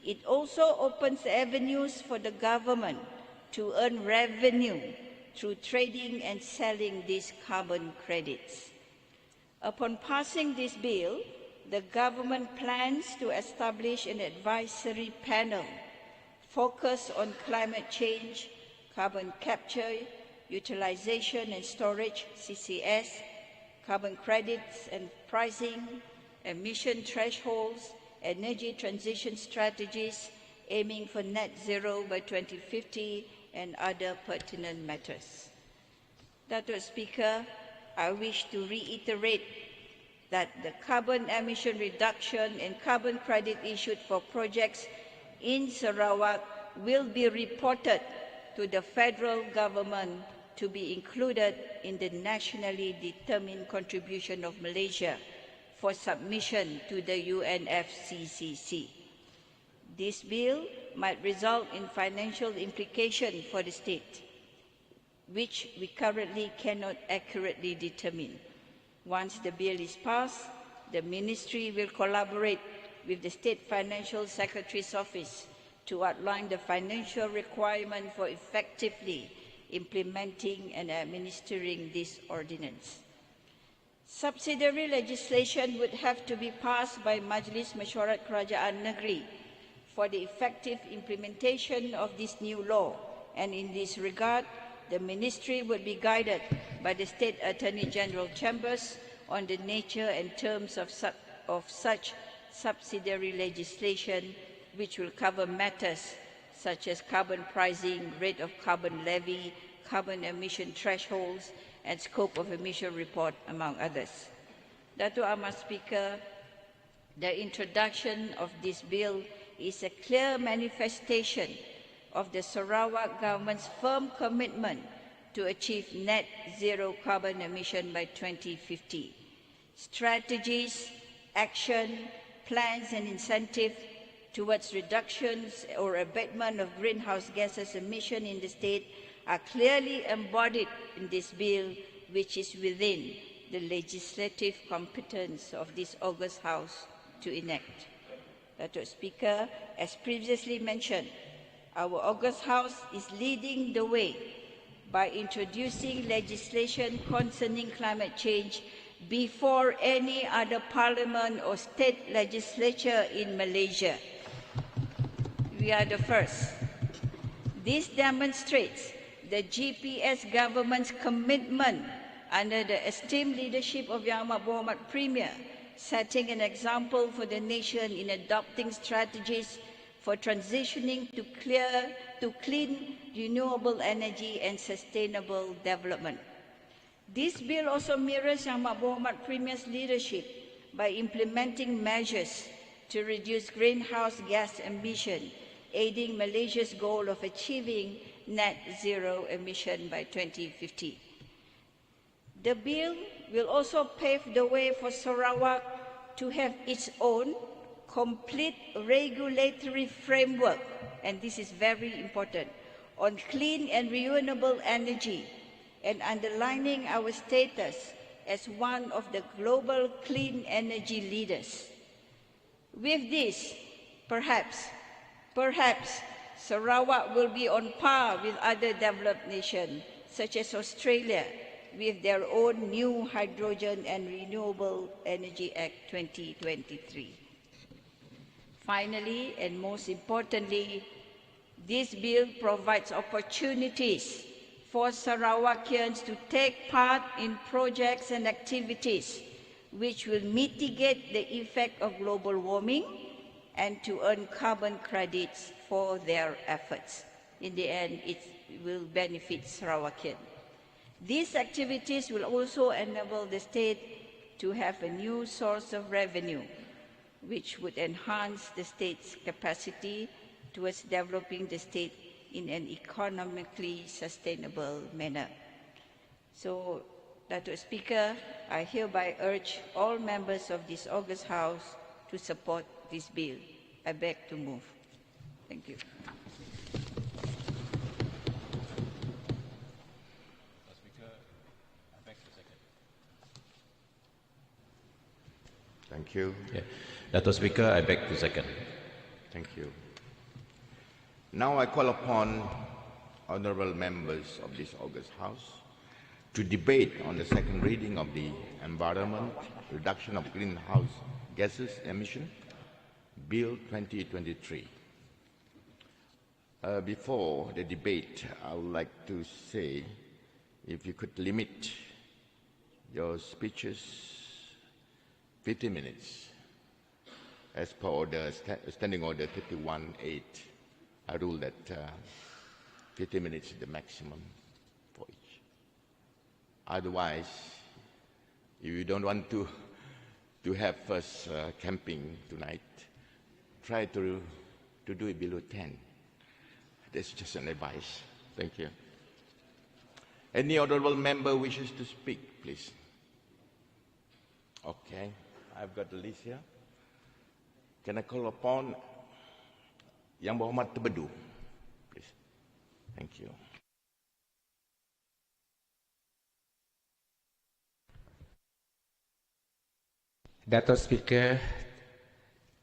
It also opens avenues for the government to earn revenue through trading and selling these carbon credits. Upon passing this bill, the government plans to establish an advisory panel focused on climate change, carbon capture, utilization and storage, CCS, carbon credits and pricing, emission thresholds, energy transition strategies aiming for net zero by 2050, and other pertinent matters. Dato' Speaker, I wish to reiterate that the carbon emission reduction and carbon credit issued for projects in Sarawak will be reported to the federal government to be included in the nationally determined contribution of Malaysia for submission to the UNFCCC. This bill might result in financial implication for the state, which we currently cannot accurately determine. Once the bill is passed, the Ministry will collaborate with the State Financial Secretary's Office to outline the financial requirement for effectively implementing and administering this ordinance. Subsidiary legislation would have to be passed by Majlis Mesyuarat Kedua Negeri for the effective implementation of this new law, and in this regard, the Ministry would be guided by the State Attorney General Chambers on the nature and terms of such subsidiary legislation, which will cover matters such as carbon pricing, rate of carbon levy, carbon emission thresholds, and scope of emission report, among others. Dato' Ahmad Speaker, the introduction of this bill is a clear manifestation of the Sarawak government's firm commitment to achieve net zero carbon emission by 2050. Strategies, action, plans and incentives towards reductions or abatement of greenhouse gases emission in the state are clearly embodied in this bill, which is within the legislative competence of this August House to enact. Dato' Speaker, as previously mentioned, our August House is leading the way by introducing legislation concerning climate change before any other parliament or state legislature in Malaysia. We are the first. This demonstrates the GPS government's commitment under the esteemed leadership of Yang Amat Berhormat Premier, setting an example for the nation in adopting strategies for transitioning to clean, renewable energy and sustainable development. This bill also mirrors Yang Amat Berhormat Premier's leadership by implementing measures to reduce greenhouse gas emission, aiding Malaysia's goal of achieving net zero emission by 2050. The bill will also pave the way for Sarawak to have its own complete regulatory framework, and this is very important, on clean and renewable energy, and underlining our status as one of the global clean energy leaders. With this, perhaps Sarawak will be on par with other developed nations, such as Australia, with their own new Hydrogen and Renewable Energy Act 2023. Finally, and most importantly, this bill provides opportunities for Sarawakians to take part in projects and activities which will mitigate the effect of global warming and to earn carbon credits for their efforts. In the end, it will benefit Sarawakian. These activities will also enable the state to have a new source of revenue, which would enhance the state's capacity towards developing the state in an economically sustainable manner. So, Dato' Speaker, I hereby urge all members of this August House to support this bill. I beg to move. Thank you. Thank you. Yeah. Dato' Speaker, I beg to second. Thank you. Now I call upon honorable members of this August House to debate on the second reading of the Environment Reduction of Greenhouse Gases Emission Bill 2023. Before the debate, I would like to say, if you could limit your speeches 50 minutes, as per order, Standing Order 51.8, I rule that 50 minutes is the maximum for each. Otherwise, if you don't want to have us camping tonight, try to do it below 10. That's just an advice. Thank you. Any honorable member wishes to speak, please? Okay, I've got the list here. Can I call upon Yang Berhormat Terbedu, please? Thank you. Dato' Speaker,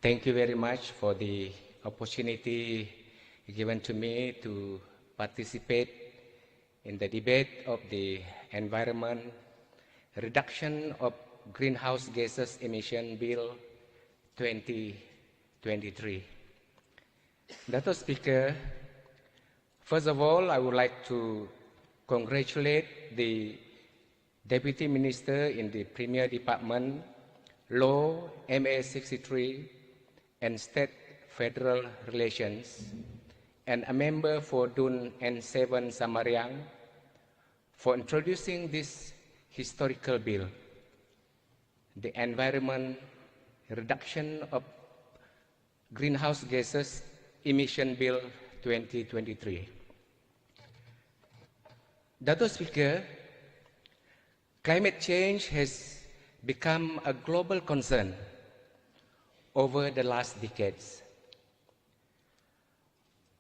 thank you very much for the opportunity given to me to participate in the debate of the Environment Reduction of Greenhouse Gases Emission Bill 2023. Dato' Speaker, first of all, I would like to congratulate the Deputy Minister in the Premier Department, Law, MA 63, and State-Federal Relations, and a member for Dun N7 Samariang for introducing this historical bill, the Environment Reduction of Greenhouse Gases Emission Bill 2023. Dato' Speaker, climate change has become a global concern over the last decades.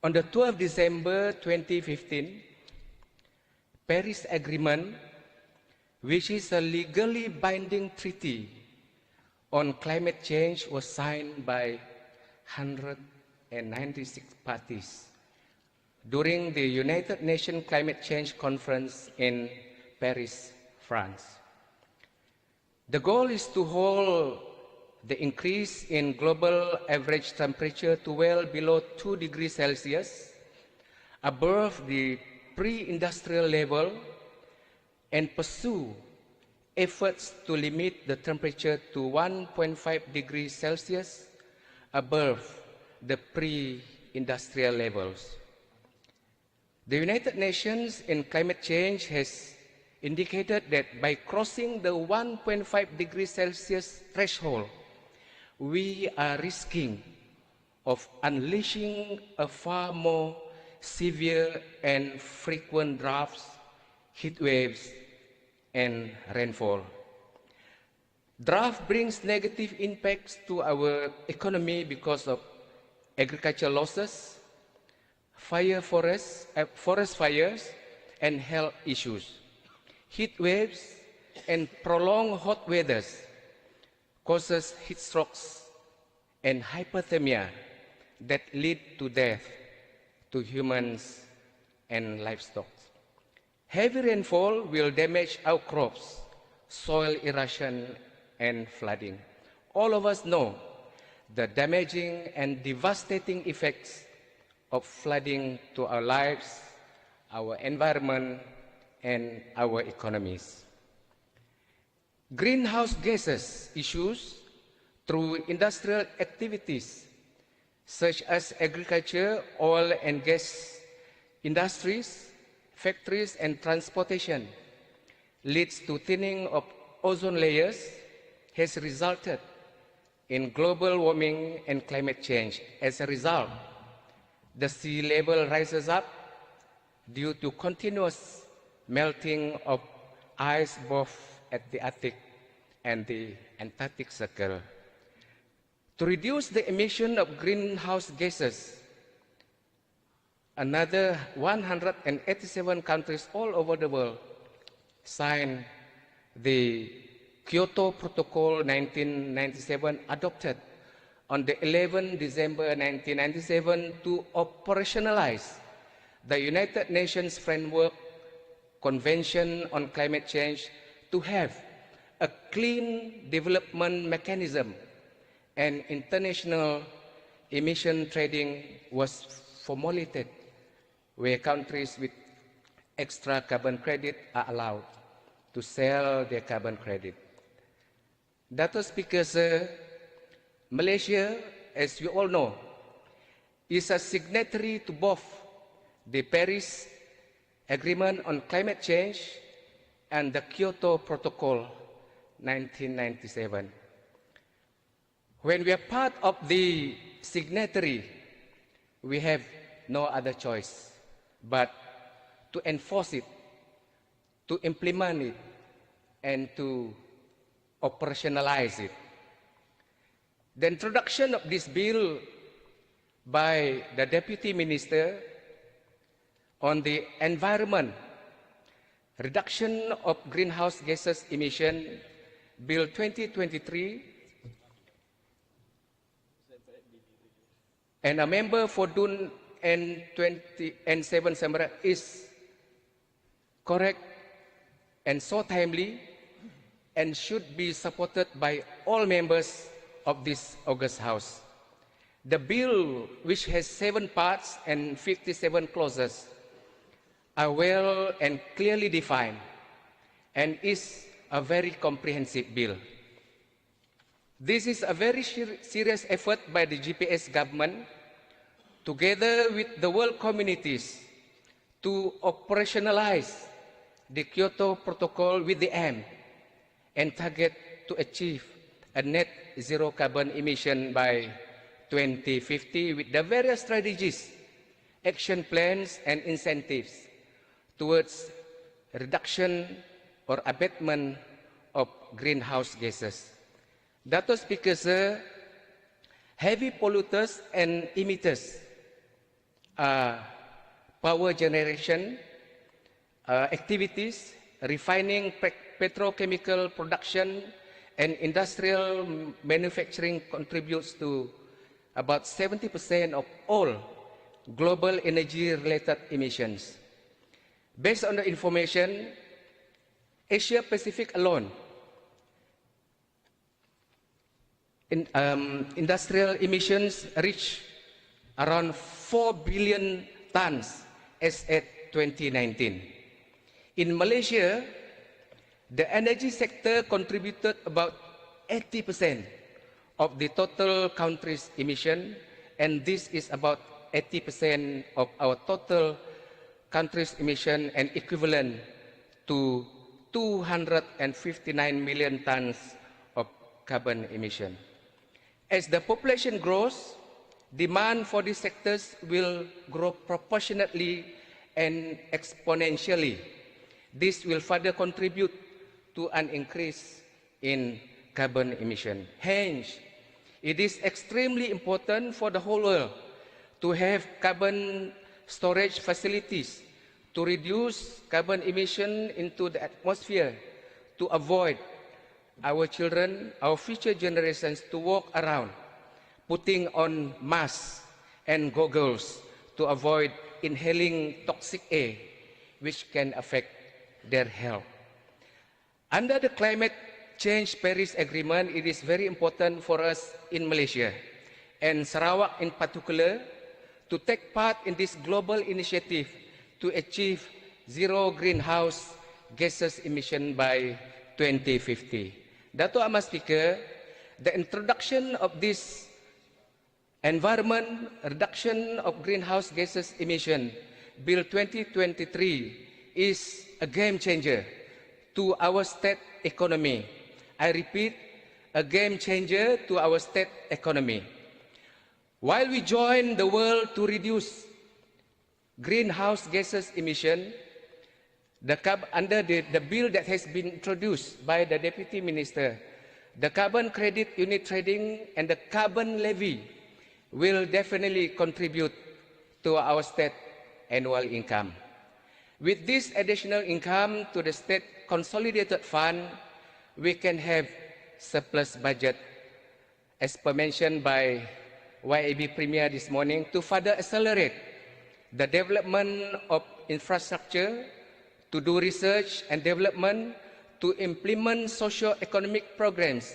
On the 12th December 2015, Paris Agreement, which is a legally binding treaty on climate change, was signed by 196 parties during the United Nations Climate Change Conference in Paris, France. The goal is to hold the increase in global average temperature to well below 2 degrees Celsius, above the pre-industrial level, and pursue efforts to limit the temperature to 1.5 degrees Celsius above the pre-industrial levels. The United Nations in Climate Change has indicated that by crossing the 1.5 degrees Celsius threshold, we are risking of unleashing a far more severe and frequent droughts, heat waves, and rainfall. Drought brings negative impacts to our economy because of agricultural losses, forest fires, and health issues. Heat waves and prolonged hot weathers causes heat strokes and hypothermia that lead to death to humans and livestock. Heavy rainfall will damage our crops, soil erosion, and flooding. All of us know the damaging and devastating effects of flooding to our lives, our environment, and our economies. greenhouse gases issues through industrial activities such as agriculture, oil and gas industries, factories and transportation leads to thinning of ozone layers, has resulted in global warming and climate change. As a result, the sea level rises up due to continuous melting of ice both at the Arctic and the Antarctic Circle. To reduce the emission of greenhouse gases, another 187 countries all over the world signed the Kyoto Protocol 1997, adopted on the 11th December 1997 to operationalize the United Nations Framework Convention on Climate Change to have a clean development mechanism, and international emission trading was formulated where countries with extra carbon credit are allowed to sell their carbon credit. Dato' Speaker, Sir, Malaysia, as you all know, is a signatory to both the Paris Agreement on Climate Change and the Kyoto Protocol 1997. When we are part of the signatory, we have no other choice but to enforce it, to implement it, and to operationalize it. The introduction of this bill by the Deputy Minister on the Environment, Reduction of Greenhouse Gases Emission, Bill 2023, and a member for Dun N7 Samara is correct and so timely and should be supported by all members of this august House. The bill, which has 7 parts and 57 clauses, are well and clearly defined and is a very comprehensive bill. This is a very serious effort by the GPS government, together with the world communities, to operationalize the Kyoto Protocol with the aim and target to achieve a net zero carbon emission by 2050 with the various strategies, action plans and incentives towards reduction or abatement of greenhouse gases. Dato' Speaker, Sir, heavy polluters and emitters are power generation activities, refining, petrochemical production, and industrial manufacturing contributes to about 70% of all global energy-related emissions. Based on the information, Asia Pacific alone, industrial emissions reach around 4 billion tons as at 2019. In Malaysia, the energy sector contributed about 80% of the total country's emission, and this is about 80% of our total country's emission and equivalent to 259 million tons of carbon emission. As the population grows, demand for these sectors will grow proportionately and exponentially. This will further contribute to an increase in carbon emission. Hence, it is extremely important for the whole world to have carbon storage facilities to reduce carbon emission into the atmosphere, to avoid our children, our future generations to walk around putting on masks and goggles to avoid inhaling toxic air which can affect their health. Under the Climate Change Paris Agreement, it is very important for us in Malaysia and Sarawak in particular to take part in this global initiative to achieve zero greenhouse gases emission by 2050. Dato' Ahmad Speaker, the introduction of this Environment Reduction of Greenhouse Gases Emission Bill 2023 is a game changer to our state economy. I repeat, a game changer to our state economy. While we join the world to reduce greenhouse gases emission, under the bill that has been introduced by the Deputy Minister, the carbon credit unit trading and the carbon levy will definitely contribute to our state annual income. With this additional income to the state consolidated fund, we can have surplus budget, as per mentioned by YAB Premier this morning, to further accelerate the development of infrastructure, to do research and development, to implement socio-economic programs,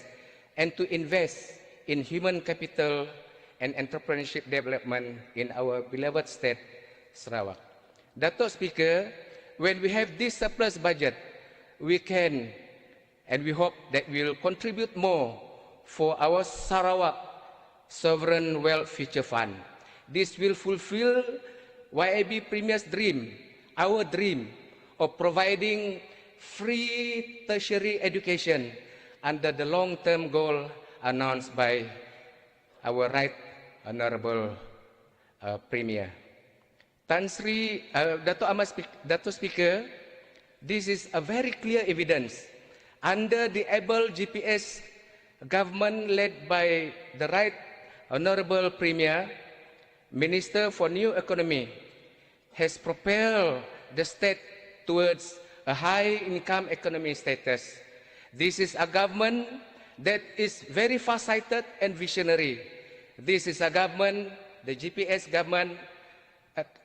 and to invest in human capital and entrepreneurship development in our beloved state, Sarawak. Dato' Speaker, when we have this surplus budget, we can and we hope that we will contribute more for our Sarawak Sovereign Wealth Future Fund. This will fulfill YAB Premier's dream, our dream of providing free tertiary education under the long-term goal announced by our Right Honorable Premier. Dato' Speaker, this is a very clear evidence. Under the able GPS government led by the Right Honorable Premier, Minister for New Economy has propelled the state towards a high-income economy status. This is a government that is very far-sighted and visionary. This is a government, the GPS government,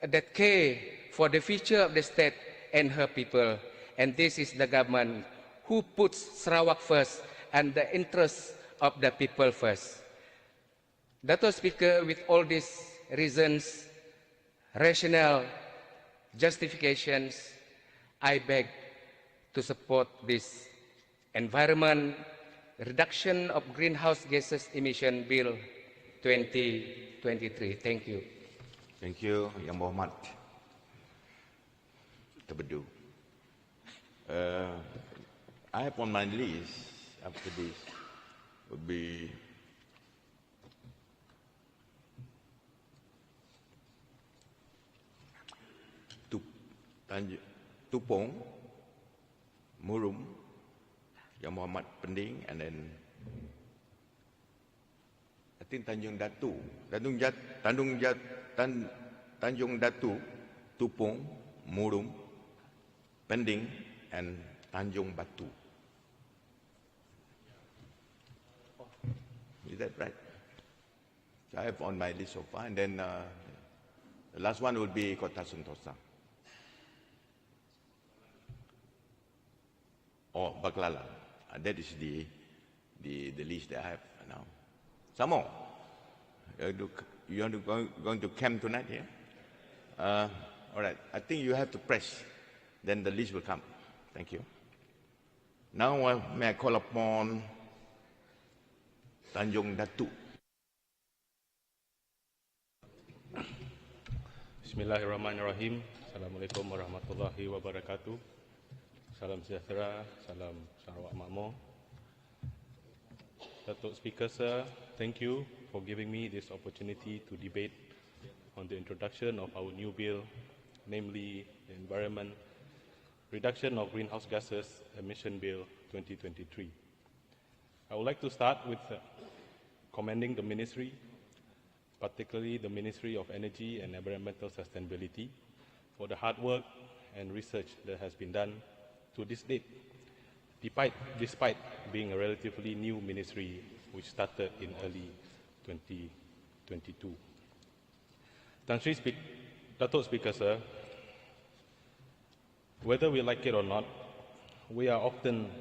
that care for the future of the state and her people. And this is the government who puts Sarawak first and the interests of the people first. Dato' Speaker, with all these reasons, rationale, justifications, I beg to support this Environment Reduction of Greenhouse Gases Emission Bill 2023. Thank you. Thank you, Yang Berhormat Terbedu. I have on my list after this would be Tupong, Murum, Yang Berhormat Pending, and then I think Tanjung Datu, Tanjung Datu, Tupong, Murum, Pending, and Tanjung Batu. Is that right? So I have on my list so far, and then the last one would be Kota Sentosa. Or Baklala. That is the list that I have now. Some more. You want to going to camp tonight here? All right. I think you have to press. Then the list will come. Thank you. Now may I call upon Tanjung Datu. Bismillahirrahmanirrahim. Assalamualaikum warahmatullahi wabarakatuh. Salam sejahtera, salam Sarawak Makmur. Dato' Speaker, sir, thank you for giving me this opportunity to debate on the introduction of our new bill, namely the Environment Reduction of Greenhouse Gases Emission Bill 2023. I would like to start with commending the Ministry, particularly the Ministry of Energy and Environmental Sustainability, for the hard work and research that has been done to this date, despite being a relatively new ministry which started in early 2022. Dato' Speaker, sir, whether we like it or not, we are often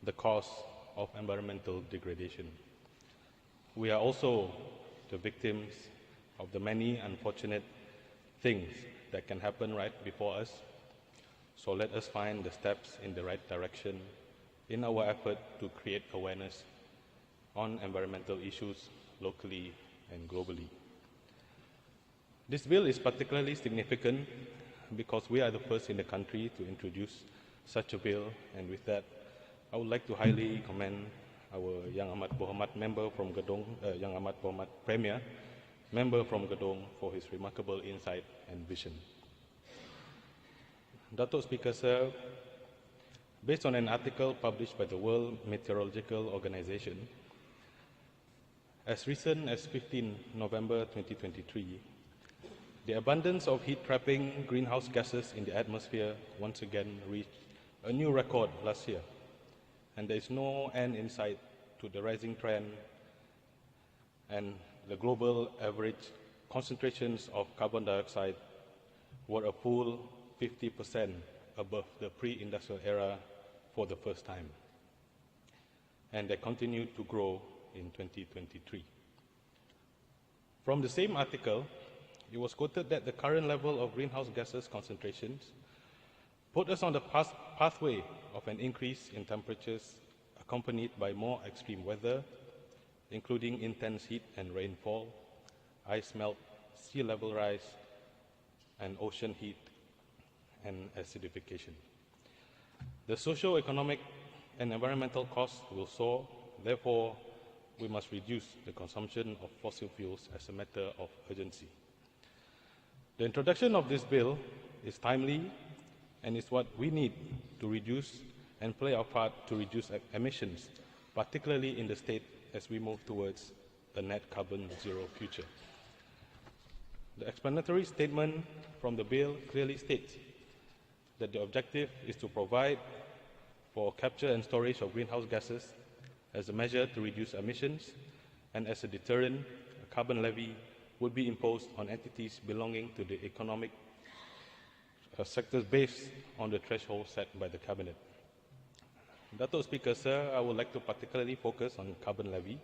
the cause of environmental degradation. We are also the victims of the many unfortunate things that can happen right before us. So let us find the steps in the right direction in our effort to create awareness on environmental issues locally and globally. This bill is particularly significant because we are the first in the country to introduce such a bill, and with that, I would like to highly commend our Yang Amat Berhormat member from Gedong, Yang Amat Berhormat Premier, member from Gedong, for his remarkable insight and vision. Datuk Speaker, sir, based on an article published by the World Meteorological Organization, as recent as 15 November 2023, the abundance of heat-trapping greenhouse gases in the atmosphere once again reached a new record last year, and there is no end in sight to the rising trend, and the global average concentrations of carbon dioxide were a full 50% above the pre-industrial era for the first time, and they continue to grow in 2023. From the same article, it was quoted that the current level of greenhouse gases concentrations put us on the pathway of an increase in temperatures accompanied by more extreme weather, including intense heat and rainfall, ice melt, sea level rise, and ocean heat and acidification. The socio-economic and environmental costs will soar. Therefore, we must reduce the consumption of fossil fuels as a matter of urgency. The introduction of this bill is timely and is what we need to reduce and play our part to reduce emissions, particularly in the state as we move towards a net carbon zero future. The explanatory statement from the bill clearly states that the objective is to provide for capture and storage of greenhouse gases as a measure to reduce emissions, and as a deterrent, a carbon levy would be imposed on entities belonging to the economic sectors based on the threshold set by the Cabinet. Datuk Speaker, sir, I would like to particularly focus on carbon levy.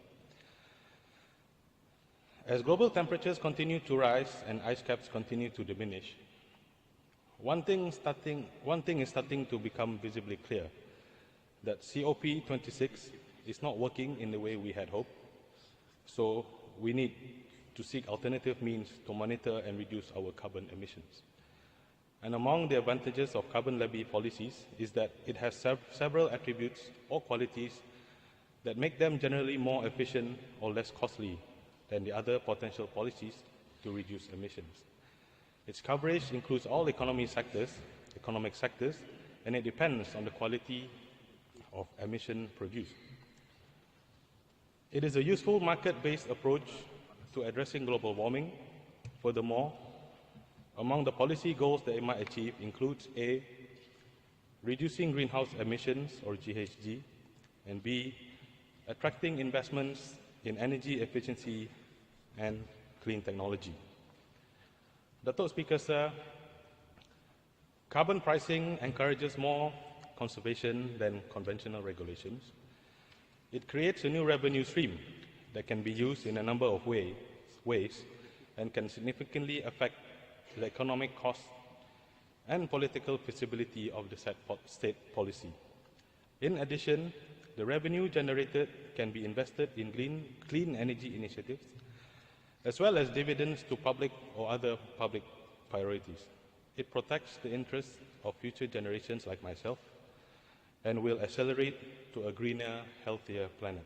As global temperatures continue to rise and ice caps continue to diminish, one thing is starting to become visibly clear, that COP26 is not working in the way we had hoped, so we need to seek alternative means to monitor and reduce our carbon emissions. And among the advantages of carbon levy policies is that it has several attributes or qualities that make them generally more efficient or less costly than the other potential policies to reduce emissions. Its coverage includes all economic sectors, and it depends on the quality of emission produced. It is a useful market-based approach to addressing global warming. Furthermore, among the policy goals that it might achieve includes A, reducing greenhouse emissions or GHG, and B, attracting investments in energy efficiency and clean technology. Datuk Speaker, sir, carbon pricing encourages more conservation than conventional regulations. It creates a new revenue stream that can be used in a number of ways and can significantly affect the economic cost and political feasibility of the state policy. In addition, the revenue generated can be invested in clean energy initiatives, as well as dividends to public or other public priorities. It protects the interests of future generations like myself and will accelerate to a greener, healthier planet.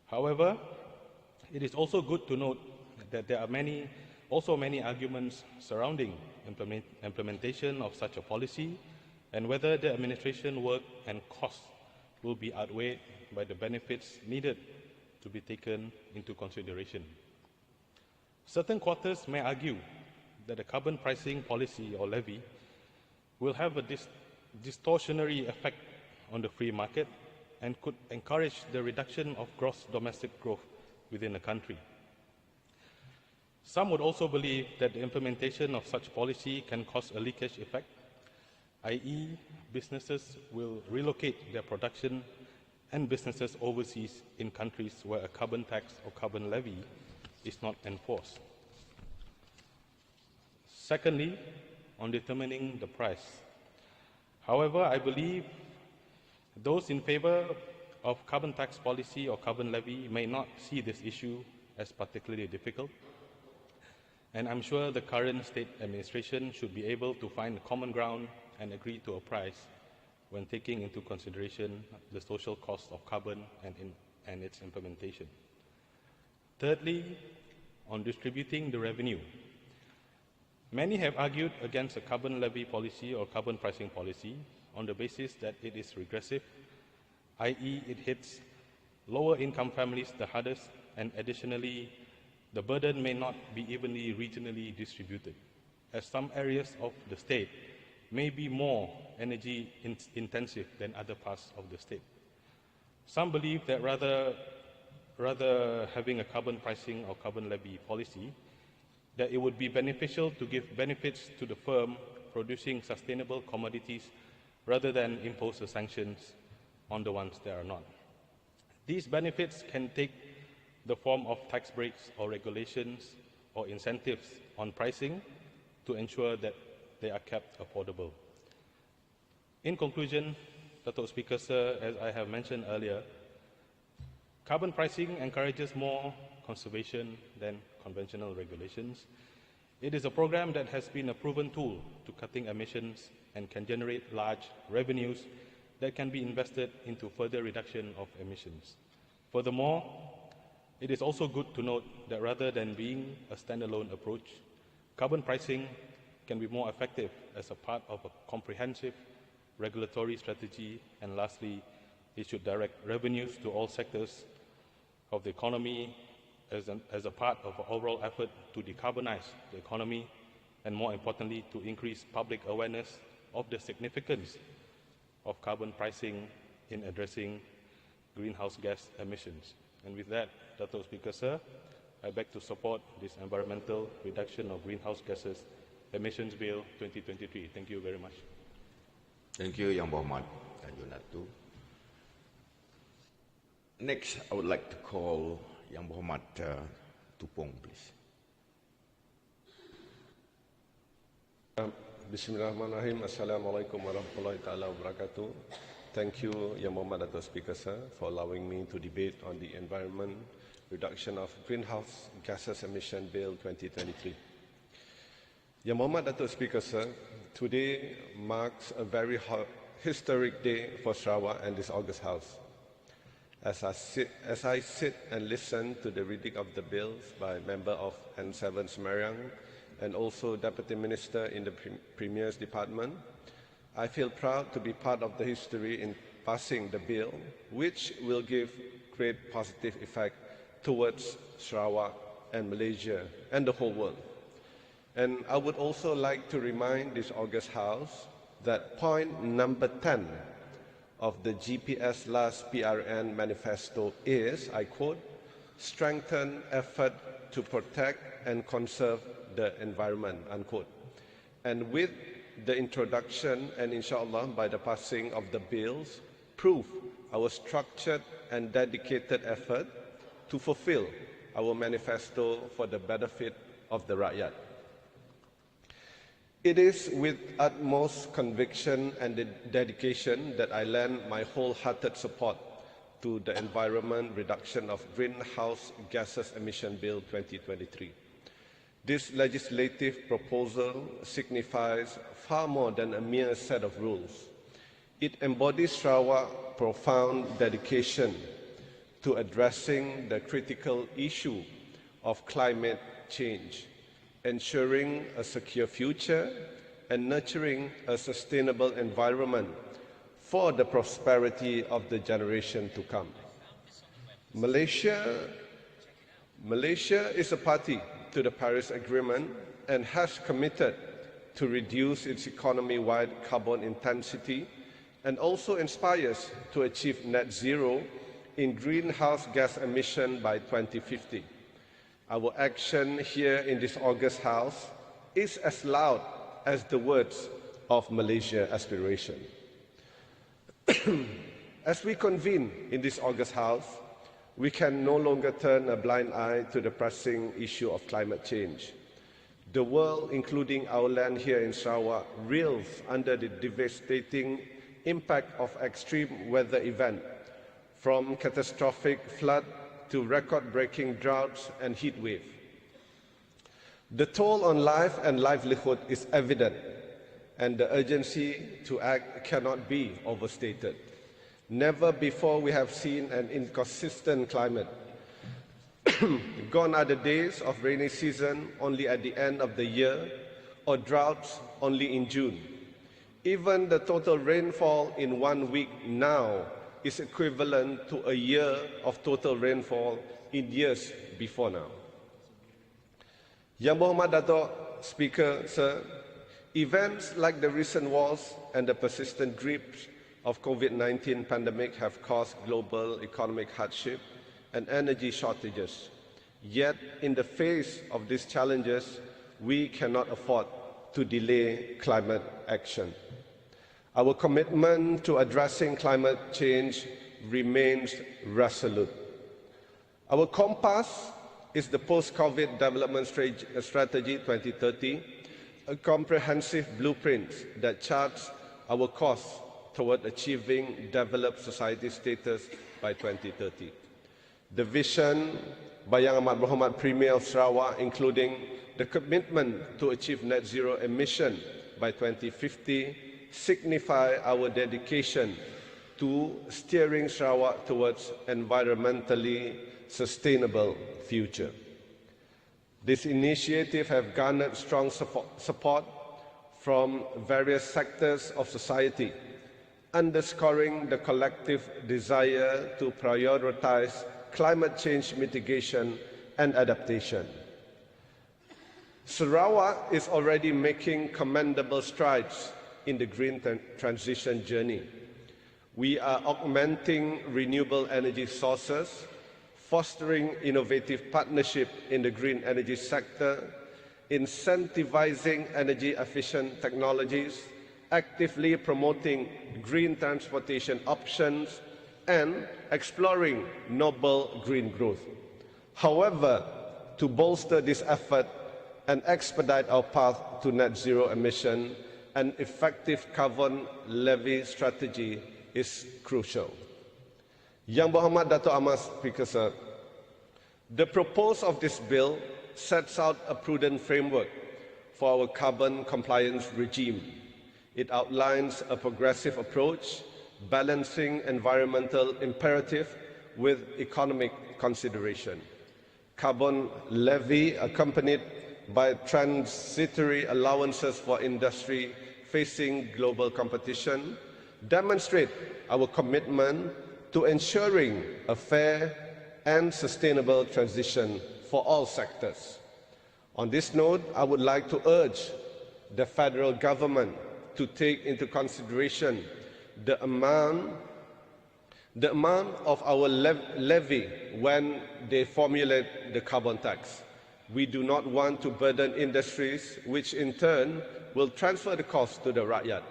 However, it is also good to note that there are many arguments surrounding implementation of such a policy and whether the administration work and costs will be outweighed by the benefits needed to be taken into consideration. Certain quarters may argue that the carbon pricing policy or levy will have a distortionary effect on the free market and could encourage the reduction of gross domestic growth within the country. Some would also believe that the implementation of such policy can cause a leakage effect, i.e., businesses will relocate their production and businesses overseas in countries where a carbon tax or carbon levy is not enforced. Secondly, on determining the price. However, I believe Those in favor of carbon tax policy or carbon levy may not see this issue as particularly difficult, and I'm sure the current state administration should be able to find common ground and agree to a price when taking into consideration the social cost of carbon and its implementation. Thirdly, on distributing the revenue. Many have argued against a carbon levy policy or carbon pricing policy on the basis that it is regressive, i.e. it hits lower income families the hardest, and additionally, the burden may not be evenly regionally distributed, as some areas of the state may be more energy intensive than other parts of the state. Some believe that rather having a carbon pricing or carbon levy policy, that it would be beneficial to give benefits to the firm producing sustainable commodities rather than impose the sanctions on the ones that are not. These benefits can take the form of tax breaks or regulations or incentives on pricing to ensure that they are kept affordable. In conclusion, Dato' Speaker Sir, as I have mentioned earlier, carbon pricing encourages more conservation than conventional regulations. It is a program that has been a proven tool to cutting emissions and can generate large revenues that can be invested into further reduction of emissions. Furthermore, it is also good to note that rather than being a standalone approach, carbon pricing can be more effective as a part of a comprehensive regulatory strategy, and lastly, it should direct revenues to all sectors of the economy as a part of an overall effort to decarbonize the economy, and more importantly, to increase public awareness of the significance of carbon pricing in addressing greenhouse gas emissions. And with that, Dato' Speaker Sir, I beg to support this Environmental Reduction of Greenhouse Gases Emissions Bill 2023. Thank you very much. Thank you, Yang Berhormat Tanjung Natu. Next, I would like to call Yang Berhormat Tupong, please. Bismillahirrahmanirrahim. Assalamualaikum warahmatullahi taala wabarakatuh. Thank you, Yang Berhormat Dato' Speaker Sir, for allowing me to debate on the Environment Reduction of Greenhouse Gases Emission Bill 2023. Yang Berhormat Dato' Speaker Sir, today marks a very historic day for Sarawak and this August House. As I sit and listen to the reading of the bills by member of N7 Semariang and also Deputy Minister in the Premier's Department, I feel proud to be part of the history in passing the bill, which will give great positive effect towards Sarawak and Malaysia and the whole world. And I would also like to remind this August House that point number 10 of the GPS last PRN manifesto is, I quote, strengthen effort to protect and conserve the environment, unquote. And with the introduction and inshallah by the passing of the bills, prove our structured and dedicated effort to fulfill our manifesto for the benefit of the Rakyat. It is with utmost conviction and dedication that I lend my wholehearted support to the Environment Reduction of Greenhouse Gases Emission Bill 2023. This legislative proposal signifies far more than a mere set of rules. It embodies Sarawak's profound dedication to addressing the critical issue of climate change, ensuring a secure future and nurturing a sustainable environment for the prosperity of the generation to come. Malaysia is a party to the Paris Agreement and has committed to reduce its economy-wide carbon intensity and also aspires to achieve net zero in greenhouse gas emission by 2050. Our action here in this August House is as loud as the words of Malaysia aspiration. As we convene in this August House, we can no longer turn a blind eye to the pressing issue of climate change. The world, including our land here in Sarawak, reels under the devastating impact of extreme weather events, from catastrophic flood to record-breaking droughts and heat wave. The toll on life and livelihood is evident, and the urgency to act cannot be overstated. Never before we have seen an inconsistent climate. Gone are the days of rainy season only at the end of the year, or droughts only in June. Even the total rainfall in 1 week now is equivalent to a year of total rainfall in years before now. Yang Berhormat Dato' Speaker, Sir, events like the recent wars and the persistent grips of COVID-19 pandemic have caused global economic hardship and energy shortages. Yet, in the face of these challenges, we cannot afford to delay climate action. Our commitment to addressing climate change remains resolute. Our compass is the Post-COVID Development Strategy 2030, a comprehensive blueprint that charts our course toward achieving developed society status by 2030. The vision by Yang Amat Berhormat Premier of Sarawak, including the commitment to achieve net zero emission by 2050, signify our dedication to steering Sarawak towards environmentally sustainable future. This initiative has garnered strong support from various sectors of society, underscoring the collective desire to prioritize climate change mitigation and adaptation. Sarawak is already making commendable strides in the green transition journey. We are augmenting renewable energy sources, fostering innovative partnership in the green energy sector, incentivizing energy-efficient technologies, actively promoting green transportation options, and exploring noble green growth. However, to bolster this effort and expedite our path to net zero emission, an effective carbon levy strategy is crucial. Yang Berhormat Dato' Amar Speaker, Sir, the proposal of this bill sets out a prudent framework for our carbon compliance regime. It outlines a progressive approach, balancing environmental imperative with economic consideration. Carbon levy, accompanied by transitory allowances for industry facing global competition, demonstrate our commitment to ensuring a fair and sustainable transition for all sectors. On this note, I would like to urge the federal government to take into consideration the amount of our levy when they formulate the carbon tax. We do not want to burden industries, which in turn will transfer the cost to the rakyat.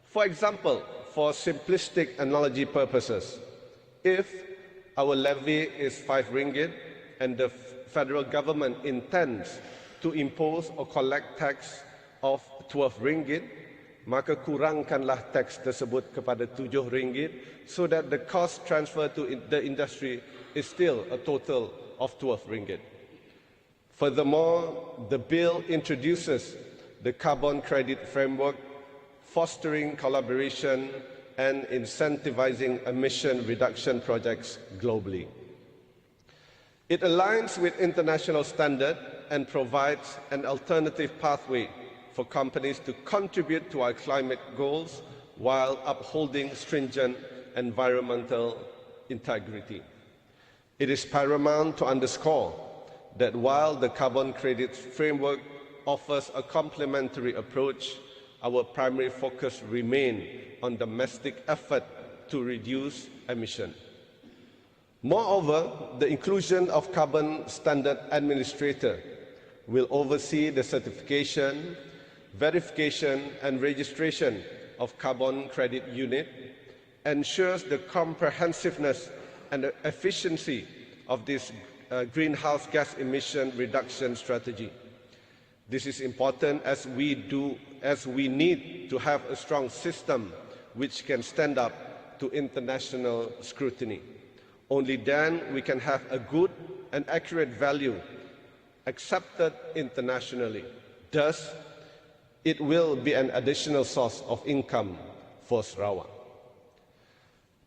For example, for simplistic analogy purposes, if our levy is 5 ringgit and the federal government intends to impose or collect tax of 12 ringgit, maka kurangkanlah teks tersebut kepada 7 ringgit so that the cost transfer to the industry is still a total of 12 ringgit. Furthermore, the bill introduces the carbon credit framework, fostering collaboration and incentivizing emission reduction projects globally. It aligns with international standards and provides an alternative pathway for companies to contribute to our climate goals while upholding stringent environmental integrity. It is paramount to underscore that while the carbon credit framework offers a complementary approach, our primary focus remains on domestic effort to reduce emission. Moreover, the inclusion of Carbon Standard Administrator will oversee the certification, verification and registration of carbon credit unit, ensures the comprehensiveness and the efficiency of this greenhouse gas emission reduction strategy. This is important as we need to have a strong system which can stand up to international scrutiny. Only then we can have a good and accurate value accepted internationally. Thus, it will be an additional source of income for Sarawak.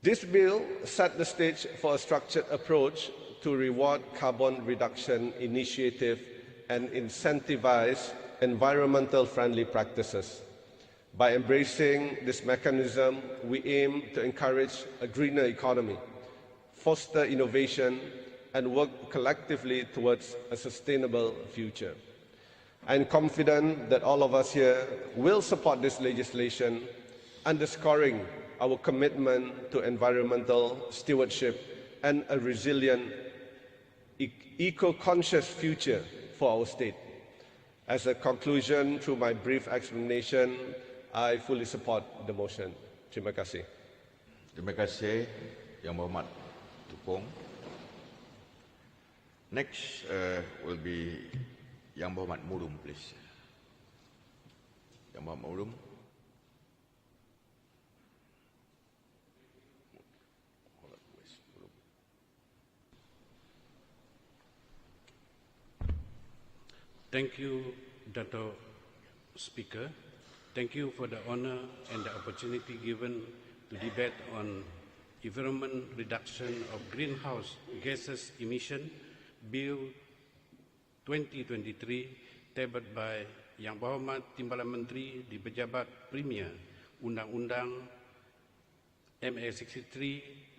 This bill set the stage for a structured approach to reward carbon reduction initiative and incentivize environmental friendly practices. By embracing this mechanism, we aim to encourage a greener economy, foster innovation, and work collectively towards a sustainable future. I am confident that all of us here will support this legislation, underscoring our commitment to environmental stewardship and a resilient, eco-conscious future for our state. As a conclusion, through my brief explanation, I fully support the motion. Terima kasih. Terima kasih, Yang Berhormat Tupong. Next will be Yang Berhormat Murum, please. Yang Berhormat Murum. Thank you, Dato' Speaker. Thank you for the honor and the opportunity given to debate on environment reduction of greenhouse gases emission Bill 2023 tabled by Yang Berhormat Timbalan Menteri di Pejabat Premier Undang-Undang MA63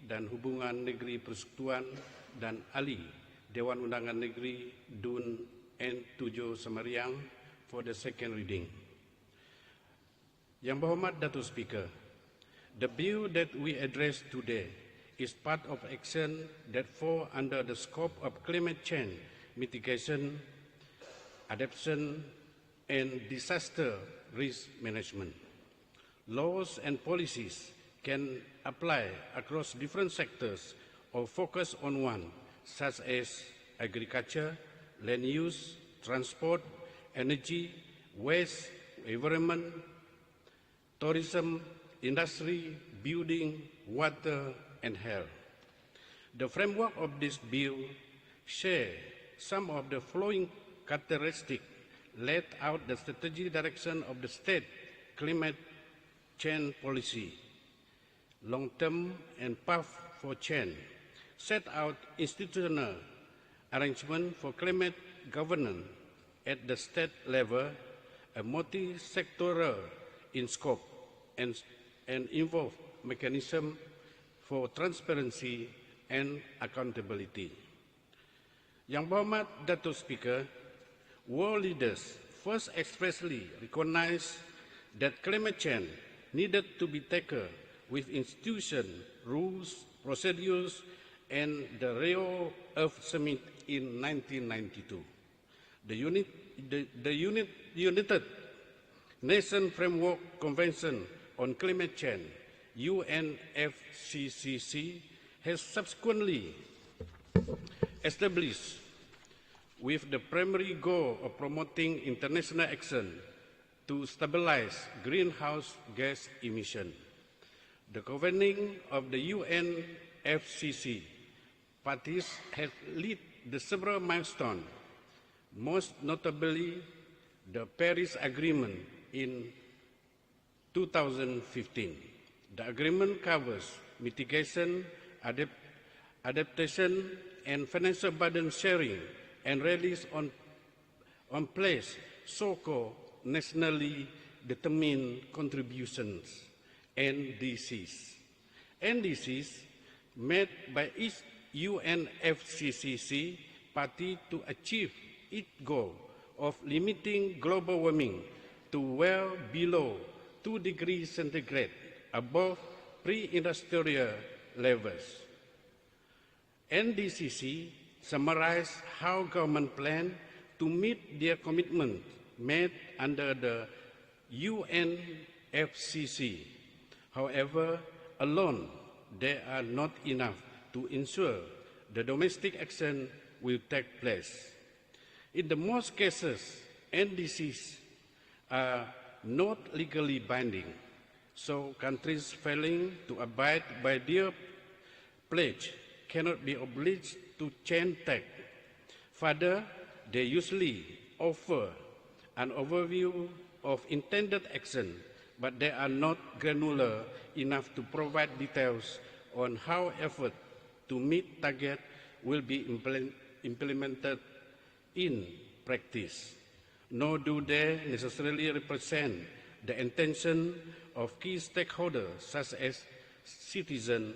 dan Hubungan Negeri Persekutuan dan Ahli Dewan Undangan Negeri DUN N7 Semariang for the second reading. Yang Berhormat Dato' Speaker, the bill that we address today is part of action that fall under the scope of climate change mitigation, adaptation, and disaster risk management. Laws and policies can apply across different sectors or focus on one, such as agriculture, land use, transport, energy, waste, environment, tourism, industry, building, water, and health. The framework of this bill shares some of the following characteristics laid out the strategic direction of the state climate change policy, long-term and path for change, set out institutional arrangement for climate governance at the state level, a multi-sectoral in scope, and involve mechanism for transparency and accountability. Yang Berhormat Dato' Speaker, world leaders first expressly recognized that climate change needed to be tackled with institutions, rules, procedures, and the Rio Earth Summit in 1992. The United Nations Framework Convention on Climate Change, UNFCCC, has subsequently established with the primary goal of promoting international action to stabilize greenhouse gas emission. The convening of the UNFCCC parties have led the several milestones, most notably the Paris Agreement in 2015. The agreement covers mitigation, adaptation, and financial burden sharing, and release on place so-called nationally determined contributions, NDCs. NDCs made by each UNFCCC party to achieve its goal of limiting global warming to well below 2 degrees centigrade above pre-industrial levels. NDCC summarize how government plan to meet their commitment made under the UNFCCC. However, alone, they are not enough to ensure the domestic action will take place. In the most cases, NDCs are not legally binding. So countries failing to abide by their pledge cannot be obliged to change tack. Further, they usually offer an overview of intended action, but they are not granular enough to provide details on how effort to meet target will be implemented in practice, nor do they necessarily represent the intention of key stakeholders such as citizens,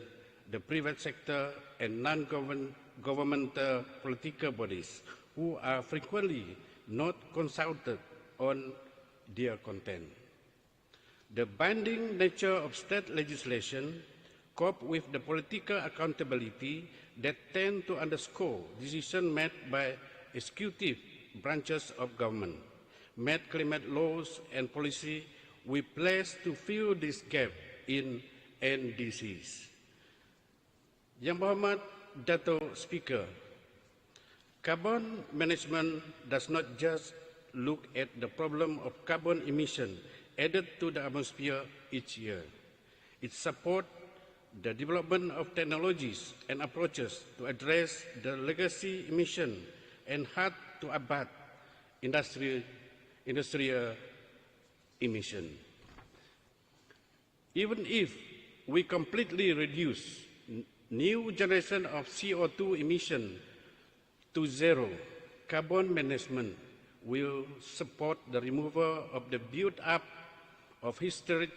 the private sector, and non-governmental political bodies, who are frequently not consulted on their content. The binding nature of state legislation cope with the political accountability that tend to underscore decisions made by executive branches of government. Made climate laws and policy we place to fill this gap in NDCs. Yang Berhormat Dato' Speaker, carbon management does not just look at the problem of carbon emission added to the atmosphere each year. It supports the development of technologies and approaches to address the legacy emission and hard-to-abate industrial emission. Even if we completely reduce new generation of CO2 emission to zero, carbon management will support the removal of the build-up of historic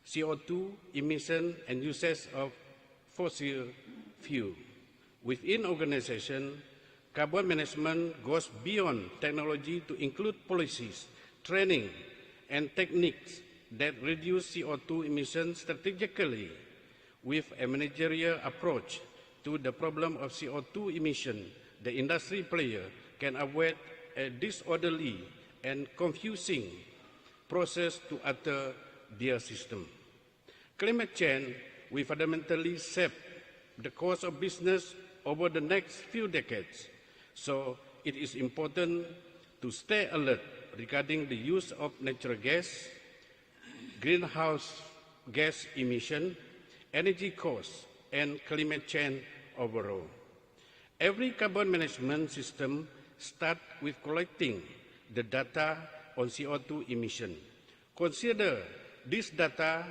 CO2 emission and usage of fossil fuel. Within organization, carbon management goes beyond technology to include policies, training, and techniques that reduce CO2 emissions strategically. With a managerial approach to the problem of CO2 emission, the industry player can avoid a disorderly and confusing process to alter their system. Climate change will fundamentally shape the course of business over the next few decades, so it is important to stay alert regarding the use of natural gas, greenhouse gas emission, energy costs, and climate change overall. Every carbon management system starts with collecting the data on CO2 emission. Consider this data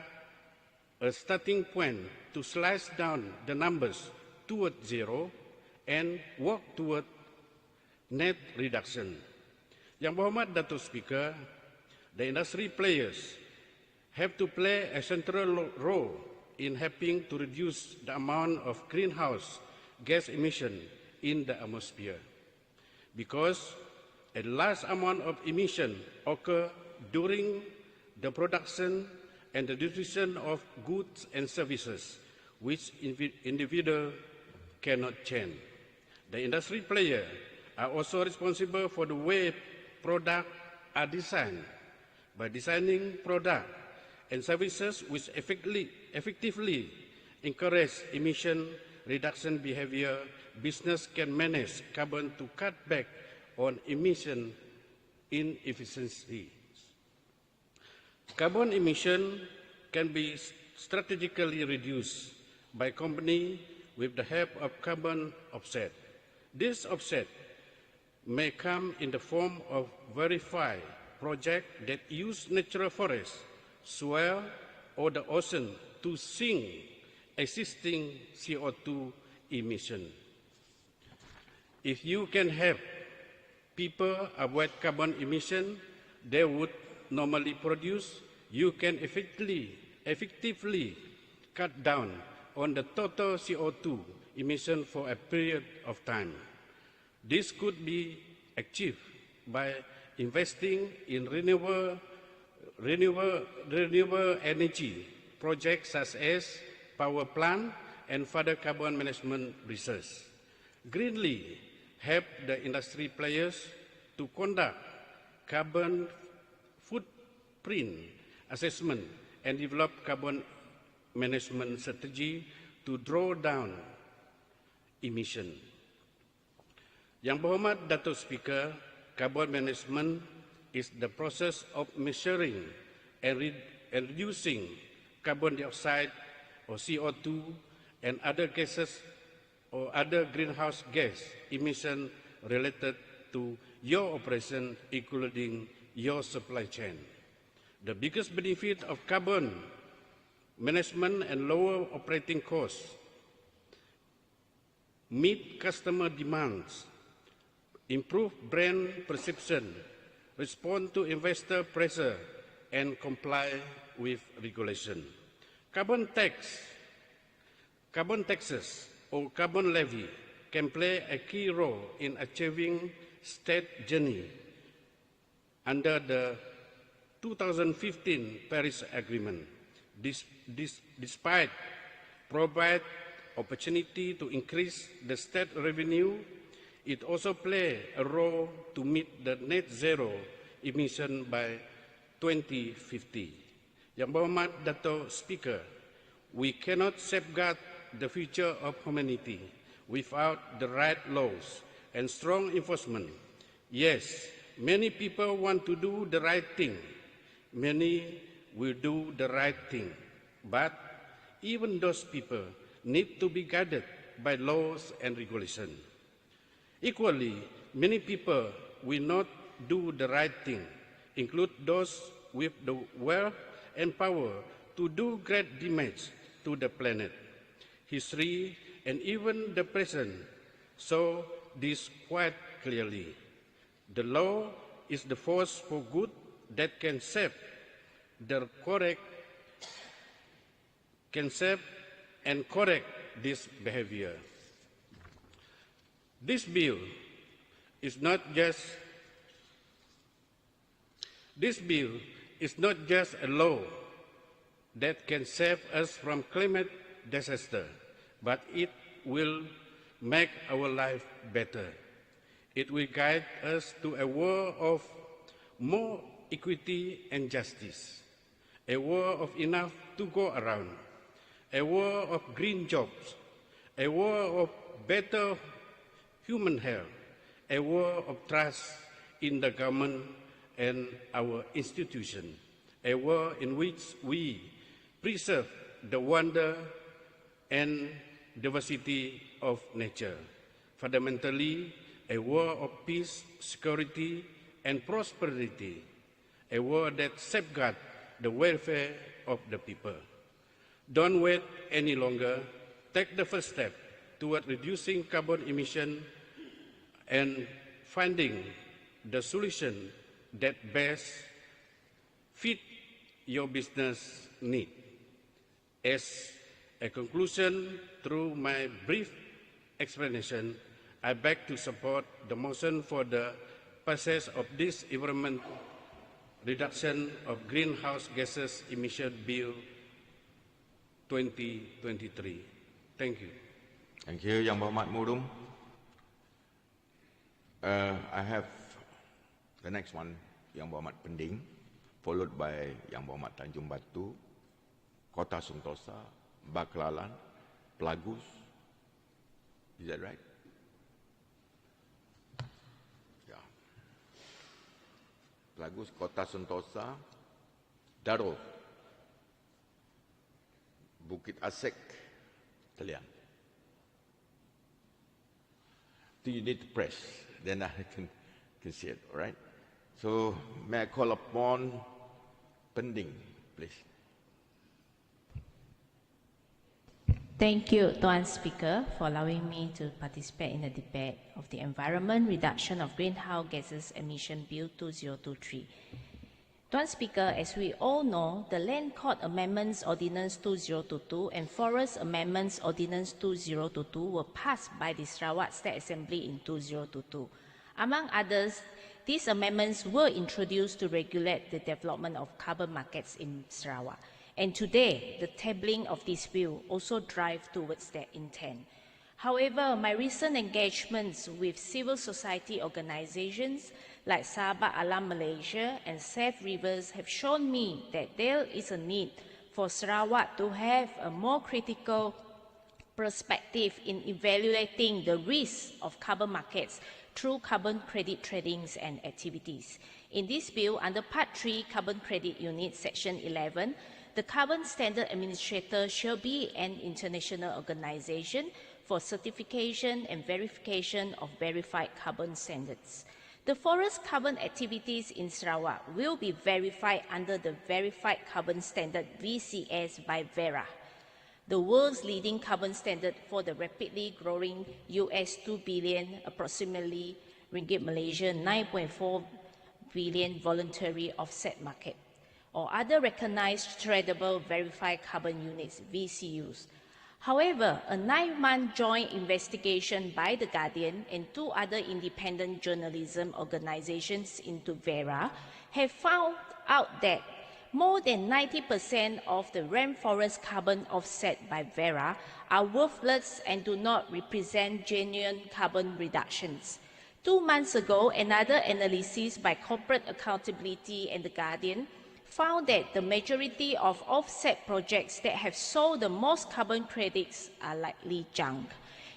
a starting point to slice down the numbers toward zero and work toward net reduction. Yang Berhormat Dato' Speaker, the industry players have to play a central role in helping to reduce the amount of greenhouse gas emission in the atmosphere, because a large amount of emission occur during the production and the distribution of goods and services, which individuals cannot change. The industry players are also responsible for the way products are designed. By designing products and services which effectively encourage emission reduction behavior, business can manage carbon to cut back on emission inefficiencies. Carbon emission can be strategically reduced by companies with the help of carbon offset. This offset may come in the form of verified projects that use natural forests, soil, or the ocean to sink existing CO2 emission. If you can help people avoid carbon emission they would normally produce, you can effectively cut down on the total CO2 emission for a period of time. This could be achieved by investing in renewable energy projects such as power plant and further carbon management research. Greenly help the industry players to conduct carbon footprint assessment and develop carbon management strategy to draw down emission. Yang Berhormat Dato' Speaker, carbon management is the process of measuring and and reducing carbon dioxide or CO2 and other gases or other greenhouse gas emission related to your operation, including your supply chain. The biggest benefit of carbon management and lower operating costs, meet customer demands, improve brand perception, respond to investor pressure, and comply with regulation. Carbon taxes or carbon levy can play a key role in achieving state journey under the 2015 Paris Agreement. Despite provide opportunity to increase the state revenue, it also play a role to meet the net zero emission by 2050. Yang Berhormat Dato' Speaker, we cannot safeguard the future of humanity without the right laws and strong enforcement. Yes, many people want to do the right thing. Many will do the right thing. But even those people need to be guided by laws and regulation. Equally, many people will not do the right thing, include those with the wealth and power to do great damage to the planet. History and even the present show this quite clearly. The law is the force for good that can save and correct this behavior. This bill is not just a law that can save us from climate disaster, but it will make our life better. It will guide us to a world of more equity and justice, a world of enough to go around, a world of green jobs, a world of better human health, a world of trust in the government and our institution, a world in which we preserve the wonder and diversity of nature. Fundamentally, a world of peace, security, and prosperity, a world that safeguards the welfare of the people. Don't wait any longer. Take the first step toward reducing carbon emission and finding the solution that best fit your business need. As a conclusion, through my brief explanation, I beg to support the motion for the passage of this Environment Reduction of Greenhouse Gases Emission Bill 2023. Thank you. Thank you, Yang Berhormat Murung. I have the next one, Yang Berhormat Pending, followed by Yang Berhormat Tanjung Batu, Kota Sentosa, Baklalan, Pelagus. Is that right? Yeah. Pelagus, Kota Sentosa, Daro, Bukit Asek, Talian. Do you need to press? Then I can see it, all right? So, may I call upon Pending, please. Thank you, Tuan Speaker, for allowing me to participate in the debate of the Environment Reduction of Greenhouse Gases Emission Bill 2023. Tuan Speaker, as we all know, the Land Court Amendments Ordinance 2022 and Forest Amendments Ordinance 2022 were passed by the Sarawak State Assembly in 2022. Among others, these amendments were introduced to regulate the development of carbon markets in Sarawak. And today, the tabling of this bill also drives towards that intent. However, my recent engagements with civil society organizations like Sahabat Alam Malaysia and Safe Rivers have shown me that there is a need for Sarawak to have a more critical perspective in evaluating the risks of carbon markets through carbon credit tradings and activities. In this bill, under Part 3 Carbon Credit Unit, Section 11, the Carbon Standard Administrator shall be an international organization for certification and verification of verified carbon standards. The forest carbon activities in Sarawak will be verified under the Verified Carbon Standard VCS by Verra, the world's leading carbon standard for the rapidly growing $2 billion, approximately ringgit Malaysia 9.4 billion voluntary offset market, or other recognized tradable verified carbon units, VCUs. However, a 9-month joint investigation by The Guardian and 2 other independent journalism organizations into Verra have found out that more than 90% of the rainforest carbon offset by Verra are worthless and do not represent genuine carbon reductions. 2 months ago, another analysis by Corporate Accountability and The Guardian found that the majority of offset projects that have sold the most carbon credits are likely junk.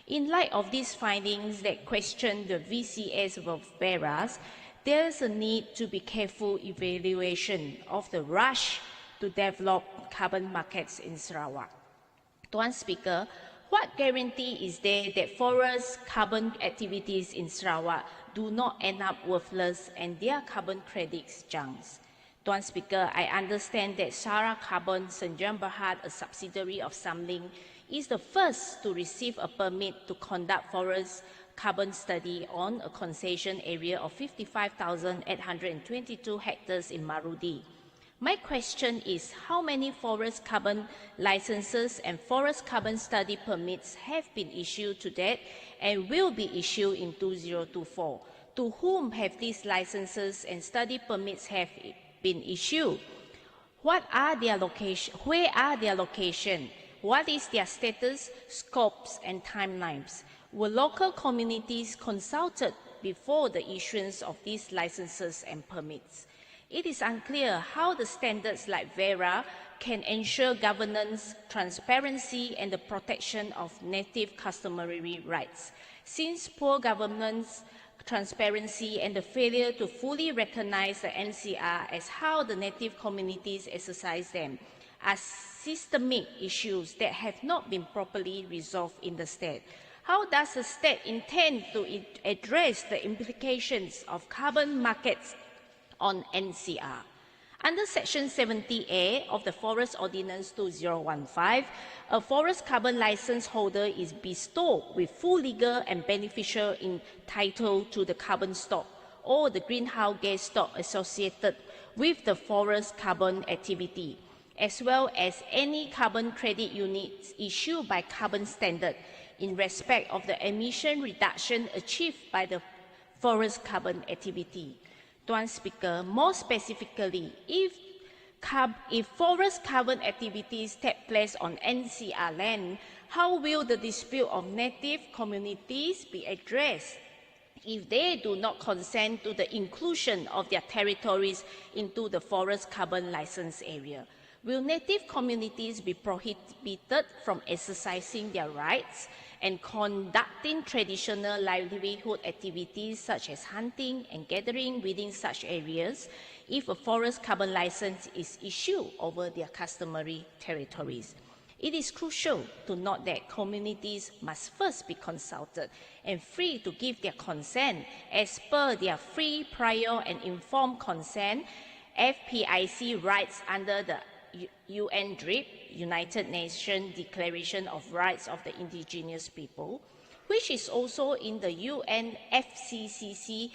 In light of these findings that question the VCS of Verras, there is a need to be careful evaluation of the rush to develop carbon markets in Sarawak. Tuan Speaker, what guarantee is there that forest carbon activities in Sarawak do not end up worthless and their carbon credits junks? Tuan Speaker, I understand that Sara Carbon Senjam Berhad, a subsidiary of Samling, is the first to receive a permit to conduct forest carbon study on a concession area of 55,822 hectares in Marudi. My question is, how many forest carbon licenses and forest carbon study permits have been issued to date and will be issued in 2024? To whom have these licenses and study permits have been issued? What are their location? Where are their location? What is their status, scopes, and timelines? Were local communities consulted before the issuance of these licenses and permits? It is unclear how the standards like Verra can ensure governance, transparency, and the protection of native customary rights, since poor governance, transparency, and the failure to fully recognize the NCR as how the native communities exercise them are systemic issues that have not been properly resolved in the state. How does the state intend to address the implications of carbon markets on NCR? Under Section 70A of the Forest Ordinance 2015, a forest carbon license holder is bestowed with full legal and beneficial title to the carbon stock or the greenhouse gas stock associated with the forest carbon activity, as well as any carbon credit units issued by Carbon Standard in respect of the emission reduction achieved by the forest carbon activity. Tuan Speaker, more specifically, if forest carbon activities take place on NCR land, how will the dispute of native communities be addressed if they do not consent to the inclusion of their territories into the forest carbon license area? Will native communities be prohibited from exercising their rights and conducting traditional livelihood activities such as hunting and gathering within such areas if a forest carbon license is issued over their customary territories? It is crucial to note that communities must first be consulted and free to give their consent as per their free, prior and informed consent FPIC rights under the UN DRIP, United Nations Declaration of Rights of the Indigenous People, which is also in the UN FCCC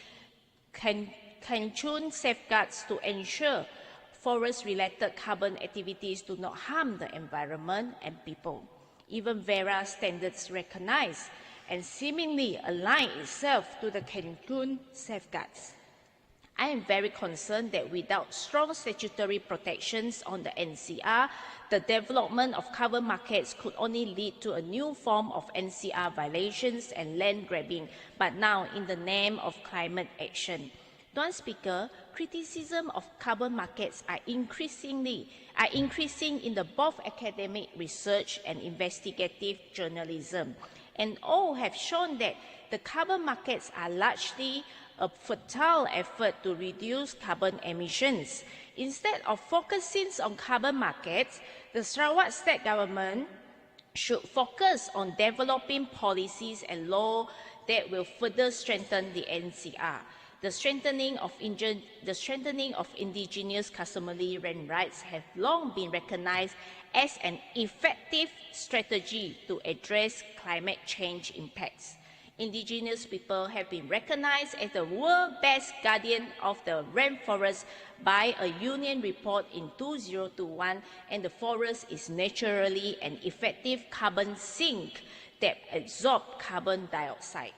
Cancun safeguards to ensure forest-related carbon activities do not harm the environment and people. Even Verra standards recognize and seemingly align itself to the Cancun safeguards. I am very concerned that without strong statutory protections on the NCR, the development of carbon markets could only lead to a new form of NCR violations and land grabbing, but now in the name of climate action. Tuan Speaker, criticism of carbon markets are increasing in the both academic research and investigative journalism, and all have shown that the carbon markets are largely a fertile effort to reduce carbon emissions. Instead of focusing on carbon markets, the Sarawak state government should focus on developing policies and laws that will further strengthen the NCR. The strengthening of indigenous customary land rights have long been recognized as an effective strategy to address climate change impacts. Indigenous people have been recognized as the world's best guardian of the rainforest by a UN report in 2021, and the forest is naturally an effective carbon sink that absorbs carbon dioxide.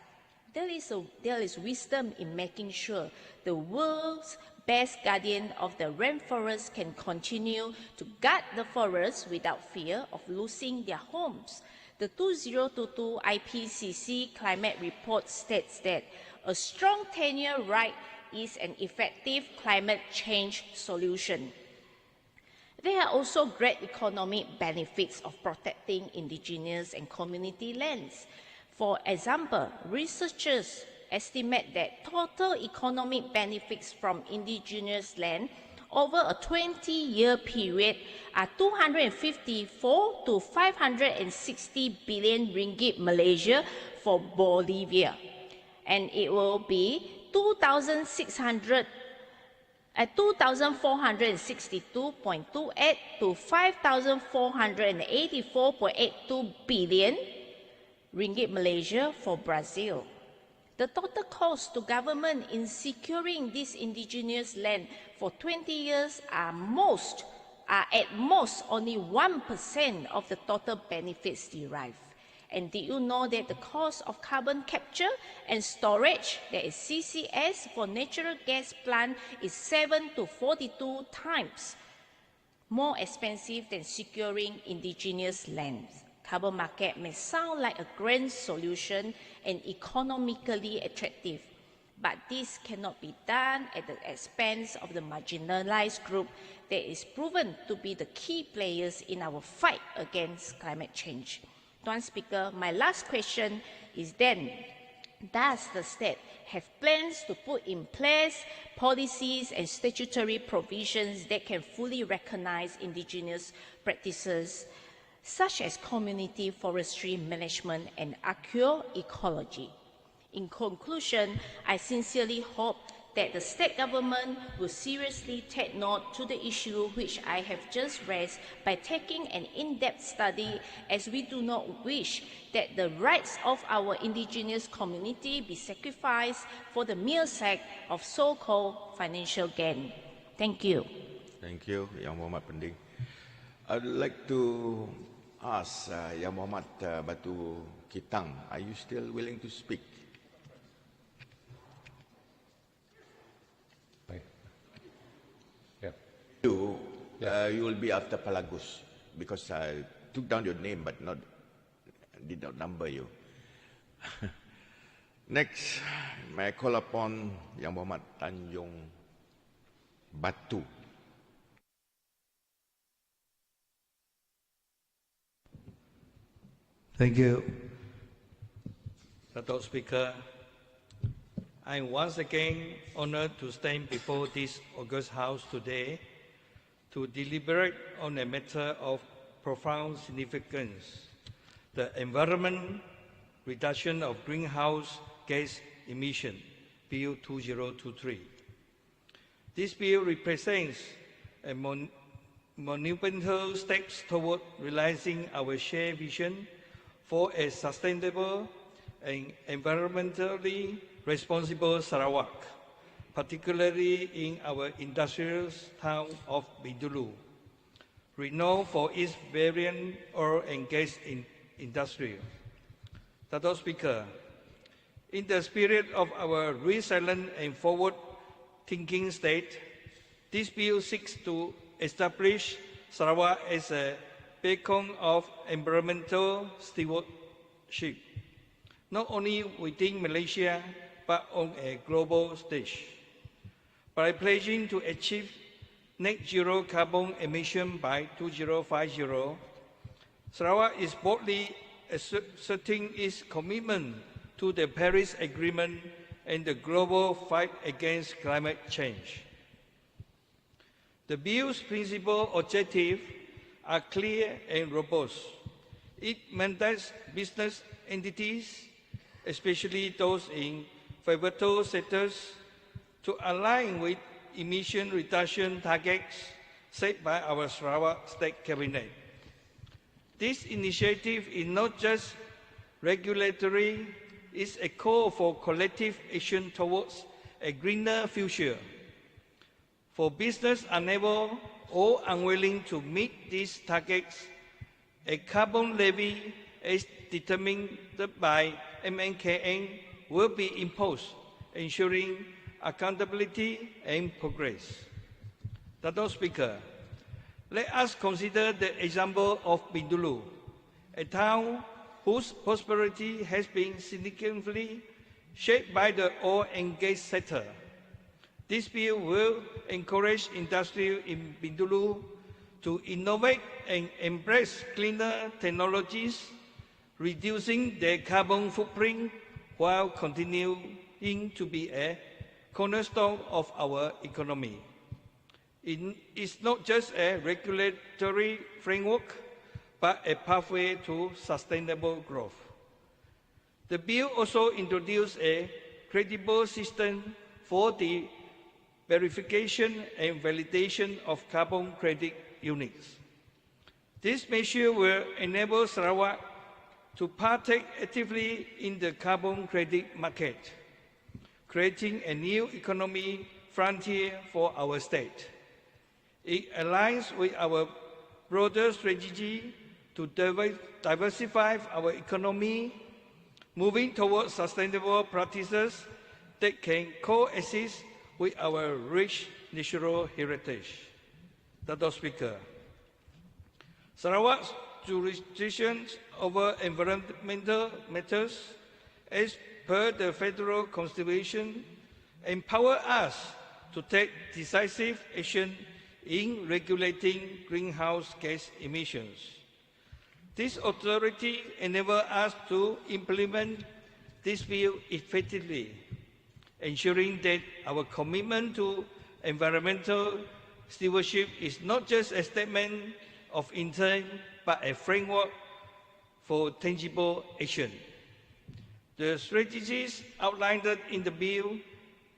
There is wisdom in making sure the world's best guardian of the rainforest can continue to guard the forest without fear of losing their homes. The 2022 IPCC climate report states that a strong tenure right is an effective climate change solution. There are also great economic benefits of protecting indigenous and community lands. For example, researchers estimate that total economic benefits from indigenous land over a 20-year period are 254 to 560 billion ringgit Malaysia for Bolivia, and it will be 2,462.28 to 5,484.82 billion ringgit Malaysia for Brazil. The total cost to government in securing this indigenous land for 20 years are at most only 1% of the total benefits derived. And did you know that the cost of carbon capture and storage, that is CCS, for natural gas plant is 7 to 42 times more expensive than securing indigenous lands? Carbon market may sound like a grand solution and economically attractive, but this cannot be done at the expense of the marginalized group that is proven to be the key players in our fight against climate change. Tuan Speaker, my last question is then, does the state have plans to put in place policies and statutory provisions that can fully recognize indigenous practices such as community forestry management and agroecology? In conclusion, I sincerely hope that the state government will seriously take note to the issue which I have just raised by taking an in-depth study, as we do not wish that the rights of our indigenous community be sacrificed for the mere sake of so-called financial gain. Thank you. Thank you, Yang Muhammad Pending. I'd like to ask Yang Muhammad Batu Kitang, are you still willing to speak? You will be after Palagus, because I took down your name but did not number you. Next, may I call upon Yang Muhammad Tanjung Batu. Thank you, Dato' Speaker. I'm once again honored to stand before this august House today to deliberate on a matter of profound significance, the Environment Reduction of Greenhouse Gas Emission, Bill 2023. This bill represents a monumental step toward realizing our shared vision for a sustainable and environmentally responsible Sarawak, particularly in our industrial town of Bintulu, renowned for its variant oil and gas industry. Dato' Speaker, in the spirit of our resilient and forward-thinking state, this bill seeks to establish Sarawak as a beacon of environmental stewardship, not only within Malaysia, but on a global stage. By pledging to achieve net zero carbon emission by 2050, Sarawak is boldly asserting its commitment to the Paris Agreement and the global fight against climate change. The bill's principal objectives are clear and robust. It mandates business entities, especially those in pivotal sectors, to align with emission reduction targets set by our Sarawak State Cabinet. This initiative is not just regulatory, it's a call for collective action towards a greener future. For business unable or unwilling to meet these targets, a carbon levy as determined by MNKN will be imposed, ensuring accountability and progress. Dato' Speaker, let us consider the example of Bintulu, a town whose prosperity has been significantly shaped by the oil and gas sector. This bill will encourage industry in Bintulu to innovate and embrace cleaner technologies, reducing their carbon footprint while continuing to be a cornerstone of our economy. It is not just a regulatory framework, but a pathway to sustainable growth. The bill also introduced a credible system for the verification and validation of carbon credit units. This measure will enable Sarawak to partake actively in the carbon credit market, creating a new economic frontier for our state. It aligns with our broader strategy to diversify our economy, moving towards sustainable practices that can coexist with our rich natural heritage. Dato' Speaker, Sarawak's jurisdiction over environmental matters, as per the Federal Constitution, empower us to take decisive action in regulating greenhouse gas emissions. This authority enables us to implement this bill effectively, ensuring that our commitment to environmental stewardship is not just a statement of intent, but a framework for tangible action. The strategies outlined in the bill,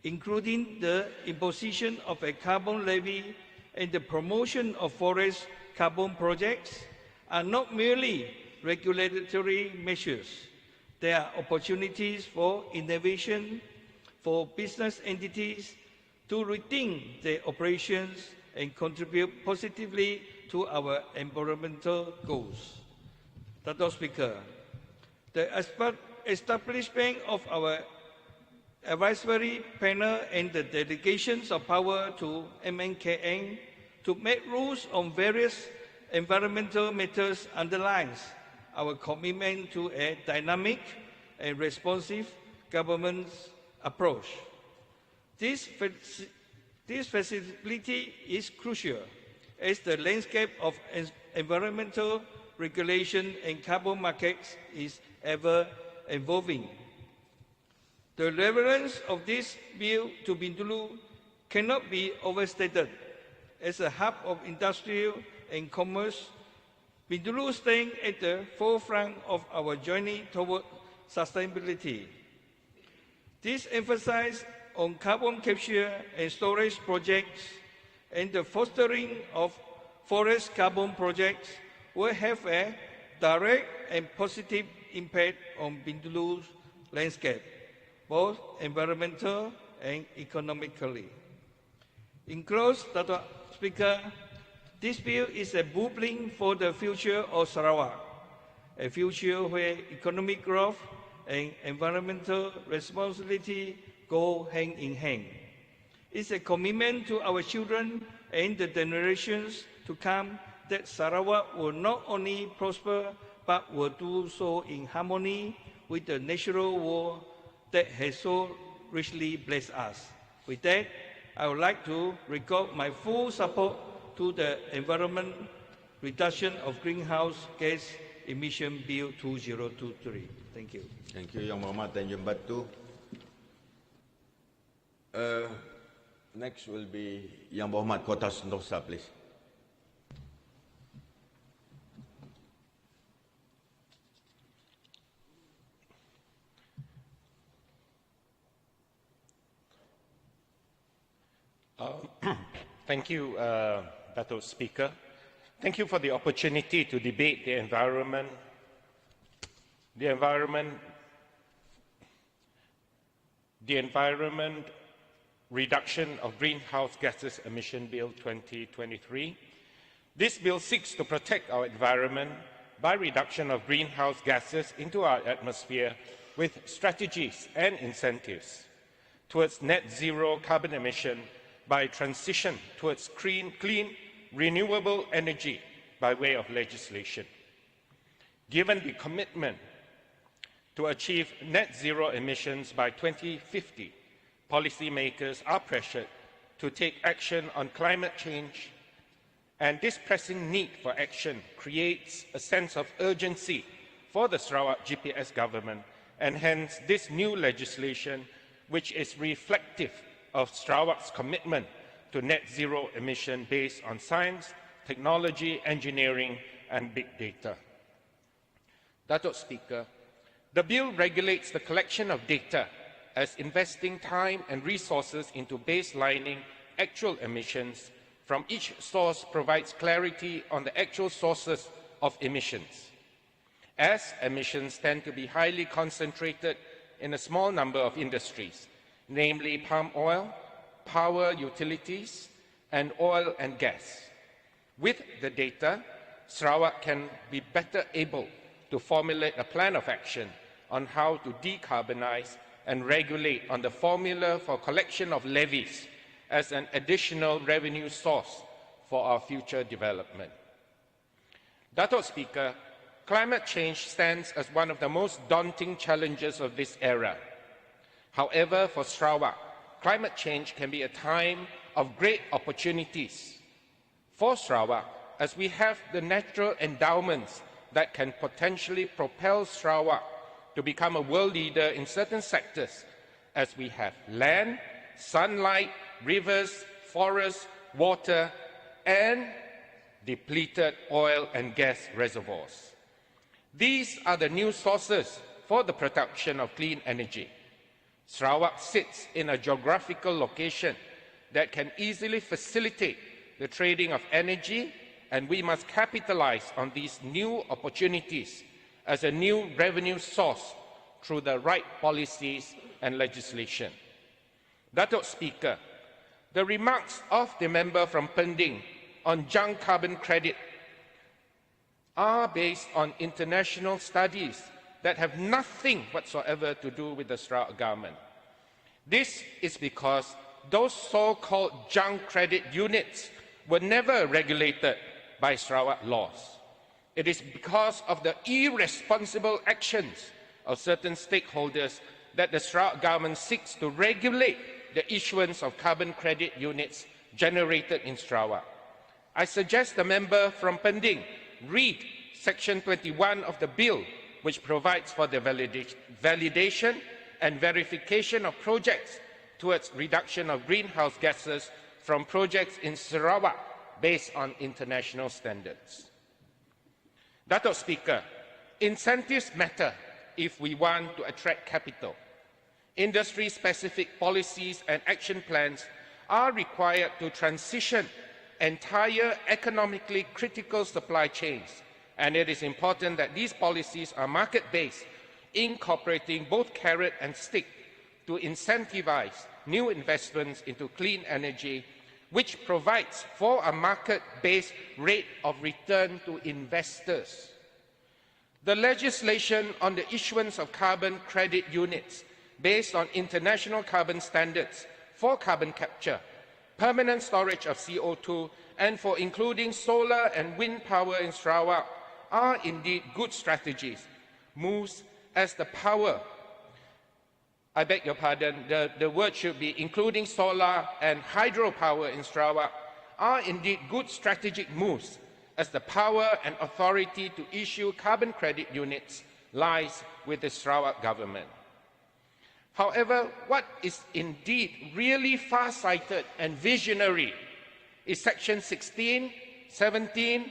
including the imposition of a carbon levy and the promotion of forest carbon projects, are not merely regulatory measures. They are opportunities for innovation, for business entities to rethink their operations and contribute positively to our environmental goals. Dato' Speaker, the establishment of our advisory panel and the delegations of power to MNKN to make rules on various environmental matters underlines our commitment to a dynamic and responsive government approach. This flexibility is crucial as the landscape of environmental regulation and carbon markets is ever evolving. The relevance of this bill to Bintulu cannot be overstated. As a hub of industrial and commerce, Bintulu stands at the forefront of our journey toward sustainability. This emphasis on carbon capture and storage projects and the fostering of forest carbon projects will have a direct and positive impact on Bintulu's landscape, both environmental and economically. In close, Dato' Speaker, this bill is a blueprint for the future of Sarawak, a future where economic growth and environmental responsibility go hand in hand. It's a commitment to our children and the generations to come that Sarawak will not only prosper, but will do so in harmony with the natural world that has so richly blessed us. With that, I would like to record my full support to the environment reduction of greenhouse gas Emission Bill 2023. Thank you. Thank you, Yang Berhormat Tanjung Batu. Next will be Yang Berhormat Kota Sentosa, please. Thank you, Dato' Speaker. Thank you for the opportunity to debate the environment, Reduction of Greenhouse Gases Emission Bill 2023. This bill seeks to protect our environment by reduction of greenhouse gases into our atmosphere with strategies and incentives towards net zero carbon emission by transition towards clean, renewable energy by way of legislation. Given the commitment to achieve net zero emissions by 2050, policymakers are pressured to take action on climate change, and this pressing need for action creates a sense of urgency for the Sarawak GPS government, and hence this new legislation, which is reflective of Sarawak's commitment to net zero emission based on science, technology, engineering, and big data. Dato' Speaker, the bill regulates the collection of data as investing time and resources into baselining actual emissions from each source provides clarity on the actual sources of emissions. As emissions tend to be highly concentrated in a small number of industries, namely palm oil, power utilities, and oil and gas. With the data, Sarawak can be better able to formulate a plan of action on how to decarbonize and regulate on the formula for collection of levies as an additional revenue source for our future development. Dato' Speaker, climate change stands as one of the most daunting challenges of this era. However, for Sarawak, climate change can be a time of great opportunities. For Sarawak, as we have the natural endowments that can potentially propel Sarawak to become a world leader in certain sectors, as we have land, sunlight, rivers, forests, water, and depleted oil and gas reservoirs. These are the new sources for the production of clean energy. Sarawak sits in a geographical location that can easily facilitate the trading of energy, and we must capitalize on these new opportunities as a new revenue source through the right policies and legislation. Dato' Speaker, the remarks of the member from Pending on junk carbon credit are based on international studies that have nothing whatsoever to do with the Sarawak government. This is because those so-called junk credit units were never regulated by Sarawak laws. It is because of the irresponsible actions of certain stakeholders that the Sarawak government seeks to regulate the issuance of carbon credit units generated in Sarawak. I suggest the member from Pending read Section 21 of the bill, which provides for the validation and verification of projects towards reduction of greenhouse gases from projects in Sarawak based on international standards. Dato' Speaker, incentives matter if we want to attract capital. Industry-specific policies and action plans are required to transition entire economically critical supply chains, and it is important that these policies are market-based, incorporating both carrot and stick to incentivize new investments into clean energy, which provides for a market-based rate of return to investors. The legislation on the issuance of carbon credit units based on international carbon standards for carbon capture, permanent storage of CO2, and for including solar and wind power in Sarawak are indeed good strategies, moves as the power, I beg your pardon, the word should be including solar and hydropower in Sarawak, are indeed good strategic moves as the power and authority to issue carbon credit units lies with the Sarawak government. However, what is indeed really far-sighted and visionary is Section 16, 17,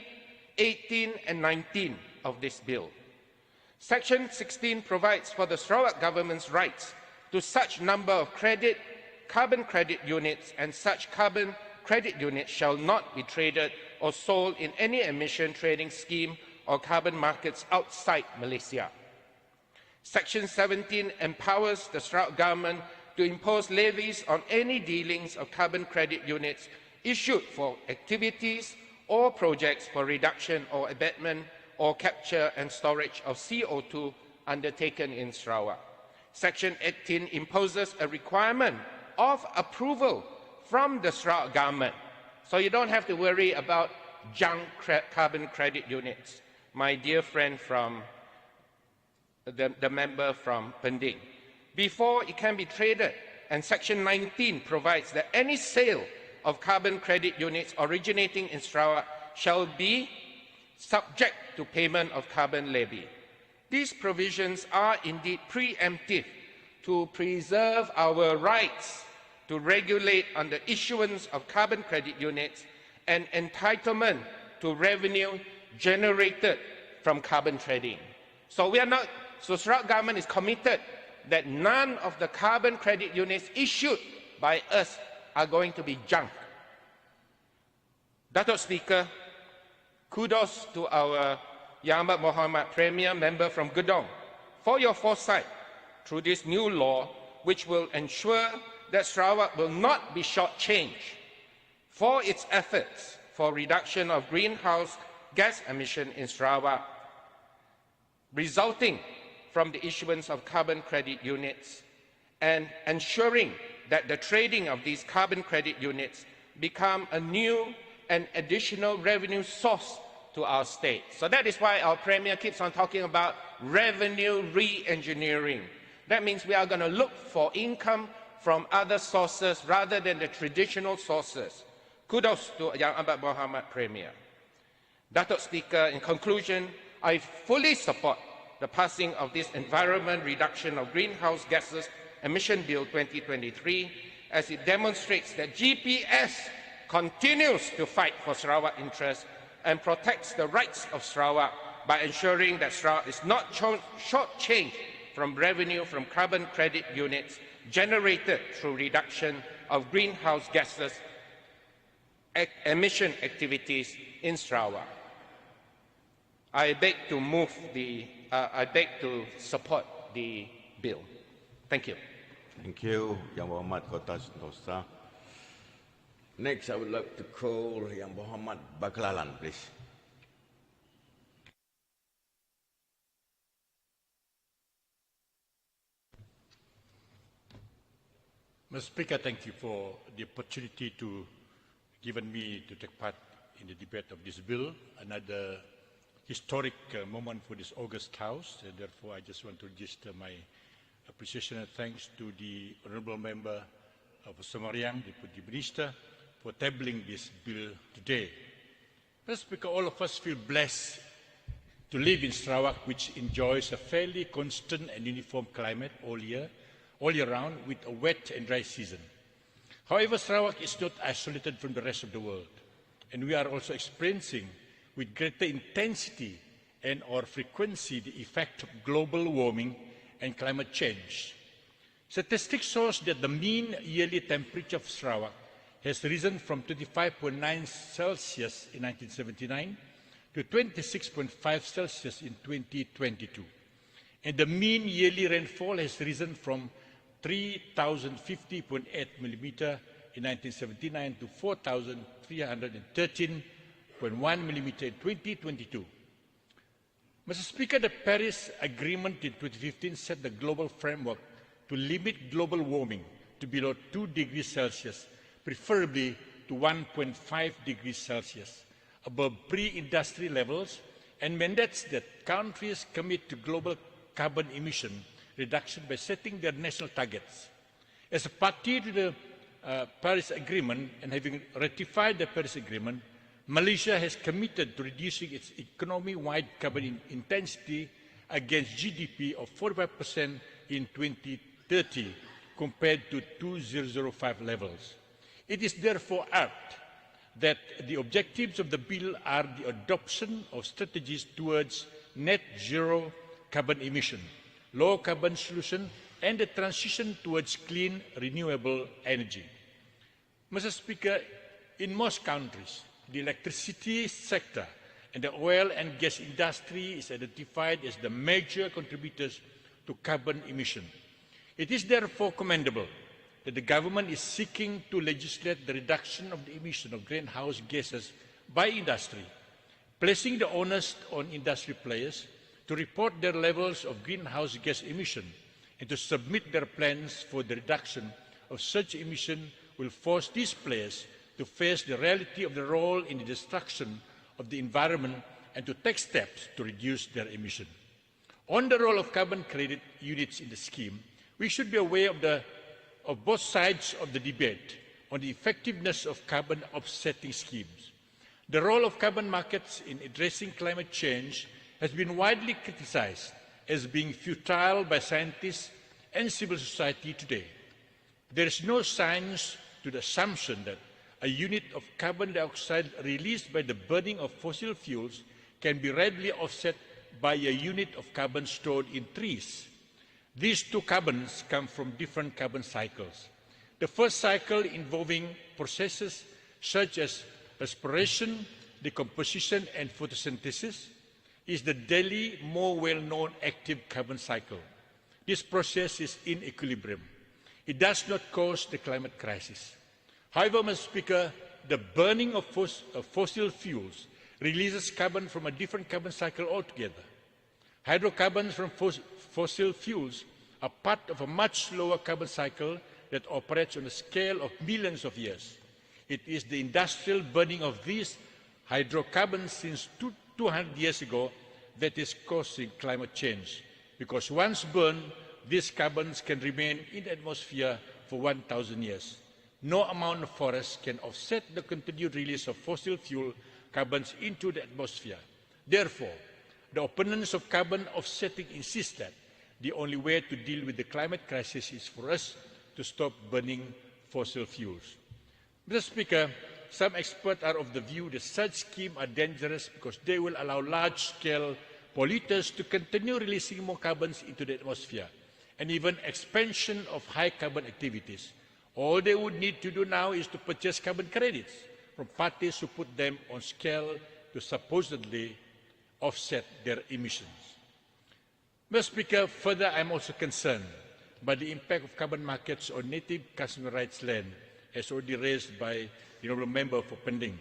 18 and 19 of this bill. Section 16 provides for the Sarawak government's rights to such number of carbon credit units, and such carbon credit units shall not be traded or sold in any emission trading scheme or carbon markets outside Malaysia. Section 17 empowers the Sarawak government to impose levies on any dealings of carbon credit units issued for activities or projects for reduction or abatement or capture and storage of CO2 undertaken in Sarawak. Section 18 imposes a requirement of approval from the Sarawak government. So you don't have to worry about junk carbon credit units. My dear friend from the member from Pending, before it can be traded. And Section 19 provides that any sale of carbon credit units originating in Sarawak shall be subject to payment of carbon levy. These provisions are indeed preemptive to preserve our rights to regulate on the issuance of carbon credit units and entitlement to revenue generated from carbon trading. So Sarawak government is committed that none of the carbon credit units issued by us are going to be junk. Datuk Speaker, kudos to our Yang Amat Mohamad Premier member from Gedong for your foresight through this new law, which will ensure that Sarawak will not be shortchanged for its efforts for reduction of greenhouse gas emission in Sarawak, resulting from the issuance of carbon credit units, and ensuring that the trading of these carbon credit units become a new and additional revenue source to our state. So that is why our Premier keeps on talking about revenue re-engineering. That means we are going to look for income from other sources rather than the traditional sources. Kudos to Yang Amat Mohamad Premier. Datuk Speaker, in conclusion, I fully support the passing of this Environment Reduction of Greenhouse Gases Emission Bill 2023, as it demonstrates that GPS continues to fight for Sarawak interests and protects the rights of Sarawak by ensuring that Sarawak is not shortchanged from revenue from carbon credit units generated through reduction of greenhouse gases emission activities in Sarawak. I beg to support the bill. Thank you. Thank you, Yang Mohamad Kota Sentosa. Next, I would like to call Yang Mohamad Baklalan, please. Mr. Speaker, thank you for the opportunity to given me to take part in the debate of this bill, another historic moment for this August House, and therefore I just want to register my appreciation and thanks to the Honourable Member of Somariang, Deputy Minister, for tabling this bill today. Mr. Speaker, all of us feel blessed to live in Sarawak, which enjoys a fairly constant and uniform climate all year round, with a wet and dry season. However, Sarawak is not isolated from the rest of the world, and we are also experiencing with greater intensity and or frequency the effect of global warming and climate change. Statistics shows that the mean yearly temperature of Sarawak has risen from 25.9 Celsius in 1979 to 26.5 Celsius in 2022. And the mean yearly rainfall has risen from 3,050.8 millimeter in 1979 to 4,313.1 millimeter in 2022. Mr. Speaker, the Paris Agreement in 2015 set the global framework to limit global warming to below 2 degrees Celsius, preferably to 1.5 degrees Celsius, above pre-industry levels, and mandates that countries commit to global carbon emission reduction by setting their national targets. As a party to the Paris Agreement and having ratified the Paris Agreement, Malaysia has committed to reducing its economy-wide carbon intensity against GDP of 45% in 2030 compared to 2005 levels. It is therefore apt that the objectives of the bill are the adoption of strategies towards net zero carbon emission, low carbon solution, and the transition towards clean, renewable energy. Mr. Speaker, in most countries, the electricity sector and the oil and gas industry is identified as the major contributors to carbon emission. It is therefore commendable that the government is seeking to legislate the reduction of the emission of greenhouse gases by industry, placing the onus on industry players to report their levels of greenhouse gas emission and to submit their plans for the reduction of such emission will force these players to face the reality of their role in the destruction of the environment and to take steps to reduce their emission. On the role of carbon credit units in the scheme, we should be aware of both sides of the debate on the effectiveness of carbon offsetting schemes. The role of carbon markets in addressing climate change has been widely criticized as being futile by scientists and civil society today. There is no science to the assumption that a unit of carbon dioxide released by the burning of fossil fuels can be readily offset by a unit of carbon stored in trees. These two carbons come from different carbon cycles. The first cycle, involving processes such as respiration, decomposition, and photosynthesis, is the daily, more well-known active carbon cycle. This process is in equilibrium. It does not cause the climate crisis. However, Mr. Speaker, the burning of fossil fuels releases carbon from a different carbon cycle altogether. Hydrocarbons from fossil fuels are part of a much slower carbon cycle that operates on a scale of millions of years. It is the industrial burning of these hydrocarbons since 200 years ago that is causing climate change, because once burned, these carbons can remain in the atmosphere for 1,000 years. No amount of forest can offset the continued release of fossil fuel carbons into the atmosphere. Therefore, the opponents of carbon offsetting insist that the only way to deal with the climate crisis is for us to stop burning fossil fuels. Mr. Speaker, some experts are of the view that such schemes are dangerous because they will allow large-scale polluters to continue releasing more carbons into the atmosphere, and even expansion of high-carbon activities. All they would need to do now is to purchase carbon credits from parties who put them on scale to supposedly offset their emissions. Mr. Speaker, further, I am also concerned by the impact of carbon markets on native customer rights land, as already raised by the honourable member for Pending.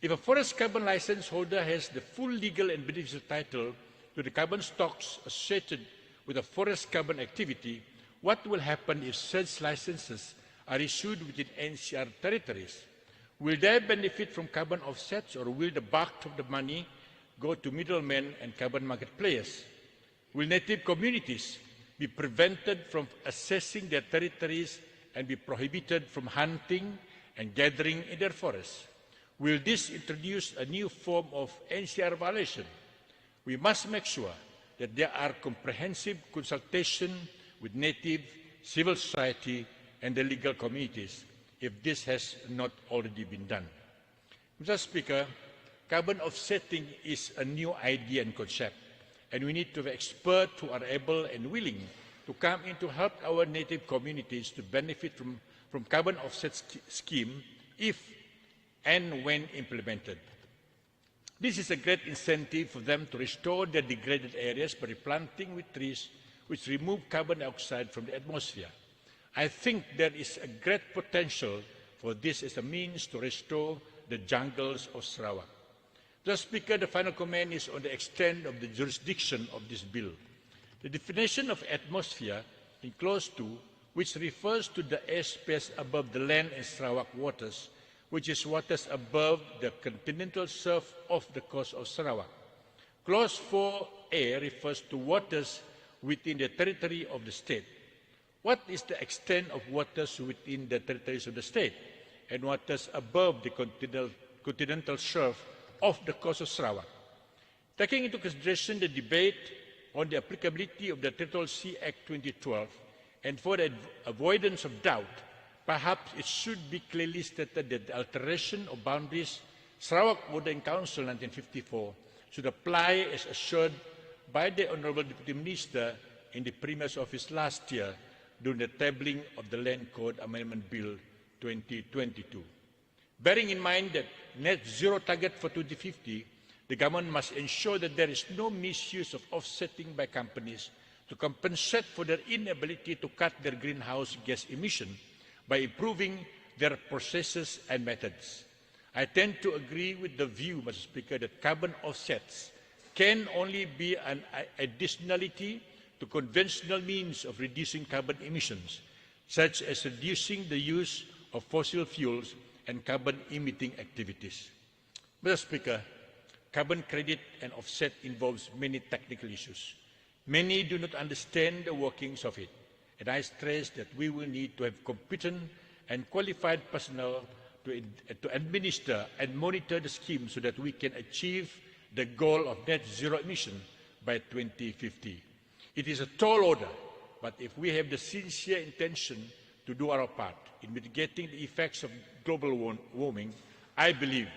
If a forest carbon license holder has the full legal and beneficial title to the carbon stocks associated with a forest carbon activity, what will happen if such licenses are issued within NCR territories? Will they benefit from carbon offsets, or will the bulk of the money go to middlemen and carbon market players? Will native communities be prevented from accessing their territories and be prohibited from hunting and gathering in their forests? Will this introduce a new form of NCR violation? We must make sure that there are comprehensive consultation with native, civil society, and the legal communities, if this has not already been done. Mr. Speaker, carbon offsetting is a new idea and concept, and we need to have experts who are able and willing to come in to help our native communities to benefit from carbon offset scheme if and when implemented. This is a great incentive for them to restore their degraded areas by replanting with trees which remove carbon dioxide from the atmosphere. I think there is a great potential for this as a means to restore the jungles of Sarawak. Mr. Speaker, the final comment is on the extent of the jurisdiction of this bill. The definition of atmosphere in Clause 2, which refers to the airspace above the land and Sarawak waters, which is waters above the continental shelf of the coast of Sarawak. Clause 4a refers to waters within the territory of the state. What is the extent of waters within the territories of the state and waters above the continental shelf off the coast of Sarawak. Taking into consideration the debate on the applicability of the Territorial Sea Act 2012, and for the avoidance of doubt, perhaps it should be clearly stated that the alteration of boundaries Sarawak Bordering Council 1954 should apply as assured by the Honourable Deputy Minister in the Premier's office last year during the tabling of the Land Code Amendment Bill 2022. Bearing in mind that net zero target for 2050, the government must ensure that there is no misuse of offsetting by companies to compensate for their inability to cut their greenhouse gas emission by improving their processes and methods. I tend to agree with the view, Mr. Speaker, that carbon offsets can only be an additionality to conventional means of reducing carbon emissions, such as reducing the use of fossil fuels and carbon-emitting activities. Mr. Speaker, carbon credit and offset involves many technical issues. Many do not understand the workings of it, and I stress that we will need to have competent and qualified personnel to administer and monitor the scheme so that we can achieve the goal of net zero emission by 2050. It is a tall order, but if we have the sincere intention to do our part in mitigating the effects of global warming, I believe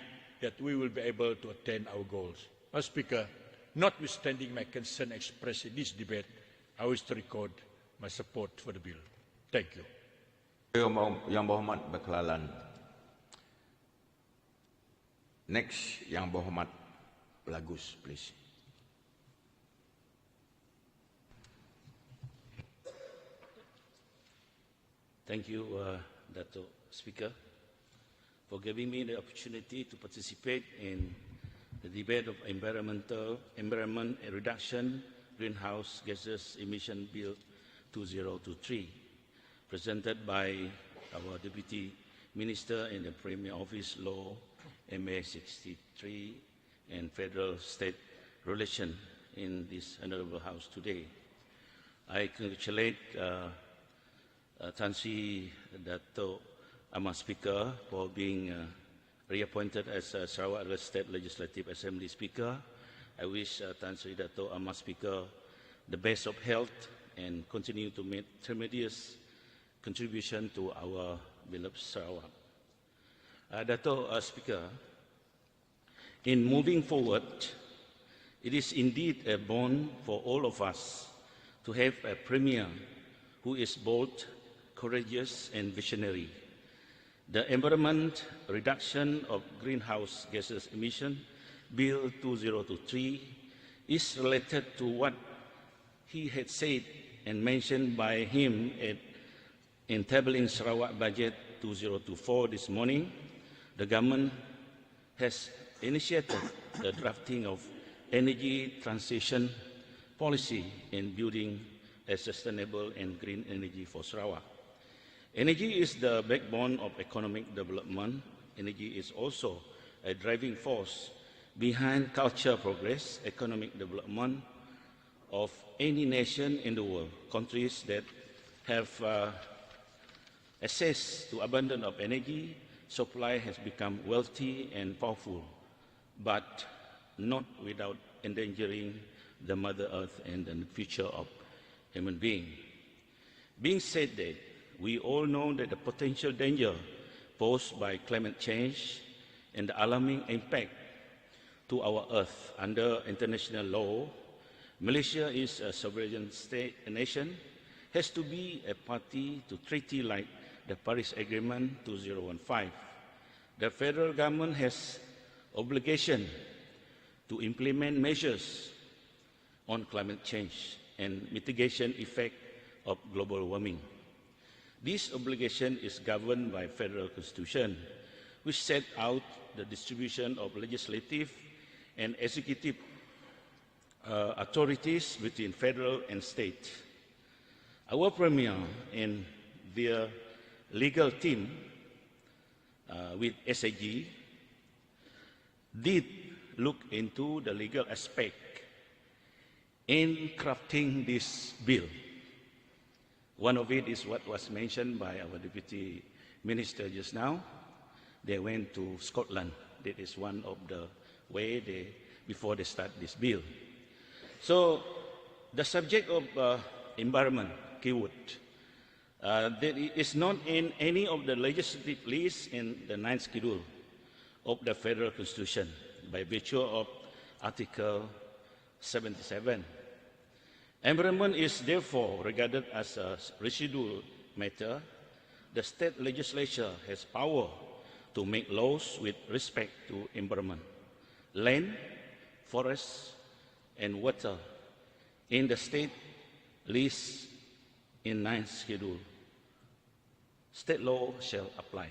that we will be able to attain our goals. Mr. Speaker, notwithstanding my concern expressed in this debate, I wish to record my support for the bill. Thank you. Yang berhormat berkelalan. Next, Yang berhormat Lagus, please. Thank you, Dato' Speaker, for giving me the opportunity to participate in the debate of Environment Reduction Greenhouse Gases Emission Bill 2023, presented by our Deputy Minister in the Premier Office Law, MA 63, and Federal State Relation in this Honourable House today. I congratulate Tan Sri Dato' Ahmad Speaker for being reappointed as Sarawak State Legislative Assembly Speaker. I wish Tan Sri Dato' Ahmad Speaker the best of health and continue to make tremendous contribution to our beloved Sarawak. Dato' Speaker, in moving forward, it is indeed a bond for all of us to have a Premier who is bold, courageous and visionary. The Environment Reduction of Greenhouse Gases Emission Bill 2023 is related to what he had said and mentioned by him in tabling Sarawak Budget 2024 this morning. The government has initiated the drafting of energy transition policy in building a sustainable and green energy for Sarawak. Energy is the backbone of economic development. Energy is also a driving force behind cultural progress, economic development of any nation in the world. Countries that have access to abundance of energy supply has become wealthy and powerful, but not without endangering the Mother Earth and the future of human beings. Being said that, we all know that the potential danger posed by climate change and the alarming impact to our Earth. Under international law, Malaysia is a sovereign state, a nation, has to be a party to treaty like the Paris Agreement 2015. The federal government has obligation to implement measures on climate change and mitigation effect of global warming. This obligation is governed by Federal Constitution, which set out the distribution of legislative and executive authorities between federal and state. Our Premier and their legal team with SAG did look into the legal aspect in crafting this bill. One of it is what was mentioned by our Deputy Minister just now. They went to Scotland that is one of the way before they start this bill. So the subject of environment, keyword, that is not in any of the legislative lists in the 9th schedule of the Federal Constitution by virtue of Article 77. Environment is therefore regarded as a residual matter. The state legislature has power to make laws with respect to environment, land, forests, and water in the state list in 9th schedule. State law shall apply.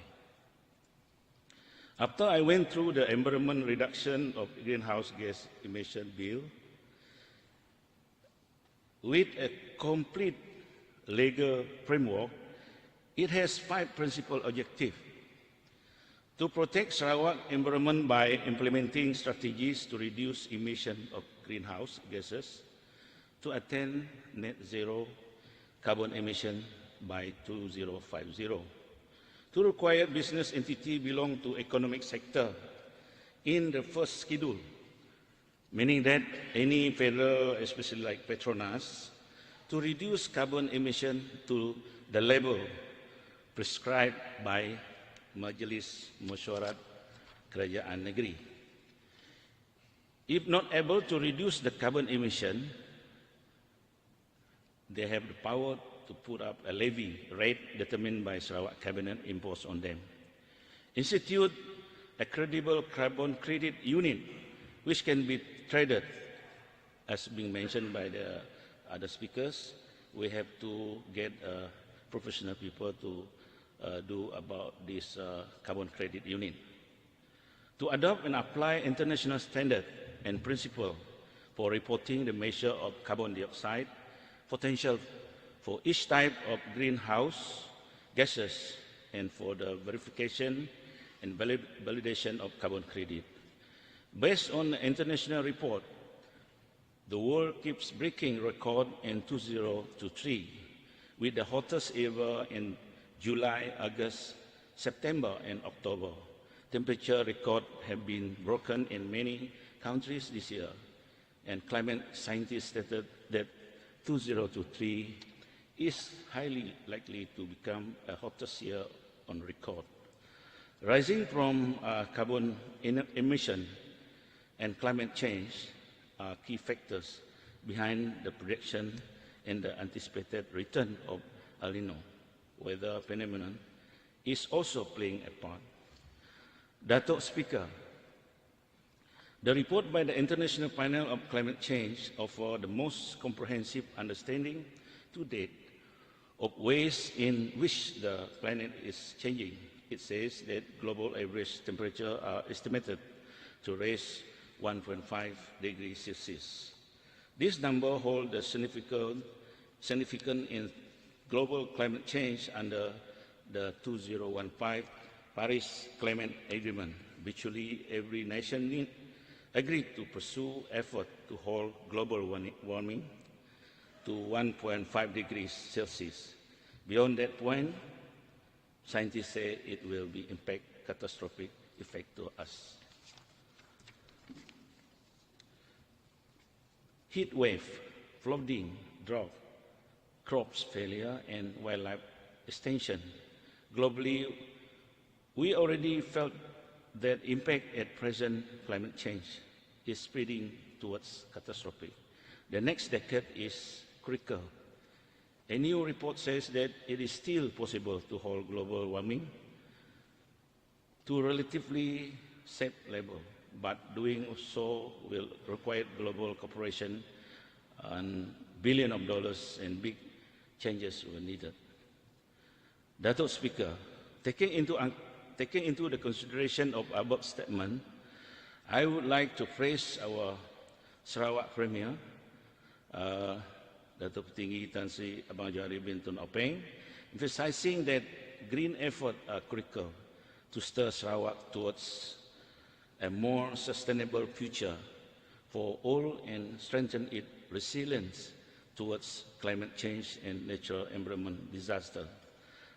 After I went through the environment reduction of greenhouse gas emission bill, with a complete legal framework, it has 5 principal objectives. To protect Sarawak environment by implementing strategies to reduce emission of greenhouse gases, to attain net zero carbon emission by 2050. To require business entity belong to economic sector in the first schedule, meaning that any federal, especially like Petronas, to reduce carbon emission to the level prescribed by Majlis Mesyuarat Kedua Negeri. If not able to reduce the carbon emission, they have the power to put up a levy rate determined by Sarawak Cabinet imposed on them. Institute a credible carbon credit unit which can be traded. As being mentioned by the other speakers, we have to get professional people to do about this carbon credit unit. To adopt and apply international standard and principle for reporting the measure of carbon dioxide potential for each type of greenhouse gases and for the verification and validation of carbon credit. Based on the international report, the world keeps breaking record in 2023 with the hottest ever in July, August, September, and October. Temperature records have been broken in many countries this year, and climate scientists stated that 2023 is highly likely to become the hottest year on record. Rising from carbon emission and climate change are key factors behind the prediction and the anticipated return of El Nino weather phenomenon is also playing a part. Datuk Speaker, the report by the International Panel of Climate Change offers the most comprehensive understanding to date of ways in which the planet is changing. It says that global average temperature are estimated to rise 1.5 degrees Celsius. This number holds the significant in global climate change under the 2015 Paris Climate Agreement. Virtually every nation agreed to pursue effort to hold global warming to 1.5 degrees Celsius. Beyond that point, scientists say it will be impact catastrophic effect to us. Heat wave, flooding, drought, crops failure, and wildlife extinction. Globally, we already felt that impact at present climate change is spreading towards catastrophe. The next decade is critical. A new report says that it is still possible to hold global warming to a relatively safe level, but doing so will require global cooperation and billions of dollars, and big changes were needed. Datuk Speaker, taking into the consideration of above statement, I would like to praise our Sarawak Premier, Datuk Petinggi Tan Sri Abang Johari bin Tun Openg, emphasizing that green efforts are critical to stir Sarawak towards a more sustainable future for all and strengthen its resilience towards climate change and natural environment disaster.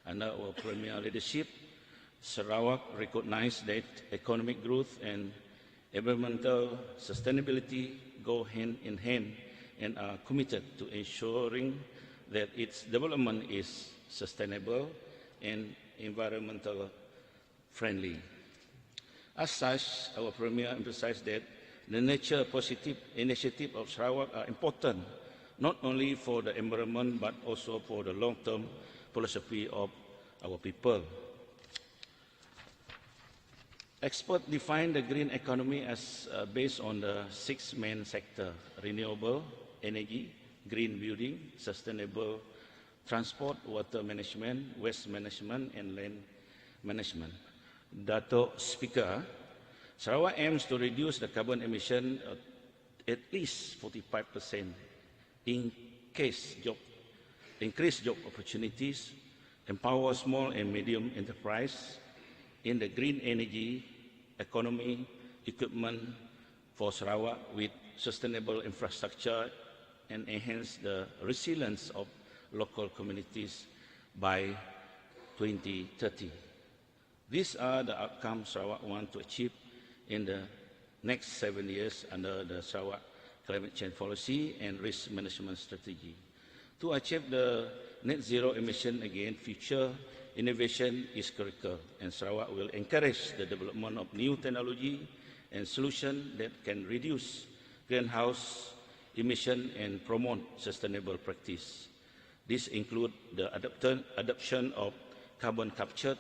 Under our Premier leadership, Sarawak recognized that economic growth and environmental sustainability go hand in hand and are committed to ensuring that its development is sustainable and environmental friendly. As such, our Premier emphasized that the nature positive initiatives of Sarawak are important, not only for the environment but also for the long-term philosophy of our people. Experts define the green economy as based on the 6 main sectors: renewable energy, green building, sustainable transport, water management, waste management, and land management. Dato' Speaker, Sarawak aims to reduce the carbon emission at least 45%, increase job opportunities, empower small and medium enterprise in the green energy economy, equipment for Sarawak with sustainable infrastructure, and enhance the resilience of local communities by 2030. These are the outcomes Sarawak wants to achieve in the next 7 years under the Sarawak Climate Change Policy and Risk Management Strategy. To achieve the net zero emission again, future innovation is critical, and Sarawak will encourage the development of new technology and solutions that can reduce greenhouse emission and promote sustainable practice. This includes the adoption of carbon capture,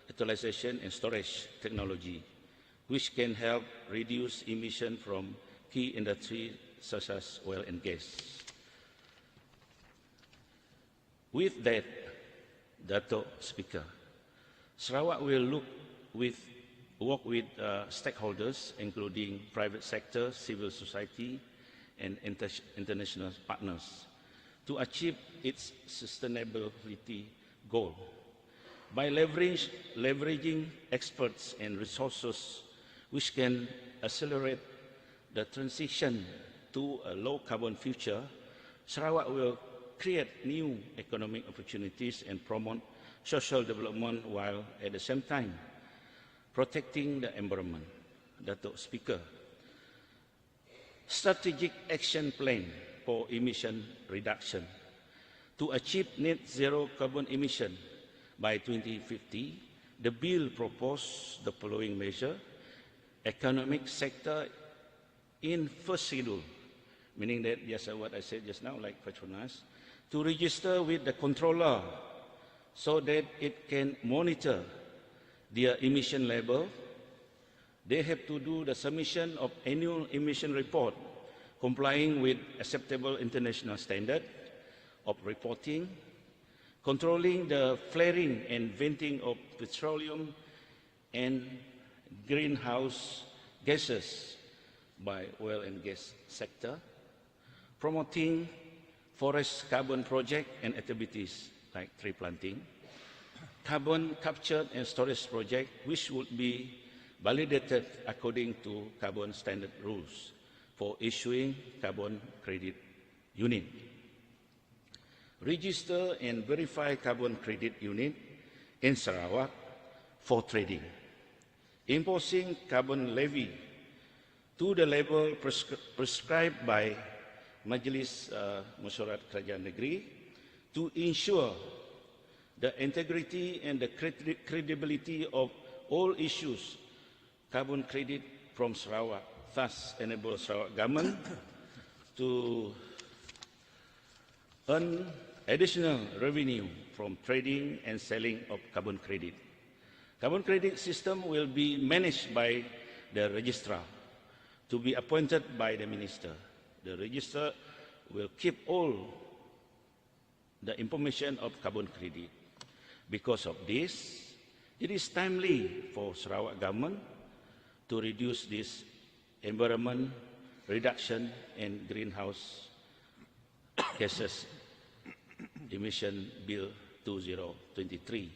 utilization and storage technology, which can help reduce emission from key industries such as oil and gas. With that, Dato' Speaker, Sarawak will work with stakeholders, including private sector, civil society, and international partners, to achieve its sustainability goal. By leveraging experts and resources which can accelerate the transition to a low-carbon future, Sarawak will create new economic opportunities and promote social development while at the same time protecting the environment. Dato' Speaker, strategic action plan for emission reduction to achieve net zero carbon emission by 2050, the bill proposes the following measure: economic sector in first schedule, meaning that just what I said just now, like Petronas, to register with the controller so that it can monitor their emission level. They have to do the submission of annual emission report complying with acceptable international standard of reporting, controlling the flaring and venting of petroleum and greenhouse gases by oil and gas sector, promoting forest carbon project and activities like tree planting, carbon capture and storage project which would be validated according to carbon standard rules for issuing carbon credit unit. Register and verify carbon credit unit in Sarawak for trading. Imposing carbon levy to the level prescribed by Majlis Mesyuarat Kedua Negeri to ensure the integrity and the credibility of all issues carbon credit from Sarawak, thus enable Sarawak government to earn additional revenue from trading and selling of carbon credit. Carbon credit system will be managed by the registrar to be appointed by the minister. The registrar will keep all the information of carbon credit. Because of this, it is timely for Sarawak government to reduce this environment reduction and greenhouse gases emission bill 2023.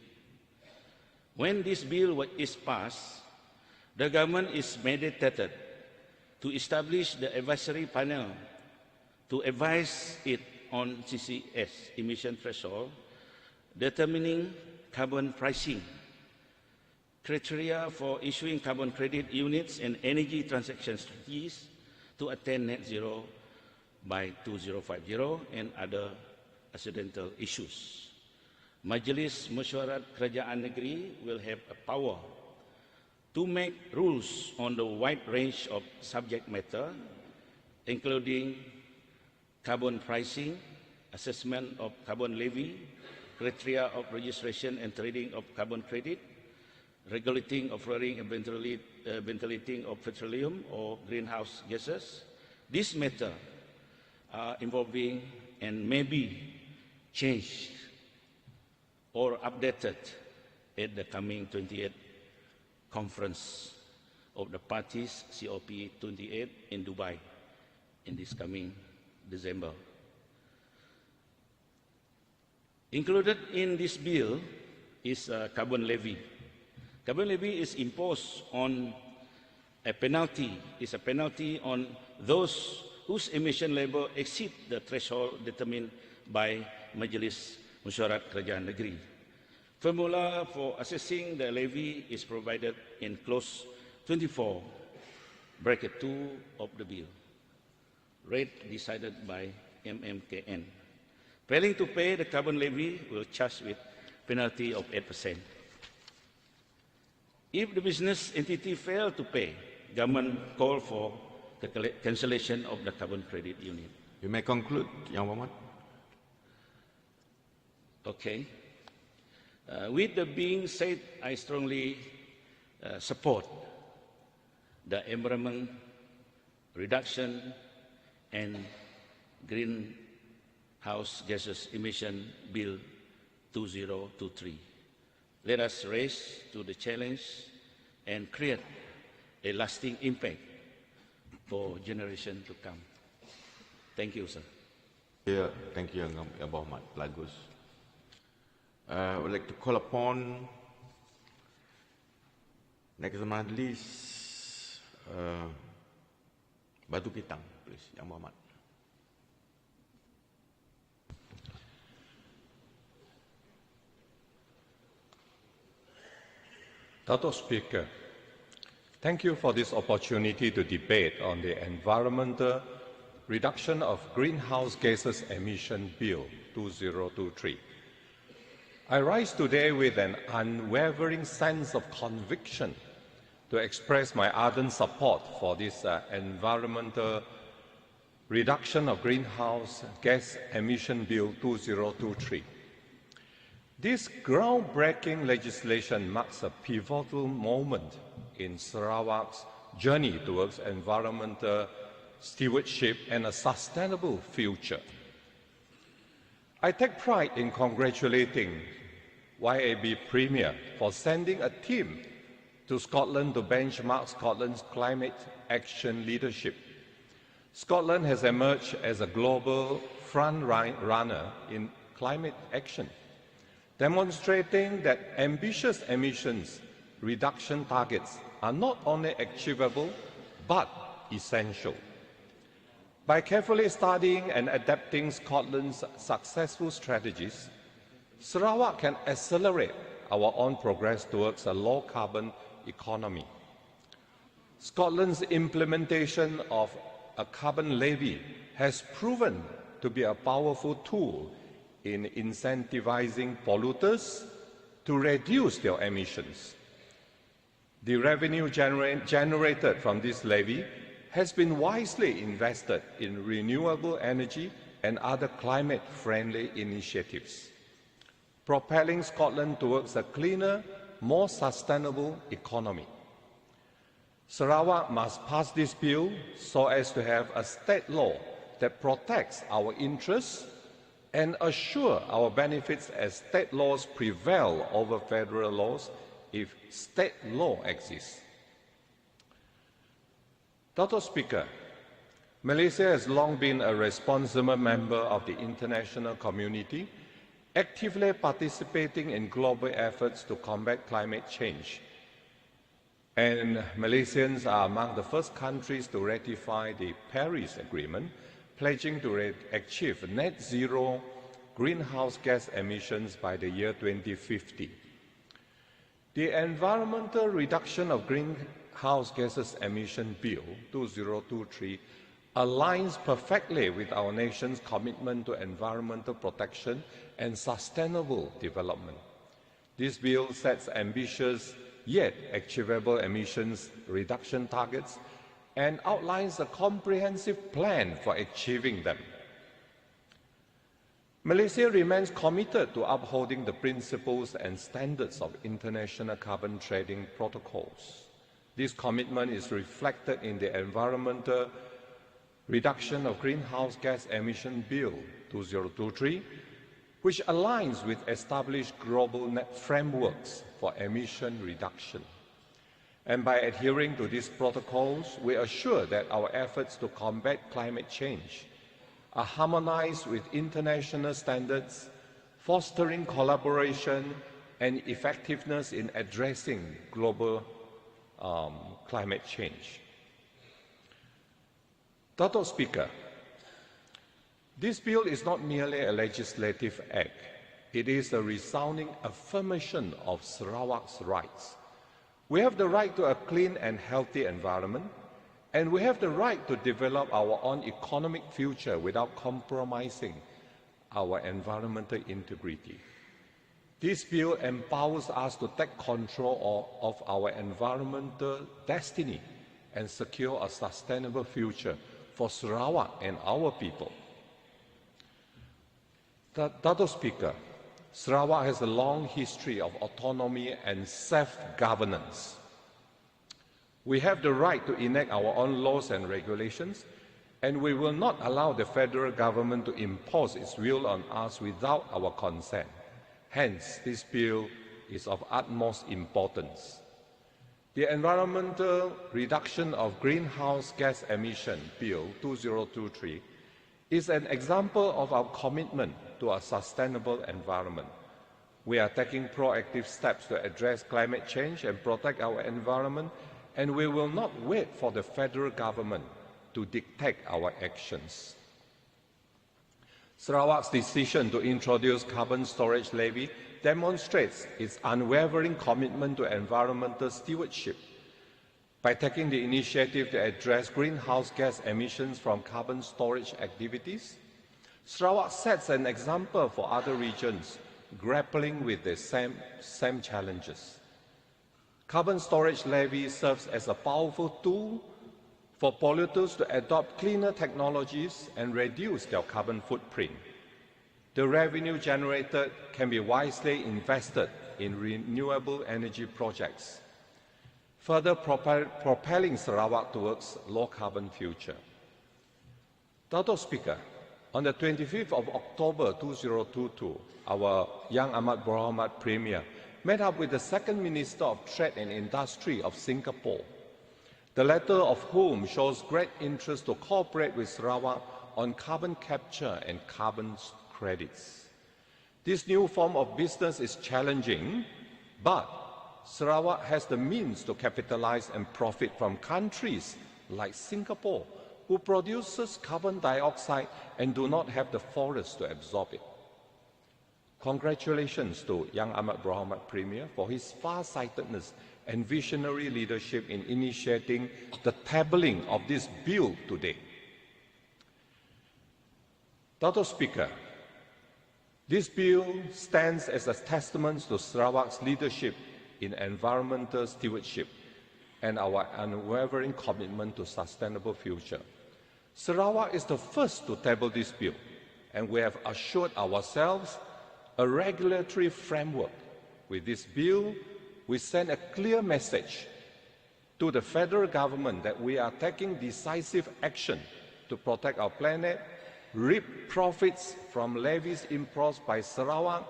When this bill is passed, the government is mandated to establish the advisory panel to advise it on CCS emission threshold, determining carbon pricing, criteria for issuing carbon credit units and energy transaction strategies to attain net zero by 2050 and other accidental issues. Majlis Mesyuarat Kerajaan Negeri will have a power to make rules on the wide range of subject matter, including carbon pricing, assessment of carbon levy, criteria of registration and trading of carbon credit, regulating of flaring and ventilating of petroleum or greenhouse gases. This matter are involving and may be changed or updated at the coming 28th conference of the parties COP28 in Dubai in this coming December. Included in this bill is a carbon levy. Carbon levy is imposed on a penalty on those whose emission level exceed the threshold determined by Majlis Mesyuarat Kerajaan Negeri. Formula for assessing the levy is provided in clause 24, bracket 2 of the bill. Rate decided by MMKN. Failing to pay the carbon levy will charge with penalty of 8%. If the business entity fail to pay, government call for the cancellation of the carbon credit unit. You may conclude, Yang Muhammad. Okay. With the being said, I strongly support the Environment Reduction and Greenhouse Gases Emission Bill 2023. Let us rise to the challenge and create a lasting impact for generations to come. Thank you, sir. Yeah, thank you, Yang Muhammad. Bagus. I would like to call upon next Majlis Batu Kitang, please, Yang Muhammad. Dato' Speaker, thank you for this opportunity to debate on the Environmental Reduction of Greenhouse Gases Emission Bill 2023. I rise today with an unwavering sense of conviction to express my ardent support for this Environmental Reduction of Greenhouse Gas Emission Bill 2023. This groundbreaking legislation marks a pivotal moment in Sarawak's journey towards environmental stewardship and a sustainable future. I take pride in congratulating YAB Premier for sending a team to Scotland to benchmark Scotland's climate action leadership. Scotland has emerged as a global front-runner in climate action, demonstrating that ambitious emissions reduction targets are not only achievable but essential. By carefully studying and adapting Scotland's successful strategies, Sarawak can accelerate our own progress towards a low-carbon economy. Scotland's implementation of a carbon levy has proven to be a powerful tool in incentivizing polluters to reduce their emissions. The revenue generated from this levy has been wisely invested in renewable energy and other climate-friendly initiatives, propelling Scotland towards a cleaner, more sustainable economy. Sarawak must pass this bill so as to have a state law that protects our interests and assure our benefits as state laws prevail over federal laws if state law exists. Dato' Speaker, Malaysia has long been a responsible member of the international community, actively participating in global efforts to combat climate change. And Malaysians are among the first countries to ratify the Paris Agreement, pledging to achieve net zero greenhouse gas emissions by the year 2050. The Environmental Reduction of Greenhouse Gases Emission Bill 2023 aligns perfectly with our nation's commitment to environmental protection and sustainable development. This bill sets ambitious yet achievable emissions reduction targets and outlines a comprehensive plan for achieving them. Malaysia remains committed to upholding the principles and standards of international carbon trading protocols. This commitment is reflected in the Environmental Reduction of Greenhouse Gas Emission Bill 2023, which aligns with established global net frameworks for emission reduction. And by adhering to these protocols, we assure that our efforts to combat climate change are harmonized with international standards, fostering collaboration and effectiveness in addressing global climate change. Dato' Speaker, this bill is not merely a legislative act. It is a resounding affirmation of Sarawak's rights. We have the right to a clean and healthy environment, and we have the right to develop our own economic future without compromising our environmental integrity. This bill empowers us to take control of our environmental destiny and secure a sustainable future for Sarawak and our people. Dato' Speaker, Sarawak has a long history of autonomy and self-governance. We have the right to enact our own laws and regulations, and we will not allow the federal government to impose its will on us without our consent. Hence, this bill is of utmost importance. The Environmental Reduction of Greenhouse Gas Emission Bill 2023 is an example of our commitment to a sustainable environment. We are taking proactive steps to address climate change and protect our environment, and we will not wait for the federal government to dictate our actions. Sarawak's decision to introduce carbon storage levy demonstrates its unwavering commitment to environmental stewardship. By taking the initiative to address greenhouse gas emissions from carbon storage activities, Sarawak sets an example for other regions grappling with the same challenges. Carbon storage levy serves as a powerful tool for polluters to adopt cleaner technologies and reduce their carbon footprint. The revenue generated can be wisely invested in renewable energy projects, further propelling Sarawak towards a low-carbon future. Dato' Speaker, on the 25th of October 2022, our Yang Amat Berhormat Premier met up with the Second Minister of Trade and Industry of Singapore, the latter of whom shows great interest to cooperate with Sarawak on carbon capture and carbon credits. This new form of business is challenging, but Sarawak has the means to capitalize and profit from countries like Singapore, who produces carbon dioxide and do not have the forests to absorb it. Congratulations to Yang Amat Berhormat Premier for his far-sightedness and visionary leadership in initiating the tabling of this bill today. Dato' Speaker, this bill stands as a testament to Sarawak's leadership in environmental stewardship and our unwavering commitment to a sustainable future. Sarawak is the first to table this bill, and we have assured ourselves a regulatory framework. With this bill, we send a clear message to the federal government that we are taking decisive action to protect our planet, reap profits from levies imposed by Sarawak,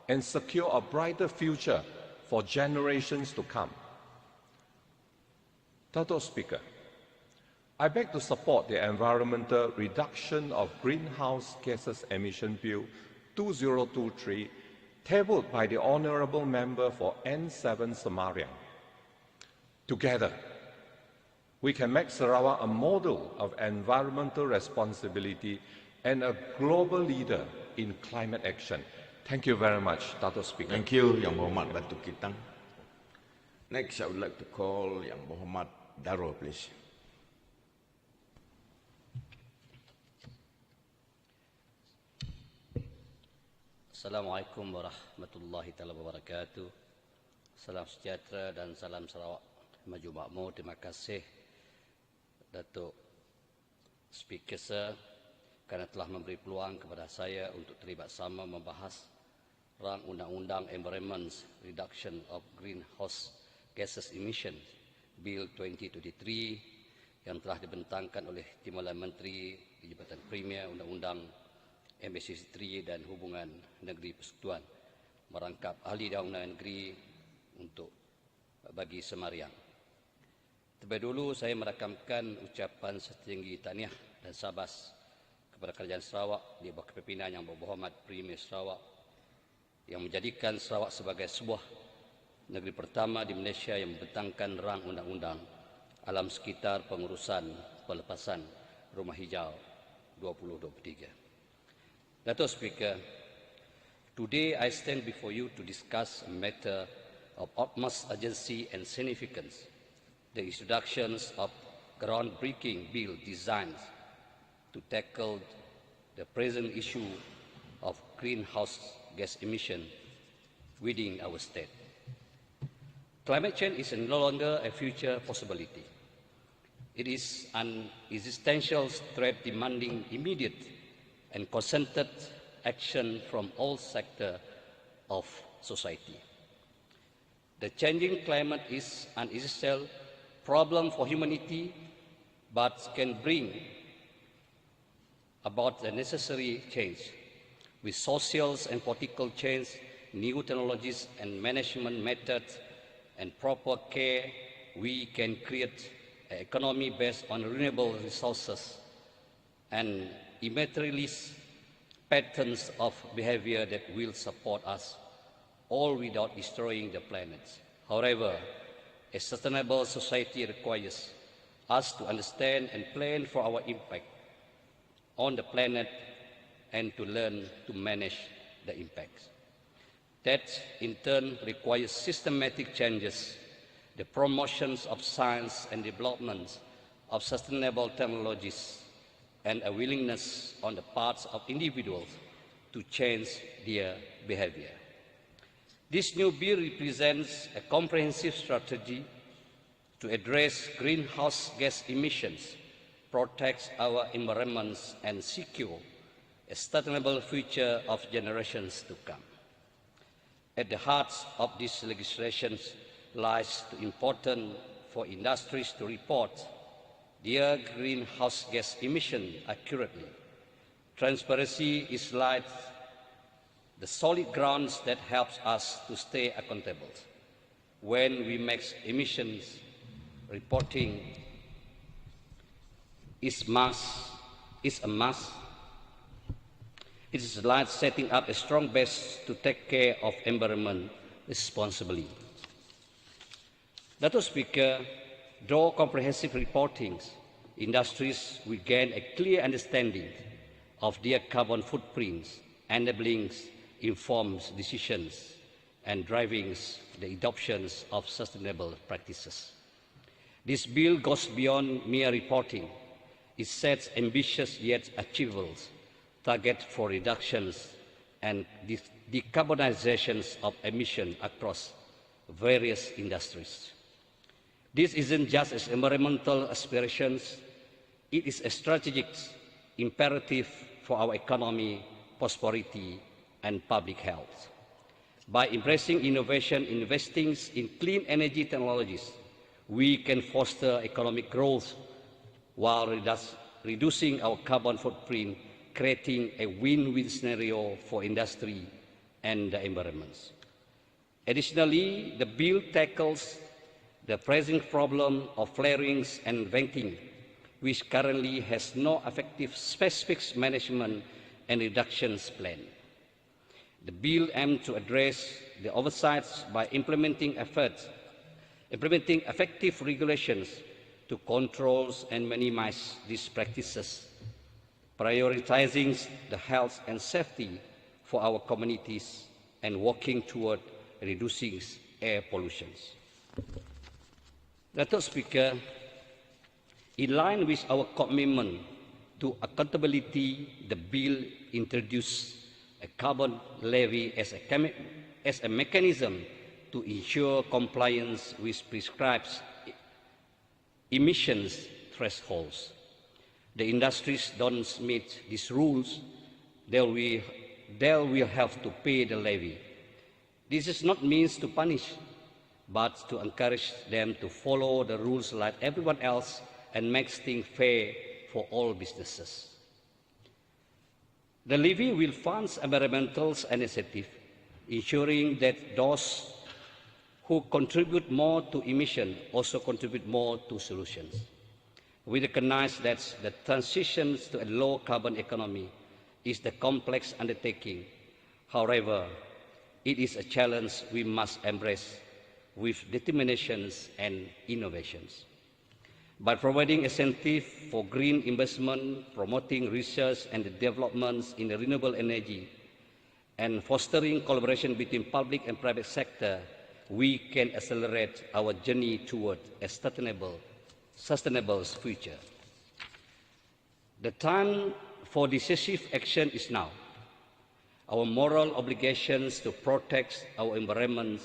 and secure a brighter future for generations to come. Dato' Speaker, I beg to support the Environmental Reduction of Greenhouse Gases Emission Bill 2023, tabled by the Honourable Member for N7 Samariang. Together, we can make Sarawak a model of environmental responsibility and a global leader in climate action. Thank you very much, Dato' Speaker. Thank you, Yang Berhormat Datuk Kitang. Next, I would like to call Yang Muhammad Daro, please. Assalamualaikum warahmatullahi wabarakatuh. Salam sejahtera dan salam Sarawak maju makmur. Terima kasih Datuk Speaker Sir kerana telah memberi peluang kepada saya untuk terlibat sama membahas rang Undang-Undang Environment Reduction of Greenhouse Gases Emission Bill 2023 yang telah dibentangkan oleh Timbalan Menteri di Jabatan Premier Undang-Undang MYTV dan Hubungan Negeri Persekutuan merangkap ahli Dewan Undangan Negeri untuk bagi semariang. Terlebih dulu saya merakamkan ucapan setinggi tahniah dan sabas kepada Kerajaan Sarawak di bawah kepimpinan Yang Berhormat Premier Sarawak yang menjadikan Sarawak sebagai sebuah negeri pertama di Malaysia yang membentangkan rang undang-undang alam sekitar pengurusan pelepasan rumah hijau 2023. Datuk Speaker, today I stand before you to discuss a matter of utmost urgency and significance, the introductions of groundbreaking bill designed to tackle the present issue of greenhouse gas emission within our state. Climate change is no longer a future possibility. It is an existential threat demanding immediate and concerted action from all sectors of society. The changing climate is an essential problem for humanity, but can bring about the necessary change. With social and political change, new technologies and management methods, and proper care, we can create an economy based on renewable resources and immaterialist patterns of behavior that will support us, all without destroying the planet. However, a sustainable society requires us to understand and plan for our impact on the planet and to learn to manage the impacts. That, in turn, requires systematic changes, the promotions of science and development of sustainable technologies, and a willingness on the parts of individuals to change their behavior. This new bill represents a comprehensive strategy to address greenhouse gas emissions, protect our environments, and secure a sustainable future of generations to come. At the heart of these legislations lies the importance for industries to report their greenhouse gas emission accurately. Transparency is like the solid grounds that helps us to stay accountable. When we make emissions reporting is a must. It is like setting up a strong base to take care of environment responsibly. Datuk Speaker, through comprehensive reporting, industries will gain a clear understanding of their carbon footprints, enabling informed decisions and driving the adoption of sustainable practices. This bill goes beyond mere reporting. It sets ambitious yet achievable targets for reductions and decarbonizations of emissions across various industries. This isn't just as environmental aspirations, it is a strategic imperative for our economy, prosperity, and public health. By embracing innovation, investing in clean energy technologies, we can foster economic growth while reducing our carbon footprint, creating a win-win scenario for industry and the environment. Additionally, the bill tackles the pressing problem of flaring and venting, which currently has no effective specific management and reductions plan. The bill aims to address the oversights by implementing effective regulations to control and minimize these practices, prioritizing the health and safety for our communities and working toward reducing air pollution. Dato' Speaker, in line with our commitment to accountability, the bill introduced a carbon levy as a mechanism to ensure compliance with prescribed emissions thresholds. The industries don't meet these rules, they will have to pay the levy. This is not means to punish, but to encourage them to follow the rules like everyone else and make things fair for all businesses. The levy will fund environmental initiatives, ensuring that those who contribute more to emission also contribute more to solutions. We recognize that the transition to a low-carbon economy is a complex undertaking. However, it is a challenge we must embrace with determinations and innovations. By providing incentives for green investment, promoting research and developments in renewable energy, and fostering collaboration between public and private sector, we can accelerate our journey toward a sustainable future. The time for decisive action is now. Our moral obligations to protect our environment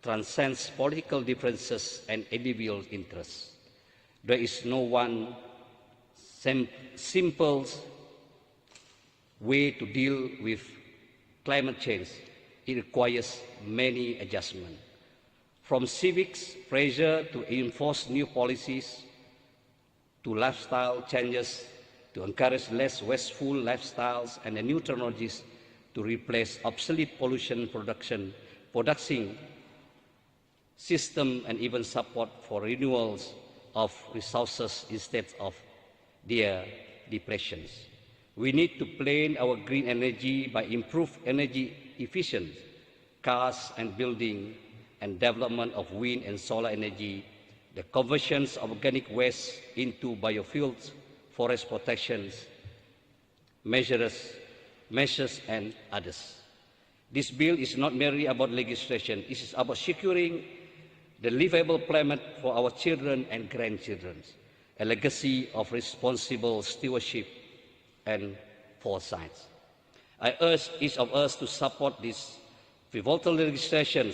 transcends political differences and individual interests. There is no one simple way to deal with climate change. It requires many adjustments. From civics pressure to enforce new policies, to lifestyle changes, to encourage less wasteful lifestyles and new technologies to replace obsolete pollution production system, and even support for renewals of resources instead of their depletions. We need to plan our green energy by improved energy efficient cars and building and development of wind and solar energy, the conversions of organic waste into biofuels, forest protections, measures, and others. This bill is not merely about legislation, it is about securing the livable planet for our children and grandchildren, a legacy of responsible stewardship and foresight. I urge each of us to support these pivotal legislation.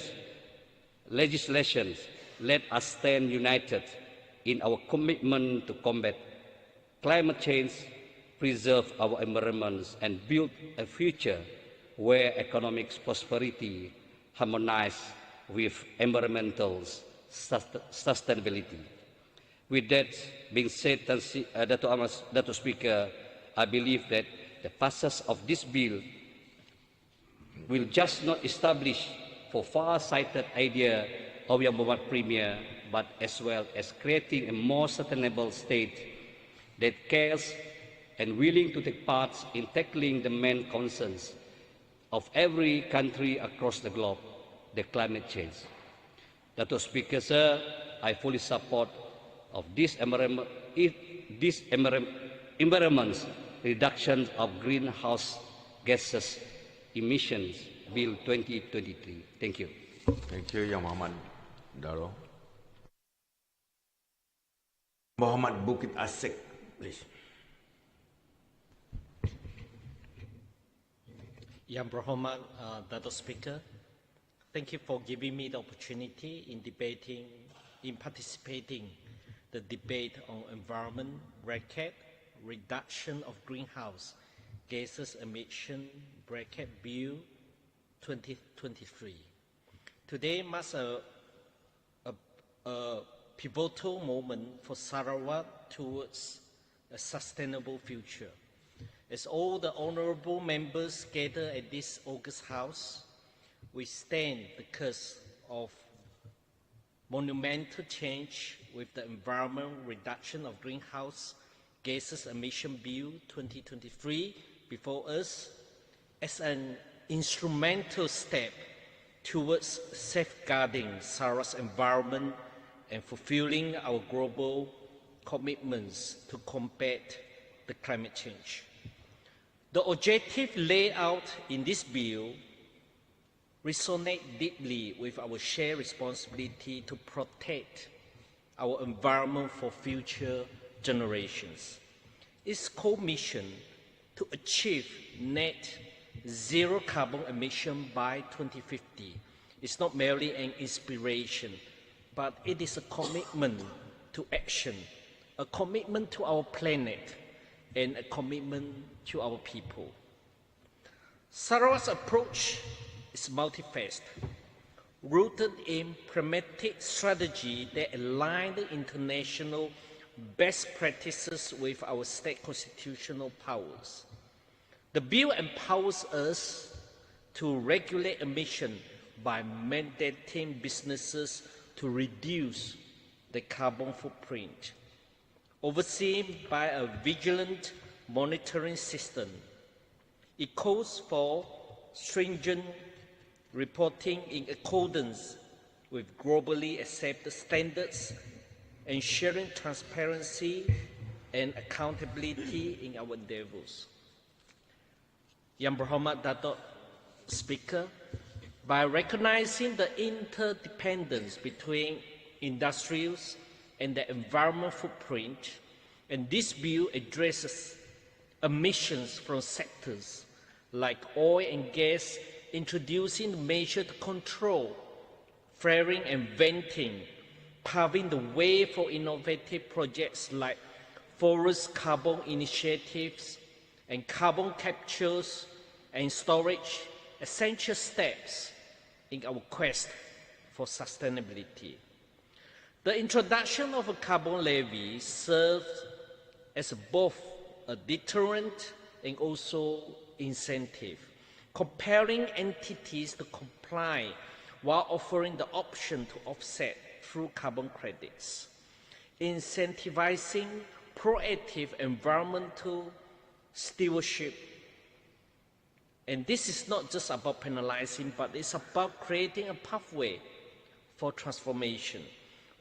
Let us stand united in our commitment to combat climate change, preserve our environments, and build a future where economic prosperity harmonizes with environmental sustainability. With that being said, Dato' Speaker, I believe that the passage of this bill will just not establish for far-sighted idea of Yang Berhormat Premier, but as well as creating a more sustainable state that cares and willing to take part in tackling the main concerns of every country across the globe, the climate change. Dato' Speaker, sir, I fully support of this environment's reduction of greenhouse gases emissions Bill 2023. Thank you. Thank you, Yang Muhammad Daro. Muhammad Bukit Asik, please. Yang Berhormat Dato' Speaker, thank you for giving me the opportunity in participating the debate on environment, reduction of greenhouse gases emission Bill 2023. Today marks a pivotal moment for Sarawak towards a sustainable future. As all the honorable members gather at this August House, we stand the cusp of monumental change with the Environment Reduction of Greenhouse Gases Emission Bill 2023 before us as an instrumental step towards safeguarding Sarawak's environment and fulfilling our global commitments to combat the climate change. The objective laid out in this bill resonate deeply with our shared responsibility to protect our environment for future generations. Its core mission to achieve net zero carbon emission by 2050 is not merely an inspiration, but it is a commitment to action, a commitment to our planet, and a commitment to our people. Sarawak's approach is multifaceted, rooted in pragmatic strategy that align the international best practices with our state constitutional powers. The bill empowers us to regulate emission by mandating businesses to reduce the carbon footprint, overseen by a vigilant monitoring system. It calls for stringent reporting in accordance with globally accepted standards, ensuring transparency and accountability in our endeavors. Yang Berhormat Datuk Speaker, by recognizing the interdependence between industrials and the environmental footprint, and this bill addresses emissions from sectors like oil and gas, introducing measures to control flaring and venting, paving the way for innovative projects like forest carbon initiatives and carbon captures and storage, essential steps in our quest for sustainability. The introduction of a carbon levy serves as both a deterrent and also incentive, compelling entities to comply while offering the option to offset through carbon credits, incentivizing proactive environmental stewardship. And this is not just about penalizing, but it's about creating a pathway for transformation,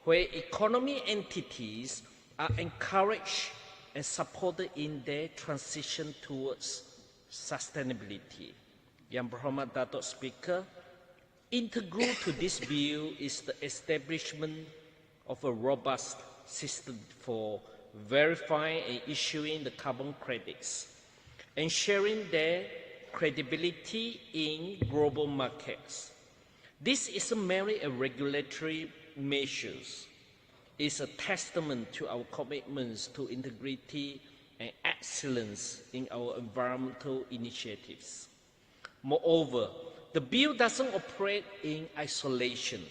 where economy entities are encouraged and supported in their transition towards sustainability. Yang Berhormat Datuk Speaker, integral to this bill is the establishment of a robust system for verifying and issuing the carbon credits, ensuring their credibility in global markets. This isn't merely a regulatory measure. It's a testament to our commitments to integrity and excellence in our environmental initiatives. Moreover, the bill doesn't operate in isolation.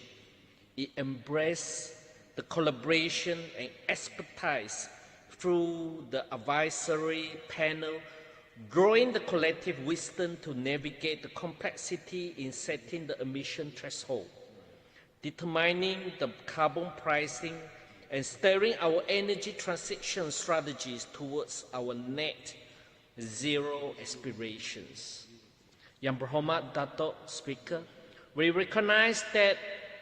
It embraces the collaboration and expertise through the advisory panel, drawing the collective wisdom to navigate the complexity in setting the emission threshold, determining the carbon pricing, and steering our energy transition strategies towards our net zero aspirations. Yang Berhormat Datuk Speaker, we recognize that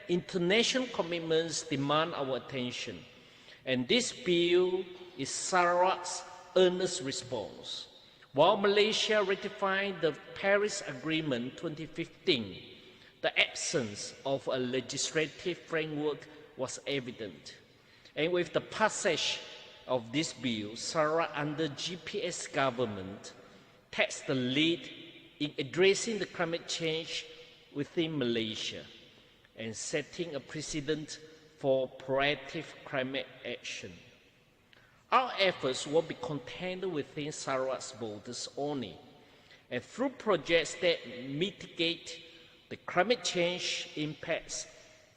international commitments demand our attention, and this bill is Sarawak's earnest response. While Malaysia ratified the Paris Agreement 2015, the absence of a legislative framework was evident. And with the passage of this bill, Sarawak under GPS government takes the lead in addressing the climate change within Malaysia and setting a precedent for proactive climate action. Our efforts will be contained within Sarawak's borders only, and through projects that mitigate the climate change impacts,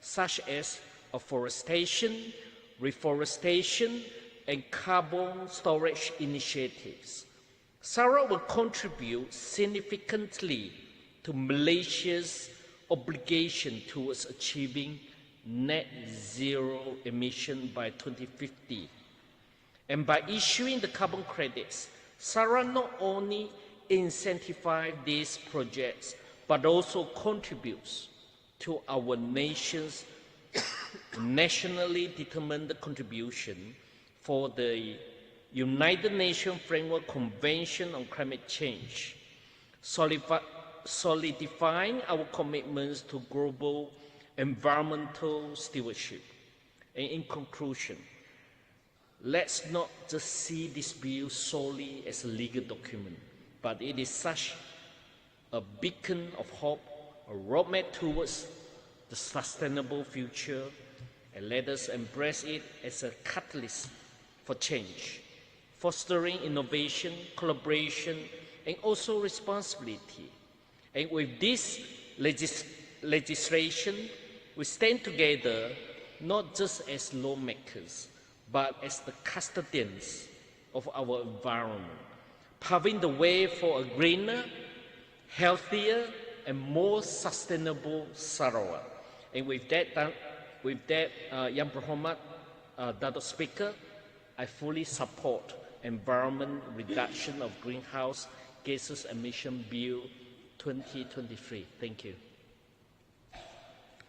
such as afforestation, reforestation, and carbon storage initiatives. Sarawak will contribute significantly to Malaysia's obligation towards achieving net zero emission by 2050. And by issuing the carbon credits, Sarawak not only incentivizes these projects, but also contributes to our nation's nationally determined contribution for the United Nations Framework Convention on Climate Change, solidifying our commitments to global environmental stewardship. And in conclusion, let's not just see this bill solely as a legal document, but it is such a beacon of hope, a roadmap towards the sustainable future, and let us embrace it as a catalyst for change, fostering innovation, collaboration, and also responsibility. And with this legislation, we stand together not just as lawmakers, but as the custodians of our environment, paving the way for a greener, healthier, and more sustainable Sarawak. And with that, Yang Berhormat Datuk Speaker, I fully support Environment Reduction of Greenhouse Gases Emission Bill 2023. Thank you.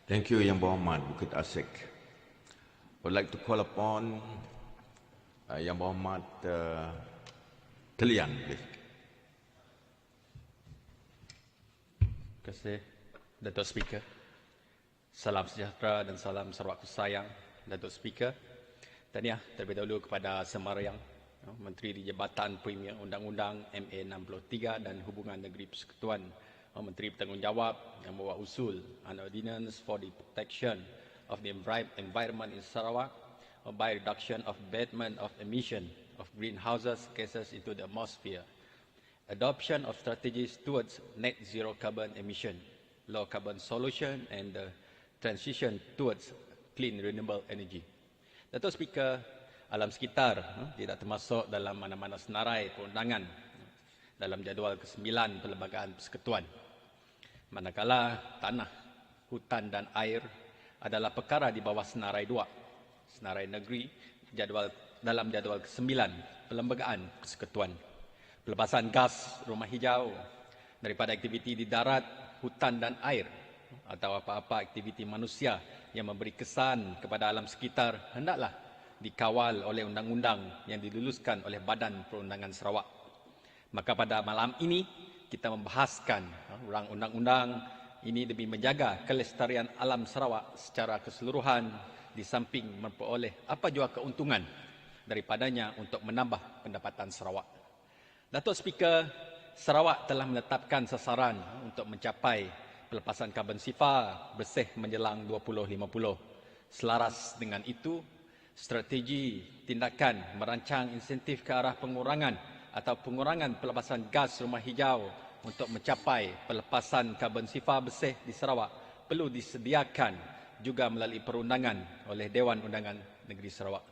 Thank you, Yang Berhormat Bukit Asik. I would like to call upon Yang Berhormat Telian, please. Terima kasih, Datuk Speaker. Salam sejahtera dan salam Sarawakku sayang, Datuk Speaker. Tahniah terlebih dahulu kepada Semariang, Menteri di Jabatan Premier Undang-Undang MA 63 dan Hubungan Negeri Persekutuan, Menteri Bertanggungjawab yang membawa usul an ordinance for the protection of the environment in Sarawak by reduction of abatement of emission of greenhouse gases into the atmosphere, adoption of strategies towards net zero carbon emission, low carbon solution, and the transition towards clean renewable energy. Datuk Speaker, alam sekitar tidak termasuk dalam mana-mana senarai perundangan dalam jadual ke-9 Perlembagaan Persekutuan. Manakala tanah, hutan dan air adalah perkara di bawah senarai 2, senarai negeri dalam jadual ke-9 Perlembagaan Persekutuan. Pelepasan gas rumah hijau daripada aktiviti di darat, hutan dan air atau apa-apa aktiviti manusia yang memberi kesan kepada alam sekitar hendaklah dikawal oleh undang-undang yang diluluskan oleh Badan Perundangan Sarawak. Maka pada malam ini kita membahaskan rang undang-undang ini demi menjaga kelestarian alam Sarawak secara keseluruhan di samping memperoleh apa jua keuntungan daripadanya untuk menambah pendapatan Sarawak. Datuk Speaker, Sarawak telah menetapkan sasaran untuk mencapai pelepasan karbon sifar bersih menjelang 2050. Selaras dengan itu, strategi tindakan merancang insentif ke arah pengurangan atau pengurangan pelepasan gas rumah hijau untuk mencapai pelepasan karbon sifar bersih di Sarawak perlu disediakan juga melalui perundangan oleh Dewan Undangan Negeri Sarawak.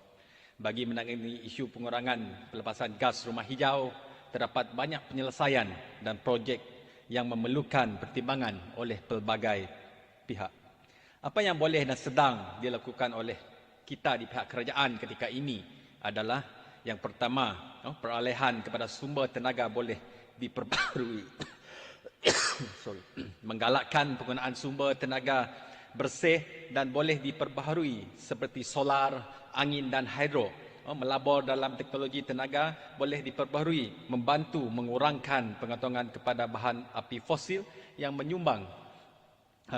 Bagi menangani isu pengurangan pelepasan gas rumah hijau, terdapat banyak penyelesaian dan projek yang memerlukan pertimbangan oleh pelbagai pihak. Apa yang boleh dan sedang dilakukan oleh kita di pihak kerajaan ketika ini adalah yang pertama, peralihan kepada sumber tenaga boleh diperbaharui. Menggalakkan penggunaan sumber tenaga bersih dan boleh diperbaharui seperti solar, angin dan hidro. Melabur dalam teknologi tenaga boleh diperbaharui, membantu mengurangkan pengantongan kepada bahan api fosil yang menyumbang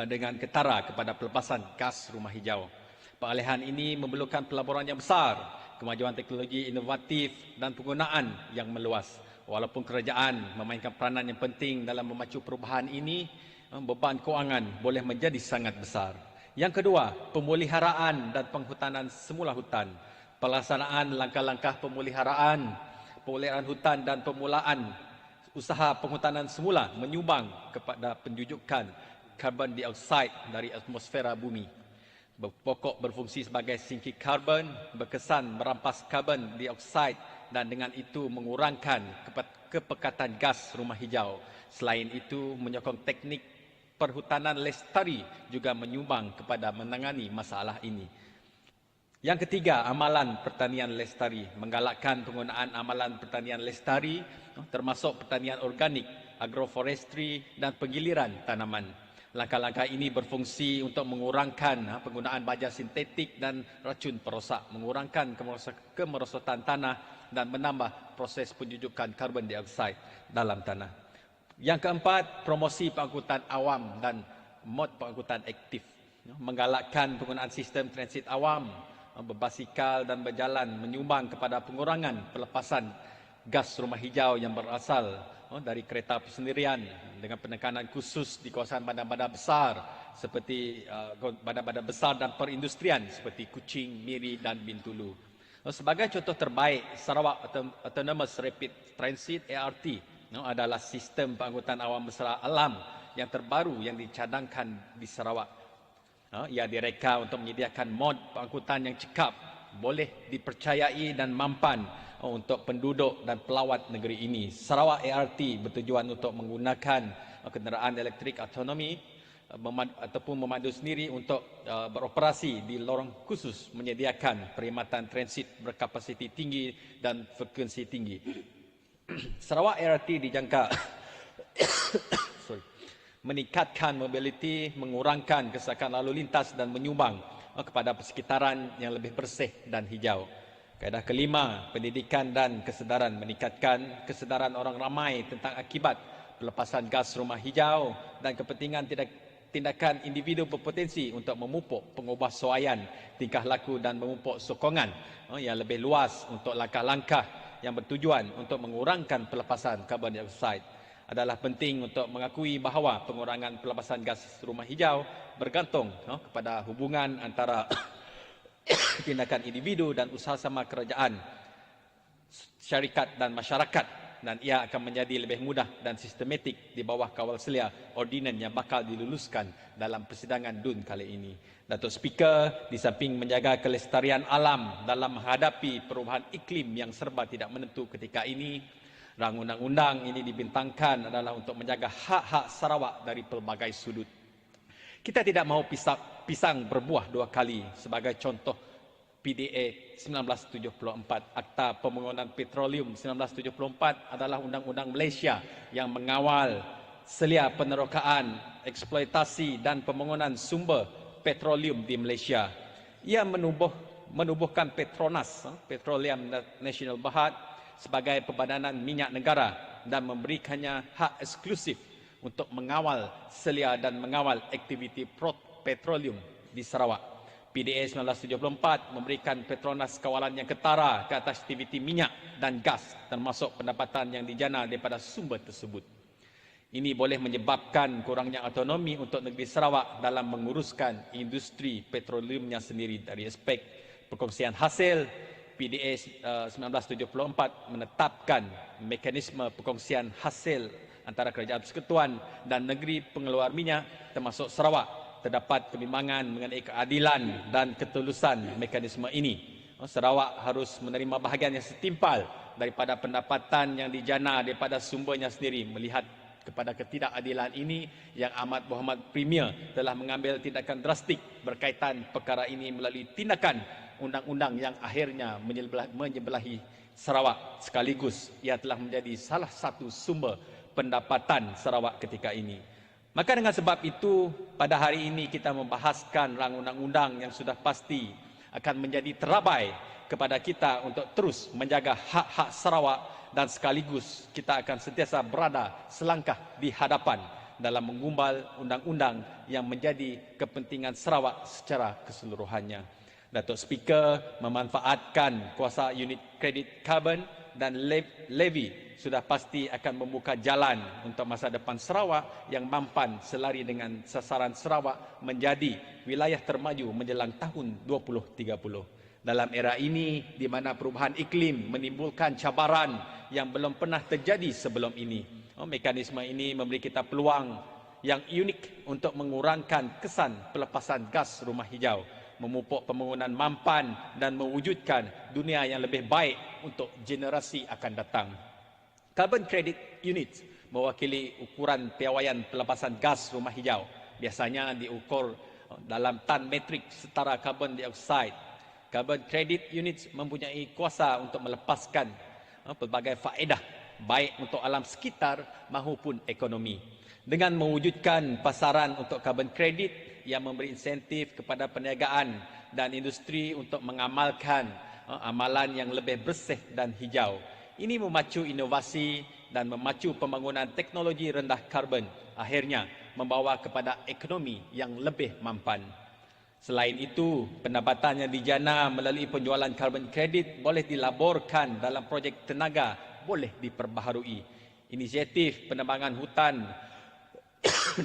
dengan ketara kepada pelepasan gas rumah hijau. Peralihan ini memerlukan pelaburan yang besar, kemajuan teknologi inovatif dan penggunaan yang meluas. Walaupun kerajaan memainkan peranan yang penting dalam memacu perubahan ini, beban kewangan boleh menjadi sangat besar. Yang kedua, pemeliharaan dan penghutanan semula hutan. Pelaksanaan langkah-langkah pemeliharaan hutan dan pemulaan usaha penghutanan semula menyumbang kepada penjujukan karbon dioksida dari atmosfera bumi. Pokok berfungsi sebagai sinki karbon, berkesan merampas karbon dioksida dan dengan itu mengurangkan kepekatan gas rumah hijau. Selain itu, menyokong teknik perhutanan lestari juga menyumbang kepada menangani masalah ini. Yang ketiga, amalan pertanian lestari. Menggalakkan penggunaan amalan pertanian lestari termasuk pertanian organik, agroforestry dan penggiliran tanaman. Langkah-langkah ini berfungsi untuk mengurangkan penggunaan baja sintetik dan racun perosak, mengurangkan kemerosotan tanah dan menambah proses penjujukan karbon dioksida dalam tanah. Yang keempat, promosi pengangkutan awam dan mod pengangkutan aktif. Menggalakkan penggunaan sistem transit awam, berbasikal dan berjalan menyumbang kepada pengurangan pelepasan gas rumah hijau yang berasal dari kereta persendirian dengan penekanan khusus di kawasan bandar-bandar besar seperti bandar-bandar besar dan perindustrian seperti Kuching, Miri dan Bintulu. Sebagai contoh terbaik, Sarawak Autonomous Rapid Transit ART adalah sistem pengangkutan awam bersara alam yang terbaru yang dicadangkan di Sarawak. Ia direka untuk menyediakan mod pengangkutan yang cekap, boleh dipercayai dan mampan untuk penduduk dan pelawat negeri ini. Sarawak ART bertujuan untuk menggunakan kenderaan elektrik autonomi ataupun memandu sendiri untuk beroperasi di lorong khusus menyediakan perkhidmatan transit berkapasiti tinggi dan frekuensi tinggi. Sarawak ART dijangka meningkatkan mobiliti, mengurangkan kesesakan lalu lintas dan menyumbang kepada persekitaran yang lebih bersih dan hijau. Kaedah kelima, pendidikan dan kesedaran, meningkatkan kesedaran orang ramai tentang akibat pelepasan gas rumah hijau dan kepentingan tindakan individu berpotensi untuk memupuk pengubahsuaian tingkah laku dan memupuk sokongan yang lebih luas untuk langkah-langkah yang bertujuan untuk mengurangkan pelepasan karbon dioksida. Adalah penting untuk mengakui bahawa pengurangan pelepasan gas rumah hijau bergantung kepada hubungan antara tindakan individu dan usaha sama kerajaan, syarikat dan masyarakat, dan ia akan menjadi lebih mudah dan sistematik di bawah kawal selia ordinan yang bakal diluluskan dalam persidangan DUN kali ini. Datuk Speaker, di samping menjaga kelestarian alam dalam menghadapi perubahan iklim yang serba tidak menentu ketika ini, rang undang-undang ini dibintangkan adalah untuk menjaga hak-hak Sarawak dari pelbagai sudut. Kita tidak mahu pisang berbuah dua kali. Sebagai contoh, PDA 1974, Akta Pembangunan Petroleum 1974 adalah undang-undang Malaysia yang mengawal selia penerokaan, eksploitasi dan pembangunan sumber petroleum di Malaysia. Ia menubuhkan Petronas, Petroleum National Berhad, sebagai pembadanan minyak negara dan memberikannya hak eksklusif untuk mengawal selia dan mengawal aktiviti petroleum di Sarawak. PDA 1974 memberikan Petronas kawalan yang ketara ke atas aktiviti minyak dan gas termasuk pendapatan yang dijana daripada sumber tersebut. Ini boleh menyebabkan kurangnya autonomi untuk negeri Sarawak dalam menguruskan industri petroleumnya sendiri. Dari aspek perkongsian hasil, PDA 1974 menetapkan mekanisme perkongsian hasil antara kerajaan persekutuan dan negeri pengeluar minyak termasuk Sarawak. Terdapat kebimbangan mengenai keadilan dan ketulusan mekanisme ini. Sarawak harus menerima bahagian yang setimpal daripada pendapatan yang dijana daripada sumbernya sendiri. Melihat kepada ketidakadilan ini, Yang Amat Berhormat Premier telah mengambil tindakan drastik berkaitan perkara ini melalui tindakan undang-undang yang akhirnya menyebelahi Sarawak, sekaligus ia telah menjadi salah satu sumber pendapatan Sarawak ketika ini. Maka dengan sebab itu, pada hari ini kita membahaskan rang undang-undang yang sudah pasti akan menjadi terabai kepada kita untuk terus menjaga hak-hak Sarawak dan sekaligus kita akan sentiasa berada selangkah di hadapan dalam menggumbal undang-undang yang menjadi kepentingan Sarawak secara keseluruhannya. Datuk Speaker memanfaatkan kuasa unit kredit karbon dan levy sudah pasti akan membuka jalan untuk masa depan Sarawak yang mampan selari dengan sasaran Sarawak menjadi wilayah termaju menjelang tahun 2030. Dalam era ini di mana perubahan iklim menimbulkan cabaran yang belum pernah terjadi sebelum ini, mekanisme ini memberi kita peluang yang unik untuk mengurangkan kesan pelepasan gas rumah hijau, memupuk pembangunan mampan dan mewujudkan dunia yang lebih baik untuk generasi akan datang. Carbon credit unit mewakili ukuran piawaian pelepasan gas rumah hijau. Biasanya diukur dalam tan metrik setara karbon dioksida. Carbon credit unit mempunyai kuasa untuk melepaskan pelbagai faedah baik untuk alam sekitar maupun ekonomi. Dengan mewujudkan pasaran untuk carbon credit yang memberi insentif kepada perniagaan dan industri untuk mengamalkan amalan yang lebih bersih dan hijau. Ini memacu inovasi dan memacu pembangunan teknologi rendah karbon, akhirnya membawa kepada ekonomi yang lebih mampan. Selain itu, pendapatan yang dijana melalui penjualan karbon kredit boleh dilaborkan dalam projek tenaga, boleh diperbaharui. Inisiatif penebangan hutan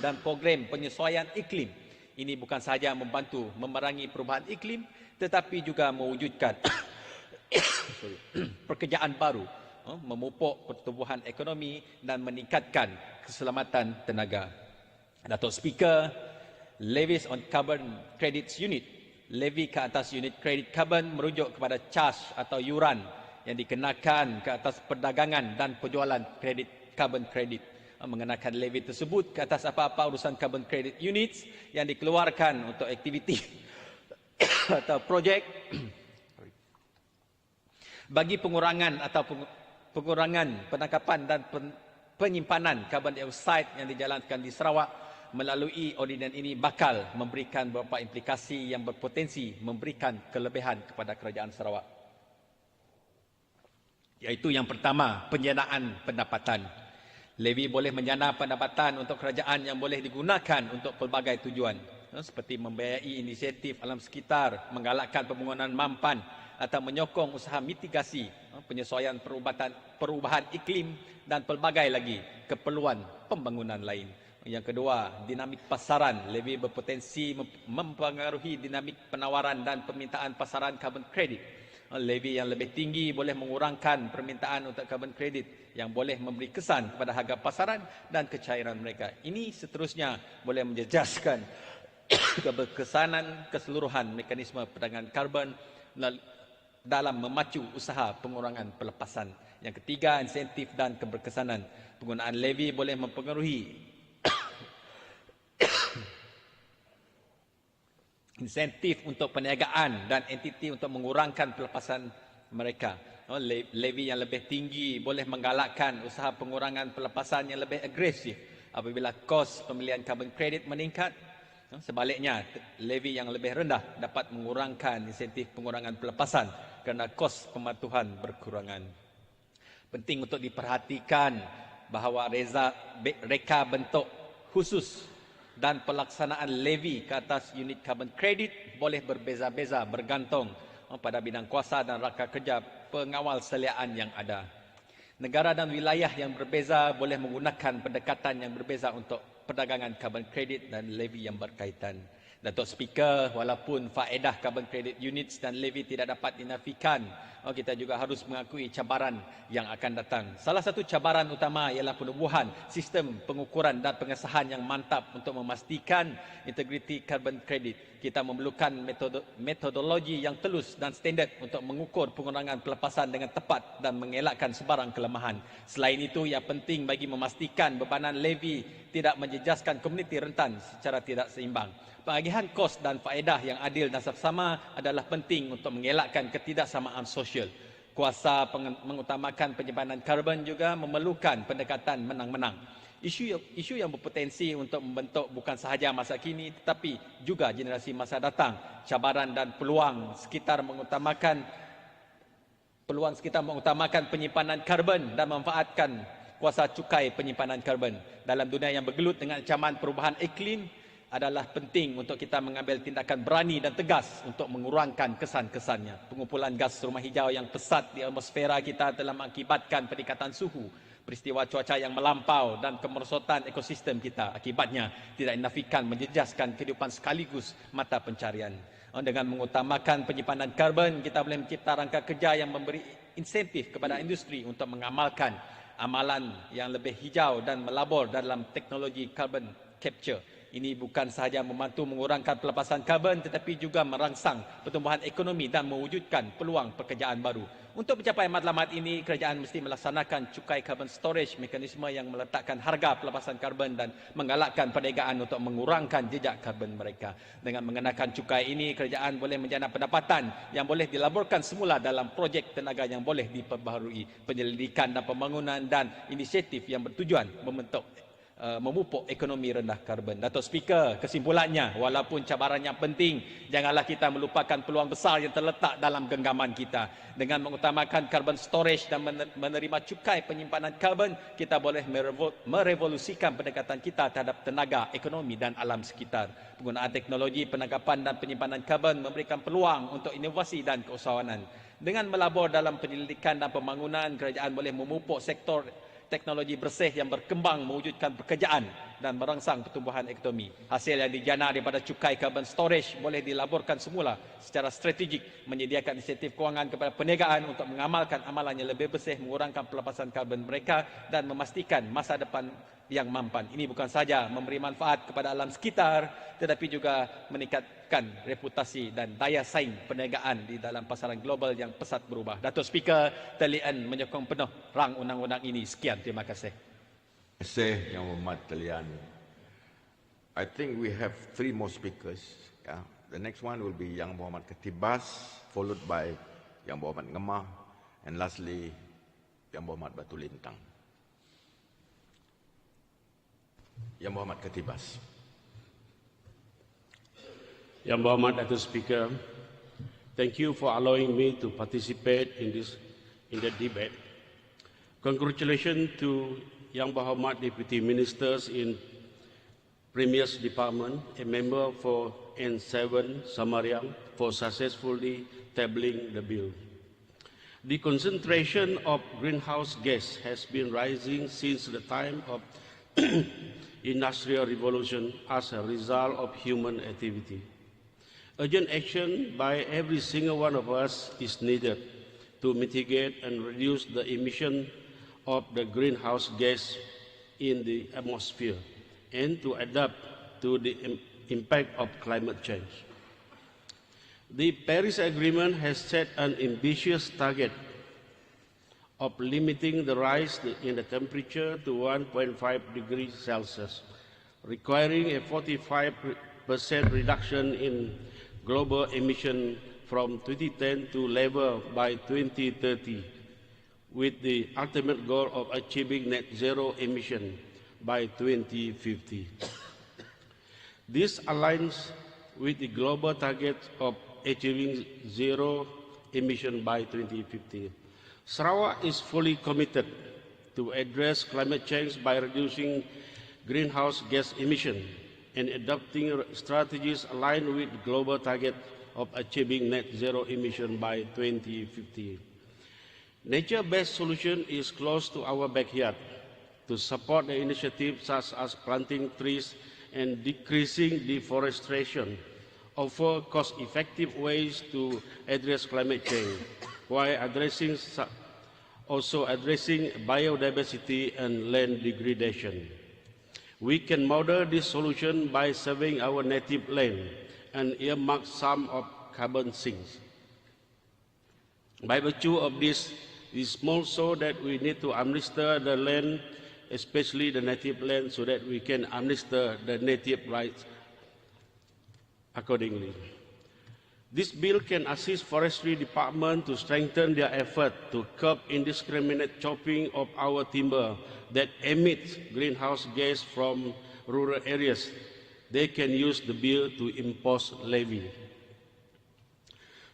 dan program penyesuaian iklim ini bukan sahaja membantu memerangi perubahan iklim, tetapi juga mewujudkan pekerjaan baru, memupuk pertumbuhan ekonomi dan meningkatkan keselamatan tenaga. Datuk Speaker, levies on carbon credits unit, levy ke atas unit kredit karbon merujuk kepada charge atau yuran yang dikenakan ke atas perdagangan dan penjualan kredit carbon kredit. Mengenakan levy tersebut ke atas apa-apa urusan carbon credit units yang dikeluarkan untuk aktiviti atau projek bagi pengurangan atau pengurangan penangkapan dan penyimpanan karbon dioksida yang dijalankan di Sarawak melalui ordinan ini bakal memberikan beberapa implikasi yang berpotensi memberikan kelebihan kepada kerajaan Sarawak. Iaitu yang pertama, penjanaan pendapatan. Levy boleh menjana pendapatan untuk kerajaan yang boleh digunakan untuk pelbagai tujuan, seperti membiayai inisiatif alam sekitar, menggalakkan pembangunan mampan atau menyokong usaha mitigasi, penyesuaian perubahan iklim dan pelbagai lagi keperluan pembangunan lain. Yang kedua, dinamik pasaran. Levy berpotensi mempengaruhi dinamik penawaran dan permintaan pasaran carbon credit. Levy yang lebih tinggi boleh mengurangkan permintaan untuk carbon credit yang boleh memberi kesan kepada harga pasaran dan kecairan mereka. Ini seterusnya boleh menjejaskan keberkesanan keseluruhan mekanisme perdagangan karbon dalam memacu usaha pengurangan pelepasan. Yang ketiga, insentif dan keberkesanan. Penggunaan levy boleh mempengaruhi insentif untuk perniagaan dan entiti untuk mengurangkan pelepasan mereka. Levy yang lebih tinggi boleh menggalakkan usaha pengurangan pelepasan yang lebih agresif apabila kos pembelian carbon credit meningkat. Sebaliknya, levy yang lebih rendah dapat mengurangkan insentif pengurangan pelepasan kerana kos pematuhan berkurangan. Penting untuk diperhatikan bahawa reka bentuk khusus dan pelaksanaan levy ke atas unit carbon credit boleh berbeza-beza bergantung pada bidang kuasa dan rangka kerja pengawal seliaan yang ada. Negara dan wilayah yang berbeza boleh menggunakan pendekatan yang berbeza untuk perdagangan carbon credit dan levy yang berkaitan. Datuk Speaker, walaupun faedah carbon credit units dan levy tidak dapat dinafikan, kita juga harus mengakui cabaran yang akan datang. Salah satu cabaran utama ialah penubuhan sistem pengukuran dan pengesahan yang mantap untuk memastikan integriti carbon credit. Kita memerlukan metodologi yang telus dan standard untuk mengukur pengurangan pelepasan dengan tepat dan mengelakkan sebarang kelemahan. Selain itu, ia penting bagi memastikan bebanan levy tidak menjejaskan komuniti rentan secara tidak seimbang. Pengagihan kos dan faedah yang adil dan sama adalah penting untuk mengelakkan ketidaksamaan sosial. Kuasa mengutamakan penyimpanan karbon juga memerlukan pendekatan menang-menang. Isu yang berpotensi untuk membentuk bukan sahaja masa kini tetapi juga generasi masa datang. Cabaran dan peluang sekitar mengutamakan penyimpanan karbon dan memanfaatkan kuasa cukai penyimpanan karbon. Dalam dunia yang bergelut dengan ancaman perubahan iklim, adalah penting untuk kita mengambil tindakan berani dan tegas untuk mengurangkan kesan-kesannya. Pengumpulan gas rumah hijau yang pesat di atmosfera kita telah mengakibatkan peningkatan suhu, peristiwa cuaca yang melampau dan kemerosotan ekosistem kita. Akibatnya tidak dinafikan menjejaskan kehidupan sekaligus mata pencarian. Dengan mengutamakan penyimpanan karbon, kita boleh mencipta rangka kerja yang memberi insentif kepada industri untuk mengamalkan amalan yang lebih hijau dan melabur dalam teknologi carbon capture. Ini bukan sahaja membantu mengurangkan pelepasan karbon tetapi juga merangsang pertumbuhan ekonomi dan mewujudkan peluang pekerjaan baru. Untuk mencapai matlamat ini, kerajaan mesti melaksanakan cukai carbon storage, mekanisme yang meletakkan harga pelepasan karbon dan menggalakkan perniagaan untuk mengurangkan jejak karbon mereka. Dengan mengenakan cukai ini, kerajaan boleh menjana pendapatan yang boleh dilaburkan semula dalam projek tenaga yang boleh diperbaharui, penyelidikan dan pembangunan dan inisiatif yang bertujuan membentuk memupuk ekonomi rendah karbon. Datuk Speaker, kesimpulannya, walaupun cabaran yang penting, janganlah kita melupakan peluang besar yang terletak dalam genggaman kita. Dengan mengutamakan carbon storage dan menerima cukai penyimpanan karbon, kita boleh merevolusikan pendekatan kita terhadap tenaga, ekonomi dan alam sekitar. Penggunaan teknologi penangkapan dan penyimpanan karbon memberikan peluang untuk inovasi dan keusahawanan. Dengan melabur dalam penyelidikan dan pembangunan, kerajaan boleh memupuk sektor teknologi bersih yang berkembang mewujudkan pekerjaan dan merangsang pertumbuhan ekonomi. Hasil yang dijana daripada cukai carbon storage boleh dilaburkan semula secara strategik, menyediakan insentif kewangan kepada perniagaan untuk mengamalkan amalan yang lebih bersih, mengurangkan pelepasan karbon mereka dan memastikan masa depan yang mampan. Ini bukan saja memberi manfaat kepada alam sekitar, tetapi juga meningkatkan reputasi dan daya saing perniagaan di dalam pasaran global yang pesat berubah. Datuk Speaker, Talian menyokong penuh rang undang-undang ini. Sekian, terima kasih. Terima kasih Yang Berhormat Talian. I think we have 3 more speakers. Yeah. The next one will be Yang Berhormat Ketibas, followed by Yang Berhormat Ngemah, and lastly Yang Berhormat Batu Lintang. Yang Berhormat Ketibas. Yang Berhormat Datuk Speaker, thank you for allowing me to participate in the debate. Congratulations to Yang Berhormat Deputy Ministers in Premier's Department, a member for N7 Samariang, for successfully tabling the bill. The concentration of greenhouse gas has been rising since the time of Industrial Revolution as a result of human activity. Urgent action by every single one of us is needed to mitigate and reduce the emission of the greenhouse gas in the atmosphere and to adapt to the impact of climate change. The Paris Agreement has set an ambitious target of limiting the rise in the temperature to 1.5 degrees Celsius, requiring a 45% reduction in global emission from 2010 to level by 2030, with the ultimate goal of achieving net zero emission by 2050. This aligns with the global target of achieving zero emission by 2050. Sarawak is fully committed to address climate change by reducing greenhouse gas emission and adopting strategies aligned with the global target of achieving net zero emission by 2050. Nature-based solution is close to our backyard. To support the initiatives such as planting trees and decreasing deforestation, offer cost-effective ways to address climate change, while also addressing biodiversity and land degradation. We can model this solution by saving our native land and earmark some of carbon sinks. By virtue of this, it is more so that we need to amnesty the land, especially the native land, so that we can amnesty the native rights accordingly. This bill can assist Forestry Department to strengthen their effort to curb indiscriminate chopping of our timber that emits greenhouse gas from rural areas. They can use the bill to impose levy.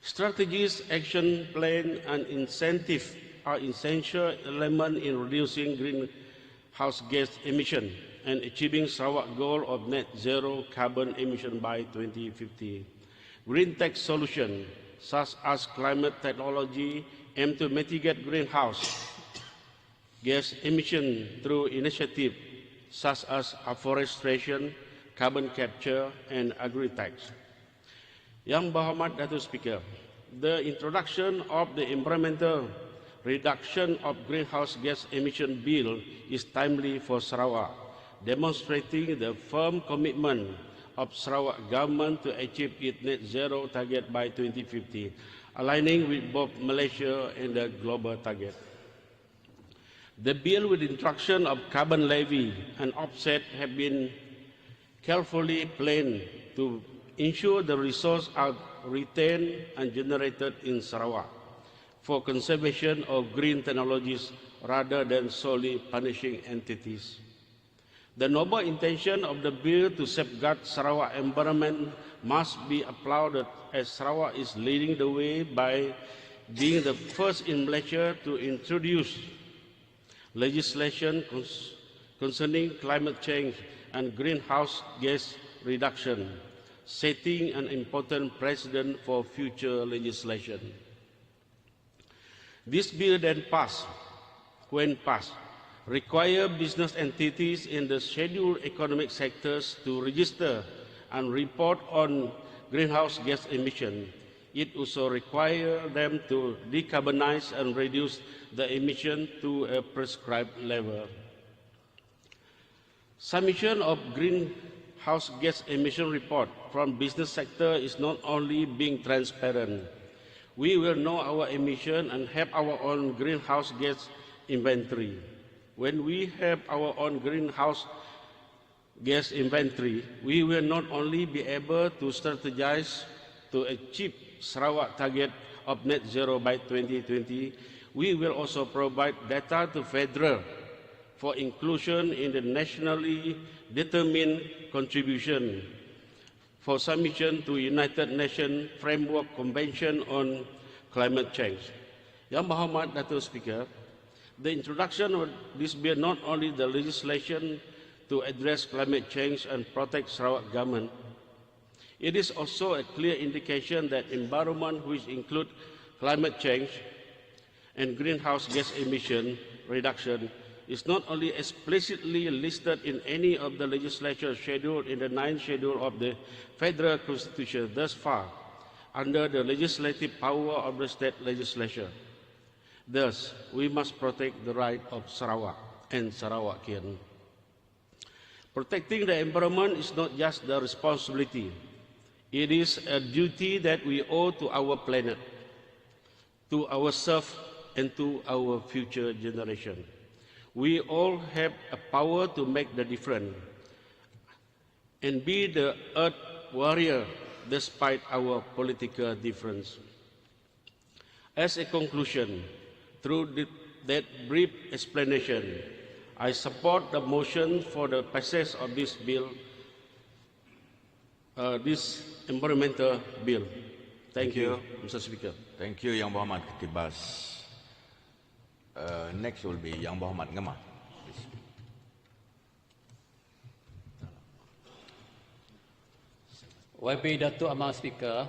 Strategies, action plan, and incentive are essential elements in reducing greenhouse gas emission and achieving Sarawak goal of net zero carbon emission by 2050. Green tech solutions, such as climate technology, aim to mitigate greenhouse gas emission through initiatives such as afforestation, carbon capture, and agri-tech. Yang Berhormat Datuk Speaker, the introduction of the Environmental Reduction of Greenhouse Gas Emission Bill is timely for Sarawak, demonstrating the firm commitment of Sarawak government to achieve its net zero target by 2050, aligning with both Malaysia and the global target. The bill with introduction of carbon levy and offset have been carefully planned to ensure the resources are retained and generated in Sarawak for conservation of green technologies rather than solely punishing entities. The noble intention of the bill to safeguard Sarawak environment must be applauded, as Sarawak is leading the way by being the first in Malaysia to introduce legislation concerning climate change and greenhouse gas reduction, setting an important precedent for future legislation. This bill then passed, when passed, require business entities in the scheduled economic sectors to register and report on greenhouse gas emission. It also requires them to decarbonize and reduce the emission to a prescribed level. Submission of greenhouse gas emission report from business sector is not only being transparent. We will know our emission and have our own greenhouse gas inventory. When we have our own greenhouse gas inventory, we will not only be able to strategize to achieve Sarawak target of net zero by 2020, we will also provide data to Federal for inclusion in the nationally determined contribution for submission to United Nations Framework Convention on Climate Change. Yang Berhormat Datuk Speaker, the introduction of this bill not only the legislation to address climate change and protect Sarawak government, it is also a clear indication that environment which include climate change and greenhouse gas emission reduction is not only explicitly listed in any of the legislation scheduled in the 9th schedule of the Federal Constitution thus far under the legislative power of the state legislature. Thus, we must protect the right of Sarawak and Sarawakian. Protecting the environment is not just the responsibility. It is a duty that we owe to our planet, to ourselves, and to our future generation. We all have a power to make the difference and be the earth warrior despite our political difference. As a conclusion, through that brief explanation, I support the motion for the passage of this bill, this environmental bill. Thank you, Mr. Speaker. Thank you, Yang Berhormat Ketibas. Next will be Yang Berhormat Ngema. YB Datuk Amang Speaker,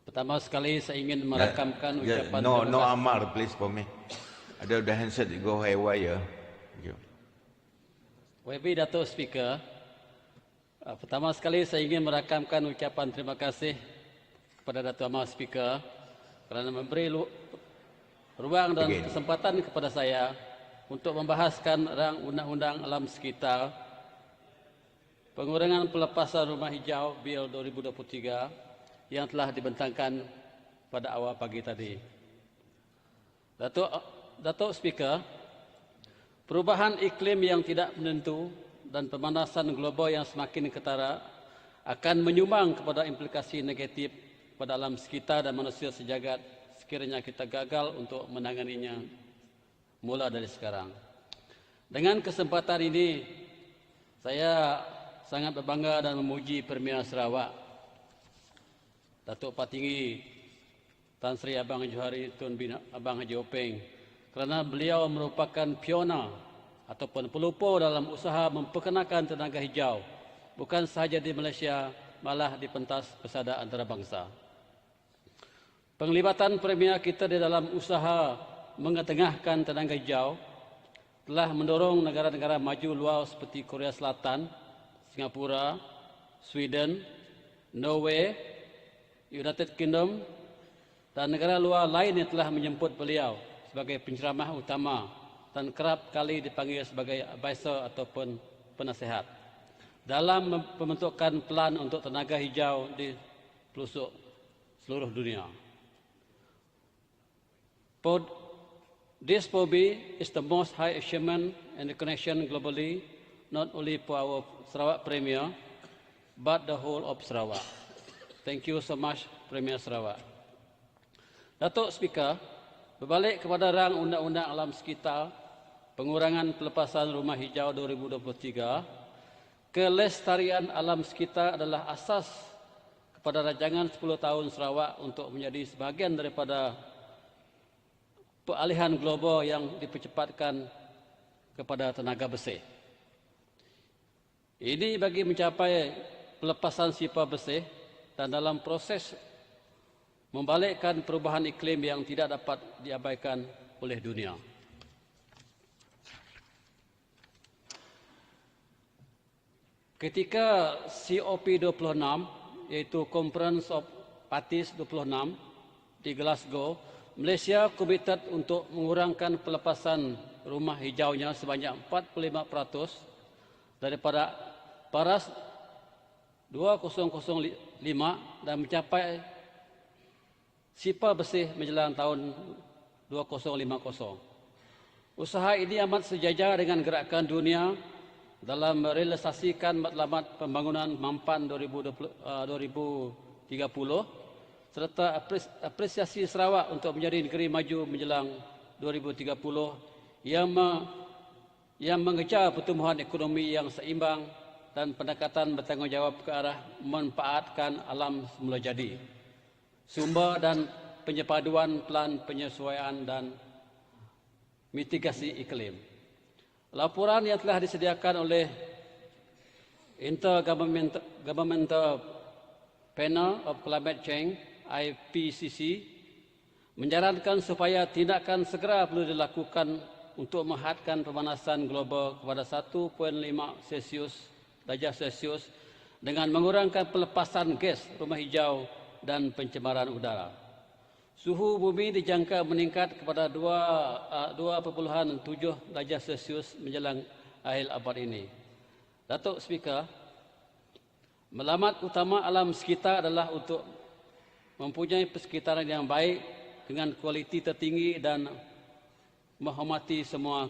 pertama sekali saya ingin merakamkan ucapan No Amar, please for me. Ada the handset go haywire. YB Datuk Speaker, pertama sekali saya ingin merakamkan ucapan terima kasih kepada Datuk Amang Speaker kerana memberi ruang dan kesempatan kepada saya untuk membahaskan rang undang-undang alam sekitar, pengurangan pelepasan rumah hijau Bil 2023 yang telah dibentangkan pada awal pagi tadi. Datuk Speaker, perubahan iklim yang tidak menentu dan pemanasan global yang semakin ketara akan menyumbang kepada implikasi negatif pada alam sekitar dan manusia sejagat sekiranya kita gagal untuk menanganinya mula dari sekarang. Dengan kesempatan ini, saya sangat berbangga dan memuji Premier Sarawak, Datuk Patinggi Tan Sri Abang Johari Tun Bin Abang Haji Openg, kerana beliau merupakan pionir ataupun pelopor dalam usaha memperkenalkan tenaga hijau bukan sahaja di Malaysia, malah di pentas pesada antarabangsa. Penglibatan Premier kita di dalam usaha mengetengahkan tenaga hijau telah mendorong negara-negara maju luar seperti Korea Selatan, Singapura, Sweden, Norway, United Kingdom dan negara luar lain yang telah menjemput beliau sebagai penceramah utama dan kerap kali dipanggil sebagai advisor ataupun penasihat dalam pembentukan plan untuk tenaga hijau di pelosok seluruh dunia. This POBI is the most high achievement and recognition globally, not only for our Sarawak Premier, but the whole of Sarawak. Thank you so much, Premier Sarawak. Datuk Speaker, berbalik kepada rang undang-undang alam sekitar pengurangan pelepasan rumah hijau 2023, kelestarian alam sekitar adalah asas kepada rancangan 10 tahun Sarawak untuk menjadi sebahagian daripada peralihan global yang dipercepatkan kepada tenaga bersih. Ini bagi mencapai pelepasan sifar bersih dan dalam proses membalikkan perubahan iklim yang tidak dapat diabaikan oleh dunia. Ketika COP26 iaitu Conference of Parties 26 di Glasgow, Malaysia komited untuk mengurangkan pelepasan rumah hijaunya sebanyak 45% daripada paras 2005 dan mencapai sifar bersih menjelang tahun 2050. Usaha ini amat sejajar dengan gerakan dunia dalam merealisasikan matlamat pembangunan mampan 2030 serta apresiasi Sarawak untuk menjadi negeri maju menjelang 2030 yang mengejar pertumbuhan ekonomi yang seimbang dan pendekatan bertanggungjawab ke arah memanfaatkan alam semula jadi, sumber dan penyepaduan plan penyesuaian dan mitigasi iklim. Laporan yang telah disediakan oleh Intergovernmental Panel of Climate Change IPCC menyarankan supaya tindakan segera perlu dilakukan untuk menghadkan pemanasan global kepada 1.5 darjah Celsius dengan mengurangkan pelepasan gas rumah hijau dan pencemaran udara. Suhu bumi dijangka meningkat kepada 2.7 darjah Celsius menjelang akhir abad ini. Datuk Speaker, matlamat utama alam sekitar adalah untuk mempunyai persekitaran yang baik dengan kualiti tertinggi dan menghormati semua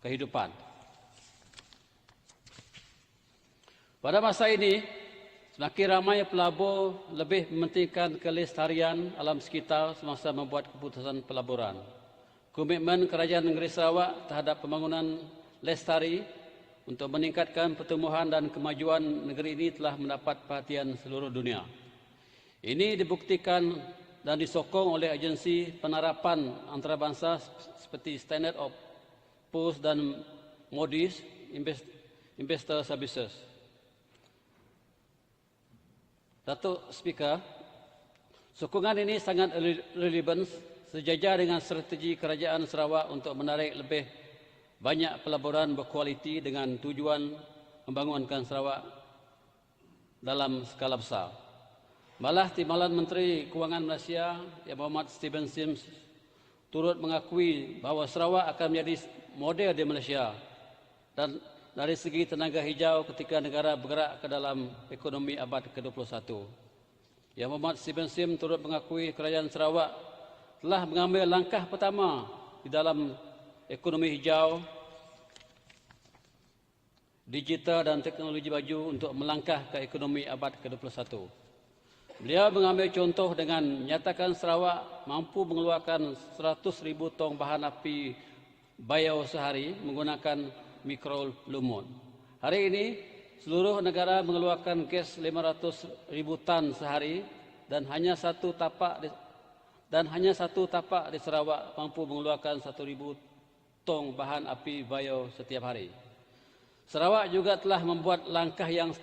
kehidupan. Pada masa ini, semakin ramai pelabur lebih mementingkan kelestarian alam sekitar semasa membuat keputusan pelaburan. Komitmen Kerajaan Negeri Sarawak terhadap pembangunan lestari untuk meningkatkan pertumbuhan dan kemajuan negeri ini telah mendapat perhatian seluruh dunia. Ini dibuktikan dan disokong oleh agensi penerapan antarabangsa seperti Standard of Poor's dan Moody's Investor Services. Datuk Speaker, sokongan ini sangat relevan sejajar dengan strategi Kerajaan Sarawak untuk menarik lebih banyak pelaburan berkualiti dengan tujuan membangunkan Sarawak dalam skala besar. Malah Timbalan Menteri Kewangan Malaysia Yang Berhormat Stephen Sims turut mengakui bahawa Sarawak akan menjadi model di Malaysia dan dari segi tenaga hijau ketika negara bergerak ke dalam ekonomi abad ke-21. Yang Berhormat Stephen Sims turut mengakui Kerajaan Sarawak telah mengambil langkah pertama di dalam ekonomi hijau, digital dan teknologi baju untuk melangkah ke ekonomi abad ke-21. Beliau mengambil contoh dengan menyatakan Sarawak mampu mengeluarkan 100,000 tong bahan api bio sehari menggunakan mikrolumut. Hari ini, seluruh negara mengeluarkan gas 500,000 tan sehari dan hanya satu tapak di Sarawak mampu mengeluarkan 1,000 tong bahan api bio setiap hari. Sarawak juga telah membuat langkah yang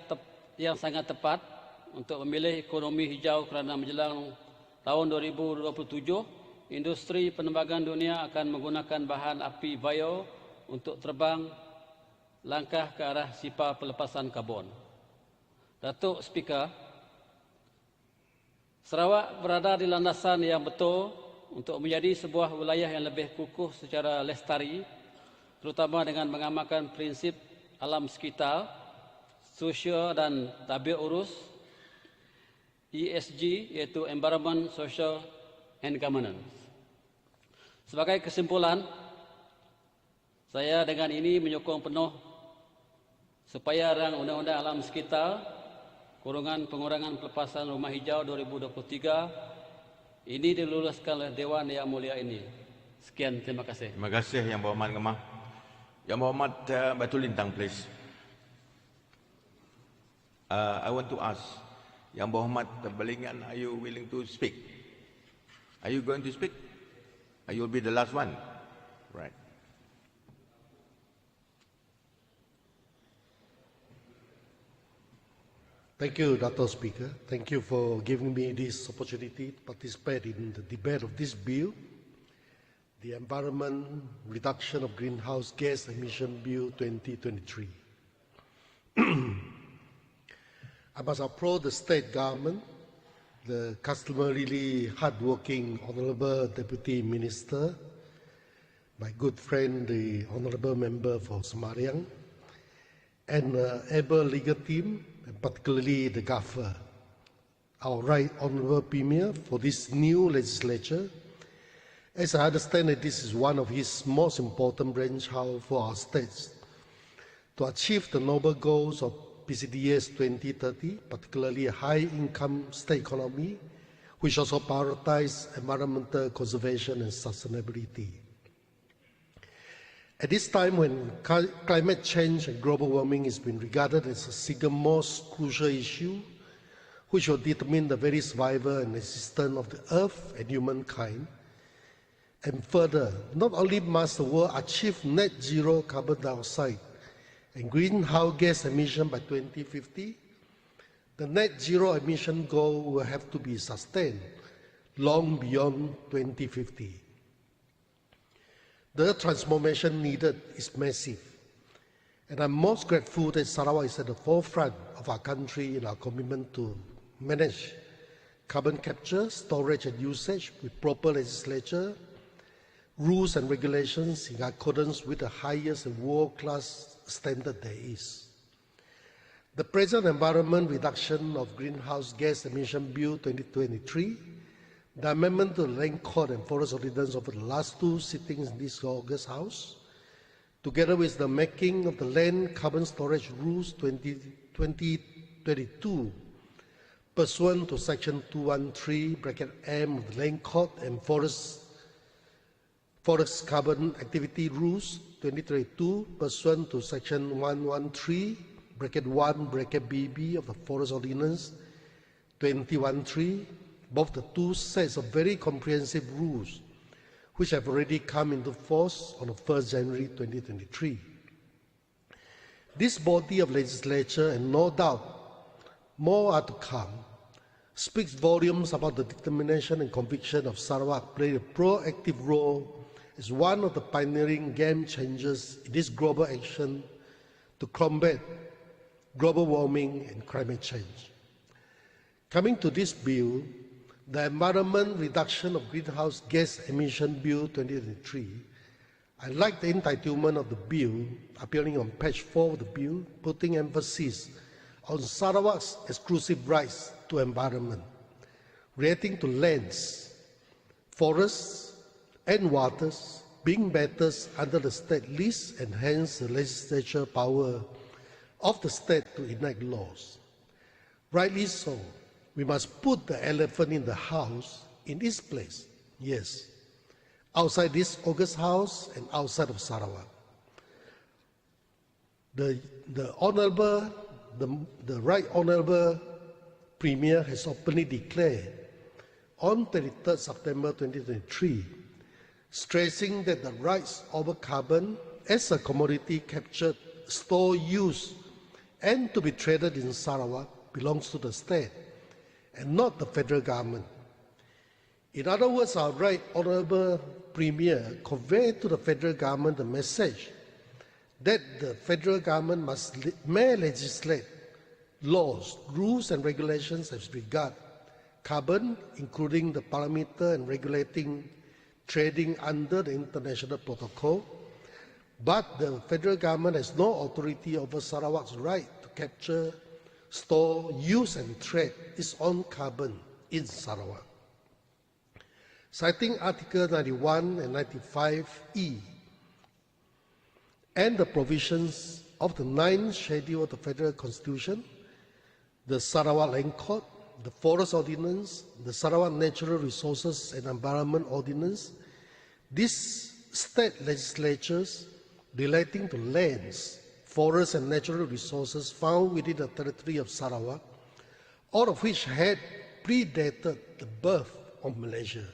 sangat tepat untuk memilih ekonomi hijau kerana menjelang tahun 2027, industri penerbangan dunia akan menggunakan bahan api bio untuk terbang langkah ke arah sifar pelepasan karbon. Datuk Speaker, Sarawak berada di landasan yang betul untuk menjadi sebuah wilayah yang lebih kukuh secara lestari, terutama dengan mengamalkan prinsip alam sekitar, sosial dan tabiat urus, ESG iaitu Environment, Social and Governance. Sebagai kesimpulan, saya dengan ini menyokong penuh supaya rang Undang-Undang Alam Sekitar pengurangan pelepasan rumah hijau 2023 ini diluluskan oleh Dewan Yang Mulia ini. Sekian, terima kasih. Terima kasih Yang Berhormat Ngemah. Yang Berhormat Batu Lintang, please. I want to ask, Yang Berhormat Balingan, are you willing to speak? Are you going to speak? You will be the last one. Right. Thank you, Dr. Speaker. Thank you for giving me this opportunity to participate in the debate of this bill, the Environment Reduction of Greenhouse Gas Emission Bill 2023. I must applaud the state government, the customarily hardworking Honourable Deputy Minister, my good friend, the Honourable Member for Semariang, and able legal team, and particularly the Gaffer, our Right Honourable Premier, for this new legislature, as I understand that this is one of his most important brainchild for our states to achieve the noble goals of PCDS 2030, particularly a high-income state economy, which also prioritizes environmental conservation and sustainability. At this time when climate change and global warming is being regarded as the single most crucial issue, which will determine the very survival and existence of the Earth and humankind, and further, not only must the world achieve net zero carbon dioxide and greenhouse gas emission by 2050, the net zero emission goal will have to be sustained long beyond 2050. The transformation needed is massive, and I'm most grateful that Sarawak is at the forefront of our country in our commitment to manage carbon capture, storage and usage with proper legislature, rules and regulations in accordance with the highest and world-class standard there is. The present Environment Reduction of Greenhouse Gas Emission Bill 2023, the amendment to the Land Court and Forest Ordinance over the last two sittings in this August House, together with the making of the Land Carbon Storage Rules 2022, pursuant to Section 213(m) of the Land Court and Forest Carbon Activity Rules 2022, pursuant to Section 113(1)(bb) of the Forest Ordinance 2013, both the two sets of very comprehensive rules, which have already come into force on the 1st January 2023. This body of legislature, and no doubt more are to come, speaks volumes about the determination and conviction of Sarawak played a proactive role as one of the pioneering game changers in this global action to combat global warming and climate change. Coming to this bill, the Environment Reduction of Greenhouse Gas Emission Bill 2023, I like the entitlement of the bill appearing on page 4 of the bill, putting emphasis on Sarawak's exclusive rights to environment, relating to lands, forests, and waters being matters under the state lease and hence the legislature power of the state to enact laws. Rightly so, we must put the elephant in the house in its place, yes, outside this August House and outside of Sarawak. The Right Honourable Premier has openly declared on 23rd September 2023, stressing that the rights over carbon as a commodity captured, stored, used, and to be traded in Sarawak belongs to the state and not the federal government. In other words, our Right Honourable Premier conveyed to the federal government the message that the federal government may legislate laws, rules and regulations as regard carbon, including the parameter and regulating trading under the international protocol, but the federal government has no authority over Sarawak's right to capture, store, use and trade its own carbon in Sarawak. Citing Article 91 and 95E and the provisions of the 9th Schedule of the Federal Constitution, the Sarawak Land Court, the Forest Ordinance, the Sarawak Natural Resources and Environment Ordinance, these state legislatures relating to lands, forests and natural resources found within the territory of Sarawak, all of which had predated the birth of Malaysia.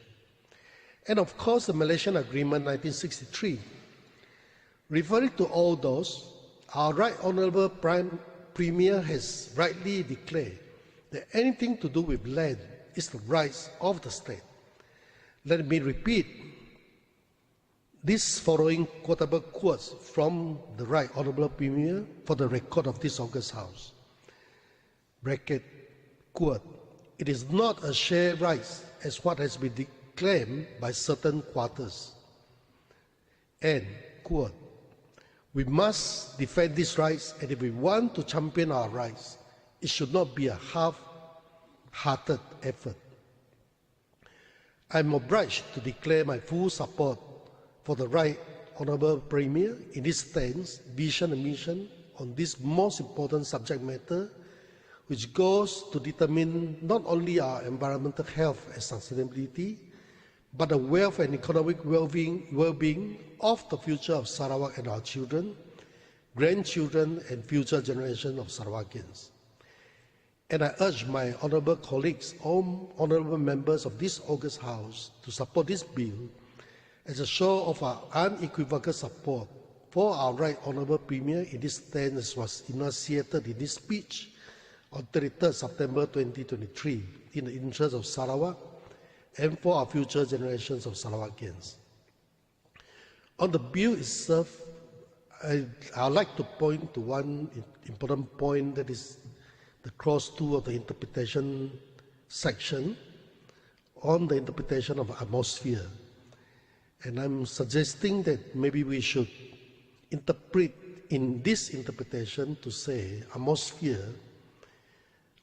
And of course, the Malaysian Agreement 1963. Referring to all those, our Right Honourable Premier has rightly declared that anything to do with land is the rights of the state. Let me repeat these following quotable quotes from the Right Honourable Premier for the record of this August House. Bracket, quote, "It is not a shared right as what has been claimed by certain quarters." And, quote, "We must defend these rights, and if we want to champion our rights, it should not be a half-hearted effort." I am obliged to declare my full support for the Right Honourable Premier in his stance, vision and mission on this most important subject matter, which goes to determine not only our environmental health and sustainability, but the wealth and economic well-being of the future of Sarawak and our children, grandchildren and future generations of Sarawakians. And I urge my honourable colleagues, all honourable members of this August House, to support this bill as a show of our unequivocal support for our Right Honourable Premier in this stance as was enunciated in this speech on 23rd September 2023 in the interest of Sarawak and for our future generations of Sarawakians. On the bill itself, I'd like to point to one important point, that is the clause 2 of the interpretation section on the interpretation of atmosphere. And I'm suggesting that maybe we should interpret in this interpretation to say atmosphere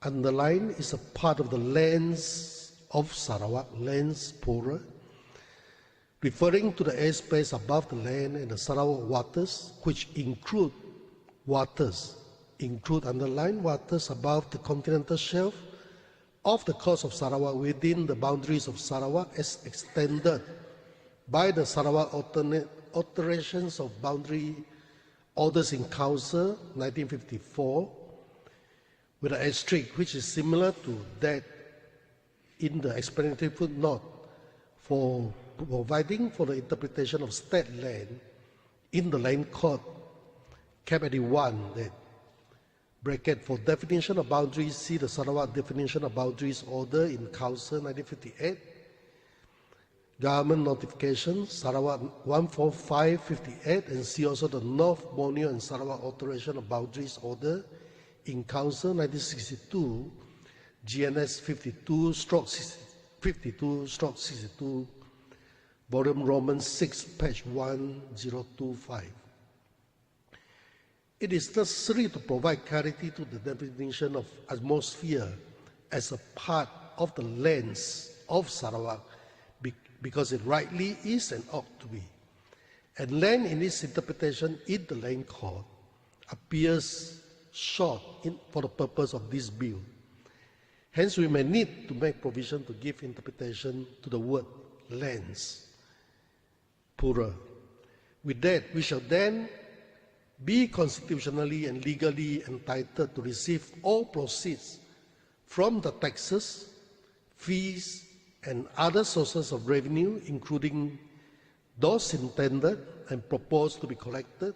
underline is a part of the lands of Sarawak, lands poorer, referring to the airspace above the land and the Sarawak waters, which include underlying waters above the continental shelf of the coast of Sarawak within the boundaries of Sarawak as extended by the Sarawak alterations of boundary orders in Council 1954, with an asterisk which is similar to that in the explanatory footnote for providing for the interpretation of state land in the land court, cap 81, that bracket for definition of boundaries, see the Sarawak definition of boundaries order in Council 1958, government notification Sarawak 14558, and see also the North Borneo and Sarawak alteration of boundaries order in Council 1962, GNS 52/62, volume Roman 6, page 1025. It is necessary to provide clarity to the definition of atmosphere as a part of the lands of Sarawak, because it rightly is and ought to be. And land in its interpretation in the land court appears short for the purpose of this bill. Hence, we may need to make provision to give interpretation to the word lands, poorer. With that, we shall then be constitutionally and legally entitled to receive all proceeds from the taxes, fees, and other sources of revenue, including those intended and proposed to be collected,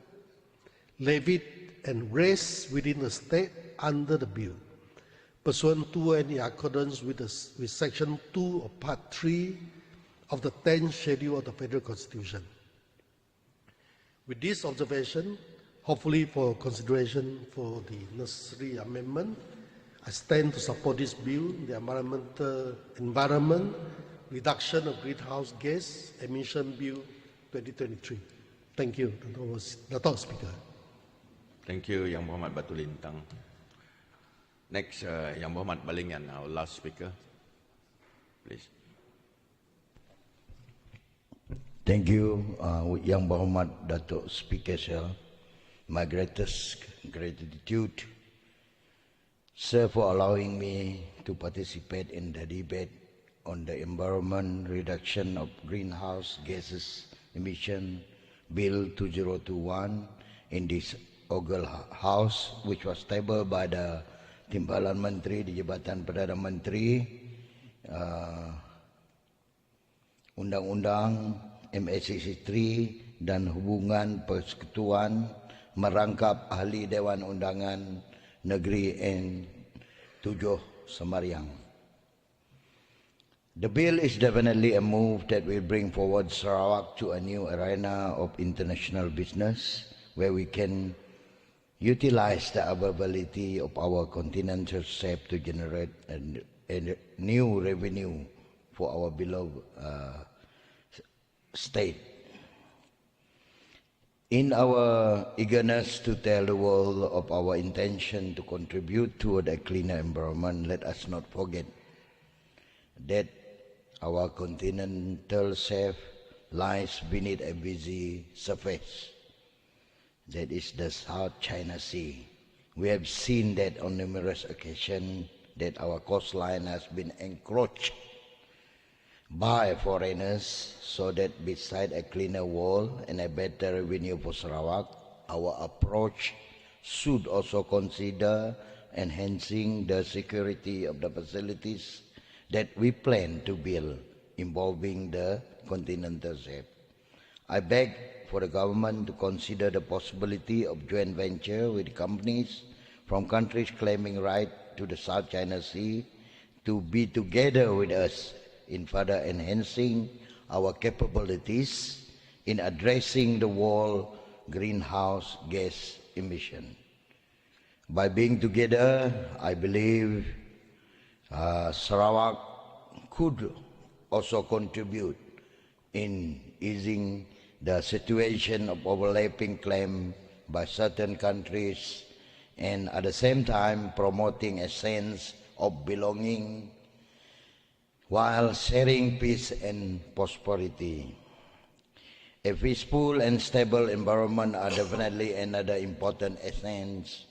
levied, and raised within the state under the bill, pursuant to and in accordance with Section 2 of Part 3 of the 10th Schedule of the Federal Constitution. With this observation, hopefully for consideration for the necessary amendment, I stand to support this bill, the Environment Reduction of Greenhouse Gas Emission Bill 2023. Thank you, Dato' Speaker. Thank you, Yang Muhammad Batu Lintang. Next, Yang Muhammad Balingan, our last speaker. Please. Thank you, Yang Muhammad Dato' Speaker, sir. My greatest gratitude, sir, for allowing me to participate in the debate on the environment reduction of greenhouse gases emission Bill 2021 in this Ogal House, which was tabled by the Timbalan Menteri di Jabatan Perdana Menteri, Undang-Undang MYTV 3 dan hubungan persekutuan merangkap ahli Dewan Undangan Negeri N7 Semariang. The bill is definitely a move that will bring forward Sarawak to a new arena of international business where we can utilize the availability of our continental shape to generate a new revenue for our beloved state. In our eagerness to tell the world of our intention to contribute toward a cleaner environment, let us not forget that our continental shelf lies beneath a busy surface. That is the South China Sea. We have seen that on numerous occasions that our coastline has been encroached by foreigners, so that beside a cleaner world and a better revenue for Sarawak, our approach should also consider enhancing the security of the facilities that we plan to build involving the continental shelf. I beg for the government to consider the possibility of joint venture with companies from countries claiming right to the South China Sea to be together with us in further enhancing our capabilities in addressing the world greenhouse gas emission. By being together, I believe Sarawak could also contribute in easing the situation of overlapping claim by certain countries and at the same time promoting a sense of belonging while sharing peace and prosperity. A peaceful and stable environment are definitely another important essence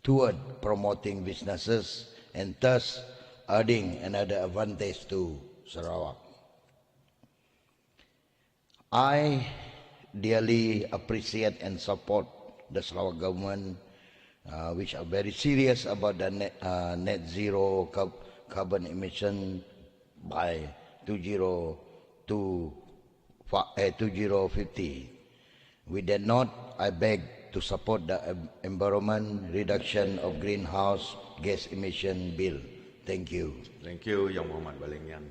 toward promoting businesses and thus adding another advantage to Sarawak. I dearly appreciate and support the Sarawak government, which are very serious about the net zero carbon emission by 2050. With that note, I beg to support the Environment Reduction of Greenhouse Gas Emission Bill. Thank you. Thank you, Yang Muhammad Balingian.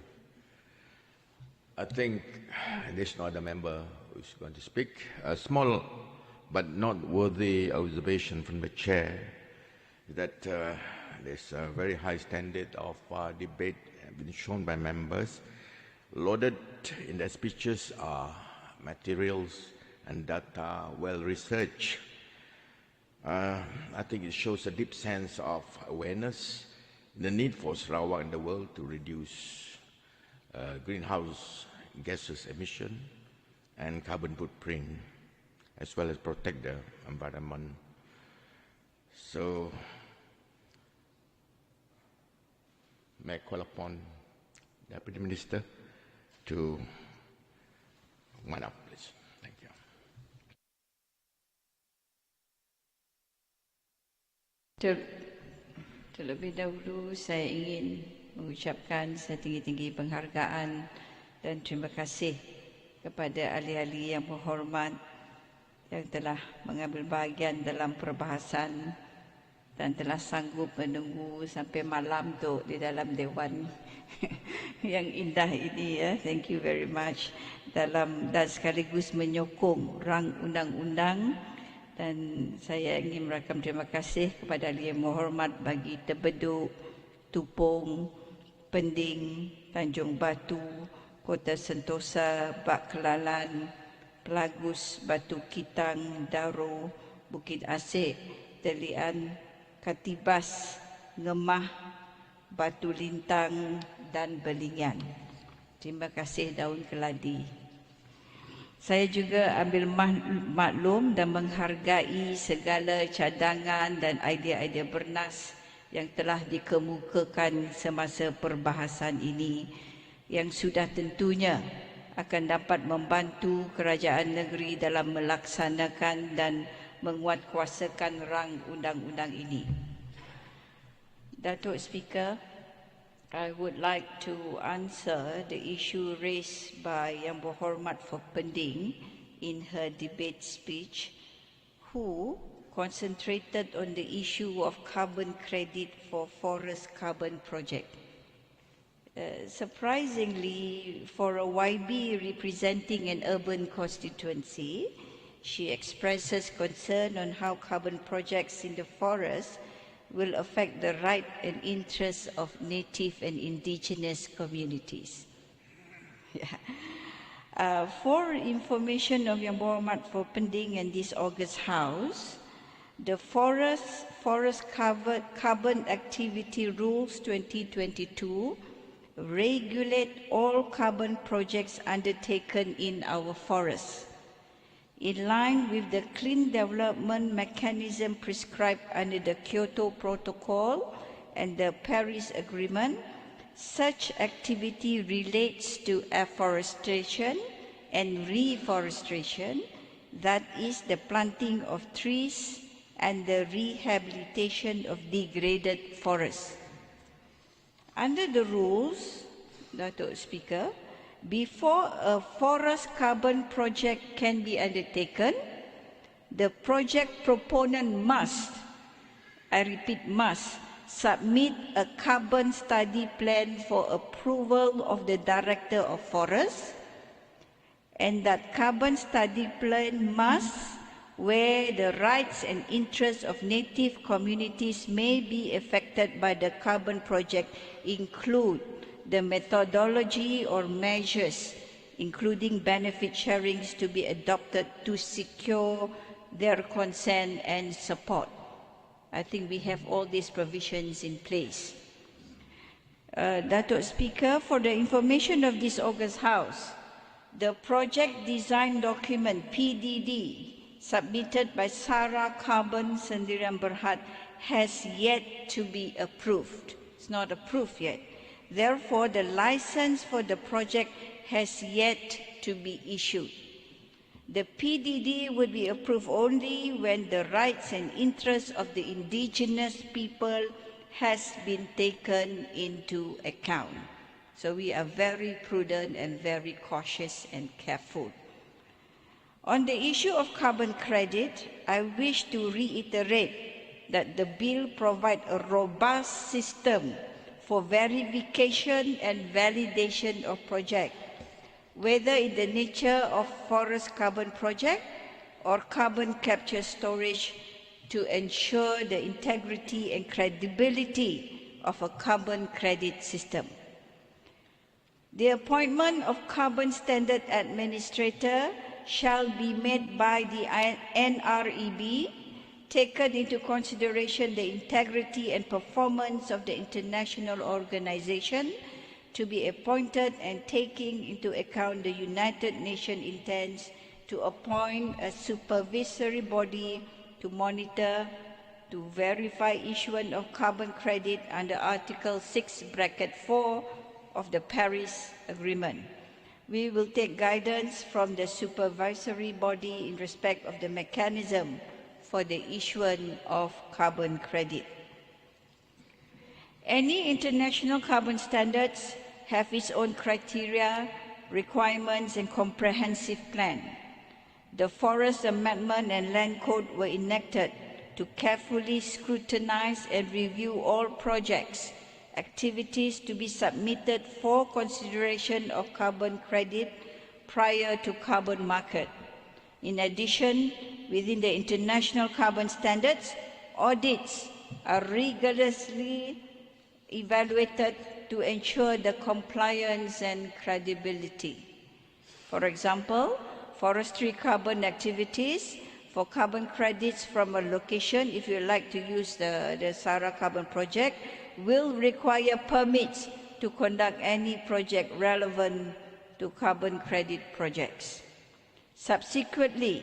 I think there's no other member who is going to speak. A small but not worthy observation from the chair that there's a very high standard of debate been shown by members. Loaded in their speeches are materials and data well researched. I think it shows a deep sense of awareness, the need for Sarawak and the world to reduce greenhouse gases emission and carbon footprint, as well as protect the environment. So, may I call upon the Deputy Minister to wind up, please. Thank you. Terlebih dahulu saya ingin mengucapkan setinggi-tinggi penghargaan dan terima kasih kepada ahli-ahli yang berhormat yang telah mengambil bahagian dalam perbahasan dan telah sanggup menunggu sampai malam tu di dalam Dewan yang indah ini ya. Thank you very much. Dan sekaligus menyokong rang undang-undang, dan saya ingin merakam terima kasih kepada ahli yang berhormat bagi Tebeduk, Tupong, Pending, Tanjung Batu, Kota Sentosa, Bak Kelalan, Pelagus, Batu Kitang, Daro, Bukit Asik, Telian, Katibas, Ngemah, Batu Lintang dan Belingan. Terima kasih Daun Keladi. Saya juga ambil maklum dan menghargai segala cadangan dan idea-idea bernas yang telah dikemukakan semasa perbahasan ini, yang sudah tentunya akan dapat membantu kerajaan negeri dalam melaksanakan dan menguatkuasakan rang undang-undang ini. Datuk Speaker, I would like to answer the issue raised by Yang Berhormat for Pending in her debate speech, who concentrated on the issue of carbon credit for forest carbon project. Surprisingly, for a YB representing an urban constituency, she expresses concern on how carbon projects in the forest will affect the right and interests of native and indigenous communities. For information of Yang Berhormat for Pending and this August House, the Forest Carbon Activity Rules 2022 regulate all carbon projects undertaken in our forests. In line with the clean development mechanism prescribed under the Kyoto Protocol and the Paris Agreement, such activity relates to afforestation and reforestation, that is, the planting of trees and the rehabilitation of degraded forests. Under the rules, Datuk Speaker, before a forest carbon project can be undertaken, the project proponent must, I repeat, must submit a carbon study plan for approval of the Director of Forests, and that carbon study plan must, where the rights and interests of native communities may be affected by the carbon project, include the methodology or measures, including benefit sharings, to be adopted to secure their consent and support. I think we have all these provisions in place. Datuk Speaker, for the information of this August House, the project design document, PDD, submitted by Sarah Carbon Sendirian Berhad has yet to be approved. It's not approved yet. Therefore, the license for the project has yet to be issued. The PDD would be approved only when the rights and interests of the indigenous people has been taken into account. So we are very prudent and very cautious and careful. On the issue of carbon credit, I wish to reiterate that the bill provides a robust system for verification and validation of projects, whether in the nature of forest carbon project or carbon capture storage, to ensure the integrity and credibility of a carbon credit system. The appointment of carbon standard administrator shall be made by the NREB, taken into consideration the integrity and performance of the international organization to be appointed, and taking into account the United Nations intends to appoint a supervisory body to monitor, to verify issuance of carbon credit under Article 6(4) of the Paris Agreement. We will take guidance from the supervisory body in respect of the mechanism for the issuance of carbon credit. Any international carbon standards have its own criteria, requirements, and comprehensive plan. The Forest Amendment and Land Code were enacted to carefully scrutinize and review all projects, activities to be submitted for consideration of carbon credit prior to carbon market. In addition, within the international carbon standards, audits are rigorously evaluated to ensure the compliance and credibility. For example, forestry carbon activities for carbon credits from a location, if you like to use the Sarah Carbon Project, will require permits to conduct any project relevant to carbon credit projects. Subsequently,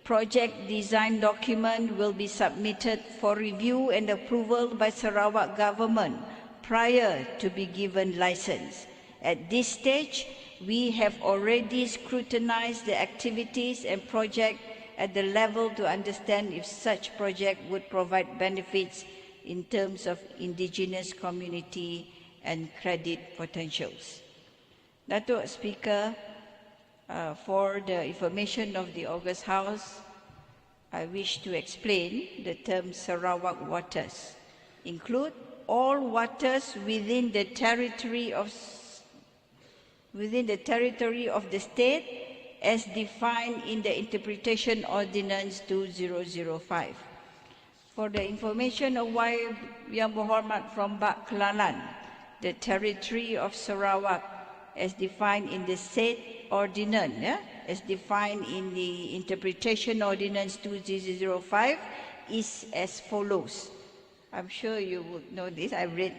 project design document will be submitted for review and approval by Sarawak government prior to be given license. At this stage, we have already scrutinized the activities and projects at the level to understand if such project would provide benefits in terms of indigenous community and credit potentials. Datuk Speaker, for the information of the August House, I wish to explain the term Sarawak waters include all waters within the territory of the state as defined in the Interpretation Ordinance 2005. For the information of why Yang Berhormat from Bak Kelalan, the territory of Sarawak as defined in the said ordinance, as defined in the Interpretation Ordinance 2005 is as follows. I'm sure you would know this. I read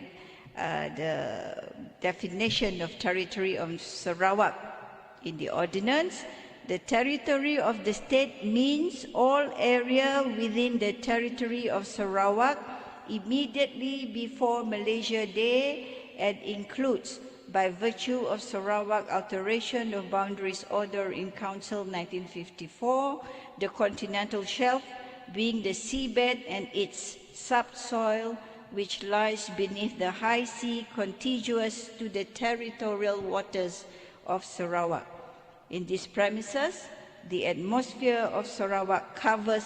the definition of territory of Sarawak in the ordinance. The territory of the state means all area within the territory of Sarawak immediately before Malaysia Day and includes, by virtue of Sarawak Alteration of Boundaries Order in Council 1954, the continental shelf being the seabed and its subsoil which lies beneath the high sea contiguous to the territorial waters of Sarawak. In these premises, the atmosphere of Sarawak covers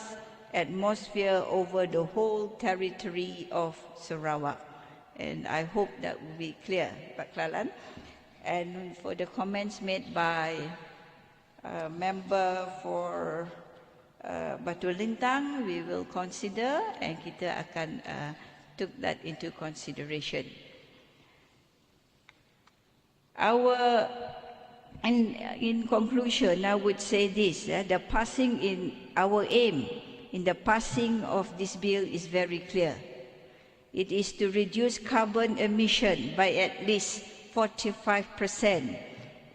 atmosphere over the whole territory of Sarawak. And I hope that will be clear, Pak Klalan. And for the comments made by member for Batu Lintang, we will consider and kita akan took that into consideration. In conclusion, I would say this: our aim in the passing of this bill is very clear. It is to reduce carbon emission by at least 45%,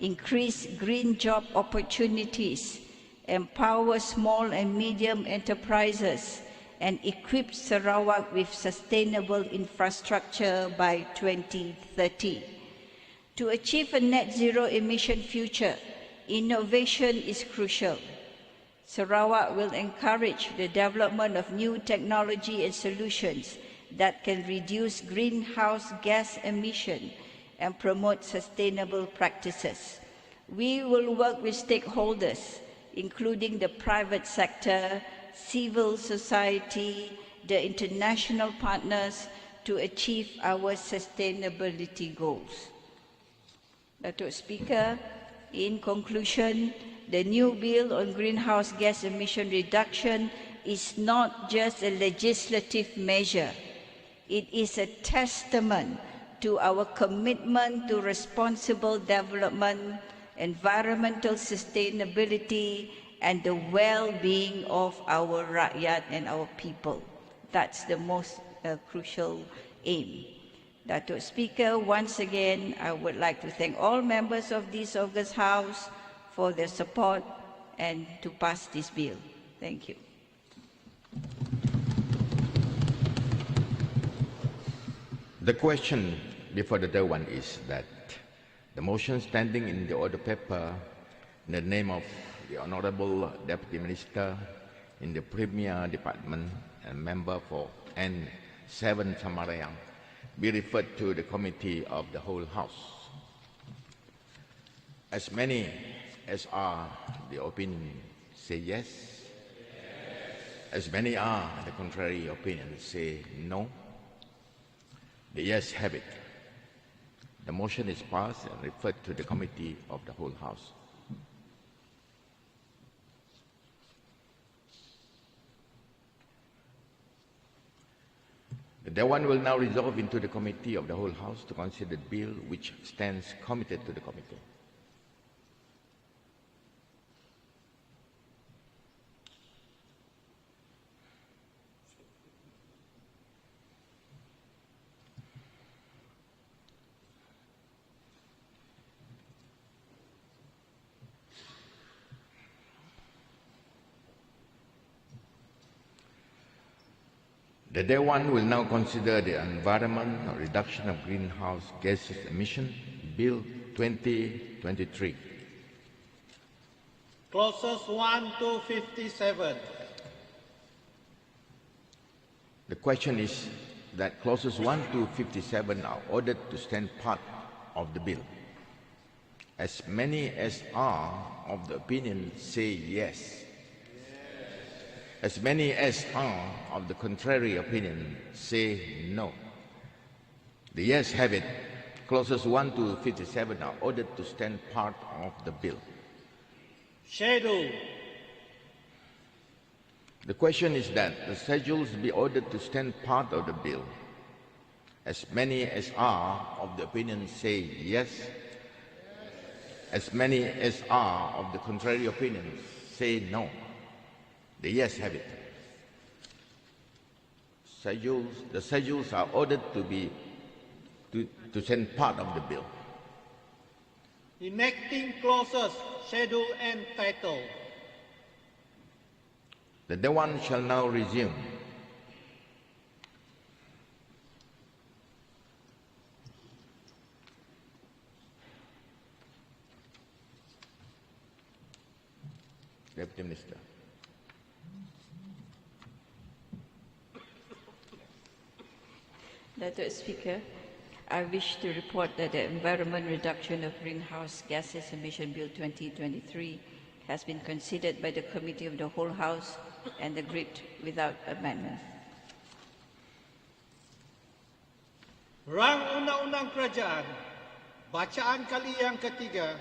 increase green job opportunities, empower small and medium enterprises, and equip Sarawak with sustainable infrastructure by 2030. To achieve a net zero emission future, innovation is crucial. Sarawak will encourage the development of new technology and solutions that can reduce greenhouse gas emission and promote sustainable practices. We will work with stakeholders, including the private sector, civil society, the international partners, to achieve our sustainability goals. Datuk Speaker, in conclusion, the new bill on greenhouse gas emission reduction is not just a legislative measure. It is a testament to our commitment to responsible development, environmental sustainability, and the well-being of our rakyat and our people. That's the most crucial aim. Datuk Speaker, once again, I would like to thank all members of this August House for their support and to pass this bill. Thank you. The question before the Dewan is that the motion standing in the order paper in the name of the Honourable Deputy Minister in the Premier Department and member for N7 Samarayang be referred to the Committee of the Whole House. As many as are the opinion say yes. As many are the contrary opinion say no. The yes have it. The motion is passed and referred to the Committee of the Whole House. The Dewan will now resolve into the Committee of the Whole House to consider the bill which stands committed to the Committee. The Dewan will now consider the Environment or Reduction of Greenhouse Gases Emission Bill 2023. Clauses 1 to 57. The question is that clauses 1 to 57 are ordered to stand part of the bill. As many as are of the opinion say yes. As many as are of the contrary opinion say no. The yes have it. Clauses 1 to 57 are ordered to stand part of the bill. Schedule. The question is that the schedules be ordered to stand part of the bill. As many as are of the opinion say yes. As many as are of the contrary opinion say no. The yes have it. The schedules are ordered to send part of the bill. Enacting clauses, schedule and title. The Dewan shall now resume. Deputy Minister. Datuk Speaker, I wish to report that the Environment Reduction of Greenhouse Gases Emission Bill 2023 has been considered by the Committee of the Whole House and agreed without amendment. Rang Undang-Undang Kerajaan, bacaan kali yang ketiga,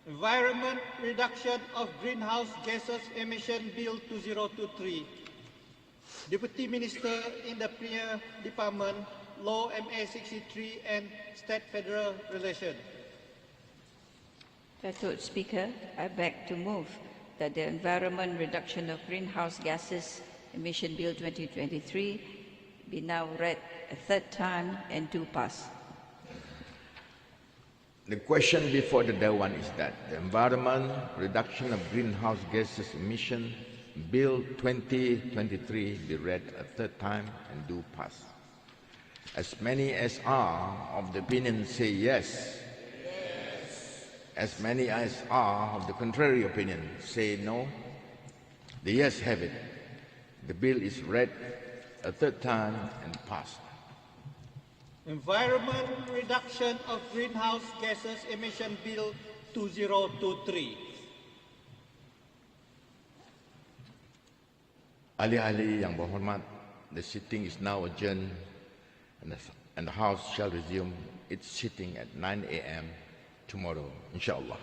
Environment Reduction of Greenhouse Gases Emission Bill 2023. Deputy Minister in the Premier Department, Law MA 63 and State Federal Relations. Datuk Speaker, I beg to move that the Environment Reduction of Greenhouse Gases Emission Bill 2023 be now read a third time and do pass. The question before the Dewan is that the Environment Reduction of Greenhouse Gases Emission Bill 2023 be read a third time and do pass. As many as are of the opinion say yes. As many as are of the contrary opinion say no. The yes have it. The bill is read a third time and passed. Environment Reduction of Greenhouse Gases Emission Bill 2023. Ahli-ahli yang berhormat, the sitting is now adjourned and the House shall resume its sitting at 9 a.m. tomorrow, inshallah.